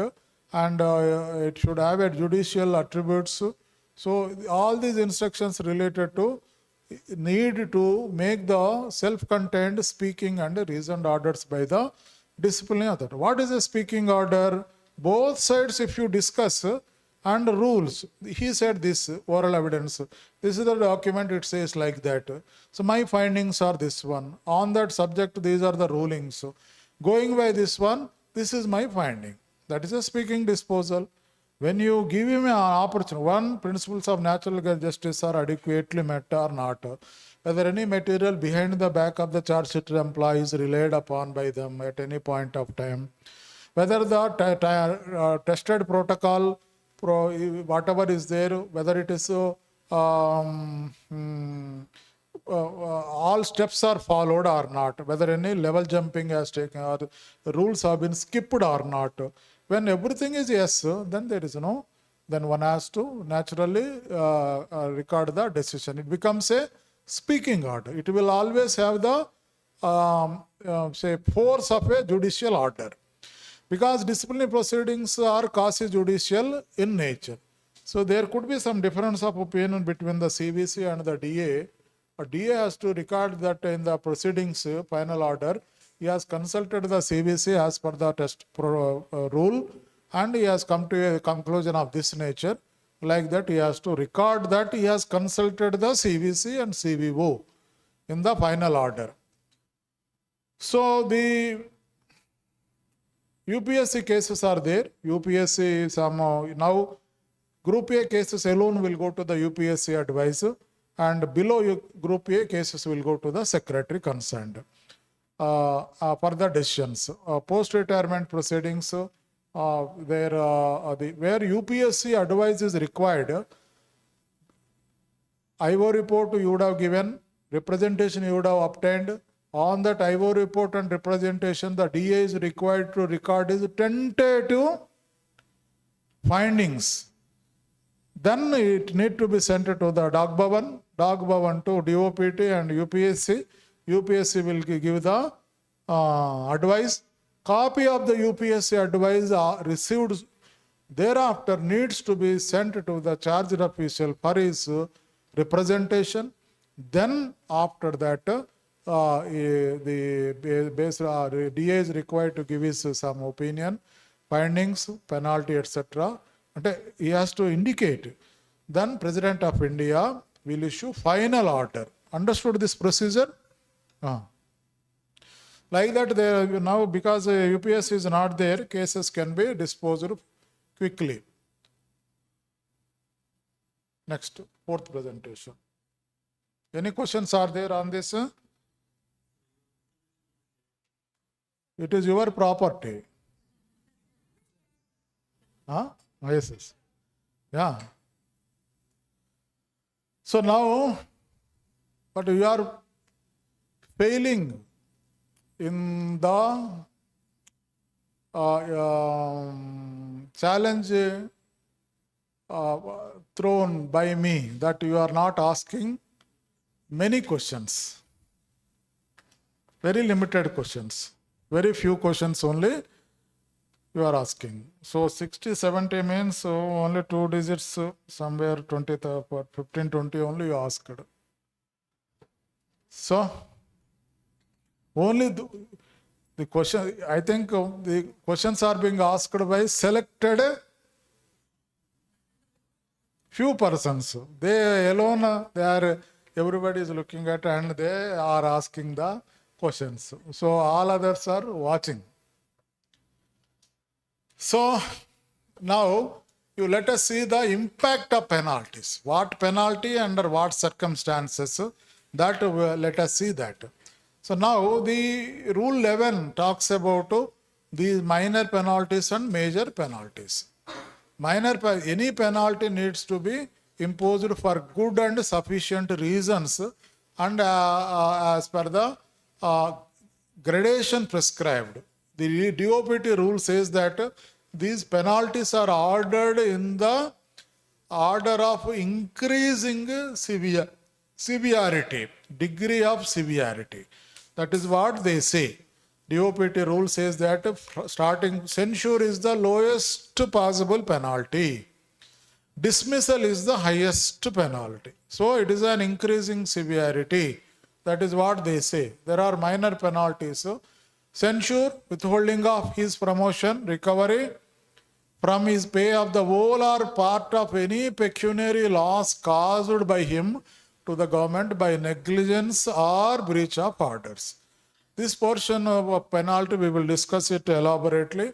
and it should have a judicial attributes. So all these instructions related to need to make the self-contained speaking and reasoned orders by the disciplinary authority. What is a speaking order? Both sides, if you discuss and rules, he said this, oral evidence, this is the document, it says like that. So my findings are this one. On that subject, these are the rulings. Going by this one, this is my finding. That is a speaking disposal. When you give him an opportunity, one, principles of natural justice are adequately met or not. Whether any material behind the back of the charge sheet employee is relied upon by them at any point of time. Whether the tested protocol, whatever is there, whether it is all steps are followed or not, whether any level jumping has taken or rules have been skipped or not. When everything is yes, then there is no, then one has to naturally record the decision. It becomes a speaking order. It will always have the say force of a judicial order. Because disciplinary proceedings are quasi-judicial in nature. So there could be some difference of opinion between the CVC and the DA. A DA has to record that in the proceedings final order, he has consulted the CVC as per the test rule, and he has come to a conclusion of this nature. Like that, he has to record that he has consulted the CVC and CVO in the final order. So the UPSC cases are there. UPSC somehow now Group A cases alone will go to the UPSC advisor, and below Group A cases will go to the secretary concerned for the decisions. Post-retirement proceedings, where UPSC advice is required, IO report you would have given, representation you would have obtained. On that IO report and representation, the DA is required to record his tentative findings. Then it need to be sent to the Dog Bhavan to DOPT and UPSC. UPSC will give the advice. Copy of the UPSC advice received thereafter needs to be sent to the charged official for his representation. Then after that, the DA is required to give his some opinion, findings, penalty, etc. He has to indicate. Then President of India will issue final order. Understood this procedure? Like that, now because UPS is not there, cases can be disposed of quickly. Next, fourth presentation. Any questions are there on this? It is your property. Huh? Yes. Yeah. So now, but you are failing in the challenge thrown by me, that you are not asking many questions, very limited questions, very few questions only you are asking. So 60, 70 means only 2 digits, somewhere 20, 15, 20 only you asked. So only the question, I think the questions are being asked by selected few persons. They alone, everybody is looking at and they are asking the questions. So all others are watching. So now you let us see the impact of penalties. What penalty, under what circumstances, that let us see that. So now the rule 11 talks about these minor penalties and major penalties. Any penalty needs to be imposed for good and sufficient reasons, and as per the gradation prescribed. The DOPT rule says that these penalties are ordered in the order of increasing severity, degree of severity. That is what they say. DOPT rule says that starting censure is the lowest possible penalty. Dismissal is the highest penalty. So it is an increasing severity. That is what they say. There are minor penalties. Censure, withholding of his promotion, recovery from his pay of the whole or part of any pecuniary loss caused by him to the government by negligence or breach of orders. This portion of penalty, we will discuss it elaborately.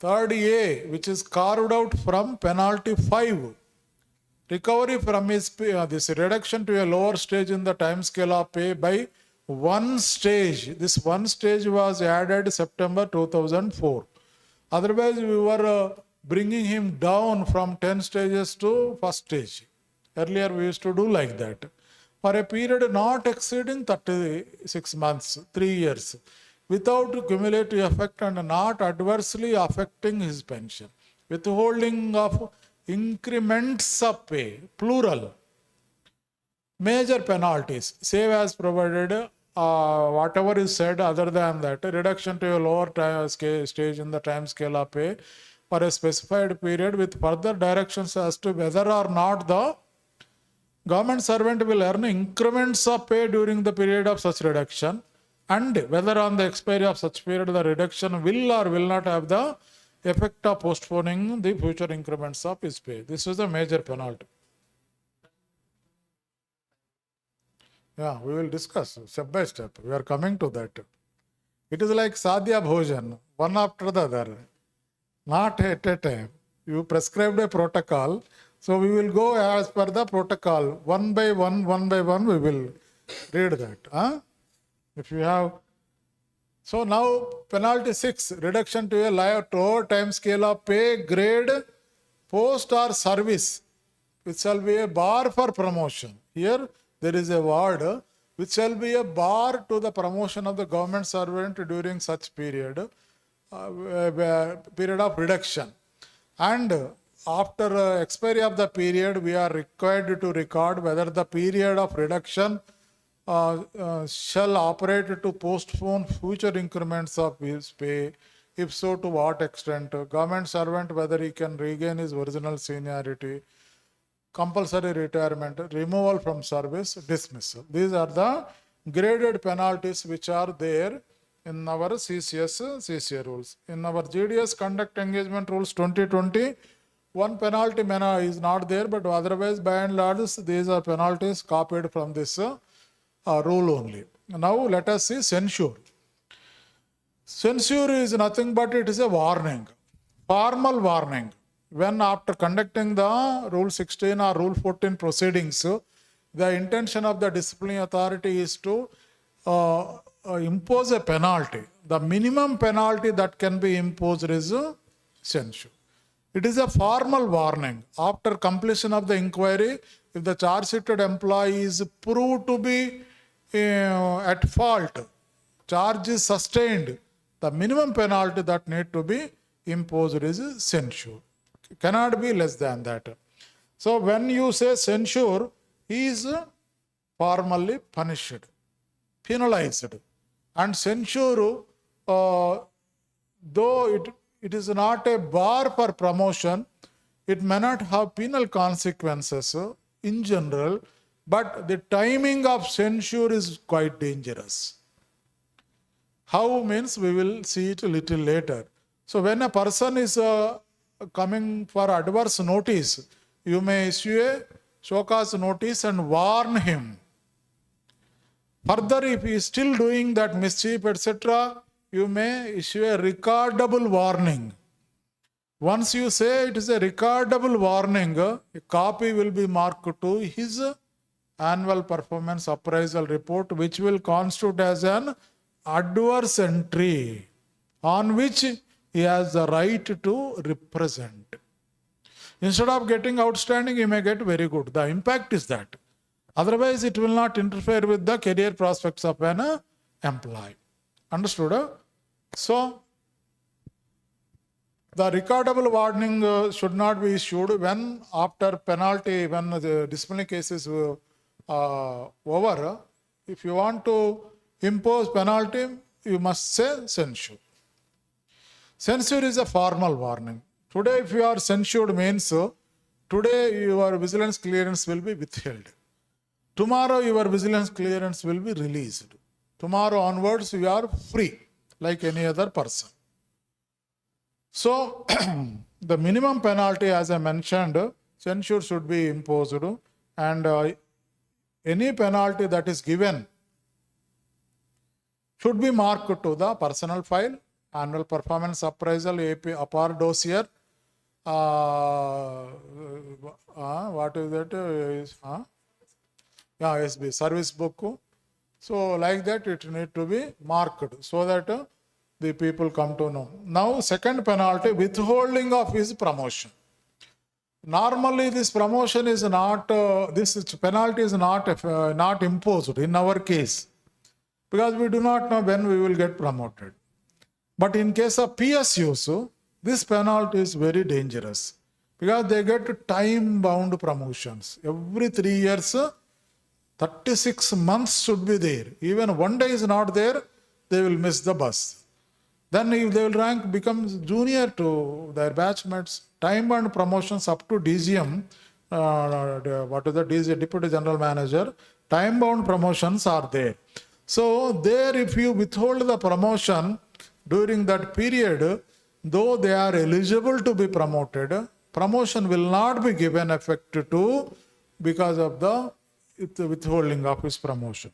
Third A, which is carved out from penalty 5. Recovery from his pay, this reduction to a lower stage in the time scale of pay by one stage. This one stage was added September 2004. Otherwise, we were bringing him down from 10 stages to first stage. Earlier, we used to do like that. For a period not exceeding 36 months, 3 years, without cumulative effect and not adversely affecting his pension. Withholding of increments of pay, plural. Major penalties, save as provided, whatever is said other than that, reduction to a lower stage in the time scale of pay for a specified period with further directions as to whether or not the government servant will earn increments of pay during the period of such reduction, and whether on the expiry of such period the reduction will or will not have the effect of postponing the future increments of his pay. This is the major penalty. Yeah, we will discuss step by step. We are coming to that. It is like sadhya bhojan, one after the other, not at a time. You prescribed a protocol, so we will go as per the protocol. One by one we will read that. If you have. So now penalty 6, reduction to a lower time scale of pay, grade, post or service, which shall be a bar for promotion. Here there is a word which shall be a bar to the promotion of the government servant during such period, period of reduction. And after expiry of the period, we are required to record whether the period of reduction shall operate to postpone future increments of his pay. If so, to what extent? Government servant, whether he can regain his original seniority, compulsory retirement, removal from service, dismissal. These are the graded penalties which are there in our CCA rules. In our GDS conduct engagement rules 2020, one penalty is not there, but otherwise by and large these are penalties copied from this rule only. Now let us see censure. Censure is nothing but it is a warning, formal warning. when after conducting the Rule 16 or Rule 14 proceedings, the intention of the disciplinary authority is to impose a penalty. The minimum penalty that can be imposed is censure. It is a formal warning. After completion of the inquiry, if the charge-sheeted employee is proved to be at fault, charge is sustained, the minimum penalty that need to be imposed is censure. Cannot be less than that. So when you say censure, he is formally punished, penalized. And censure, though it is not a bar for promotion, it may not have penal consequences in general, but the timing of censure is quite dangerous. How means we will see it a little later. So when a person is coming for adverse notice, you may issue a show cause notice and warn him. Further, if he is still doing that mischief, etc., you may issue a recordable warning. Once you say it is a recordable warning, a copy will be marked to his annual performance appraisal report, which will constitute as an adverse entry on which he has the right to represent. Instead of getting outstanding, he may get very good. The impact is that. Otherwise, it will not interfere with the career prospects of an employee. Understood? So, the recordable warning should not be issued when after penalty, when the disciplinary case is over. If you want to impose penalty, you must say censure. Censure is a formal warning. Today, if you are censured means, today your vigilance clearance will be withheld. Tomorrow your vigilance clearance will be released. Tomorrow onwards you are free like any other person. So, the minimum penalty, as I mentioned, censure should be imposed, and any penalty that is given should be marked to the personal file, annual performance appraisal, APR dossier, what is that? SB, service book. So, like that, it need to be marked so that the people come to know. Now, second penalty, withholding of his promotion. Normally, this promotion is not, this penalty is not imposed in our case, because we do not know when we will get promoted. But in case of PSUs, this penalty is very dangerous because they get time-bound promotions. Every 3 years, 36 months should be there. Even 1 day is not there, they will miss the bus. Then if they will rank becomes junior to their batchmates. Time-bound promotions up to DGM, what is the DG, Deputy General Manager, time-bound promotions are there. So there if you withhold the promotion during that period, though they are eligible to be promoted, promotion will not be given effect to because of the withholding of his promotion.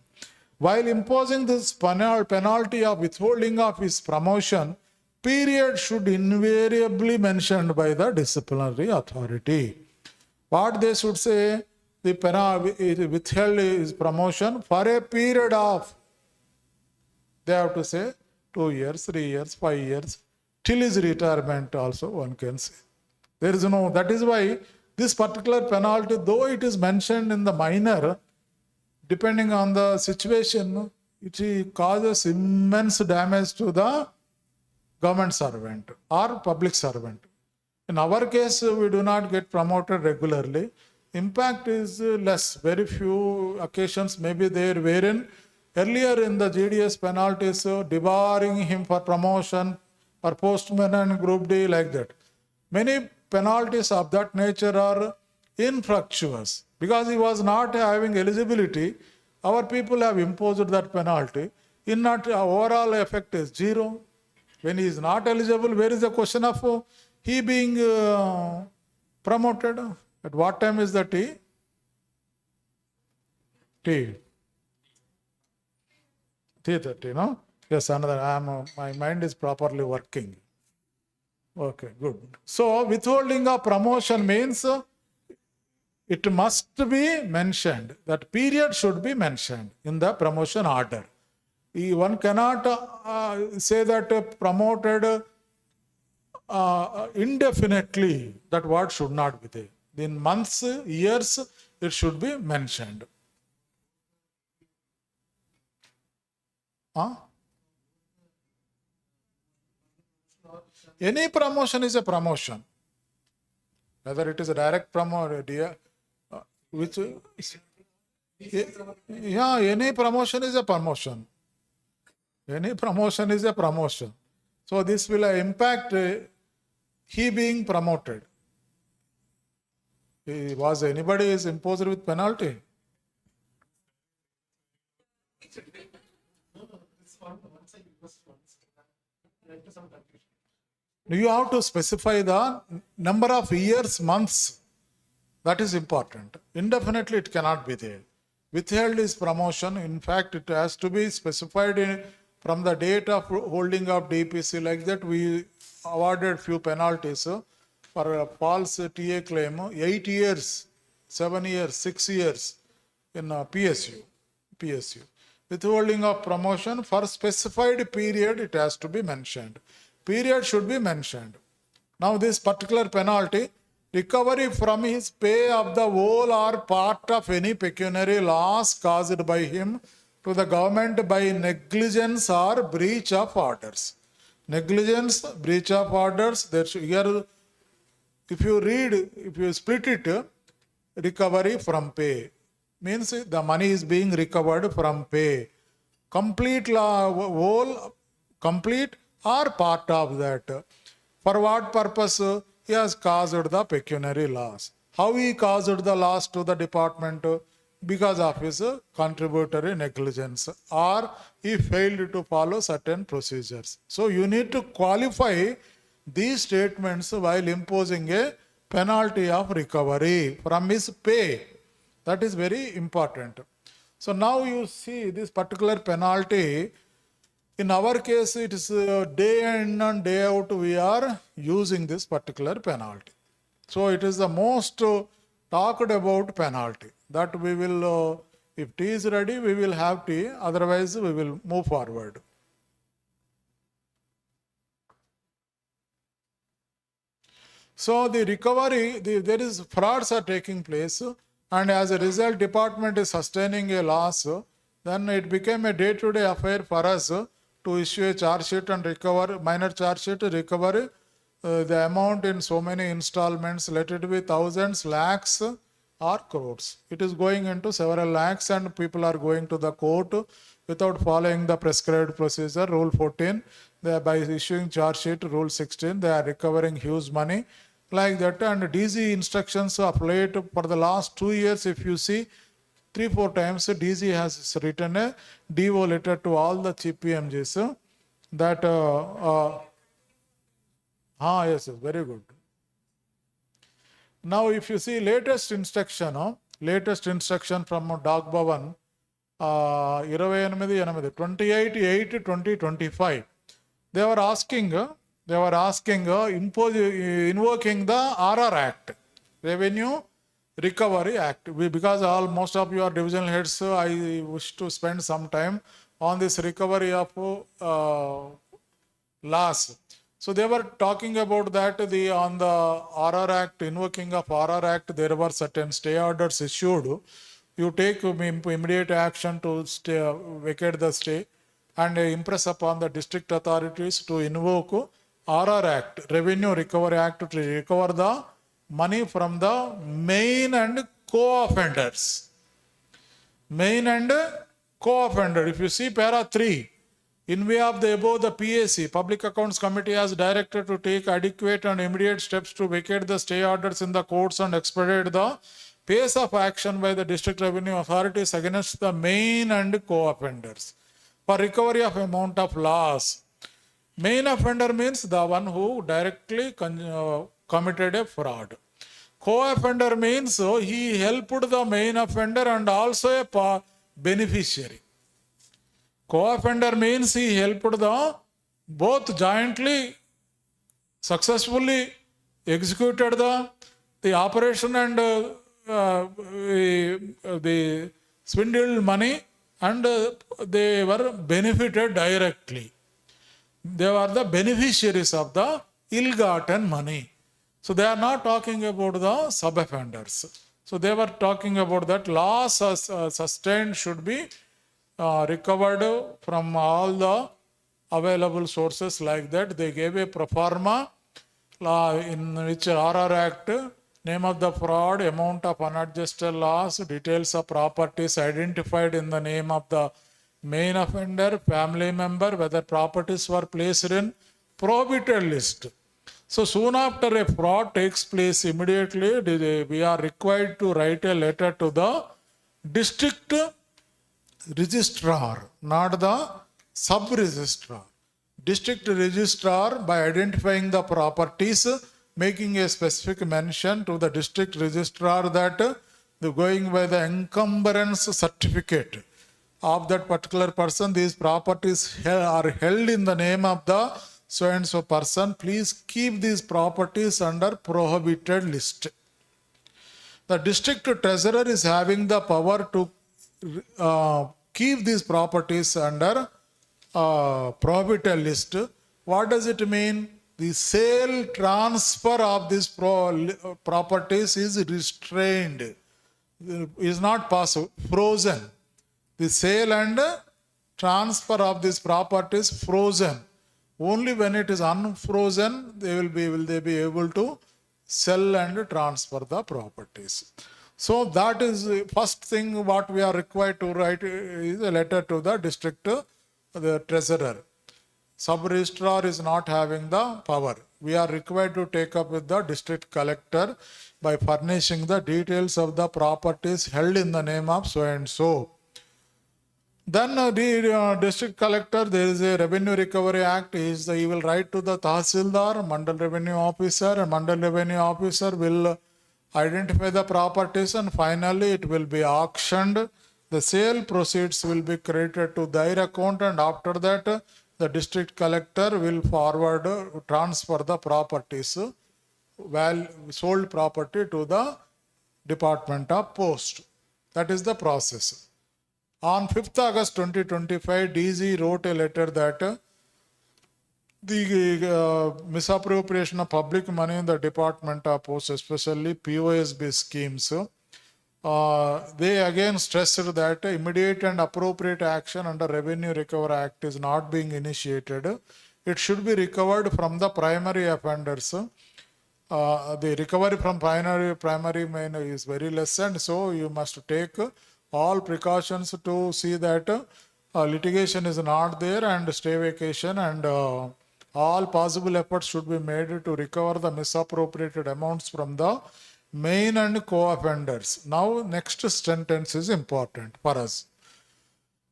While imposing this penalty of withholding of his promotion, period should invariably mentioned by the disciplinary authority. What they should say, the penalty withheld his promotion for a period of, they have to say 2 years, 3 years, 5 years, till his retirement also one can say. There is no, that is why this particular penalty, though it is mentioned in the minor, depending on the situation, it causes immense damage to the government servant or public servant. In our case, we do not get promoted regularly. Impact is less. Very few occasions may be there wherein earlier in the GDS penalties, debarring him for promotion, for postman and group D, like that. Many penalties of that nature are infructuous. Because he was not having eligibility, our people have imposed that penalty. In not overall effect is 0. When he is not eligible, where is the question of he being promoted? At what time is the T? T. T30, no? Yes, another. My mind is properly working. Okay, good. So withholding of promotion means it must be mentioned. That period should be mentioned in the promotion order. One cannot say that promoted indefinitely. That word should not be there. In months, years, it should be mentioned. Huh? Any promotion is a promotion. Whether it is a direct promotion, which, yeah, any promotion is a promotion. Any promotion is a promotion. So this will impact he being promoted. Was anybody is imposed with penalty? You have to specify the number of years, months. That is important. Indefinitely it cannot be there. Withheld is promotion. In fact, it has to be specified from the date of holding of DPC. Like that, we awarded few penalties for a false TA claim, 8 years, 7 years, 6 years in PSU. Withholding of promotion for specified period, it has to be mentioned. Period should be mentioned. Now this particular penalty, recovery from his pay of the whole or part of any pecuniary loss caused by him to the government by negligence or breach of orders. Negligence, breach of orders, here if you read, if you split it, recovery from pay means the money is being recovered from pay. Complete whole, complete or part of that. For what purpose? He has caused the pecuniary loss. How he caused the loss to the department? Because of his contributory negligence, or he failed to follow certain procedures. So you need to qualify these statements while imposing a penalty of recovery from his pay. That is very important. So now you see this particular penalty. In our case, it is day in and day out we are using this particular penalty. So it is the most talked about penalty. That we will, if tea is ready, we will have tea. Otherwise, we will move forward. So the recovery, there is frauds are taking place, and as a result, department is sustaining a loss. Then it became a day-to-day affair for us to issue a charge sheet and recover, minor charge sheet, recover the amount in so many installments, let it be thousands, lakhs or crores. It is going into several lakhs and people are going to the court without following the prescribed procedure, Rule 14. They are by issuing charge sheet, Rule 16, they are recovering huge money like that. And DG instructions of late for the last 2 years, if you see, 3-4 times DG has written a DO letter to all the chief PMGs that yes, very good. Now if you see latest instruction from Dak Bhavan 28/8/2025, they were asking invoking the RR Act, Revenue Recovery Act. Because most of your divisional heads, I wish to spend some time on this recovery of loss. So they were talking about that on the RR Act, invoking of RR Act, there were certain stay orders issued. You take immediate action to vacate the stay and impress upon the district authorities to invoke RR Act, Revenue Recovery Act, to recover the money from the main and co-offenders. Main and co-offender. If you see para 3, in view of the above, the PAC, Public Accounts Committee, has directed to take adequate and immediate steps to vacate the stay orders in the courts and expedite the pace of action by the district revenue authorities against the main and co-offenders for recovery of amount of loss. Main offender means the one who directly committed a fraud. Co-offender means he helped the main offender and also a beneficiary. Co-offender means he helped the both jointly successfully executed the operation and the swindled money, and they were benefited directly. They were the beneficiaries of the ill-gotten money. So they are not talking about the sub-offenders. So they were talking about that loss sustained should be recovered from all the available sources like that. They gave a pro forma in which RR Act, name of the fraud, amount of unadjusted loss, details of properties identified in the name of the main offender, family member, whether properties were placed in prohibited list. So soon after a fraud takes place, immediately we are required to write a letter to the district registrar, not the sub-registrar. District registrar, by identifying the properties, making a specific mention to the district registrar that the going by the encumbrance certificate of that particular person, these properties are held in the name of the so and so person. Please keep these properties under prohibited list. The district treasurer is having the power to keep these properties under prohibited list. What does it mean? The sale transfer of these properties is restrained, is not possible, frozen. The sale and transfer of these properties frozen. Only when it is unfrozen, will they be able to sell and transfer the properties. So that is the first thing what we are required to write is a letter to the district, the treasurer. Sub-registrar is not having the power. We are required to take up with the district collector by furnishing the details of the properties held in the name of so and so. Then the district collector, there is a Revenue Recovery Act, he will write to the Tahsildar, Mandal Revenue Officer, and Mandal Revenue Officer will identify the properties, and finally it will be auctioned. The sale proceeds will be credited to their account, and after that the district collector will transfer the properties, sold property to the Department of Post. That is the process. On 5th August 2025, DG wrote a letter that the misappropriation of public money in the Department of Post, especially POSB schemes, they again stressed that immediate and appropriate action under Revenue Recovery Act is not being initiated. It should be recovered from the primary offenders. The recovery from primary main is very less, and so you must take all precautions to see that litigation is not there and stay vacation, and all possible efforts should be made to recover the misappropriated amounts from the main and co-offenders. Now, next sentence is important for us.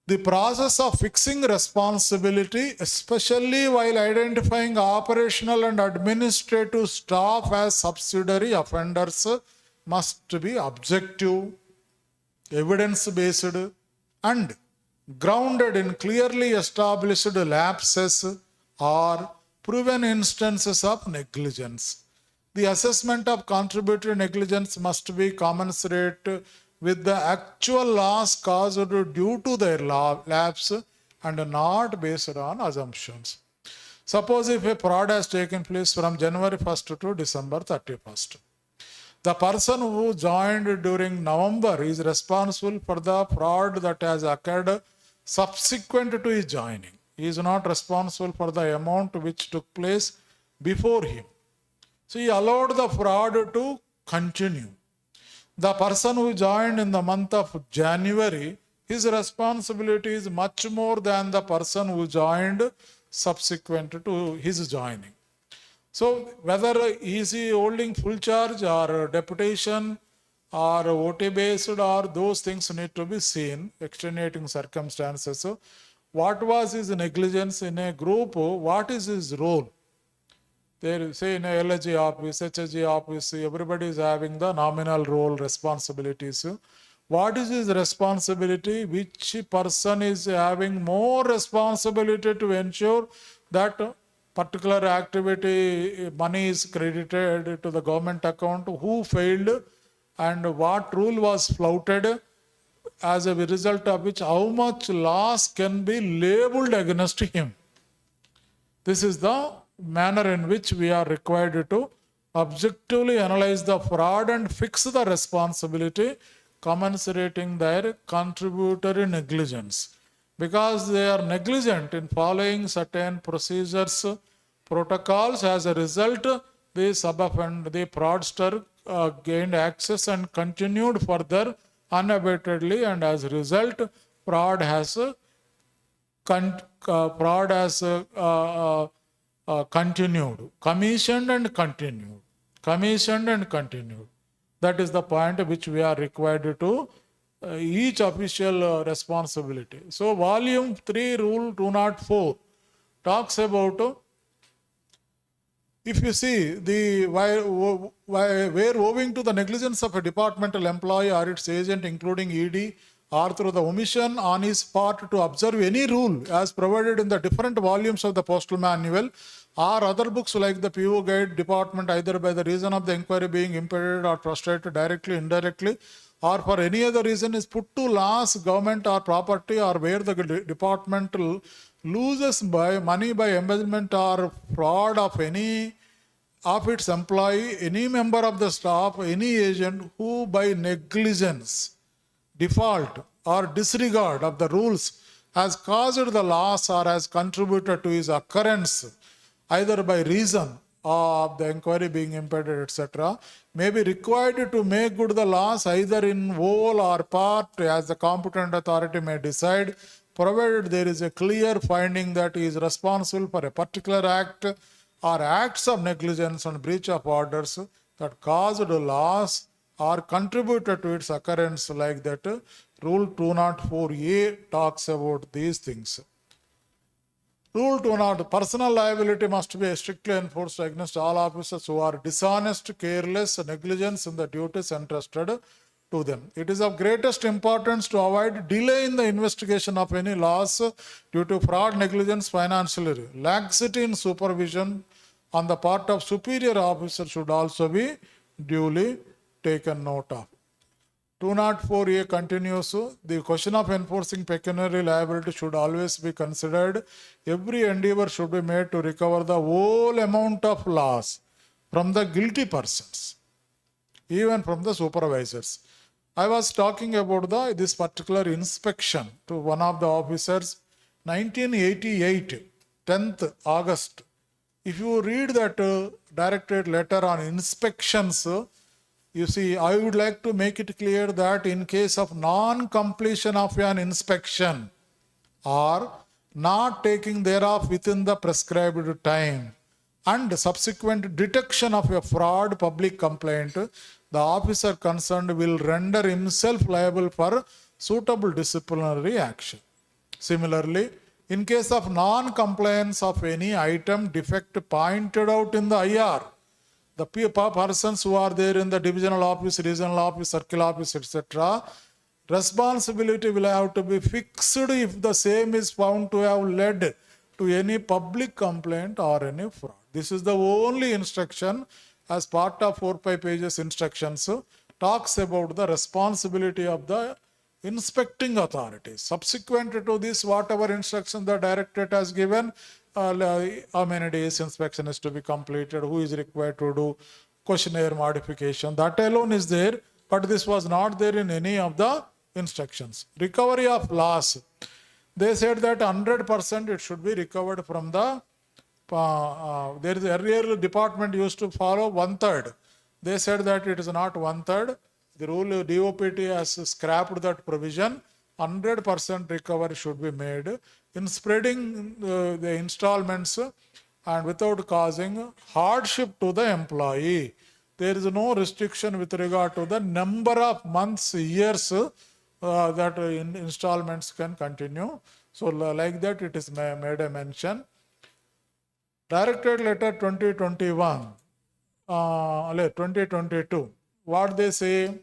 The process of fixing responsibility, especially while identifying operational and administrative staff as subsidiary offenders, must be objective, evidence-based, and grounded in clearly established lapses or proven instances of negligence. The assessment of contributory negligence must be commensurate with the actual loss caused due to their lapse and not based on assumptions. Suppose if a fraud has taken place from January 1st to December 31st. The person who joined during November is responsible for the fraud that has occurred subsequent to his joining. He is not responsible for the amount which took place before him. So he allowed the fraud to continue. The person who joined in the month of January, his responsibility is much more than the person who joined subsequent to his joining. So whether is he holding full charge or deputation or OT based, or those things need to be seen, extenuating circumstances. So what was his negligence in a group? What is his role? They say in a LHG office, HHG office, everybody is having the nominal role responsibilities. What is his responsibility? Which person is having more responsibility to ensure that particular activity, money is credited to the government account, who failed and what rule was flouted, as a result of which how much loss can be labeled against him. This is the manner in which we are required to objectively analyze the fraud and fix the responsibility commensurating their contributory negligence. Because they are negligent in following certain procedures, protocols, as a result, the fraudster gained access and continued further unabatedly, and as a result, fraud has continued, commissioned and continued, commissioned and continued. That is the point which we are required to each official responsibility. So, volume 3, rule 204 talks about, if you see, where owing to the negligence of a departmental employee or its agent, including ED, or through the omission on his part to observe any rule as provided in the different volumes of the postal manual or other books like the PO guide department, either by the reason of the inquiry being impeded or frustrated directly, indirectly, or for any other reason is put to loss, government or property, or where the department loses by money by embezzlement or fraud of any of its employee, any member of the staff, any agent who by negligence, default or disregard of the rules has caused the loss or has contributed to his occurrence, either by reason of the inquiry being impeded, etc., may be required to make good the loss either in whole or part, as the competent authority may decide, provided there is a clear finding that he is responsible for a particular act or acts of negligence and breach of orders that caused a loss or contributed to its occurrence, like that. Rule 204A talks about these things. Rule 204, personal liability must be strictly enforced against all officers who are dishonest, careless, negligence in the duties entrusted to them. It is of greatest importance to avoid delay in the investigation of any loss due to fraud, negligence, financial laxity in supervision on the part of superior officers should also be duly taken note of. 204A continues, the question of enforcing pecuniary liability should always be considered. Every endeavor should be made to recover the whole amount of loss from the guilty persons, even from the supervisors. I was talking about this particular inspection to one of the officers, 1988, 10th August. If you read that directorate letter on inspections, you see, I would like to make it clear that in case of non-completion of an inspection or not taking thereof within the prescribed time and subsequent detection of a fraud public complaint, the officer concerned will render himself liable for suitable disciplinary action. Similarly, in case of non-compliance of any item defect pointed out in the IR, the persons who are there in the divisional office, regional office, circle office, etc., responsibility will have to be fixed if the same is found to have led to any public complaint or any fraud. This is the only instruction as part of 4-5 pages instructions talks about the responsibility of the inspecting authority. Subsequent to this, whatever instruction the directorate has given, how many days inspection is to be completed, who is required to do questionnaire modification, that alone is there, but this was not there in any of the instructions. Recovery of loss. They said that 100% it should be recovered from the, there is earlier department used to follow 1/3. They said that it is not 1/3. The rule DOPT has scrapped that provision. 100% recovery should be made in spreading the installments and without causing hardship to the employee. There is no restriction with regard to the number of months, years that installments can continue. So like that it is made a mention. Directorate letter 2021, 2022, what they say,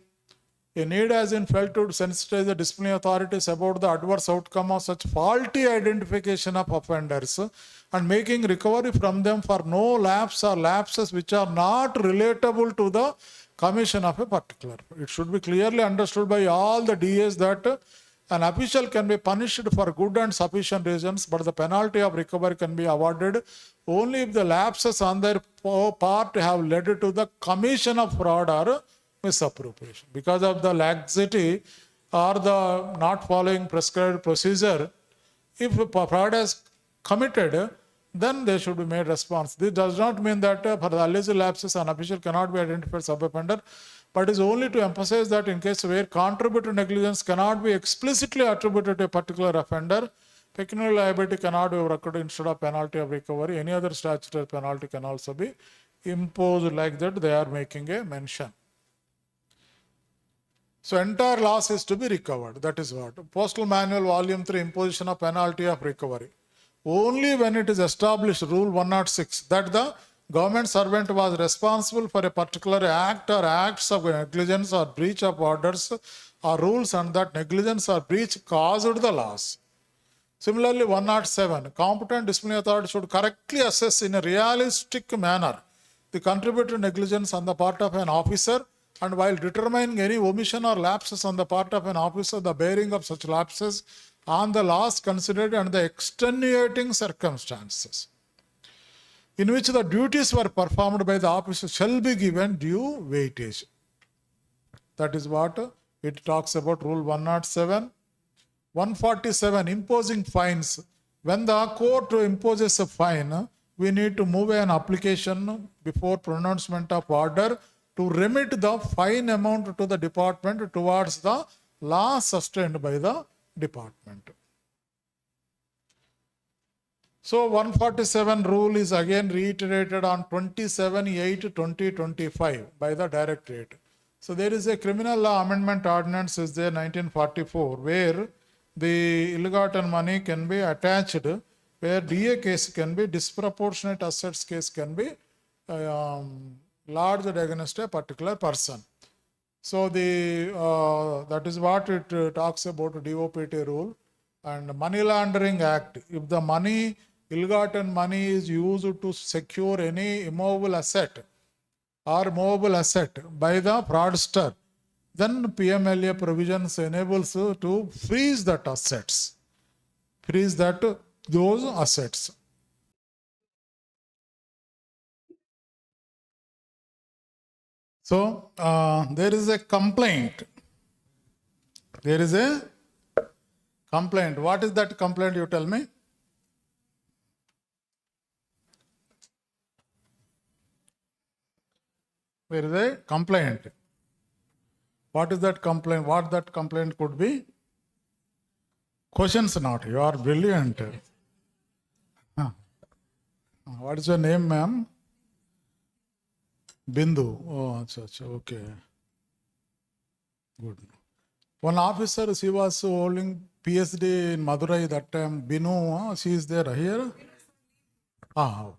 A need has been felt to sensitize the disciplinary authorities about the adverse outcome of such faulty identification of offenders and making recovery from them for no lapse or lapses which are not relatable to the commission of a particular. It should be clearly understood by all the DAs that an official can be punished for good and sufficient reasons, but the penalty of recovery can be awarded only if the lapses on their part have led to the commission of fraud or misappropriation. Because of the laxity or the not following prescribed procedure, if fraud is committed, then they should be made responsible. This does not mean that for the alleged lapses, an official cannot be identified sub-offender, but is only to emphasize that in case where contributory negligence cannot be explicitly attributed to a particular offender, pecuniary liability cannot be recorded instead of penalty of recovery. Any other statutory penalty can also be imposed like that. They are making a mention. So entire loss is to be recovered. That is what? Postal Manual Volume 3, Imposition of Penalty of Recovery. Only when it is established, Rule 106, that the government servant was responsible for a particular act or acts of negligence or breach of orders or rules, and that negligence or breach caused the loss. Similarly, 107, competent disciplinary authority should correctly assess in a realistic manner the contributory negligence on the part of an officer, and while determining any omission or lapses on the part of an officer, the bearing of such lapses on the loss considered and the extenuating circumstances in which the duties were performed by the officer shall be given due weightage. That is what it talks about, Rule 107. 147, imposing fines. When the court imposes a fine, we need to move an application before pronouncement of order to remit the fine amount to the department towards the loss sustained by the department. So 147 rule is again reiterated on 27/8/2025 by the Directorate. So there is a criminal law amendment ordinance is there 1944 where the ill-gotten money can be attached, where DA case can be, disproportionate assets case can be lodged against a particular person. So that is what it talks about, DOPT rule. And Money Laundering Act, if the money, ill-gotten money is used to secure any immovable asset or movable asset by the fraudster, then PMLA provisions enables to freeze that assets, those assets. So there is a complaint. There is a complaint. What is that complaint? You tell me. There is a complaint. What is that complaint? What that complaint could be? Questions not. You are brilliant. What is your name, ma'am? Bindu. Oh, okay. Good. One officer, she was holding PhD in Madurai that time. Binu, she is there here? Okay. Right.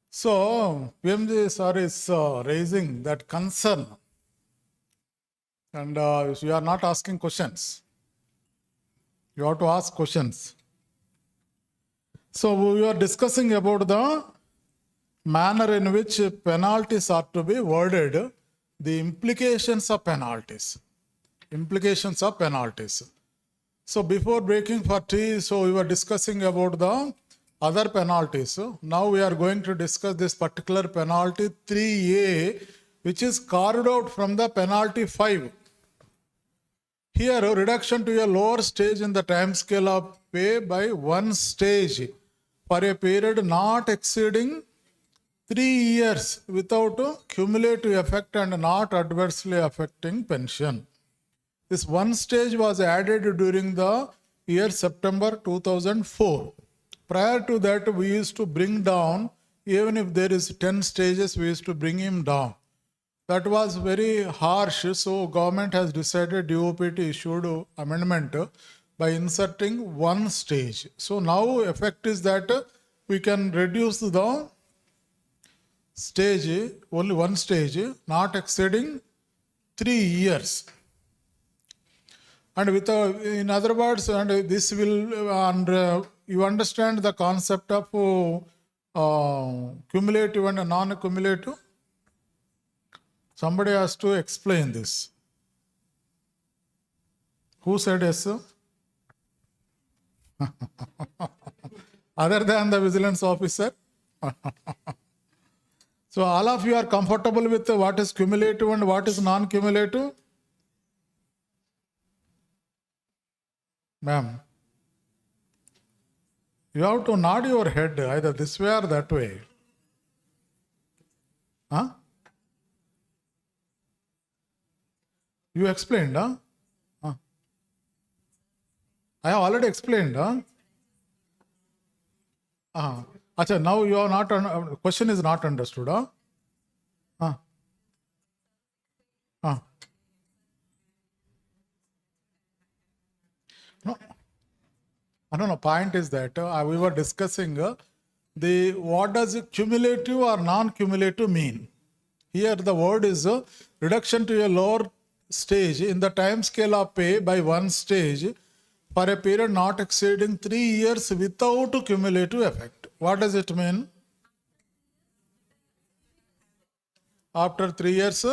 So, PMJ sir is raising that concern. And you are not asking questions. You have to ask questions. So we are discussing about the manner in which penalties are to be worded, the implications of penalties. Implications of penalties. So before breaking for tea, so we were discussing about the other penalties. Now we are going to discuss this particular penalty 3A, which is carved out from the penalty 5. Here, reduction to a lower stage in the time scale of pay by one stage for a period not exceeding 3 years without cumulative effect and not adversely affecting pension. This one stage was added during the year September 2004. Prior to that, we used to bring down, even if there is 10 stages, we used to bring him down. That was very harsh, so government has decided, DOPT issued amendment by inserting one stage. So now effect is that we can reduce the stage, only one stage, not exceeding 3 years. And with in other words, and this will, you understand the concept of cumulative and non-cumulative? Somebody has to explain this. Who said yes? Other than the vigilance officer? So all of you are comfortable with what is cumulative and what is non-cumulative? Ma'am, you have to nod your head either this way or that way. Huh? You explained, huh? I have already explained, huh? Acha, now you are not, question is not understood, huh? No, point is that we were discussing what does cumulative or non-cumulative mean? Here the word is reduction to a lower stage in the time scale of pay by one stage for a period not exceeding 3 years without cumulative effect. What does it mean? After 3 years,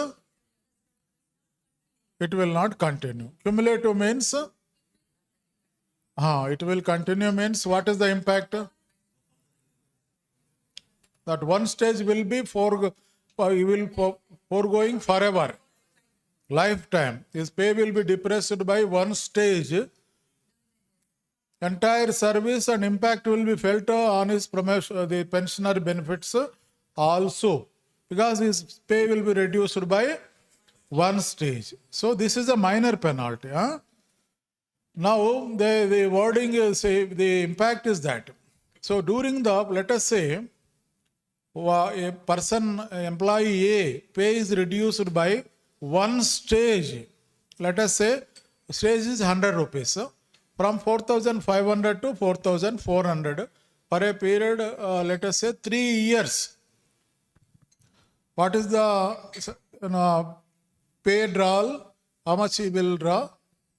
it will not continue. Cumulative means, it will continue means what is the impact? That one stage will be foregoing forever, lifetime. His pay will be depressed by one stage. Entire service and impact will be felt on his promotion, the pensioner benefits also, because his pay will be reduced by one stage. So this is a minor penalty. Now the wording is, the impact is that. So during the, let us say, a person, employee A, pay is reduced by one stage. Let us say stage is 100 rupees. From 4,500 to 4,400 for a period, let us say 3 years. What is the pay drawal? How much he will draw?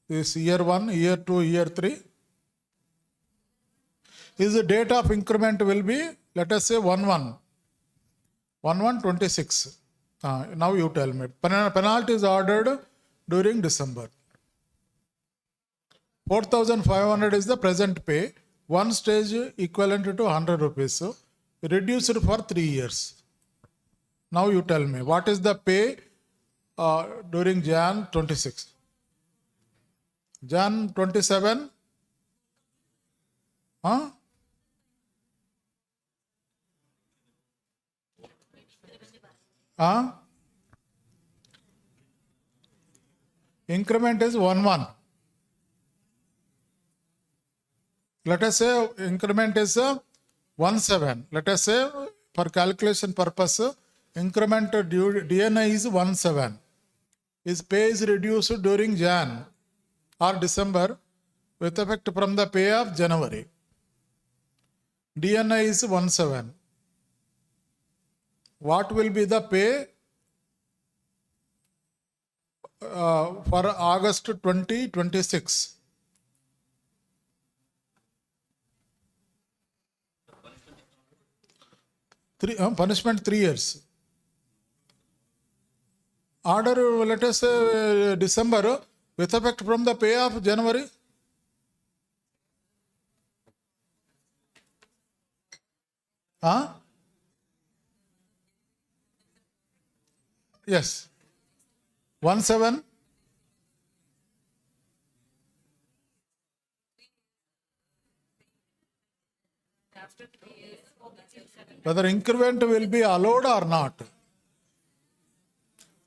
This year 1, year 2, year 3. His date of increment will be, let us say 1/1/26. Now you tell me. Penalty is ordered during December. 4,500 is the present pay. One stage equivalent to 100 rupees. Reduced for 3 years. Now you tell me, what is the pay during Jan 26? Jan 27? Increment is 1/1. Let us say increment is 1/7. Let us say for calculation purpose, increment DNA is 1/7. His pay is reduced during Jan or December with effect from the pay of January. DNA is 1/7. What will be the pay for August 2026? Punishment 3 years. Order, let us say December with effect from the pay of January. Yes. 1/7. Whether increment will be allowed or not.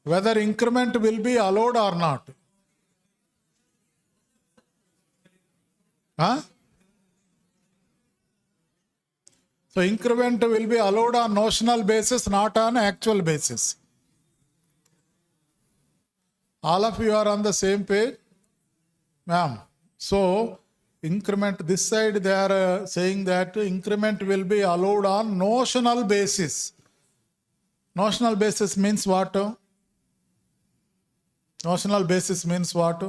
Whether increment will be allowed or not. So increment will be allowed on notional basis, not on actual basis. All of you are on the same page? Ma'am. So increment, this side they are saying that increment will be allowed on notional basis. Notional basis means what? Notional basis means what?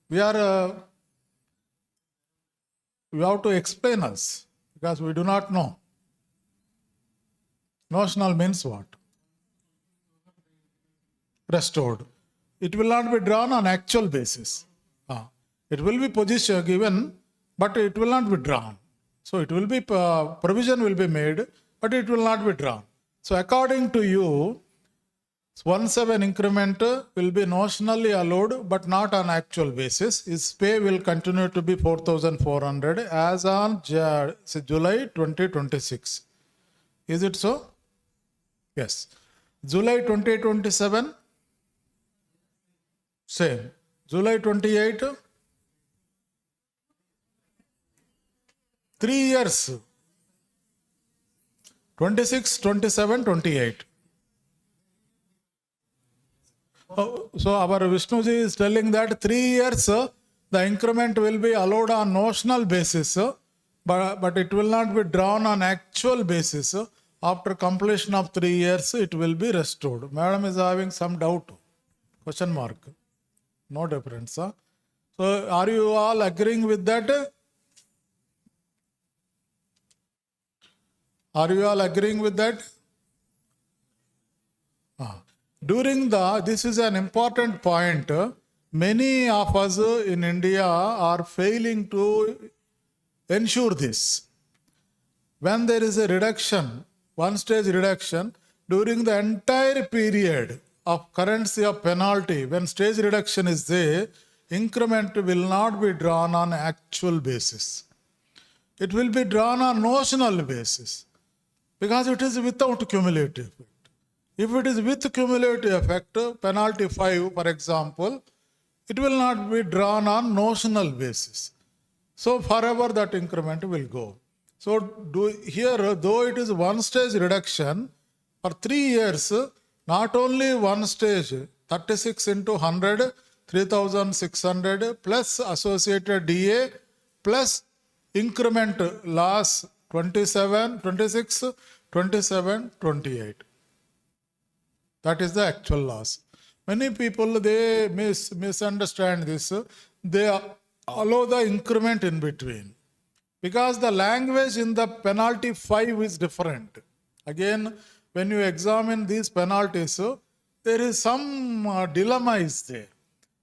We have to explain us because we do not know. Notional means what? Restored. It will not be drawn on actual basis. It will be position given, but it will not be drawn. So it will be provision will be made, but it will not be drawn. So according to you, 1/7 increment will be notionally allowed, but not on actual basis. His pay will continue to be 4,400 as on July 2026. Is it so? Yes. July 2027, same. July 28, 3 years. 26, 27, 28. So our Vishnuji is telling that 3 years the increment will be allowed on notional basis, but it will not be drawn on actual basis. After completion of 3 years, it will be restored. Madam is having some doubt. Question mark. No difference. So are you all agreeing with that? Are you all agreeing with that? This is an important point. Many of us in India are failing to ensure this. When there is a reduction, one stage reduction, during the entire period of currency of penalty, when stage reduction is there, increment will not be drawn on actual basis. It will be drawn on notional basis because it is without cumulative effect. If it is with cumulative effect, penalty 5, for example, it will not be drawn on notional basis. So forever that increment will go. So here, though it is one stage reduction, for 3 years, not only one stage, 36 into 100, 3,600 plus associated DA plus increment loss 27, 26, 27, 28. That is the actual loss. Many people, they misunderstand this. They allow the increment in between. Because the language in the penalty 5 is different. Again, when you examine these penalties, there is some dilemma is there.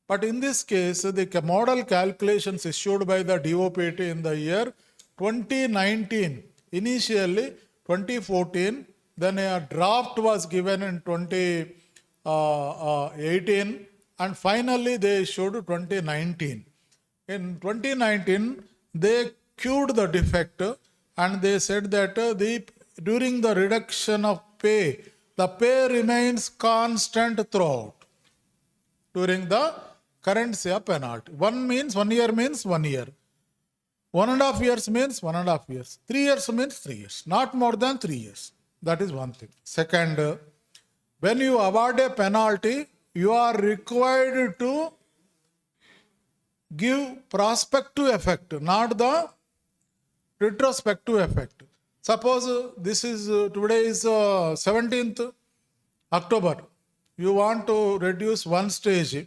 But in this case, the model calculations issued by the DOPT in the year 2019, initially 2014, then a draft was given in 2018, and finally they issued 2019. In 2019, they cured the defect and they said that during the reduction of pay, the pay remains constant throughout during the currency of penalty. 1 year means 1 year. 1.5 years means 1.5 years. 3 years means 3 years. Not more than 3 years. That is one thing. Second, when you award a penalty, you are required to give prospective effect, not the retrospective effect. Suppose this is today is 17th October. You want to reduce one stage.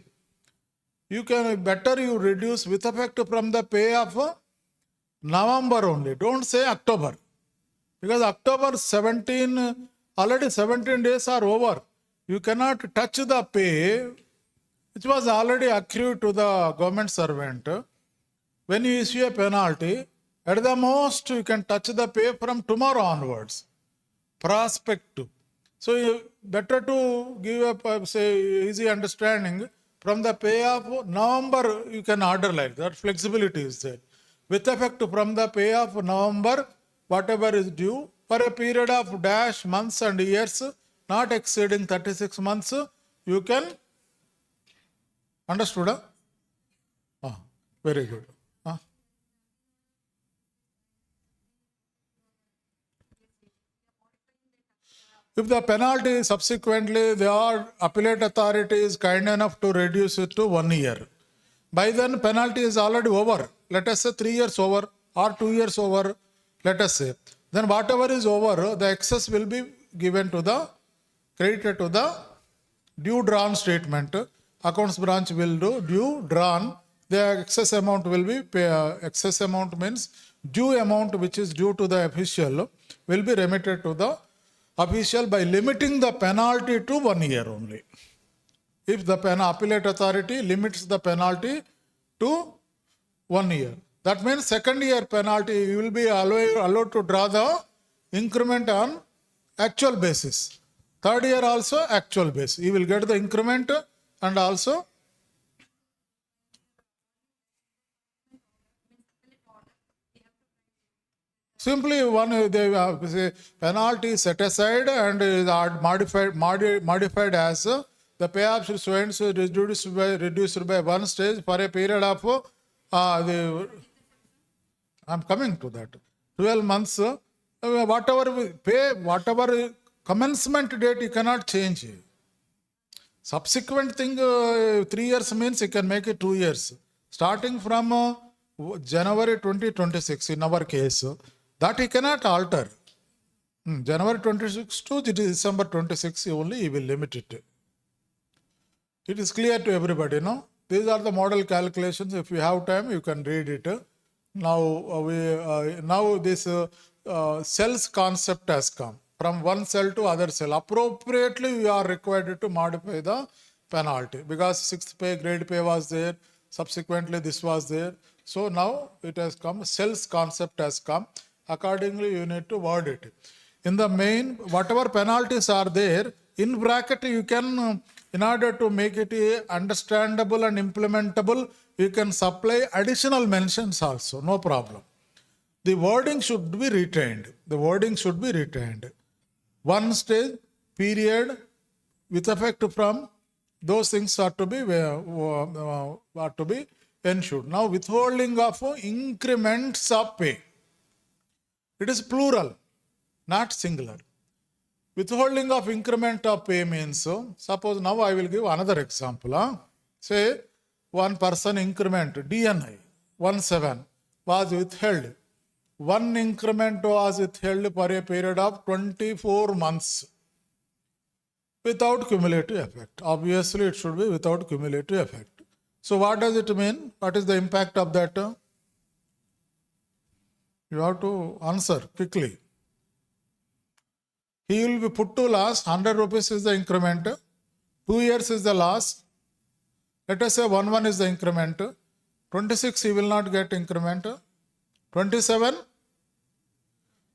You can better you reduce with effect from the pay of November only. Don't say October. Because October 17, already 17 days are over. You cannot touch the pay which was already accrued to the government servant. When you issue a penalty, at the most you can touch the pay from tomorrow onwards. Prospective. So better to give a easy understanding. From the pay of November, you can order like that. Flexibility is there. With effect from the pay of November, whatever is due for a period of dash months and years, not exceeding 36 months, you can. Understood? Very good. If the penalty subsequently, the appellate authority is kind enough to reduce it to 1 year. By then, penalty is already over. Let us say 3 years over or 2 years over, let us say. Then whatever is over, the excess will be given to the, credited to the due drawn statement, accounts branch will do due drawn, the excess amount will be, excess amount means due amount which is due to the official will be remitted to the official by limiting the penalty to 1 year only. If the appellate authority limits the penalty to 1 year. That means second year penalty, you will be allowed to draw the increment on actual basis. Third year also actual basis. You will get the increment and also simply one the penalty set aside and is modified as the payoff should so and so reduced by one stage for a period of I'm coming to that. 12 months, whatever we pay, whatever commencement date, you cannot change. Subsequent thing, 3 years means you can make it 2 years. Starting from January 2026 in our case, that you cannot alter. January 26 to December 26 only you will limit it. It is clear to everybody, no? These are the model calculations. If you have time, you can read it. Now this cells concept has come from one cell to other cell. Appropriately, we are required to modify the penalty because 6th pay, grade pay was there. Subsequently, this was there. So now it has come. Cells concept has come. Accordingly, you need to word it. In the main, whatever penalties are there, in bracket you can, in order to make it understandable and implementable, you can supply additional mentions also, no problem. The wording should be retained. The wording should be retained. One stage, period, with effect from, those things are to be ensured. Now, withholding of increments of pay. It is plural, not singular. Withholding of increment of pay means, suppose now I will give another example. Say one person increment, DNI, 17 was withheld. One increment was withheld for a period of 24 months without cumulative effect. Obviously, it should be without cumulative effect. So what does it mean? What is the impact of that? You have to answer quickly. He will be put to loss. 100 rupees is the increment. 2 years is the loss. Let us say 1 is the increment. 26 he will not get increment. 27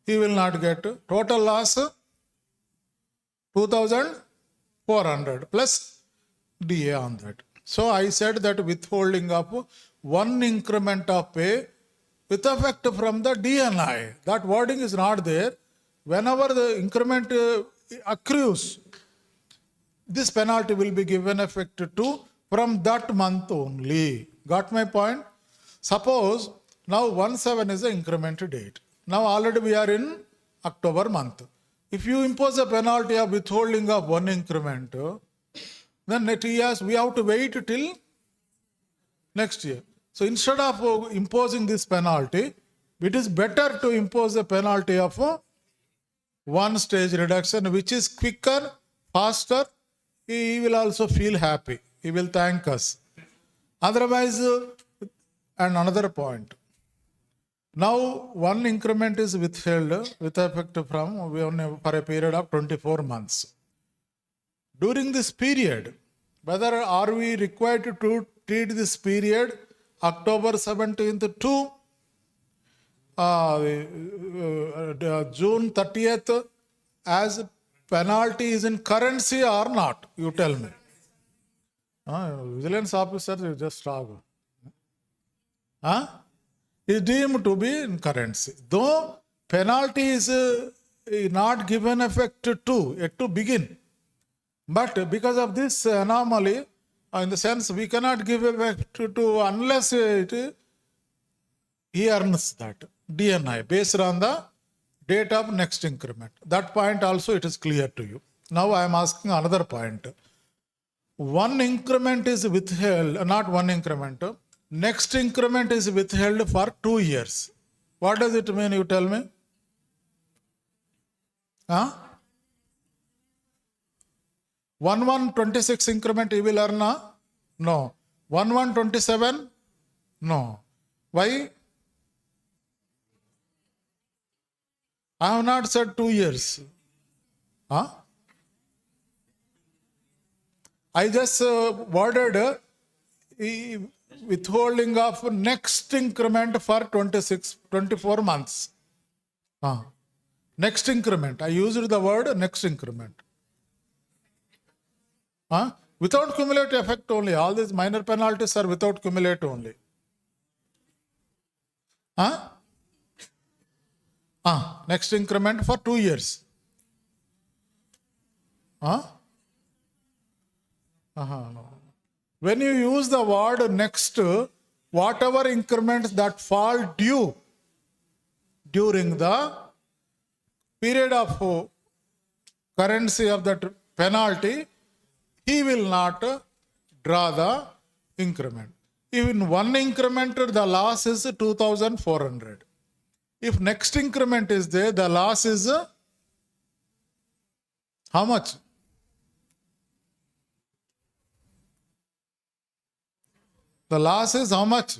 he will not get. Total loss 2,400 plus DA on that. So I said that withholding of one increment of pay with effect from the DNI. That wording is not there. Whenever the increment accrues, this penalty will be given effect to from that month only. Got my point? Suppose now 17 is the increment date. Now already we are in October month. If you impose a penalty of withholding of one increment, then next years we have to wait till next year. So instead of imposing this penalty, it is better to impose a penalty of one stage reduction, which is quicker, faster. He will also feel happy. He will thank us. Otherwise, and another point. Now, one increment is withheld with effect from for a period of 24 months. During this period, whether are we required to treat this period October 17th to June 30th as penalty is in currency or not? You tell me. Vigilance officer, you just talk. Is deemed to be in currency. Though penalty is not given effect to, yet to begin. But because of this anomaly, in the sense we cannot give effect to unless he earns that DNI based on the date of next increment. That point also it is clear to you. Now I am asking another point. One increment is withheld, not one increment. Next increment is withheld for 2 years. What does it mean, you tell me? 1126 increment he will earn? No. 1127? No. Why? I have not said 2 years. Huh? I just worded withholding of next increment for 24 months. Next increment. I used the word next increment. Without cumulative effect only. All these minor penalties are without cumulative only. Next increment for 2 years. No. When you use the word next, whatever increments that fall due during the period of currency of that penalty, he will not draw the increment. If in one increment the loss is 2,400. If next increment is there, the loss is how much? The loss is how much?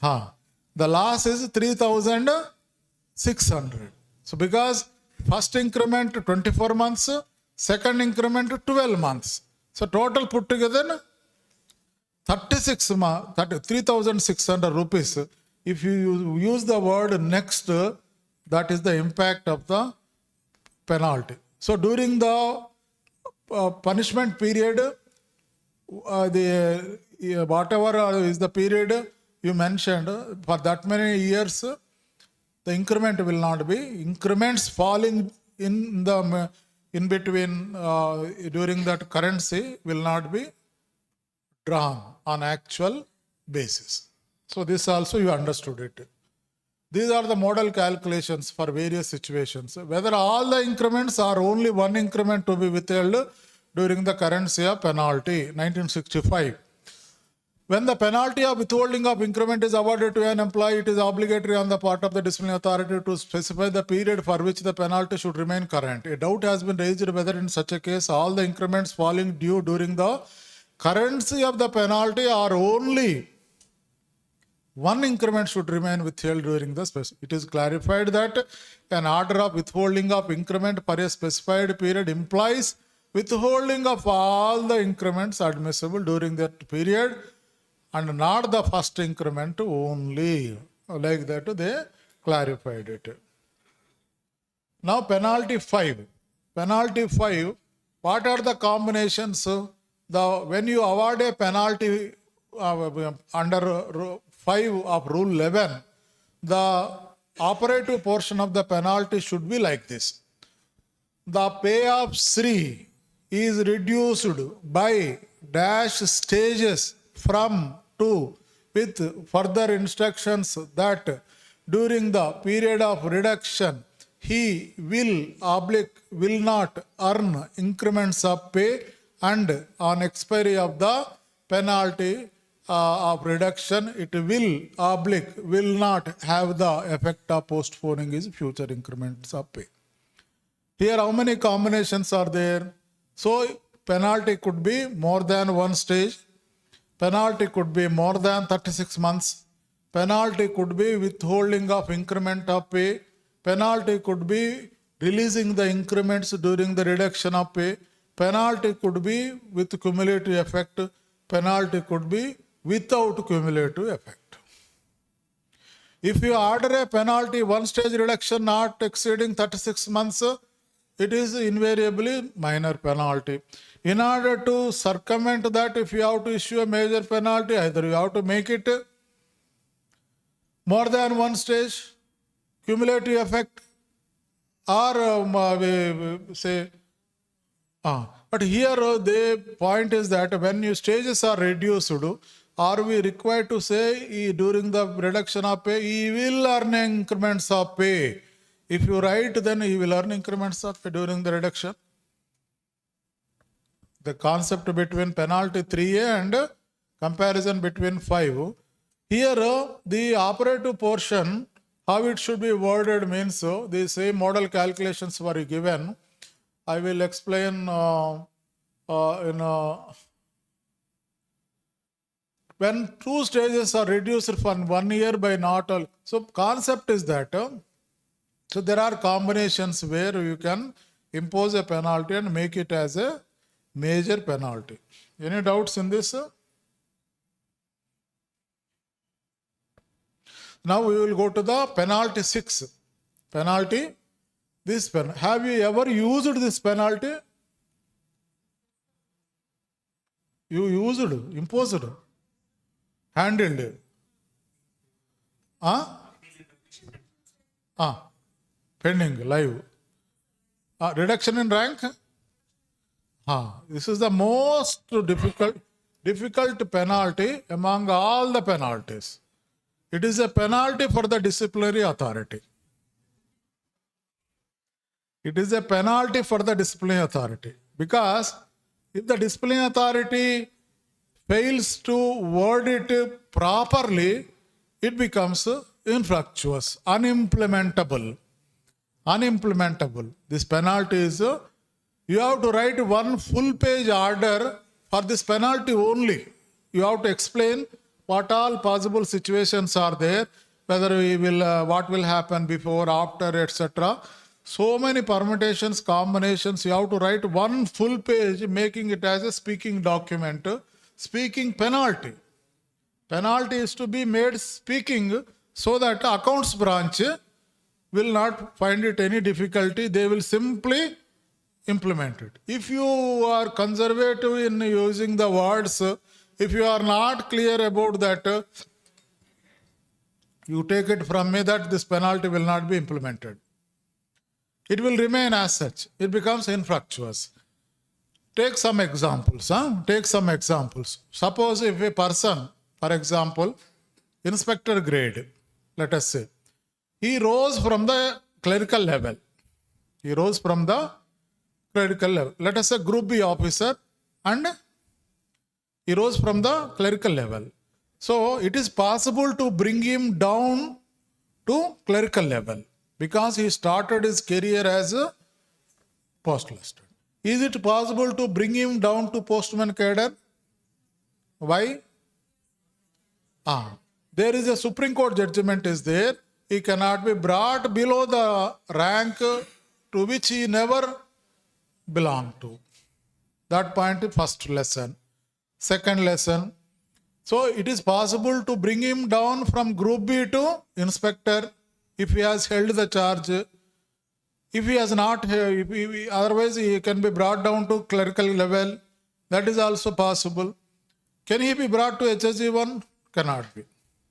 The loss is 3,600. So because first increment 24 months, second increment 12 months. So total put together 3,600 rupees. If you use the word next, that is the impact of the penalty. So during the punishment period, whatever is the period you mentioned, for that many years, the increment will not be. Increments falling in between during that currency will not be drawn on actual basis. So this also you understood it. These are the model calculations for various situations. Whether all the increments or only one increment to be withheld during the currency of penalty, 1965. When the penalty of withholding of increment is awarded to an employee, it is obligatory on the part of the disciplinary authority to specify the period for which the penalty should remain current. A doubt has been raised whether in such a case all the increments falling due during the currency of the penalty or only one increment should remain withheld during the specific. It is clarified that an order of withholding of increment for a specified period implies withholding of all the increments admissible during that period and not the first increment only. Like that they clarified it. Now penalty 5. Penalty 5, what are the combinations? When you award a penalty under 5 of Rule 11, the operative portion of the penalty should be like this. The pay of Sri is reduced by dash stages from to with further instructions that during the period of reduction he will not earn increments of pay and on expiry of the penalty of reduction it will not have the effect of postponing his future increments of pay. Here how many combinations are there? So penalty could be more than one stage. Penalty could be more than 36 months. Penalty could be withholding of increment of pay. Penalty could be releasing the increments during the reduction of pay. Penalty could be with cumulative effect. Penalty could be without cumulative effect. If you order a penalty one stage reduction not exceeding 36 months, it is invariably minor penalty. In order to circumvent that, if you have to issue a major penalty, either you have to make it more than one stage, cumulative effect, or say, but here the point is that when your stages are reduced, are we required to say during the reduction of pay, he will earn increments of pay? If you write, then he will earn increments of pay during the reduction. The concept between penalty 3A and comparison between 5. Here, the operative portion, how it should be worded means, the same model calculations were given. I will explain when two stages are reduced from 1 year by not all. So concept is that, so there are combinations where you can impose a penalty and make it as a major penalty. Any doubts in this? Now we will go to the penalty 6. Penalty, have you ever used this penalty? You used, imposed, handled. Pending, live. Reduction in rank? This is the most difficult penalty among all the penalties. It is a penalty for the disciplinary authority. It is a penalty for the disciplinary authority, because if the disciplinary authority fails to word it properly, it becomes infructuous, unimplementable. This penalty is, you have to write one full page order for this penalty only. You have to explain what all possible situations are there, whether we will, what will happen before, after, etc. So many permutations, combinations, you have to write one full page, making it as a speaking document, speaking penalty. Penalty is to be made speaking, so that accounts branch will not find it any difficulty. They will simply implement it. If you are conservative in using the words, if you are not clear about that, you take it from me that this penalty will not be implemented. It will remain as such. It becomes infructuous. Take some examples. Suppose if a person, for example, inspector grade, let us say, he rose from the clerical level. Let us say group B officer, and he rose from the clerical level. So it is possible to bring him down to clerical level, because he started his career as a postal assistant. Is it possible to bring him down to postman cadre? Why? There is a Supreme Court judgment is there. He cannot be brought below the rank to which he never belonged to. That point is first lesson. Second lesson, so it is possible to bring him down from group B to inspector if he has held the charge. If he has not, otherwise he can be brought down to clerical level. That is also possible. Can he be brought to HSG1? Cannot be.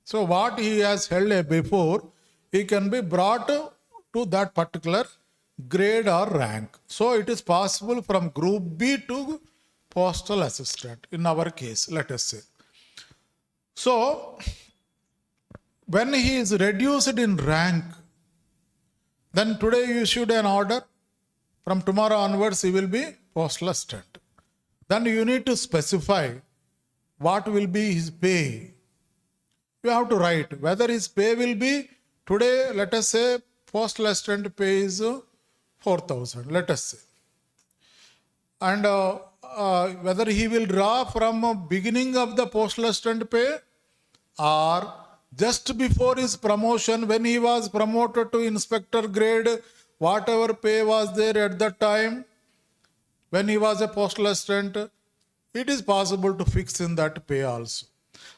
So what he has held before, he can be brought to that particular grade or rank. So it is possible from group B to postal assistant in our case, let us say. So when he is reduced in rank, then today you issued an order, from tomorrow onwards he will be postal assistant. Then you need to specify what will be his pay. You have to write whether his pay will be, today let us say postal assistant pay is 4,000, let us say. And whether he will draw from beginning of the postal assistant pay, or just before his promotion, when he was promoted to inspector grade, whatever pay was there at that time, when he was a postal assistant, it is possible to fix in that pay also.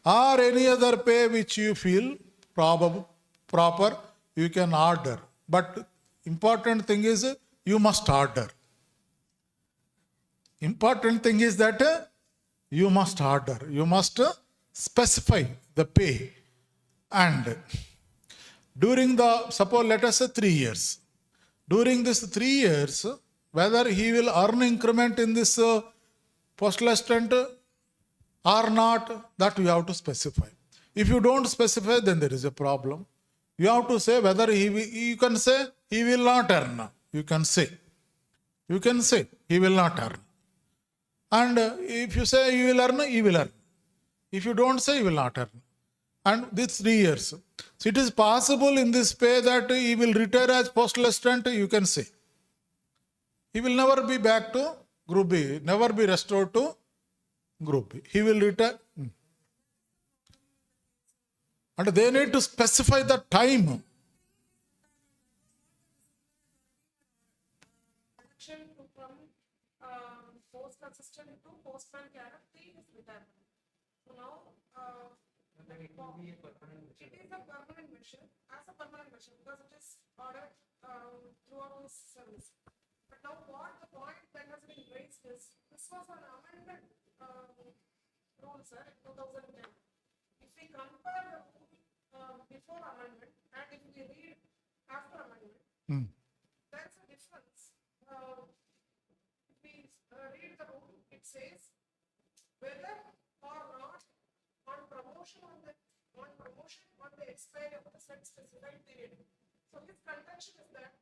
Or any other pay which you feel proper, you can order. But important thing is, you must order. Important thing is that you must order. You must specify the pay. And during the, suppose let us say 3 years. During this 3 years, whether he will earn increment in this postal assistant or not, that you have to specify. If you don't specify, then there is a problem. You have to say whether you can say he will not earn. You can say he will not earn. And if you say he will earn, he will earn. If you don't say, he will not earn. And these 3 years. So it is possible in this pay that he will retire as postal assistant, you can say. he will never be back to Group B, never be restored to Group B. He will return. And they need to specify the time. Action to from post assistant to postman cadre 3 is retirement. So now, it is a permanent measure, as a permanent measure, because it is ordered throughout his service. But now what the point that has been raised is, this was an amended rule, sir, in 2010. If we compare the rule before amendment and if we read after amendment, there's a difference. If we read the rule, it says whether or not on promotion on the expiry of the said specified period. So his contention is that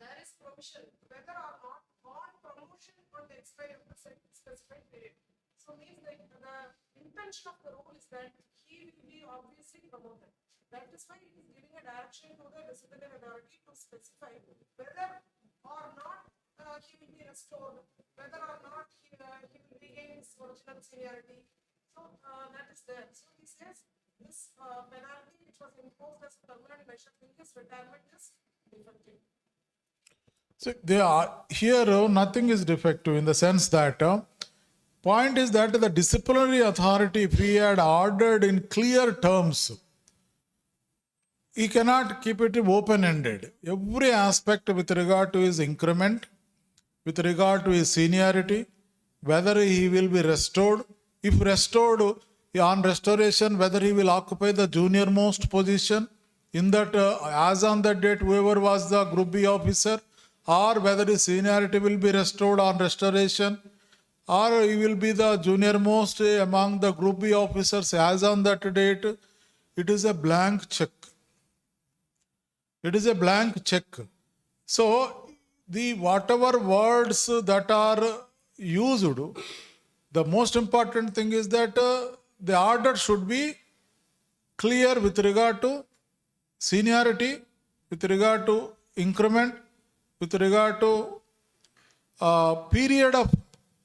there is provision whether or not on promotion on the expiry of the said specified period. So means that the intention of the rule is that he will be obviously promoted. That is why it is giving a direction to the disciplinary authority to specify whether or not he will be restored, whether or not he will regain his original seniority. So that is there. So he says this penalty which was imposed as a permanent measure in his retirement is defective. So they are here, nothing is defective in the sense that point is that the disciplinary authority, if he had ordered in clear terms, he cannot keep it open-ended. Every aspect with regard to his increment, with regard to his seniority, whether he will be restored, if restored, on restoration, whether he will occupy the junior most position in that, as on that date, whoever was the Group B officer, or whether his seniority will be restored on restoration, or he will be the junior most among the Group B officers as on that date, it is a blank check. It is a blank check. So, the whatever words that are used, the most important thing is that the order should be clear with regard to seniority, with regard to increment, with regard to period of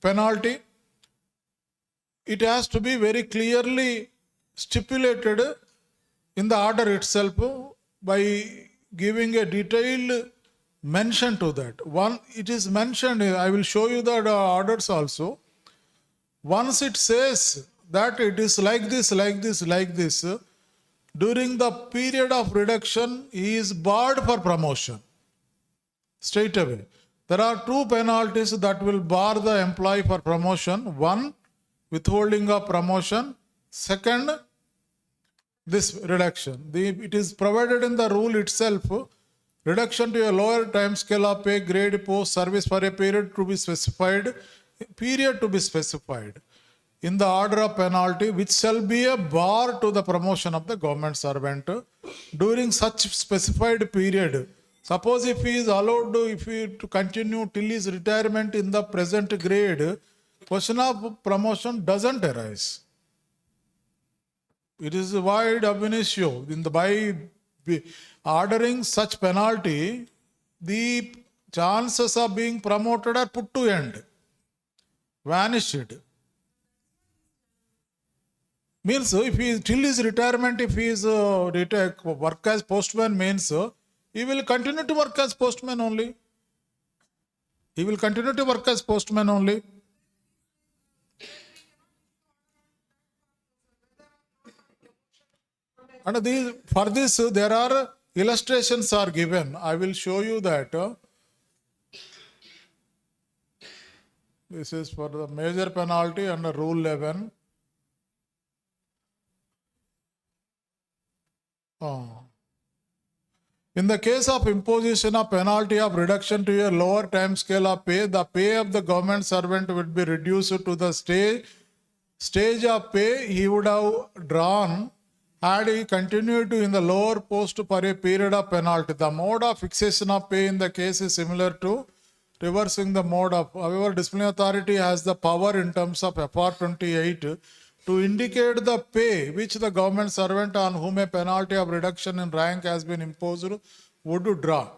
penalty. It has to be very clearly stipulated in the order itself by giving a detailed mention to that. One, it is mentioned, I will show you the orders also. Once it says that it is like this, during the period of reduction, he is barred for promotion. Straight away. There are two penalties that will bar the employee for promotion. One, withholding of promotion. Second, this reduction. It is provided in the rule itself. Reduction to a lower time scale of pay, grade, post, service for a period to be specified. Period to be specified in the order of penalty, which shall be a bar to the promotion of the government servant during such specified period. Suppose if he is allowed to continue till his retirement in the present grade, question of promotion doesn't arise. It is wide ab initio. By ordering such penalty, the chances of being promoted are put to end, vanished. Means if he is till his retirement, if he is work as postman, means he will continue to work as postman only. He will continue to work as postman only. And for this, there are illustrations are given. I will show you that. This is for the major penalty under Rule 11. In the case of imposition of penalty of reduction to a lower time scale of pay, the pay of the government servant would be reduced to the stage of pay he would have drawn had he continued in the lower post for a period of penalty. The mode of fixation of pay in the case is similar to reversing the mode of. However, disciplinary authority has the power in terms of FR 28 to indicate the pay which the government servant on whom a penalty of reduction in rank has been imposed would draw.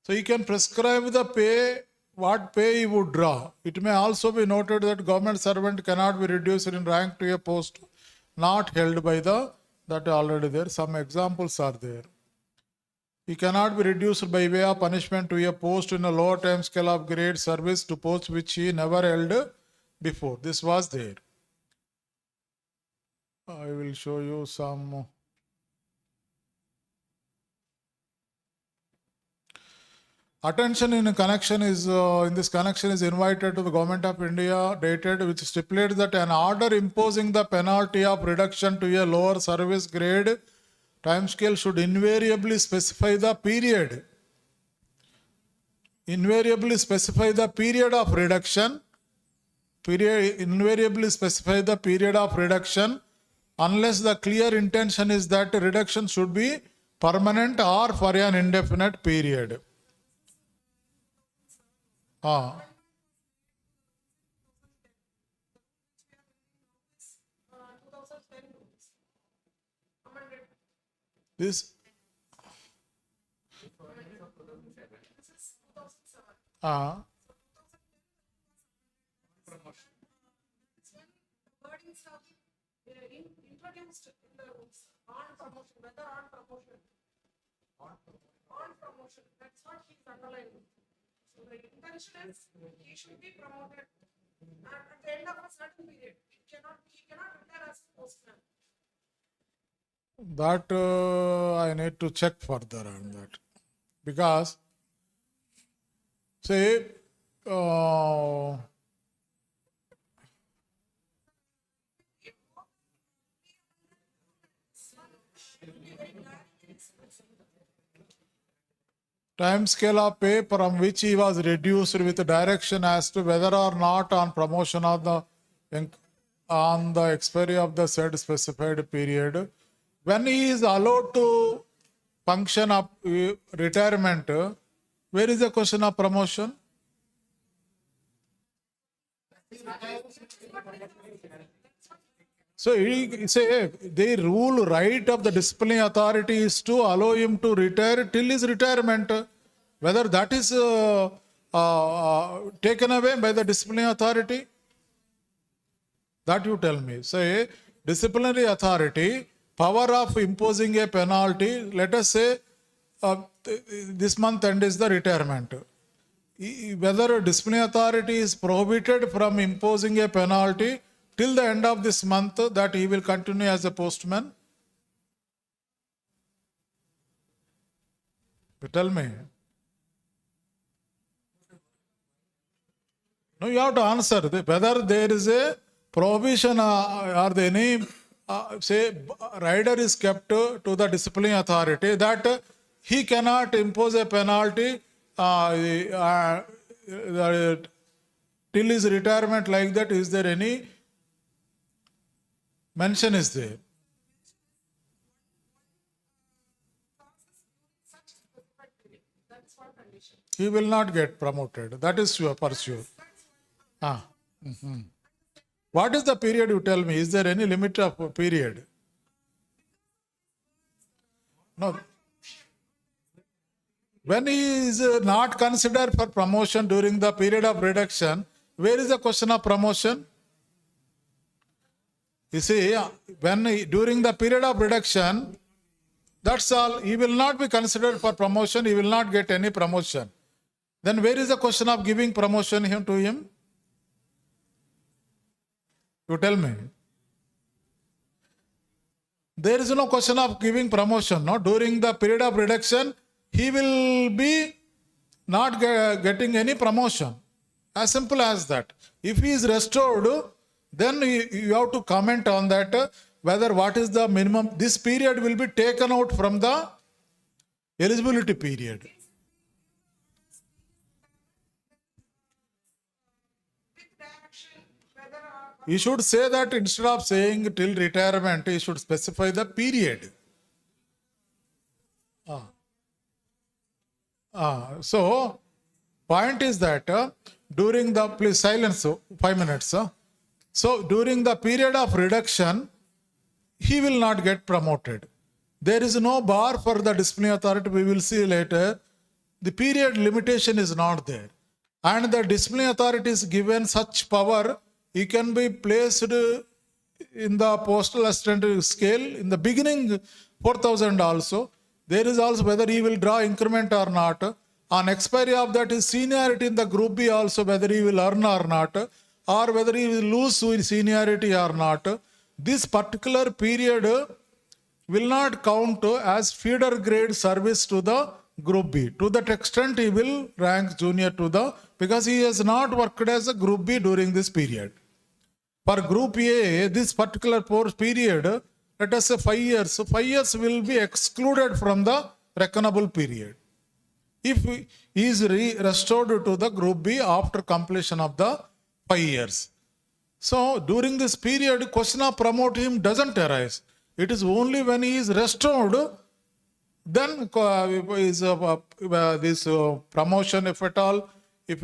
So he can prescribe the pay what pay he would draw. It may also be noted that government servant cannot be reduced in rank to a post not held by the, that already there. Some examples are there. He cannot be reduced by way of punishment to a post in a lower time scale of grade service to post which he never held before. This was there. I will show you some. Attention in connection is in this connection is invited to the Government of India dated which stipulates that an order imposing the penalty of reduction to a lower service grade timescale should invariably specify the period. Invariably specify the period of reduction. Invariably specify the period of reduction unless the clear intention is that reduction should be permanent or for an indefinite period. This Wordings have been introduced in the rules on promotion, whether on promotion. On promotion, that's what he's underlining. So the intention is he should be promoted and at the end of a certain period. He cannot retire as postman. that I need to check further on that, because say time scale of pay from which he was reduced with direction as to whether or not on promotion of the on the expiry of the said specified period, when he is allowed to function of retirement, where is the question of promotion? So he say the rule right of the disciplining authority is to allow him to retire till his retirement. Whether that is taken away by the disciplining authority, that you tell me. Say disciplinary authority, power of imposing a penalty, let us say this month end is the retirement. Whether a disciplinary authority is prohibited from imposing a penalty till the end of this month that he will continue as a postman? You tell me. No, you have to answer whether there is a prohibition or any say rider is kept to the disciplining authority that he cannot impose a penalty till his retirement like that. Is there any mention is there? He will not get promoted. That is sure, for sure. What is the period, you tell me? Is there any limit of period? No. When he is not considered for promotion during the period of reduction, where is the question of promotion? You see, when during the period of reduction, that's all, he will not be considered for promotion, he will not get any promotion. Then where is the question of giving promotion to him? You tell me. There is no question of giving promotion. No? During the period of reduction, he will be not getting any promotion. As simple as that. If he is restored, then you have to comment on that, whether what is the minimum. This period will be taken out from the eligibility period. You should say that instead of saying till retirement, you should specify the period. So, point is that during the, please silence 5 minutes. So, during the period of reduction, he will not get promoted. There is no bar for the disciplinary authority, we will see later. The period limitation is not there. and the disciplinary authority is given such power, he can be placed in the postal assistant scale in the beginning 4,000 also. There is also whether he will draw increment or not. On expiry of that is seniority in the group B also, whether he will earn or not, or whether he will lose seniority or not. This particular period will not count as feeder grade service to the group B. To that extent he will rank junior to the, because he has not worked as a group B during this period. For group A, this particular period, let us say 5 years. So 5 years will be excluded from the reckonable period, if he is restored to the group B after completion of the 5 years. So during this period, question of promote him doesn't arise. It is only when he is restored, then is this promotion, if at all, if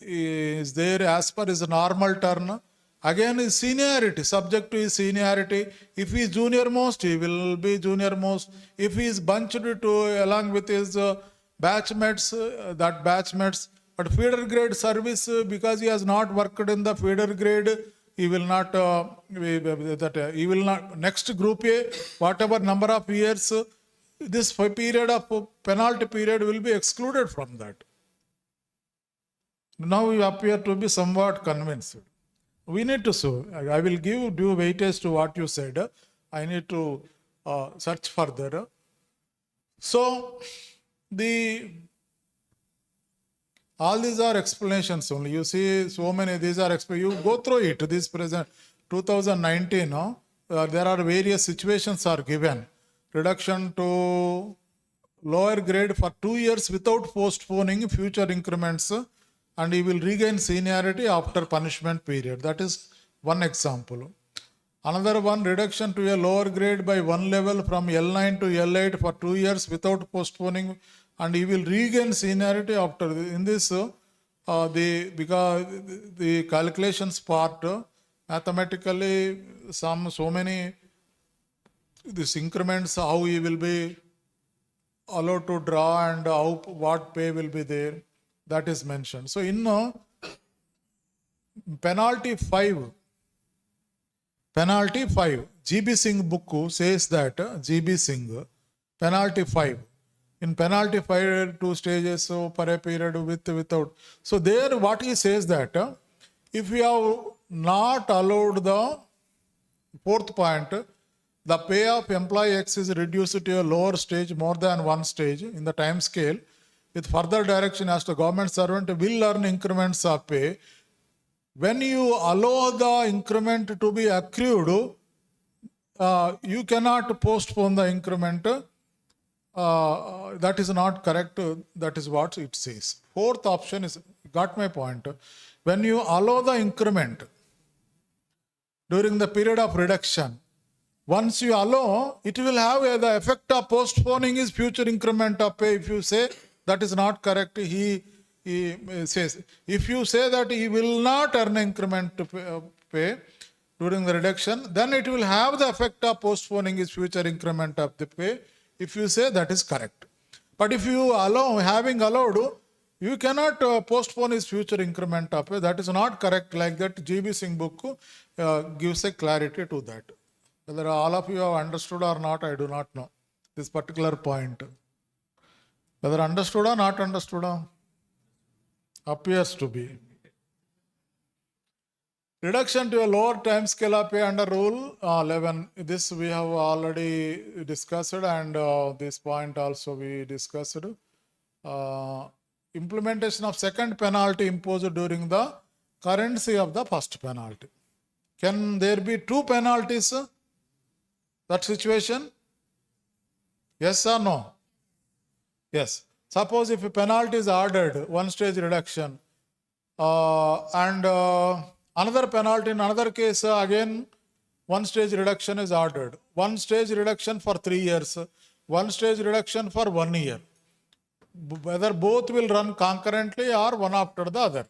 is there as per his normal turn. Again, his seniority, subject to his seniority. If he is junior most, he will be junior most. If he is bunched to along with his batchmates, that batchmates. But feeder grade service, because he has not worked in the feeder grade, he will not, he will not, next group A, whatever number of years, this period of penalty period will be excluded from that. Now you appear to be somewhat convinced. We need to show. I will give due weightage to what you said. I need to search further. So, all these are explanations only. You see, so many, these are, you go through it. This present 2019, there are various situations are given. Reduction to lower grade for 2 years without postponing future increments, and he will regain seniority after punishment period. That is one example. Another one, reduction to a lower grade by 1 level from L9 to L8 for 2 years without postponing, and he will regain seniority after. In this, because the calculations part, mathematically, so many these increments, how he will be allowed to draw and how, what pay will be there, that is mentioned. So in penalty 5, GB Singh book says that, GB Singh, penalty 5. In penalty 5, 2 stages, so per a period with, without. So there what he says that, if we have not allowed the fourth point, the pay of employee X is reduced to a lower stage, more than one stage in the time scale, with further direction as to government servant will earn increments of pay. When you allow the increment to be accrued, you cannot postpone the increment. That is not correct. That is what it says. Fourth option is, got my point. When you allow the increment during the period of reduction, once you allow, it will have the effect of postponing his future increment of pay. If you say that is not correct, he says. If you say that he will not earn increment pay during the reduction, then it will have the effect of postponing his future increment of the pay. If you say that is correct. But if you allow, having allowed, you cannot postpone his future increment of pay. That is not correct. Like that, GB Singh book gives a clarity to that. Whether all of you have understood or not, I do not know this particular point. Whether understood or not understood, appears to be. Reduction to a lower time scale of pay under Rule 11. This we have already discussed, and this point also we discussed. Implementation of second penalty imposed during the currency of the first penalty. Can there be two penalties? That situation? Yes or no? Yes. Suppose if a penalty is ordered, one stage reduction, and another penalty in another case, again, one stage reduction is ordered. One stage reduction for 3 years, one stage reduction for 1 year. Whether both will run concurrently or one after the other.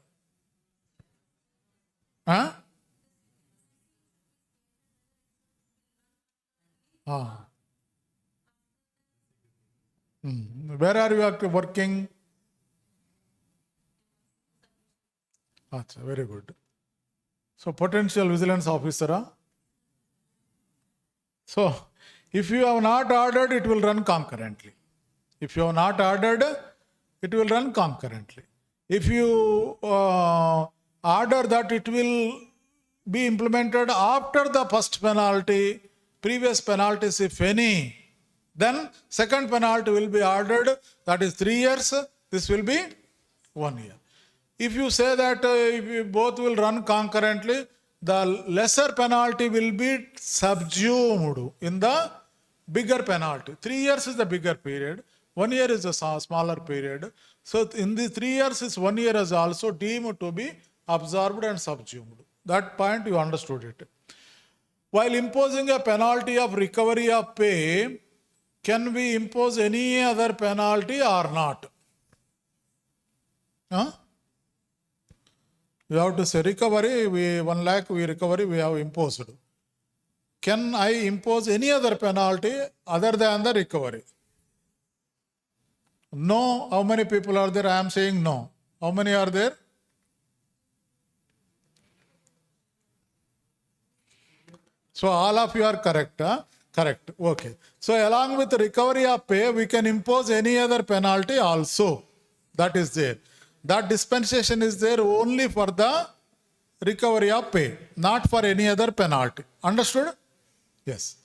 Huh? Where are you working? Acha, very good. So potential vigilance officer. Huh? So if you have not ordered, it will run concurrently. If you have not ordered, it will run concurrently. If you order that it will be implemented after the first penalty, previous penalties if any, then second penalty will be ordered, that is 3 years, this will be 1 year. If you say that if you both will run concurrently, the lesser penalty will be subsumed in the bigger penalty. 3 years is the bigger period, 1 year is a smaller period. So in the 3 years, is 1 year is also deemed to be absorbed and subsumed. That point you understood it. While imposing a penalty of recovery of pay, can we impose any other penalty or not? Huh? You have to say recovery, 1 lakh we recovery we have imposed. Can I impose any other penalty other than the recovery? No. How many people are there? I am saying no. How many are there? So all of you are correct. Huh? Correct. Okay. So along with recovery of pay, we can impose any other penalty also. That is there. That dispensation is there only for the recovery of pay, not for any other penalty. Understood? Yes.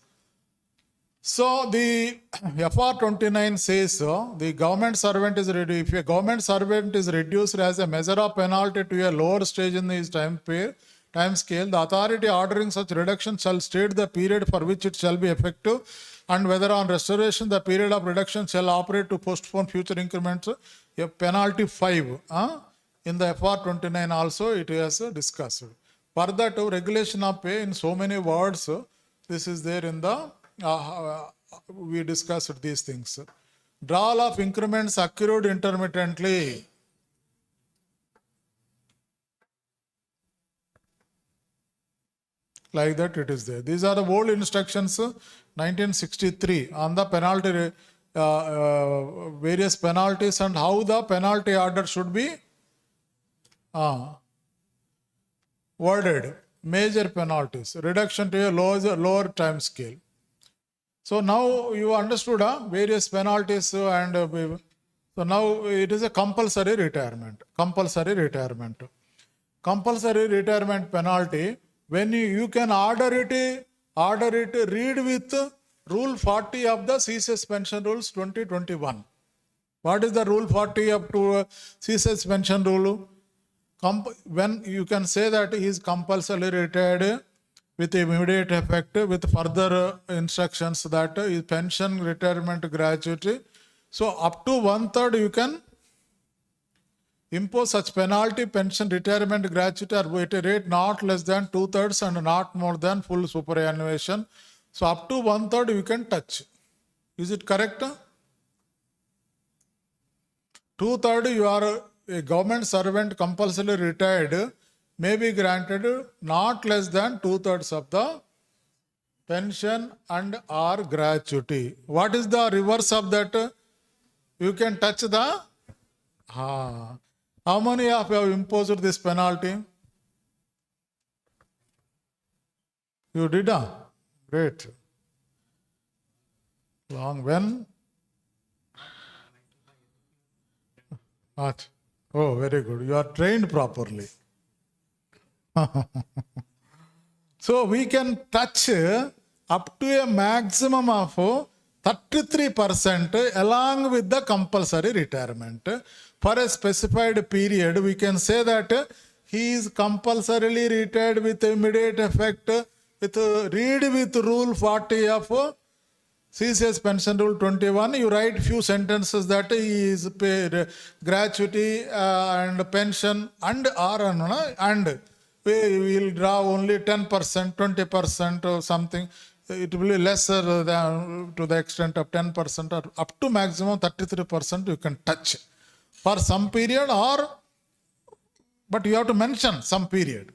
So the FR 29 says the government servant is reduced. If a government servant is reduced as a measure of penalty to a lower stage in his time scale, the authority ordering such reduction shall state the period for which it shall be effective and whether on restoration the period of reduction shall operate to postpone future increments. A penalty 5. In the FR 29 also it is discussed. Further to regulation of pay in so many words, this is there in the we discussed these things. Drawal of increments accrued intermittently. Like that it is there. These are the old instructions 1963 on the penalty, various penalties and how the penalty order should be worded. Major penalties, reduction to a lower time scale. So now you understood various penalties and so now it is a compulsory retirement. Compulsory retirement. Compulsory retirement penalty, when you can order it, read with Rule 40 of the CSS Pension Rules 2021. What is the Rule 40 of CSS Pension Rule? When you can say that he is compulsorily retired with immediate effect with further instructions that is pension, retirement, gratuity. So up to 1/3 you can impose such penalty, pension, retirement, gratuity are at a rate not less than 2/3 and not more than full superannuation. So up to 1/3 you can touch. Is it correct? 2/3 you are a government servant compulsorily retired may be granted not less than 2/3 of the pension and or gratuity. What is the reverse of that? You can touch the how many of you have imposed this penalty? You did, Great. Long when? What? Oh, very good. You are trained properly. So we can touch up to a maximum of 33% along with the compulsory retirement. For a specified period, we can say that he is compulsorily retired with immediate effect. Read with Rule 40 of CSS Pension Rule 21. You write few sentences that he is paid gratuity and pension and we will draw only 10%, 20% or something. It will be lesser than to the extent of 10% or up to maximum 33% you can touch for some period but you have to mention some period.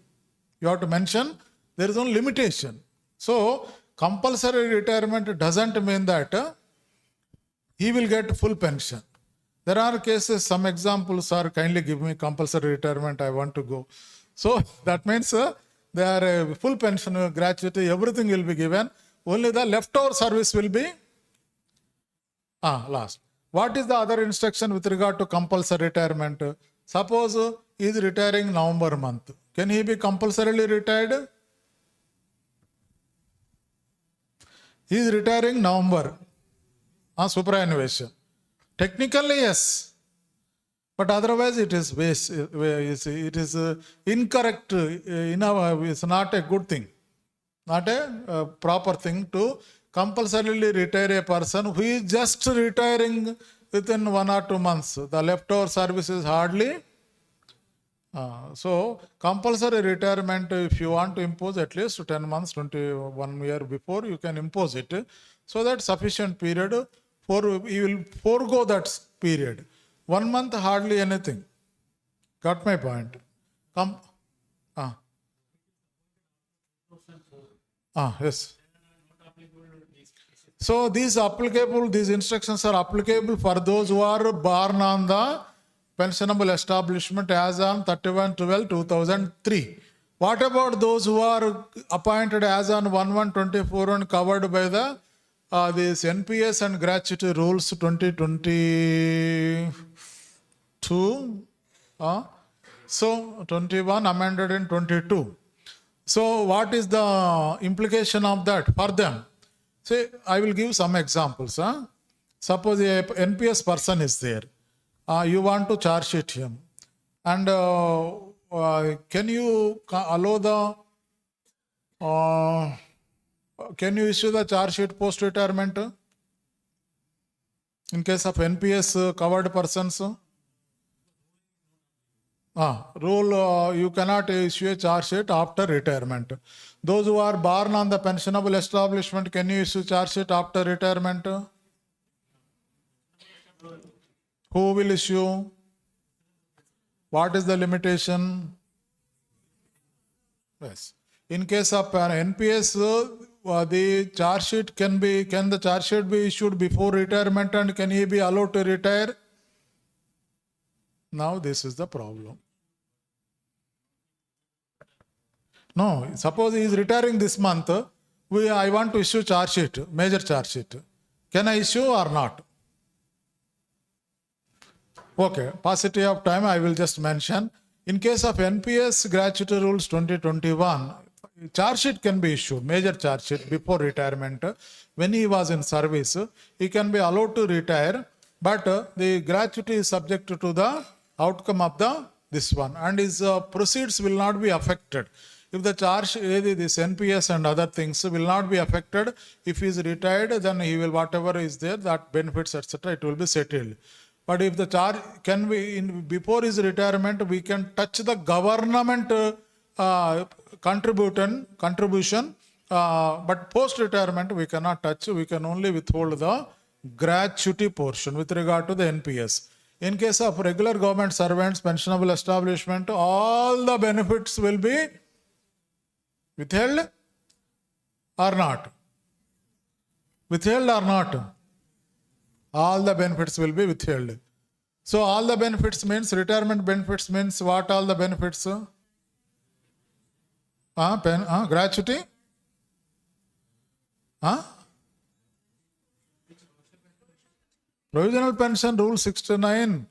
You have to mention there is no limitation. So compulsory retirement doesn't mean that he will get full pension. There are cases, some examples are kindly give me compulsory retirement, I want to go. So that means they are full pension, gratuity, everything will be given. Only the leftover service will be last. What is the other instruction with regard to compulsory retirement? Suppose he is retiring November month. Can he be compulsorily retired? He is retiring November. Superannuation. Technically, yes. But otherwise, it is waste. It is incorrect. It's not a good thing. Not a proper thing to compulsorily retire a person who is just retiring within 1 or 2 months. The leftover service is hardly. So, compulsory retirement, if you want to impose at least 10 months, 21 year before, you can impose it. So that sufficient period, you will forego that period. 1 month, hardly anything. Got my point? Yes. So these instructions are applicable for those who are born on the pensionable establishment as on 31/12/2003. What about those who are appointed as on 1/1/24 and covered by the this NPS and gratuity rules 2022? So 21 amended in 22. So what is the implication of that for them? Say, I will give some examples. Suppose a NPS person is there. You want to charge sheet him. And can you allow the, can you issue the charge sheet post-retirement? In case of NPS covered persons? Rule, you cannot issue a charge sheet after retirement. Those who are born on the pensionable establishment, can you issue charge sheet after retirement? Who will issue? What is the limitation? Yes. In case of NPS, the charge sheet can the charge sheet be issued before retirement, and can he be allowed to retire? Now this is the problem. No, suppose he is retiring this month. I want to issue charge sheet, major charge sheet. Can I issue or not? Okay, paucity of time, I will just mention. In case of NPS gratuity rules 2021, charge sheet can be issued, major charge sheet before retirement. When he was in service, he can be allowed to retire, but the gratuity is subject to the outcome of this one, and his proceeds will not be affected. If the charge, this NPS and other things will not be affected, if he is retired, then he will, whatever is there, that benefits, etc., it will be settled. But if the charge can be, before his retirement, we can touch the government contribution, but post-retirement we cannot touch, we can only withhold the gratuity portion with regard to the NPS. In case of regular government servants, pensionable establishment, all the benefits will be withheld or not? Withheld or not? All the benefits will be withheld. So all the benefits means, retirement benefits means what all the benefits? Gratuity? Provisional pension rule 69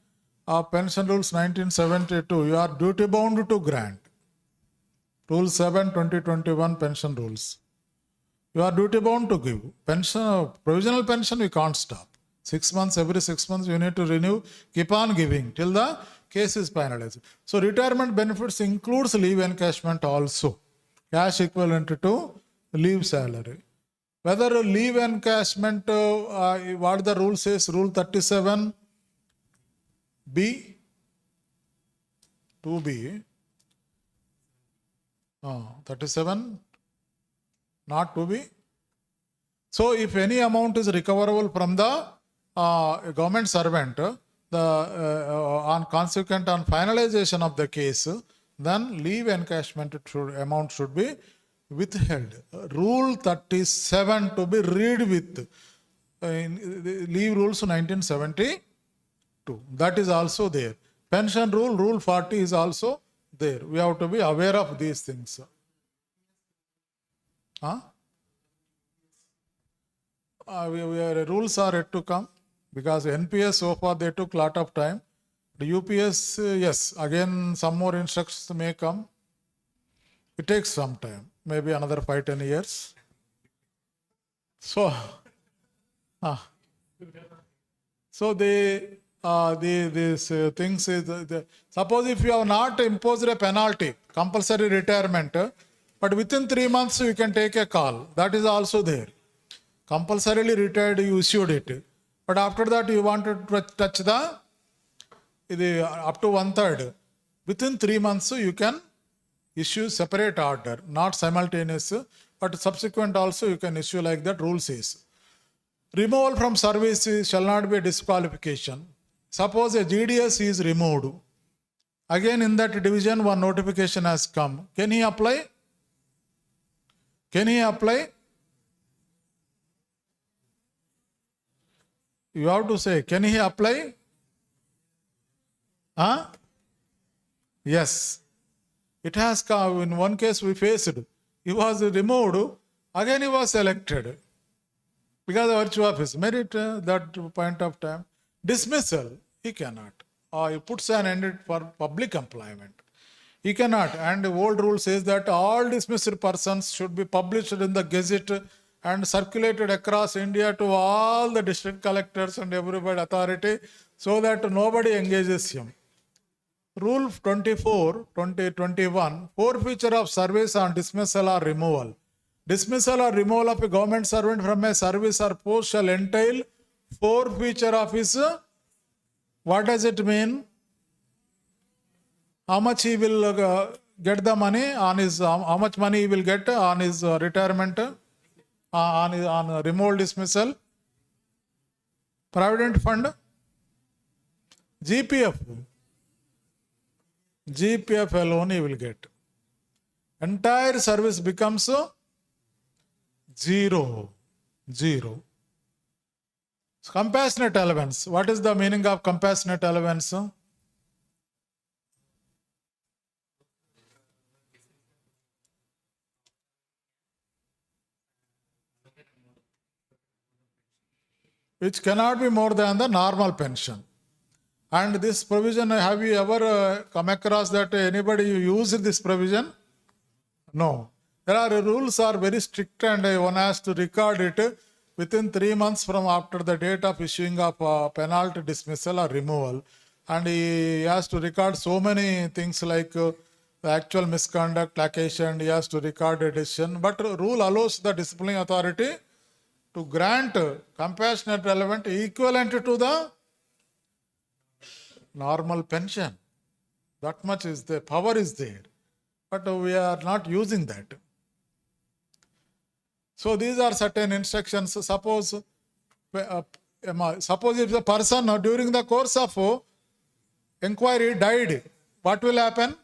of pension rules 1972, you are duty bound to grant. Rule 7 2021 pension rules. You are duty bound to give. Pension, provisional pension we can't stop. 6 months, every 6 months you need to renew, keep on giving till the case is finalized. So retirement benefits includes leave encashment also. Cash equivalent to leave salary. Whether a leave encashment, what the rule says, rule 37B, 2B, 37, not 2B. So if any amount is recoverable from the government servant, on finalization of the case, then leave encashment amount should be withheld. Rule 37 to be read with leave rules 1972. 2. That is also there. Pension rule, Rule 40 is also there. We have to be aware of these things. Rules are yet to come because NPS so far they took lot of time. The UPS, yes, again some more instructions may come. It takes some time, maybe another 5-10 years. So, so these things is suppose if you have not imposed a penalty, compulsory retirement, but within 3 months you can take a call. That is also there. Compulsorily retired, you issued it, but after that you want to touch the up to 1/3. Within 3 months you can issue separate order, not simultaneous, but subsequent also you can issue like that. Rule says. Removal from service shall not be a disqualification. Suppose a GDS is removed. Again in that division one notification has come. Can he apply? Can he apply? You have to say, can he apply? Yes. It has come. In one case we faced. He was removed. Again he was elected. Because of virtue of his merit, that point of time. Dismissal, he cannot. Or he puts an end for public employment. He cannot. And the old rule says that all dismissed persons should be published in the Gazette and circulated across India to all the district collectors and everybody authority so that nobody engages him. Rule 24, 2021, forfeiture of service on dismissal or removal. Dismissal or removal of a government servant from a service or post shall entail forfeiture of his, what does it mean? How much he will get the money on his, how much money he will get on his retirement, on removal dismissal? Provident fund? GPF. GPF alone he will get. Entire service becomes zero. Compassionate allowance. What is the meaning of compassionate allowance? Which cannot be more than the normal pension. And this provision, have you ever come across that anybody used this provision? No. There are rules are very strict and one has to record it within 3 months from after the date of issuing of penalty dismissal or removal. And he has to record so many things like the actual misconduct, lacation, he has to record a decision. But rule allows the disciplining authority to grant compassionate relevant equivalent to the normal pension. That much is the power is there. But we are not using that. So these are certain instructions. Suppose if the person during the course of inquiry died, what will happen?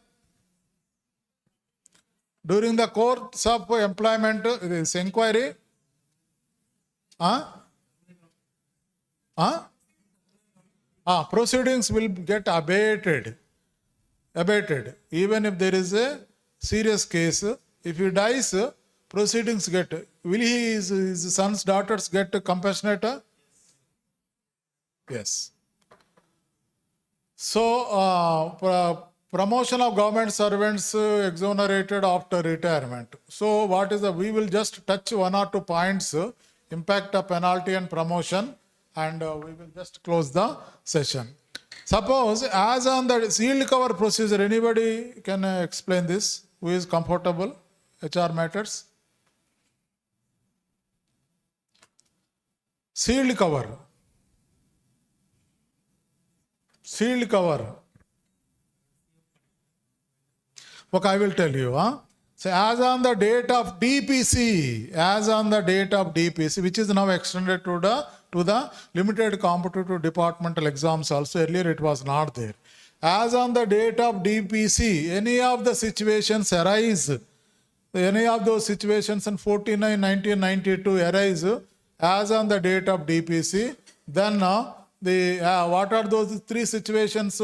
During the course of employment, this inquiry, proceedings will get abated. Even if there is a serious case, if he dies, proceedings get. Will his sons, daughters get compassionate? Yes. So, promotion of government servants exonerated after retirement. So, what is we will just touch 1 or 2 points, impact of penalty and promotion, and we will just close the session. Suppose, as on the sealed cover procedure, anybody can explain this? Who is comfortable? HR matters. Sealed cover. Sealed cover. Okay, I will tell you. So, as on the date of DPC, which is now extended to the limited competitive departmental exams also. Earlier it was not there. As on the date of DPC, any of the situations arise, any of those situations in 49, 1992 arise as on the date of DPC, then what are those three situations?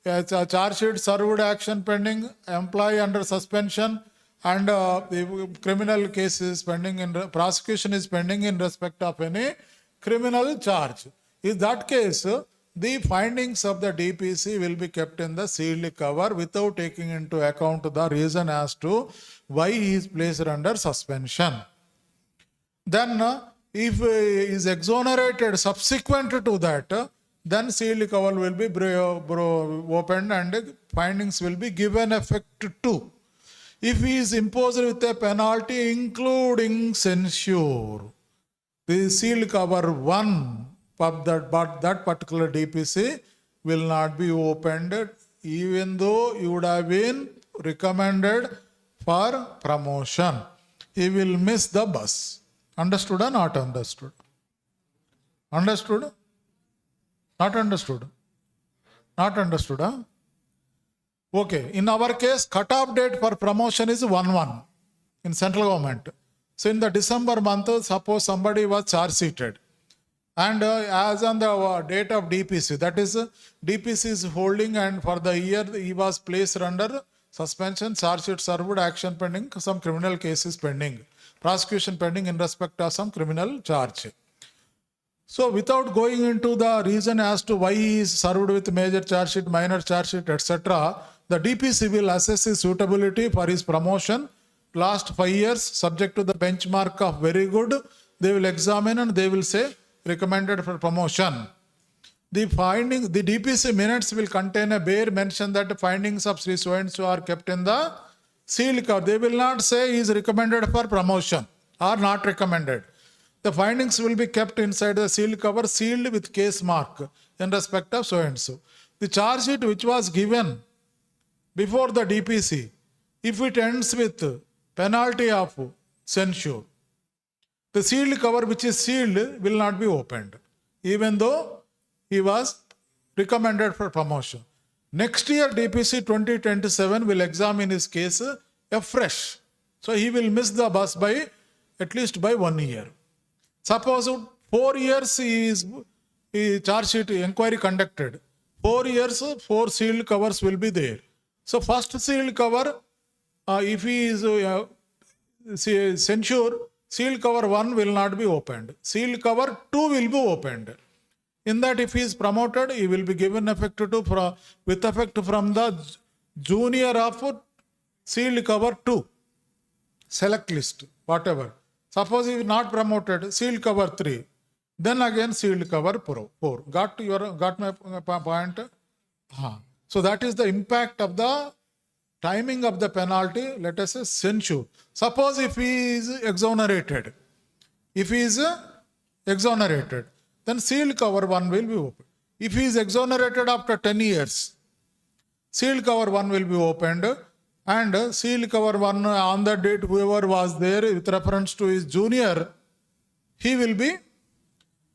Charge sheet, served, action pending, employee under suspension, and the criminal case is pending, prosecution is pending in respect of any criminal charge. In that case, the findings of the DPC will be kept in the sealed cover without taking into account the reason as to why he is placed under suspension. Then, if he is exonerated subsequent to that, then sealed cover will be opened and findings will be given effect to. If he is imposed with a penalty including censure, the sealed cover 1 of that particular DPC will not be opened even though you would have been recommended for promotion. He will miss the bus. Understood or not understood? Understood? Not understood? Not understood, huh? Okay, in our case, cut-off date for promotion is 1/1 in central government. So in the December month, suppose somebody was charge sheeted. And as on the date of DPC, that is, DPC is holding, and for the year he was placed under suspension, charge sheet served, action pending, some criminal cases pending, prosecution pending in respect of some criminal charge. So without going into the reason as to why he is served with major charge sheet, minor charge sheet, etc., the DPC will assess his suitability for his promotion. Last 5 years, subject to the benchmark of very good, they will examine and they will say recommended for promotion. The DPC minutes will contain a bare mention that the findings of Sri so and so are kept in the sealed cover. They will not say he is recommended for promotion or not recommended. The findings will be kept inside the sealed cover, sealed with case mark in respect of so and so. The charge sheet which was given before the DPC, if it ends with penalty of censure, the sealed cover which is sealed will not be opened, even though he was recommended for promotion. Next year, DPC 2027 will examine his case afresh. So he will miss the bus by at least by 1 year. Suppose 4 years he charge sheet inquiry conducted. 4 years, 4 sealed covers will be there. So first sealed cover, if he is censure, sealed cover 1 will not be opened. Sealed cover 2 will be opened. In that, if he is promoted, he will be given effect to with effect from the junior of sealed cover 2. Select list, whatever. Suppose he is not promoted, sealed cover 3. Then again sealed cover 4. Got my point? So that is the impact of the timing of the penalty, let us say censure. Suppose if he is exonerated, then sealed cover 1 will be opened. If he is exonerated after 10 years, sealed cover 1 will be opened, and sealed cover 1 on the date whoever was there with reference to his junior, he will be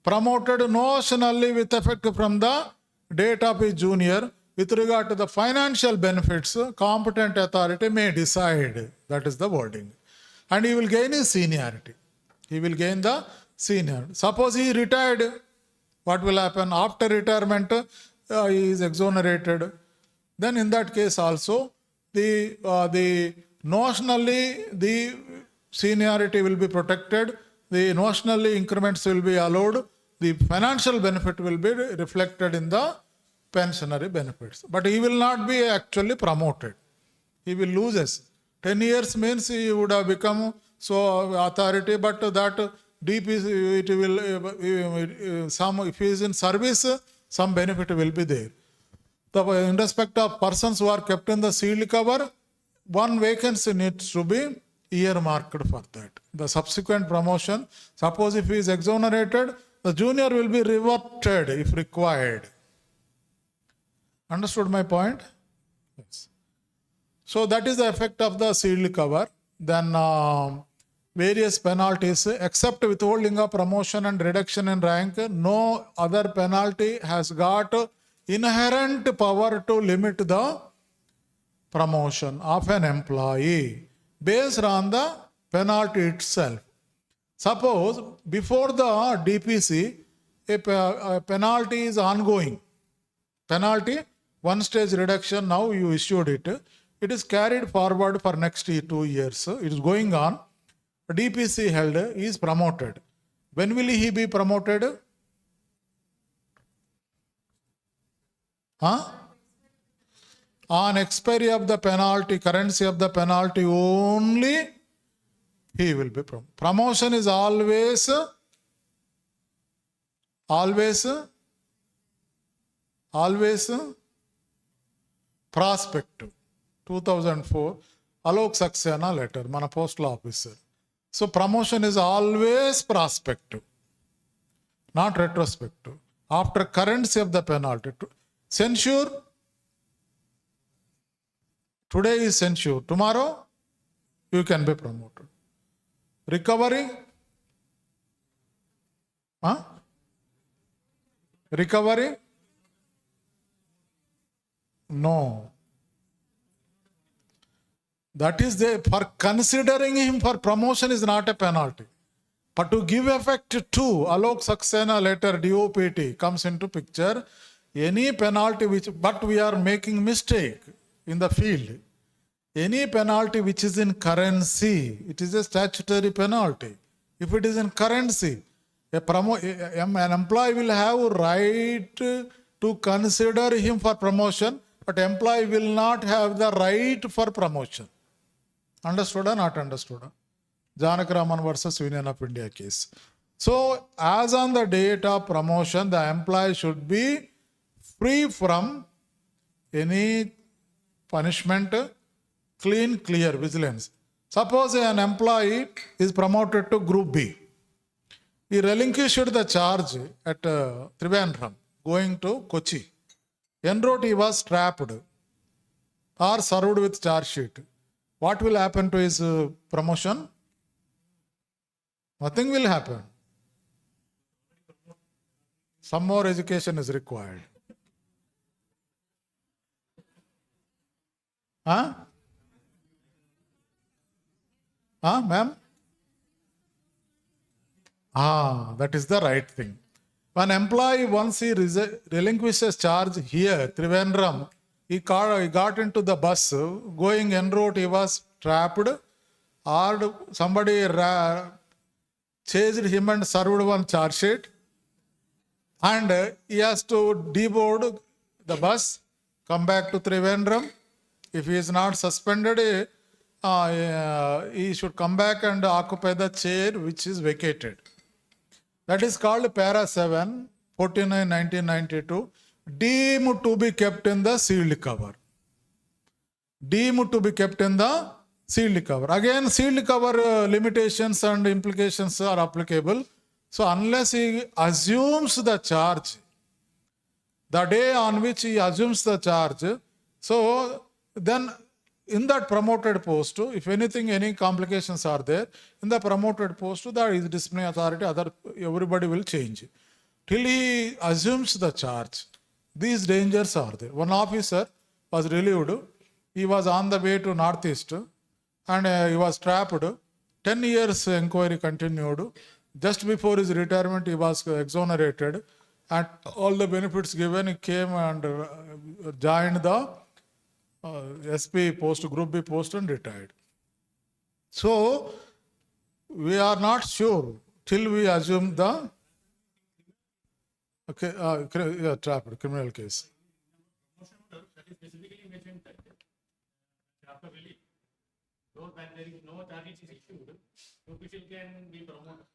promoted notionally with effect from the date of his junior. With regard to the financial benefits, competent authority may decide. That is the wording. And he will gain his seniority. He will gain the seniority. Suppose he retired, what will happen? After retirement, he is exonerated. Then in that case also, the notionally the seniority will be protected. The notionally increments will be allowed. The financial benefit will be reflected in the pensionary benefits. But he will not be actually promoted. He will lose us. 10 years means he would have become so authority, but that DPC, it will, if he is in service, some benefit will be there. In respect of persons who are kept in the sealed cover, 1 vacancy needs to be earmarked for that. The subsequent promotion, suppose if he is exonerated, the junior will be reverted if required. Understood my point? Yes. So that is the effect of the sealed cover. Then various penalties, except withholding of promotion and reduction in rank, no other penalty has got inherent power to limit the promotion of an employee based on the penalty itself. Suppose before the DPC, a penalty is ongoing. Penalty, one stage reduction, now you issued it. It is carried forward for next 2 years. It is going on. DPC held is promoted. When will he be promoted? On expiry of the penalty, currency of the penalty only, he will be promoted. Promotion is always prospective. 2004, Alok Saxena letter, mana postal officer. So promotion is always prospective, not retrospective. After currency of the penalty. Censure, today is censure. Tomorrow, you can be promoted. Recovery? Recovery? No. That is for considering him for promotion is not a penalty. But to give effect to Alok Saxena letter DOPT comes into picture. Any penalty but we are making mistake in the field. Any penalty which is in currency, it is a statutory penalty. If it is in currency, an employee will have right to consider him for promotion, but employee will not have the right for promotion. Understood or not understood? Janakaraman versus Union of India case. So, as on the date of promotion, the employee should be free from any punishment, clean, clear vigilance. Suppose an employee is promoted to Group B. He relinquished the charge at Thiruvananthapuram, going to Kochi. En route he was trapped or served with charge sheet. What will happen to his promotion? Nothing will happen. Some more education is required. Ma'am? That is the right thing. One employee, once he relinquishes charge here, Thiruvananthapuram, he got into the bus, going en route, he was trapped, or somebody chased him and served one charge sheet, and he has to deboard the bus, come back to Thiruvananthapuram. If he is not suspended, he should come back and occupy the chair which is vacated. That is called Para 7, 49, 1992, deemed to be kept in the sealed cover. Deemed to be kept in the sealed cover. Again, sealed cover limitations and implications are applicable. So unless he assumes the charge, the day on which he assumes the charge, so then in that promoted post, if anything, any complications are there, in the promoted post, there is disciplinary authority, everybody will change. Till he assumes the charge, these dangers are there. One officer was relieved, he was on the way to Northeast and he was trapped. 10 years inquiry continued. Just before his retirement, he was exonerated and all the benefits given, he came and joined the SP post, Group B post and retired. So, we are not sure till we assume the trapped criminal case. That is specifically mentioned that after relief, though when there is no charge is issued, the official can be promoted.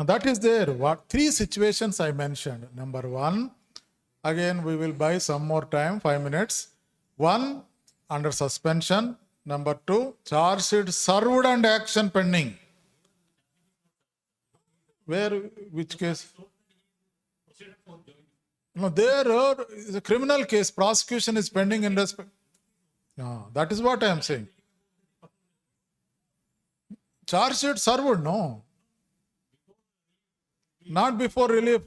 That is there. What 3 situations I mentioned. Number 1, again we will buy some more time, 5 minutes. 1, under suspension. Number 2, charge sheet served and action pending. Where, which case? No, there is a criminal case. Prosecution is pending in respect. No, that is what I am saying. Charge sheet served, no. Not before relief.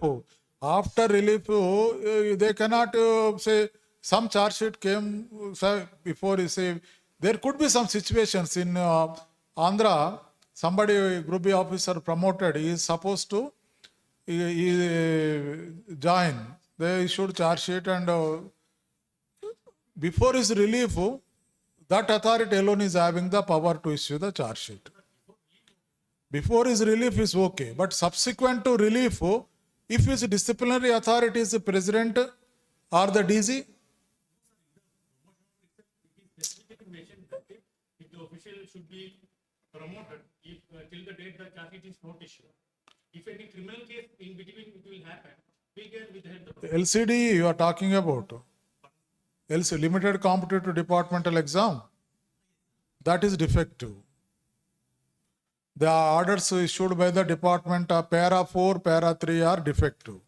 After relief, they cannot say some charge sheet came before you say. There could be some situations in Andhra, somebody, Group B officer promoted, he is supposed to join. They issued charge sheet and before his relief, that authority alone is having the power to issue the charge sheet. Before his relief is okay, but subsequent to relief, if his disciplinary authority is the president or the DG, If the official should be promoted, if till the date the charge sheet is not issued. If any criminal case in between it will happen, we can withhold the promotion. LCD you are talking about, LC, limited competitive departmental exam, that is defective. The orders issued by the department of para 4, para 3 are defective.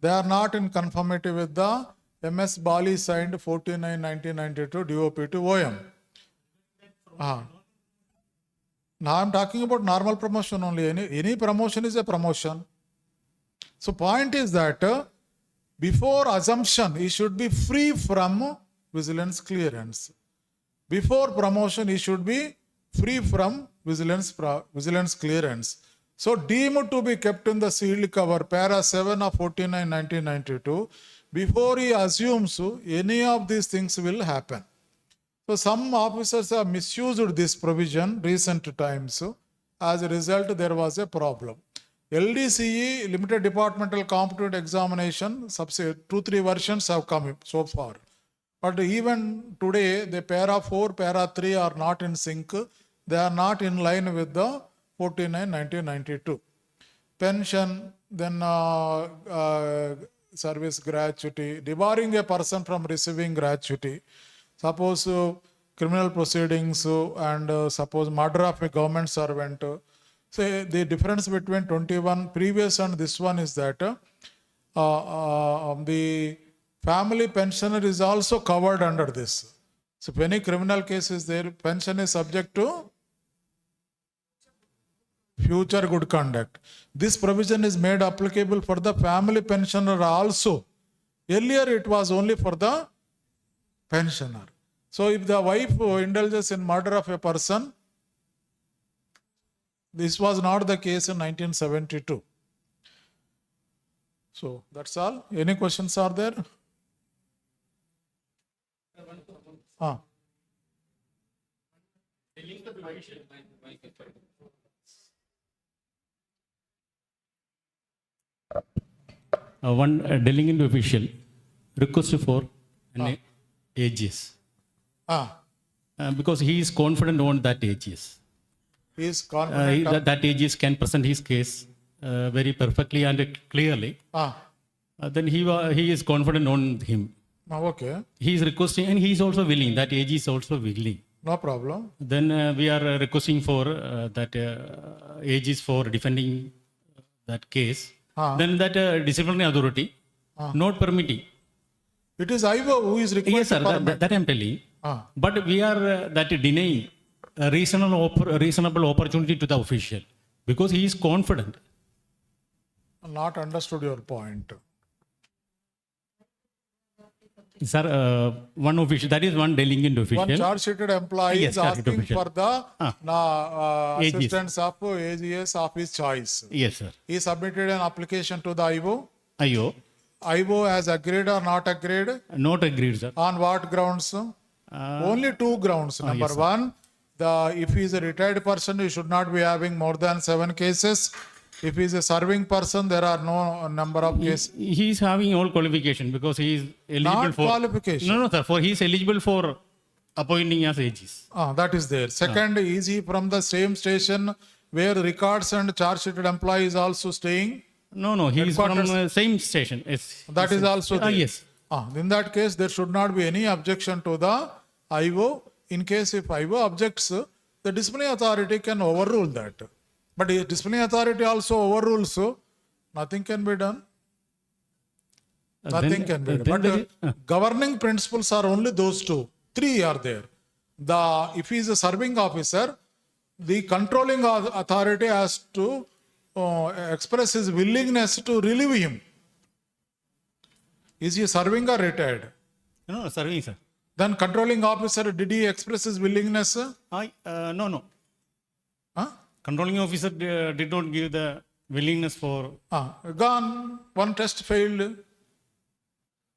They are not in conformity with the MS Bali signed 49/1992 DOP to OM. Now I am talking about normal promotion only. Any promotion is a promotion. So point is that before assumption, he should be free from vigilance clearance. Before promotion, he should be free from vigilance clearance. So deemed to be kept in the sealed cover, para 7 of 49/1992, before he assumes any of these things will happen. So some officers have misused this provision recent times. As a result, there was a problem. LDCE, Limited Departmental Competent Examination, 2-3 versions have come so far. But even today, the para 4, para 3 are not in sync. They are not in line with the 49/1992. Pension, then service gratuity, debarring a person from receiving gratuity. Suppose criminal proceedings and suppose murder of a government servant. So the difference between 21 previous and this one is that the family pensioner is also covered under this. So if any criminal case is there, pension is subject to future good conduct. This provision is made applicable for the family pensioner also. Earlier it was only for the pensioner. So if the wife indulges in murder of a person, this was not the case in 1972. So that's all. Any questions are there? Link the provision. One delinquent official request for an AGS because he is confident on that AGS. He is confident. That AGS can present his case very perfectly and clearly. Then he is confident on him. Okay. He is requesting and he is also willing. That AG is also willing. No problem. Then we are requesting for that AGs for defending that case. Then that disciplinary authority not permitting. It is IVO who is required. Yes, sir. to permit. That I am telling. But we are that denying a reasonable opportunity to the official because he is confident. Not understood your point. Sir, one official, that is one delinquent official. One charge-sheeted employee Yes, is charge-sheeted asking official. for the AGS. assistance of AGS of his choice. Yes, sir. He submitted an application to the IVO. IO. IVO has agreed or not agreed? Not agreed, sir. On what grounds? Only two grounds. Number yes, one, if he is a retired person, he should not be having more than 7 cases. If he is a serving person, there are no number of cases. He is having all qualification because he is eligible Not for qualification. No, sir. For he is eligible for appointing as AGs. That is there. Second, is he from the same station where records and charge-sheeted employee is also staying? No. He is from Headquarters. same station. Yes. That is also there. Yes. In that case, there should not be any objection to the IVO. In case if IVO objects, the disciplinary authority can overrule that. But if disciplinary authority also overrules, nothing can be done. Nothing can be done. But governing principles are only those two. 3 are there. If he is a serving officer, the controlling authority has to express his willingness to relieve him. Is he serving or retired? No, serving, sir. Then controlling officer, did he express his willingness? No. Huh? Controlling officer did not give the willingness for, Gone, one test failed.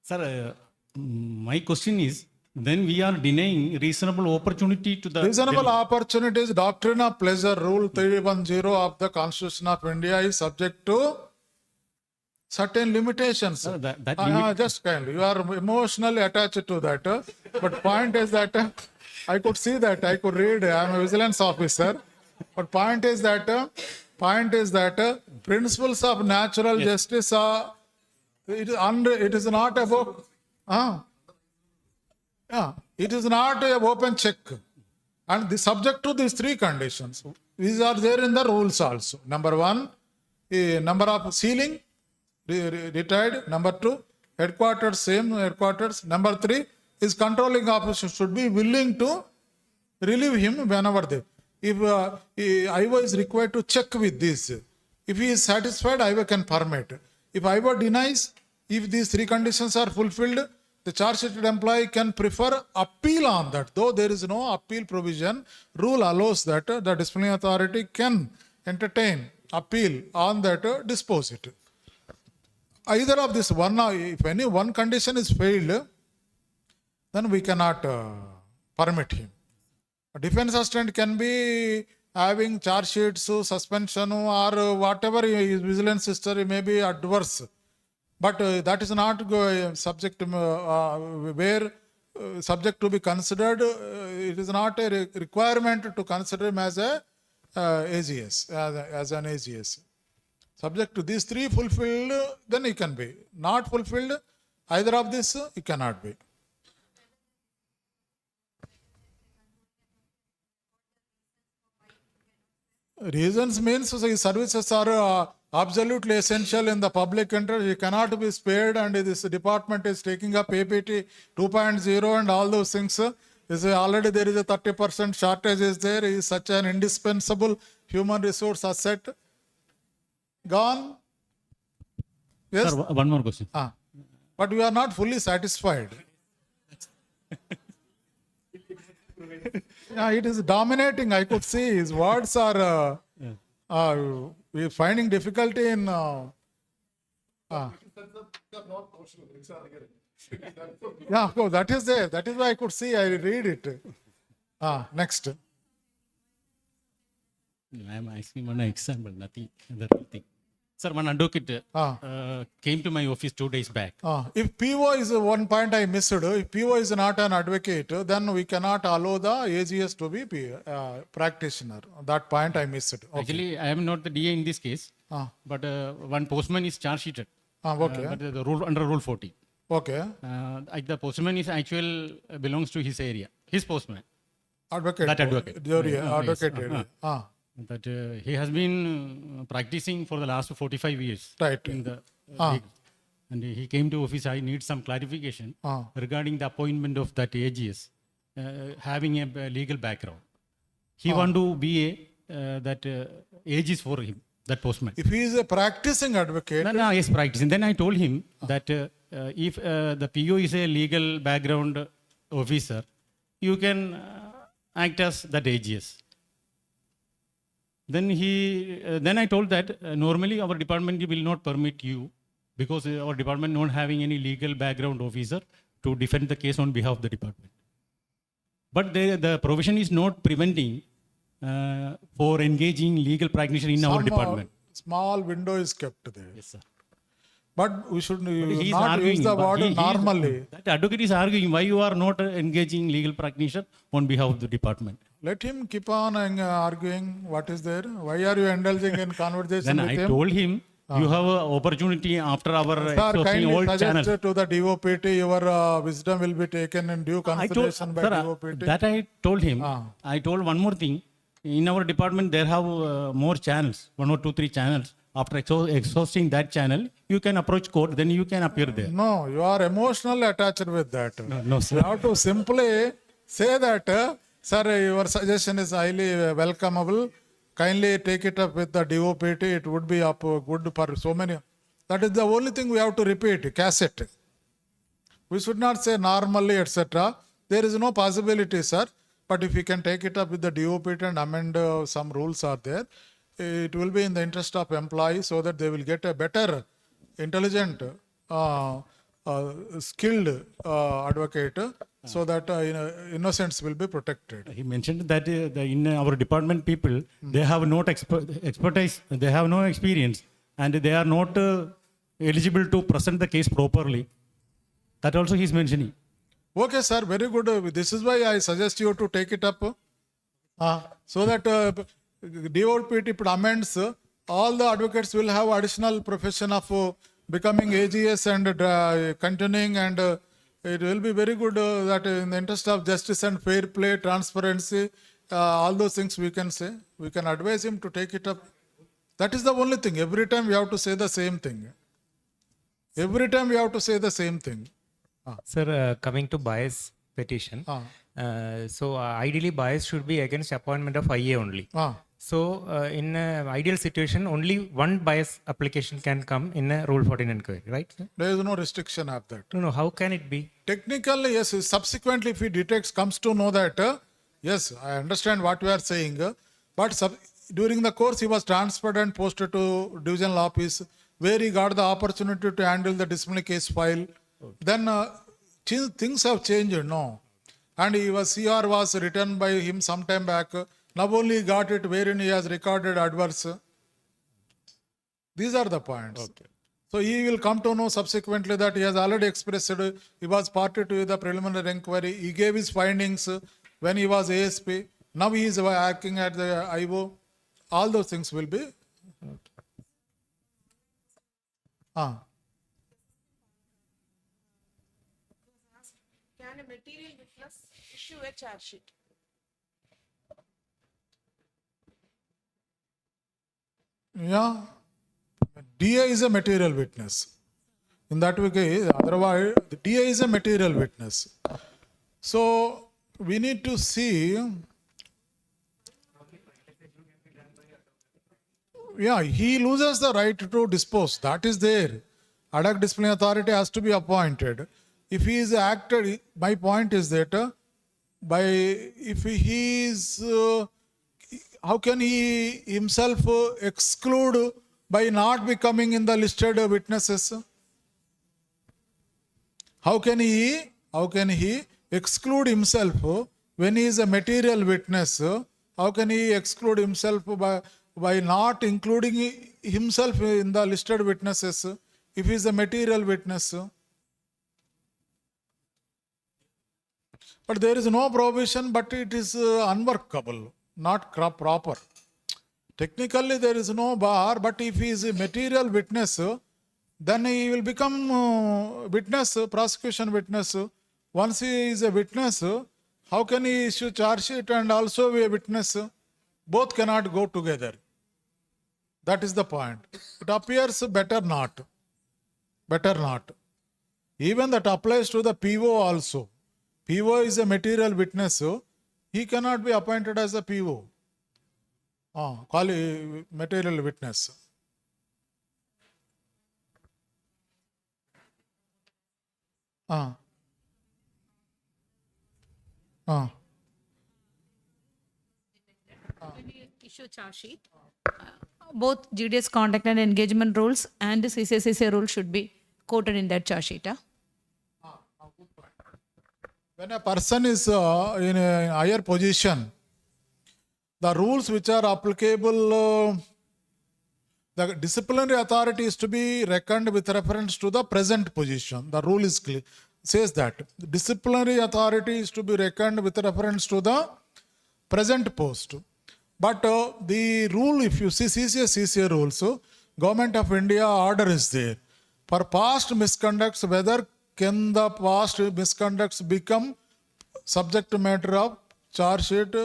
sir, my question is, then we are denying reasonable opportunity to the. Reasonable opportunities, doctrine of pleasure, rule 310 of the Constitution of India is subject to certain limitations. Sir, that Just kindly, you are emotionally attached to that. But point is that I could see that, I could read, I am a vigilance officer. But point is that principles of natural justice are, it is not about, it is not a open check. And the subject to these three conditions. These are there in the rules also. Number one, number of ceiling, retired. Number two, headquarters, same headquarters. Number three, his controlling officer should be willing to relieve him whenever they. If IVO is required to check with this, if he is satisfied, IVO can permit. If IVO denies, if these three conditions are fulfilled, the charge sheeted employee can prefer appeal on that. Though there is no appeal provision, rule allows that the disciplinary authority can entertain appeal on that disposition. Either of this one, if any one condition is failed, then we cannot permit him. A defense assistant can be having charge sheets, suspension, or whatever his vigilance history may be adverse. But that is not subject subject to be considered. It is not a requirement to consider him as a AGS, as an AGS. Subject to these three fulfilled, then he can be. Not fulfilled, either of this, he cannot be. Reasons means his services are absolutely essential in the public interest. He cannot be spared, and this department is taking up APT 2.0 and all those things. Already there is a 30% shortage is there. He is such an indispensable human resource asset. Gone? Yes? Sir, one more question. But we are not fully satisfied. Yeah, it is dominating. I could see his words are. We are finding difficulty in. Yeah, oh, that is there. That is why I could see. I read it. Next. I am asking one example, nothing other thing. Sir, one advocate came to my office 2 days back. If PO is one point I missed, if PO is not an advocate, then we cannot allow the AGS to be practitioner. That point I missed. Okay. Actually, I am not the DA in this case, but one postman is charge sheeted. Okay. But the rule under Rule 40. Okay. The postman is actual belongs to his area. His postman. Advocate. That advocate. Advocate area. That he has been practicing for the last 45 years. Right. In the league. And he came to office. I need some clarification regarding the appointment of that AGS, having a legal background. He want to be that AGS for him, that postman. If he is a practicing advocate. No, yes, practicing. Then I told him that if the PO is a legal background officer, you can act as that AGS. Then I told that normally our department will not permit you, because our department not having any legal background officer to defend the case on behalf of the department. But the provision is not preventing for engaging legal practitioner in our department. Small window is kept there. Yes, sir. But we should He is not arguing, use the but word normally. That advocate is arguing why you are not engaging legal practitioner on behalf of the department. Let him keep on arguing what is there. Why are you indulging in conversation Then with I him? told him, you have an opportunity after our Sir, exhausting kindly all suggest channels. to the DOPT, your wisdom will be taken in due consideration by sir, DOPT. that I told him. I told one more thing. In our department, there have more channels, 1 or 2, 3 channels. After exhausting that channel, you can approach court, then you can appear there. No, you are emotionally attached with that. No, sir. You have to simply say that, sir, your suggestion is highly welcomeable. Kindly take it up with the DOPT. It would be good for so many. That is the only thing we have to repeat, cassette. We should not say normally, etc. There is no possibility, sir. But if you can take it up with the DOPT and amend some rules are there, it will be in the interest of employees so that they will get a better, intelligent, skilled advocate so that innocents will be protected. He mentioned that in our department people, they have not expertise, they have no experience, and they are not eligible to present the case properly. That also he is mentioning. Okay, sir, very good. This is why I suggest you to take it up. So that DOPT amends, all the advocates will have additional profession of becoming AGS and continuing, and it will be very good that in the interest of justice and fair play, transparency, all those things we can say. We can advise him to take it up. That is the only thing. Every time we have to say the same thing. Every time we have to say the same thing. Sir, coming to bias petition, so ideally bias should be against appointment of IA only. So in an ideal situation, only one bias application can come in a Rule 14 inquiry, right, sir? There is no restriction of that. No, how can it be? Technically, yes. Subsequently, if he detects, comes to know that, yes, I understand what you are saying, but during the course, he was transferred and posted to divisional office, where he got the opportunity to handle the disciplinary case file. Then things have changed, no. And CR was written by him some time back. Now only got it wherein he has recorded adverse. These are the points. Okay. So he will come to know subsequently that he has already expressed, he was party to the preliminary inquiry, he gave his findings when he was ASP, now he is acting at the IO. All those things will be. Can a material witness issue a charge sheet? Yeah, DA is a material witness. In that way, otherwise, the DA is a material witness. So we need to see. Yeah, he loses the right to dispose. That is there. Ad hoc disciplinary authority has to be appointed. If he is acted, my point is that if he is, how can he himself exclude by not becoming in the listed witnesses? How can he exclude himself when he is a material witness? How can he exclude himself by not including himself in the listed witnesses if he is a material witness? But there is no provision, but it is unworkable, not proper. Technically there is no bar, but if he is a material witness, then he will become witness, prosecution witness. Once he is a witness, how can he issue charge sheet and also be a witness? Both cannot go together. That is the point. It appears better not. Better not. Even that applies to the PO also. PO is a material witness. He cannot be appointed as a PO. Call a material witness. When you issue charge sheet, both GDS conduct and engagement rules and CCCC rule should be quoted in that charge sheet. When a person is in a higher position, the rules which are applicable, the disciplinary authority is to be reckoned with reference to the present position. The rule is clear, says that the disciplinary authority is to be reckoned with reference to the present post. But the rule, if you see CCA rules, Government of India order is there. For past misconducts, whether can the past misconducts become subject matter of charge sheet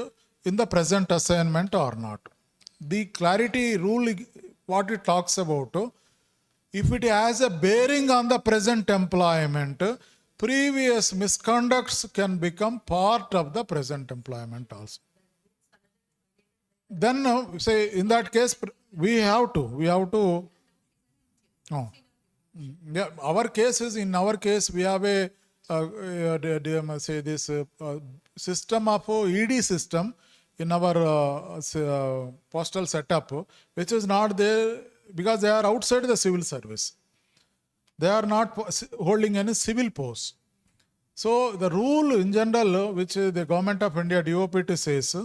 in the present assignment or not? The clarity rule, what it talks about, if it has a bearing on the present employment, previous misconducts can become part of the present employment also. Then say in that case, we have to, yeah, our case is, in our case, we have a system of ED system in our postal setup, which is not there because they are outside the civil service. They are not holding any civil post. So the rule in general, which the Government of India DOPT says,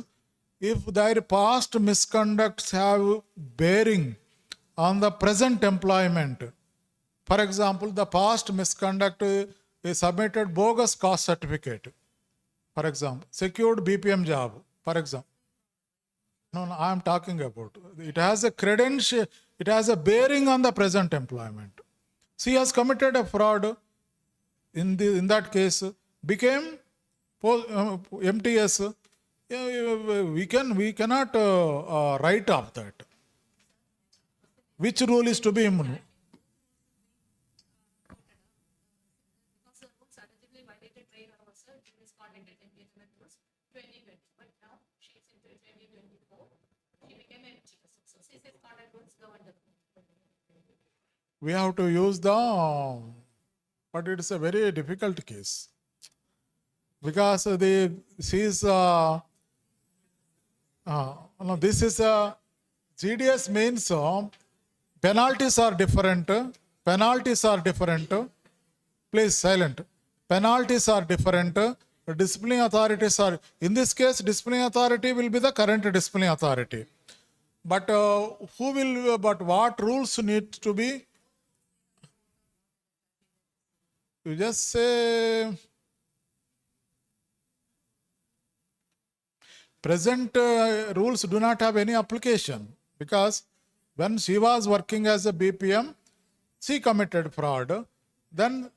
if their past misconducts have bearing on the present employment, for example, the past misconduct is submitted bogus caste certificate, for example, secured BPM job, for example. No, I am talking about, it has a credential, it has a bearing on the present employment. She has committed a fraud, in that case, became MTS. We cannot write off that. Which rule is to be immunized? Because the rules allegedly violated by her herself in this conduct engagement was 2020, but now she is into 2024. She became a MTS. So she says conduct rules govern the. We have to use but it is a very difficult case because this is GDS means penalties are different. Please silent. Penalties are different. Disciplinary authorities are, in this case, disciplinary authority will be the current disciplinary authority. But what rules need to be? You just say present rules do not have any application because when she was working as a BPM, she committed fraud. Then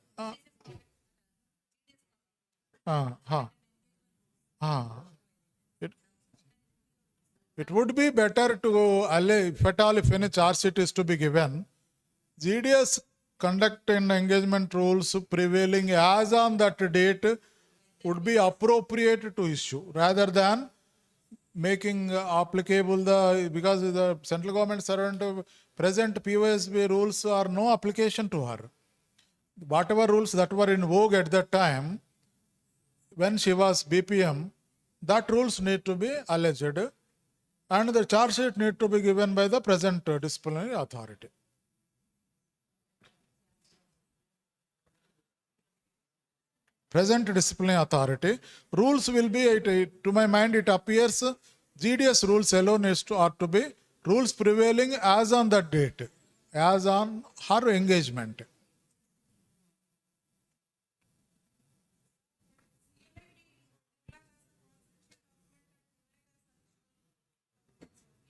it would be better to, if at all, if any charge sheet is to be given, GDS conduct and engagement rules prevailing as on that date would be appropriate to issue rather than making applicable because the central government servant present POSB rules are no application to her. Whatever rules that were in vogue at that time when she was BPM, that rules need to be alleged and the charge sheet need to be given by the present disciplinary authority. Present disciplinary authority. Rules will be, to my mind, it appears GDS rules alone are to be rules prevailing as on that date, as on her engagement.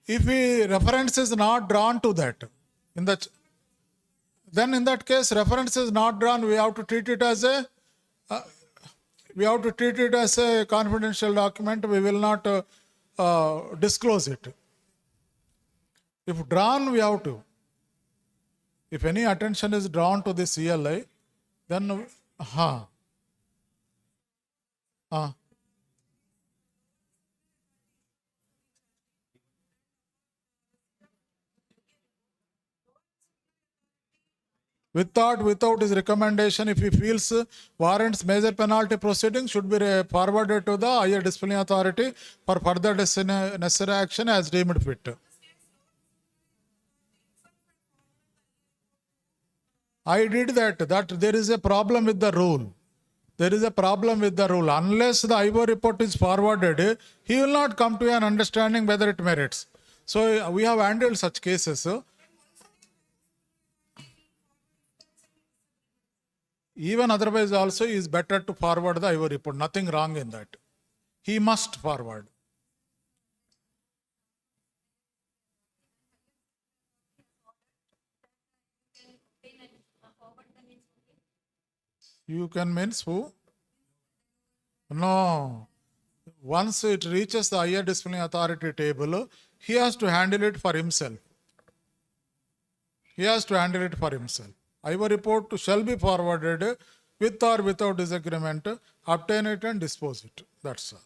If reference is not drawn to that, then in that case, reference is not drawn, we have to treat it as a confidential document. We will not disclose it. If drawn, we have to. If any attention is drawn to this CLI, then without his recommendation, if he feels warrants major penalty proceedings, should be forwarded to the higher disciplinary authority for further necessary action as deemed fit. I did that there is a problem with the rule. Unless the IO report is forwarded, he will not come to an understanding whether it merits. So we have handled such cases. Even otherwise also is better to forward the IO report. Nothing wrong in that. He must forward. You can means who? No. Once it reaches the higher disciplinary authority table, he has to handle it for himself. IO report shall be forwarded with or without disagreement, obtain it and dispose it. That's all.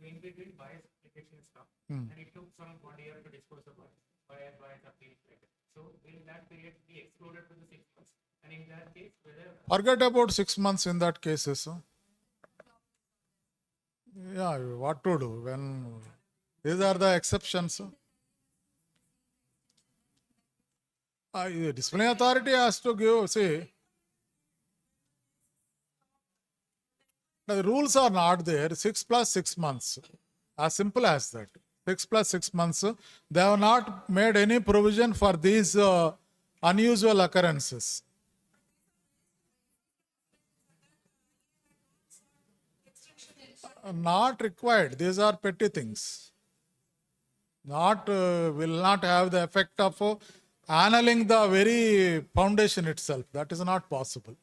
In between bias application stuff, and it took some 1 year to dispose of bias appeal. So will that period be excluded to the 6 months? Forget about 6 months in that cases. Yeah, what to do when these are the exceptions. The disciplinary authority has to give, see, the rules are not there. 6 plus 6 months. As simple as that. 6 plus 6 months. They have not made any provision for these unusual occurrences. Not required. These are petty things. Not will not have the effect of annulling the very foundation itself. That is not possible.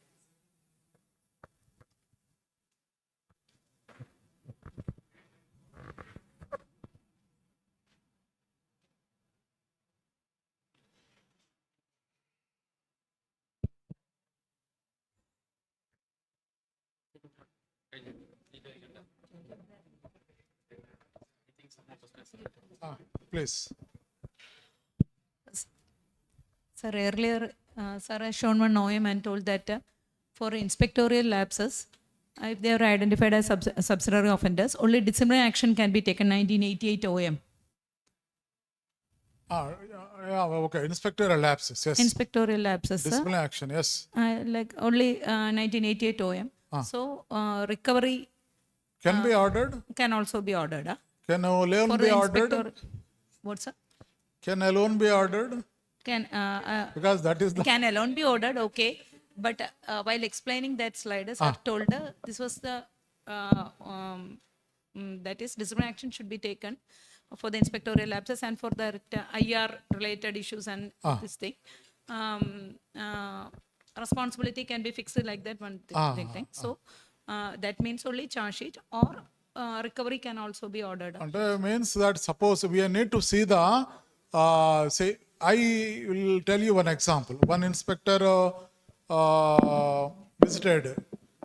Please. Sir, earlier, sir has shown one OM and told that for inspectorial lapses, if they are identified as subsidiary offenders, only disciplinary action can be taken. 1988 OM. Yeah, okay. Inspectorial lapses, yes. Inspectorial lapses, sir. Disciplinary action, yes. Like only 1988 OM. So recovery Can be ordered. can also be ordered. Can alone For be the ordered. inspector, what, sir? Can alone be ordered. Can Because that is the. can alone be ordered, okay. But while explaining that slide, sir told this was the that is disciplinary action should be taken for the inspectorial lapses and for the IR related issues and this thing. Responsibility can be fixed like that one thing. So that means only charge sheet or recovery can also be ordered. And means that suppose we need to see the say I will tell you one example. One inspector visited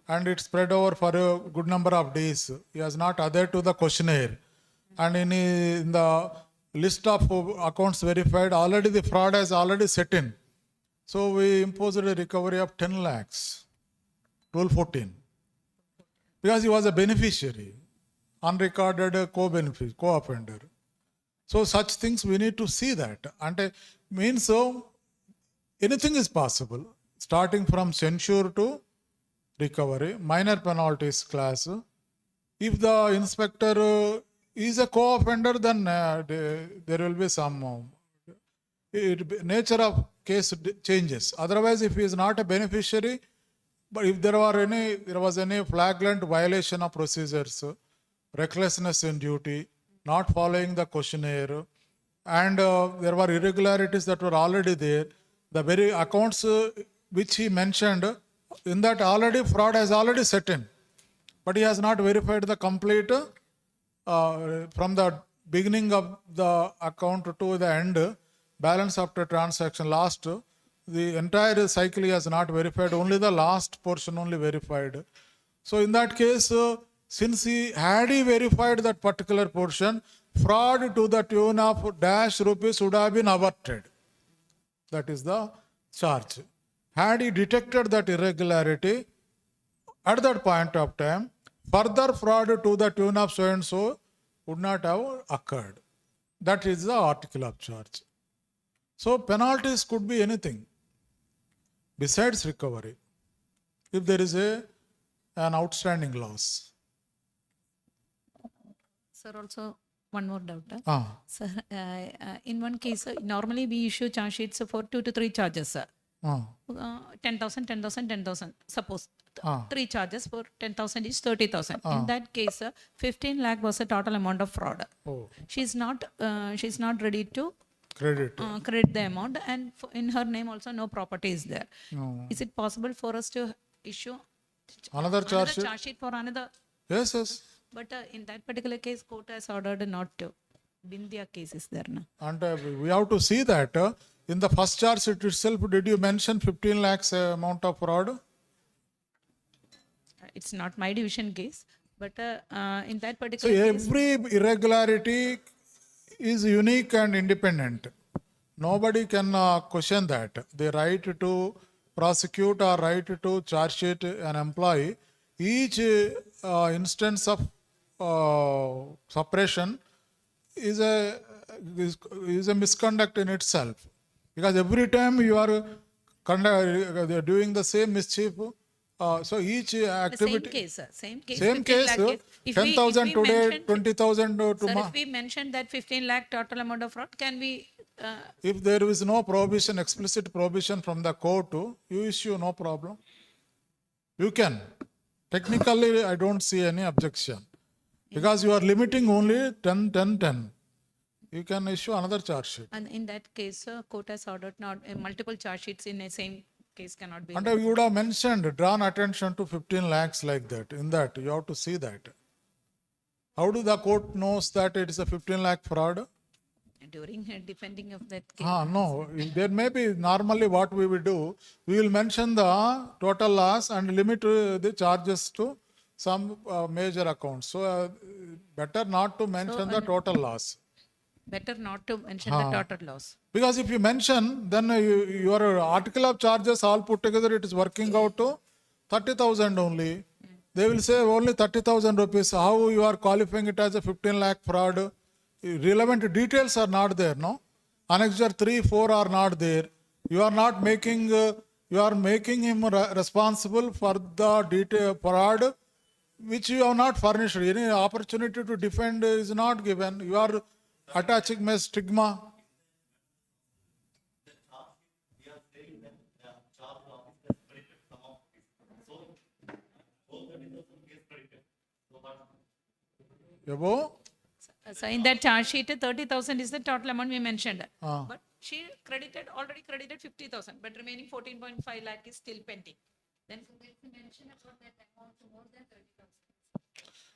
and it spread over for a good number of days. He has not adhered to the questionnaire. And in the list of accounts verified, already the fraud has already set in. So we imposed a recovery of 10 lakhs, Rule 14. Because he was a beneficiary, unrecorded co-offender. So such things we need to see that. And means so anything is possible, starting from censure to recovery, minor penalties class. If the inspector is a co-offender, then there will be some nature of case changes. Otherwise, if he is not a beneficiary, but if there was any flagrant violation of procedures, recklessness in duty, not following the questionnaire, and there were irregularities that were already there, the very accounts which he mentioned, in that already fraud has already set in, but he has not verified the complete from the beginning of the account to the end, balance after transaction last, the entire cycle he has not verified, only the last portion only verified. So in that case, since he verified that particular portion, fraud to the tune of dash rupees would have been averted. That is the charge. Had he detected that irregularity at that point of time, further fraud to the tune of so and so would not have occurred. That is the article of charge. So penalties could be anything besides recovery if there is an outstanding loss. Sir, also one more doubt. Sir, in one case, normally we issue charge sheets for 2 to 3 charges, sir. 10,000, 10,000, 10,000. Suppose 3 charges for 10,000 is 30,000. In that case, 15 lakh was the total amount of fraud. She's not ready to credit the amount, and in her name also no property is there. Is it possible for us to issue Another charge sheet for another? Yes, yes. But in that particular case, court has ordered not to. Bindia case is there now. And we have to see that in the first charge sheet itself, did you mention 15 lakhs amount of fraud? It's not my division case, but in that So particular case, every irregularity is unique and independent. Nobody can question that. The right to prosecute or write to charge sheet an employee, each instance of suppression is a misconduct in itself, because every time you are doing the same mischief, so each The activity. same case, sir. Same case. Same 15 case, lakh case. If we- 10,000 if we today, mention- 20,000 Sir, tomorrow. if we mention that 15 lakh total amount of fraud, can we, If there is no prohibition, explicit prohibition from the court, you issue, no problem. You can. Technically, I don't see any objection. Because you are limiting only 10, 10, 10. You can issue another charge sheet. and in that case, court has ordered not, multiple charge sheets in a same case cannot be. And you would have mentioned, drawn attention to 15 lakhs like that. In that, you have to see that. How do the court knows that it is a 15 lakh fraud? During defending of that case. No, there may be normally what we will do, we will mention the total loss and limit the charges to some major accounts. So better not to mention the total loss. Better not to mention the total loss. Because if you mention, then your article of charges all put together, it is working out to 30,000 only. They will say only 30,000 rupees. How you are qualifying it as a 15 lakh fraud? Relevant details are not there, no? Annexure 3, 4 are not there. You are not making, you are making him responsible for the detail fraud which you have not furnished. Any opportunity to defend is not given. You are attaching a stigma. Above? So in that charge sheet, 30,000 is the total amount we mentioned. But she already credited 50,000, but remaining 14.5 lakh is still pending. Then mention about that amount to more than 30,000.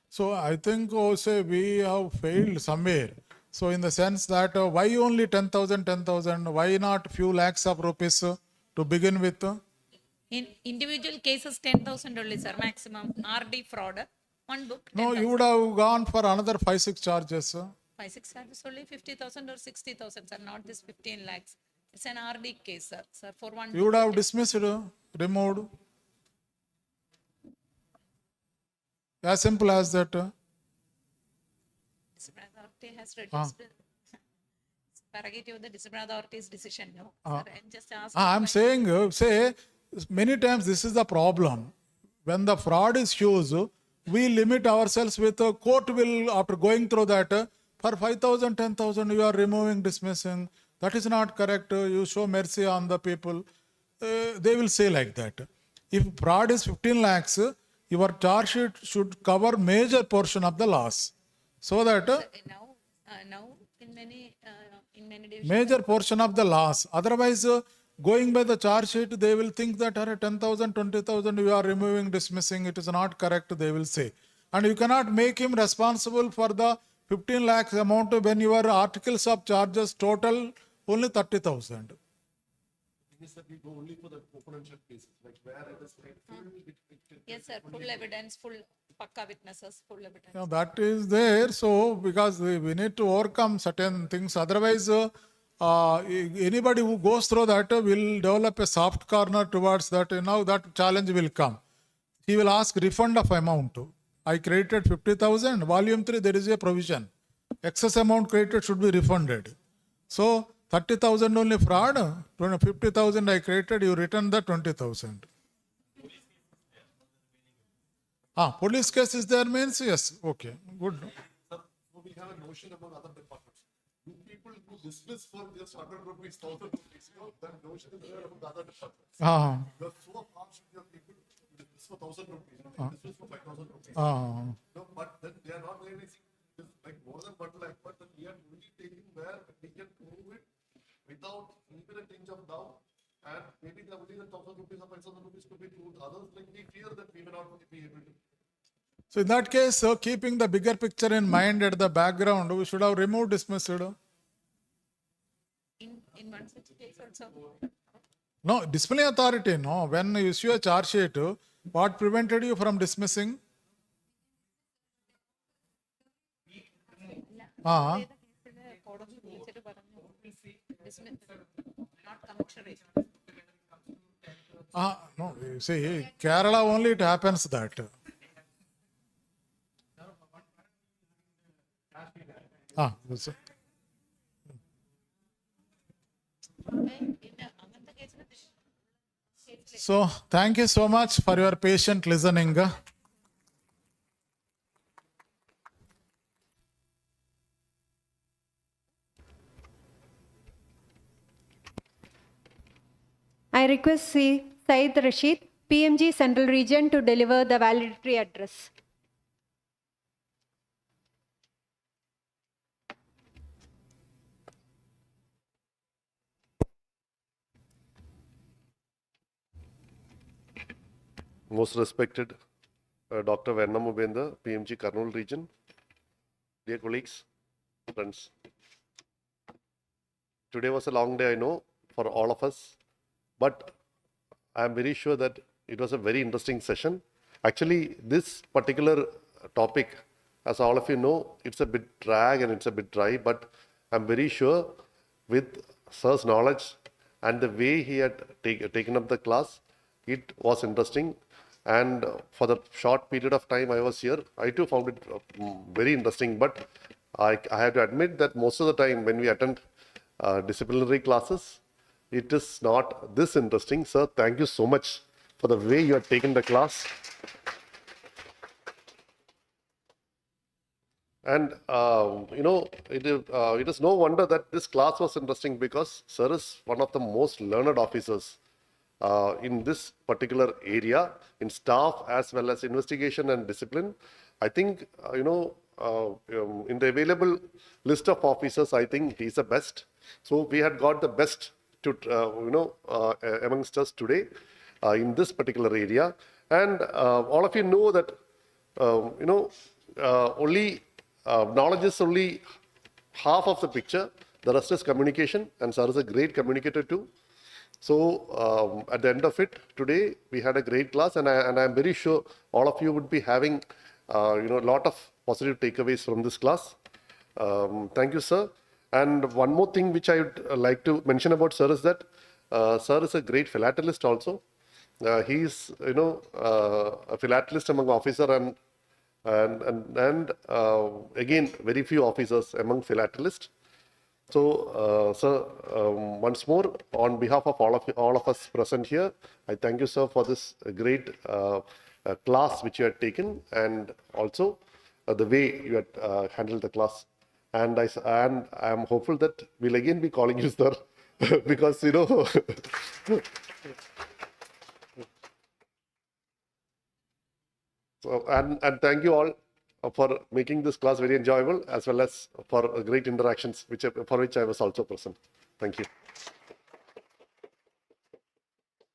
So I think say we have failed somewhere. So in the sense that why only 10,000, 10,000? Why not few lakhs of rupees to begin with? In individual cases, 10,000 only, sir, maximum. RD fraud, one book. No, you would have gone for another 5, 6 charges. 5, 6 charges only 50,000 or 60,000, sir, not this 15 lakhs. It's an RD case, sir. Sir, for one. You would have dismissed, removed. As simple as that. Disciplinary authority has reduced prerogative of the disciplinary authority's decision. No, sir, I'm just asking. I'm saying, say, many times this is the problem. When the fraud is huge, we limit ourselves with court will, after going through that, for 5,000, 10,000, you are removing, dismissing. That is not correct. You show mercy on the people. They will say like that. If fraud is 15 lakhs, your charge sheet should cover major portion of the loss. So that Now in many divisions. major portion of the loss. Otherwise, going by the charge sheet, they will think that 10,000, 20,000 you are removing, dismissing. It is not correct, they will say. And you cannot make him responsible for the 15 lakhs amount when your articles of charges total only 30,000. Yes, sir, full evidence, full pakka witnesses, full evidence. Now that is there. So because we need to overcome certain things. Otherwise, anybody who goes through that will develop a soft corner towards that. Now that challenge will come. He will ask refund of amount. I credited 50,000. Volume 3, there is a provision. Excess amount credited should be refunded. So 30,000 only fraud. 50,000 I credited. You return the 20,000. Police case is there means yes. Okay, good. So we have a notion about other departments. You people who dismiss for just 100 rupees, 1,000 rupees, that notion is there about the other departments. You are so harsh with your people to dismiss for 1,000 rupees, dismiss for 5,000 rupees. No, but then they are not realizing this like more than 1 lakh, but then we are only taking where we can prove it without even a tinge of doubt. And maybe the only the 1,000 rupees or 5,000 rupees could be proved. Others, like we fear that we may not be able to. So in that case, keeping the bigger picture in mind at the background, we should have removed dismissed. In one such case also. No, disciplinary authority, no. When you issue a charge sheet, what prevented you from dismissing? No, you see, Kerala only it happens that. That's it. So, thank you so much for your patient listening. I request Syed Rashid, PMG Central Region, to deliver the valedictory address. Most respected Dr. Vennam, Upender, PMG Kurnool region. Dear colleagues, friends. Today was a long day, I know, for all of us, but I am very sure that it was a very interesting session. Actually, this particular topic, as all of you know, it's a bit drag and it's a bit dry, but I'm very sure with Sir's knowledge and the way he had taken up the class, it was interesting. And for the short period of time I was here, I too found it very interesting. But I have to admit that most of the time when we attend disciplinary classes, it is not this interesting. Sir, thank you so much for the way you have taken the class. And, it is no wonder that this class was interesting because Sir is one of the most learned officers in this particular area, in staff as well as investigation and discipline. I think, in the available list of officers, I think he's the best. So we had got the best to, amongst us today in this particular area. And all of you know that, only knowledge is only half of the picture. The rest is communication, and Sir is a great communicator too. So at the end of it, today we had a great class, and I'm very sure all of you would be having a lot of positive takeaways from this class. Thank you, sir. And one more thing which I would like to mention about Sir is that Sir is a great philatelist also. He's a philatelist among officer and again very few officers among philatelists. So, sir, once more, on behalf of all of us present here, I thank you, sir, for this great class which you had taken, and also the way you had handled the class. And I am hopeful that we'll again be calling you, sir, because So, and thank you all for making this class very enjoyable, as well as for great interactions, for which I was also present. Thank you.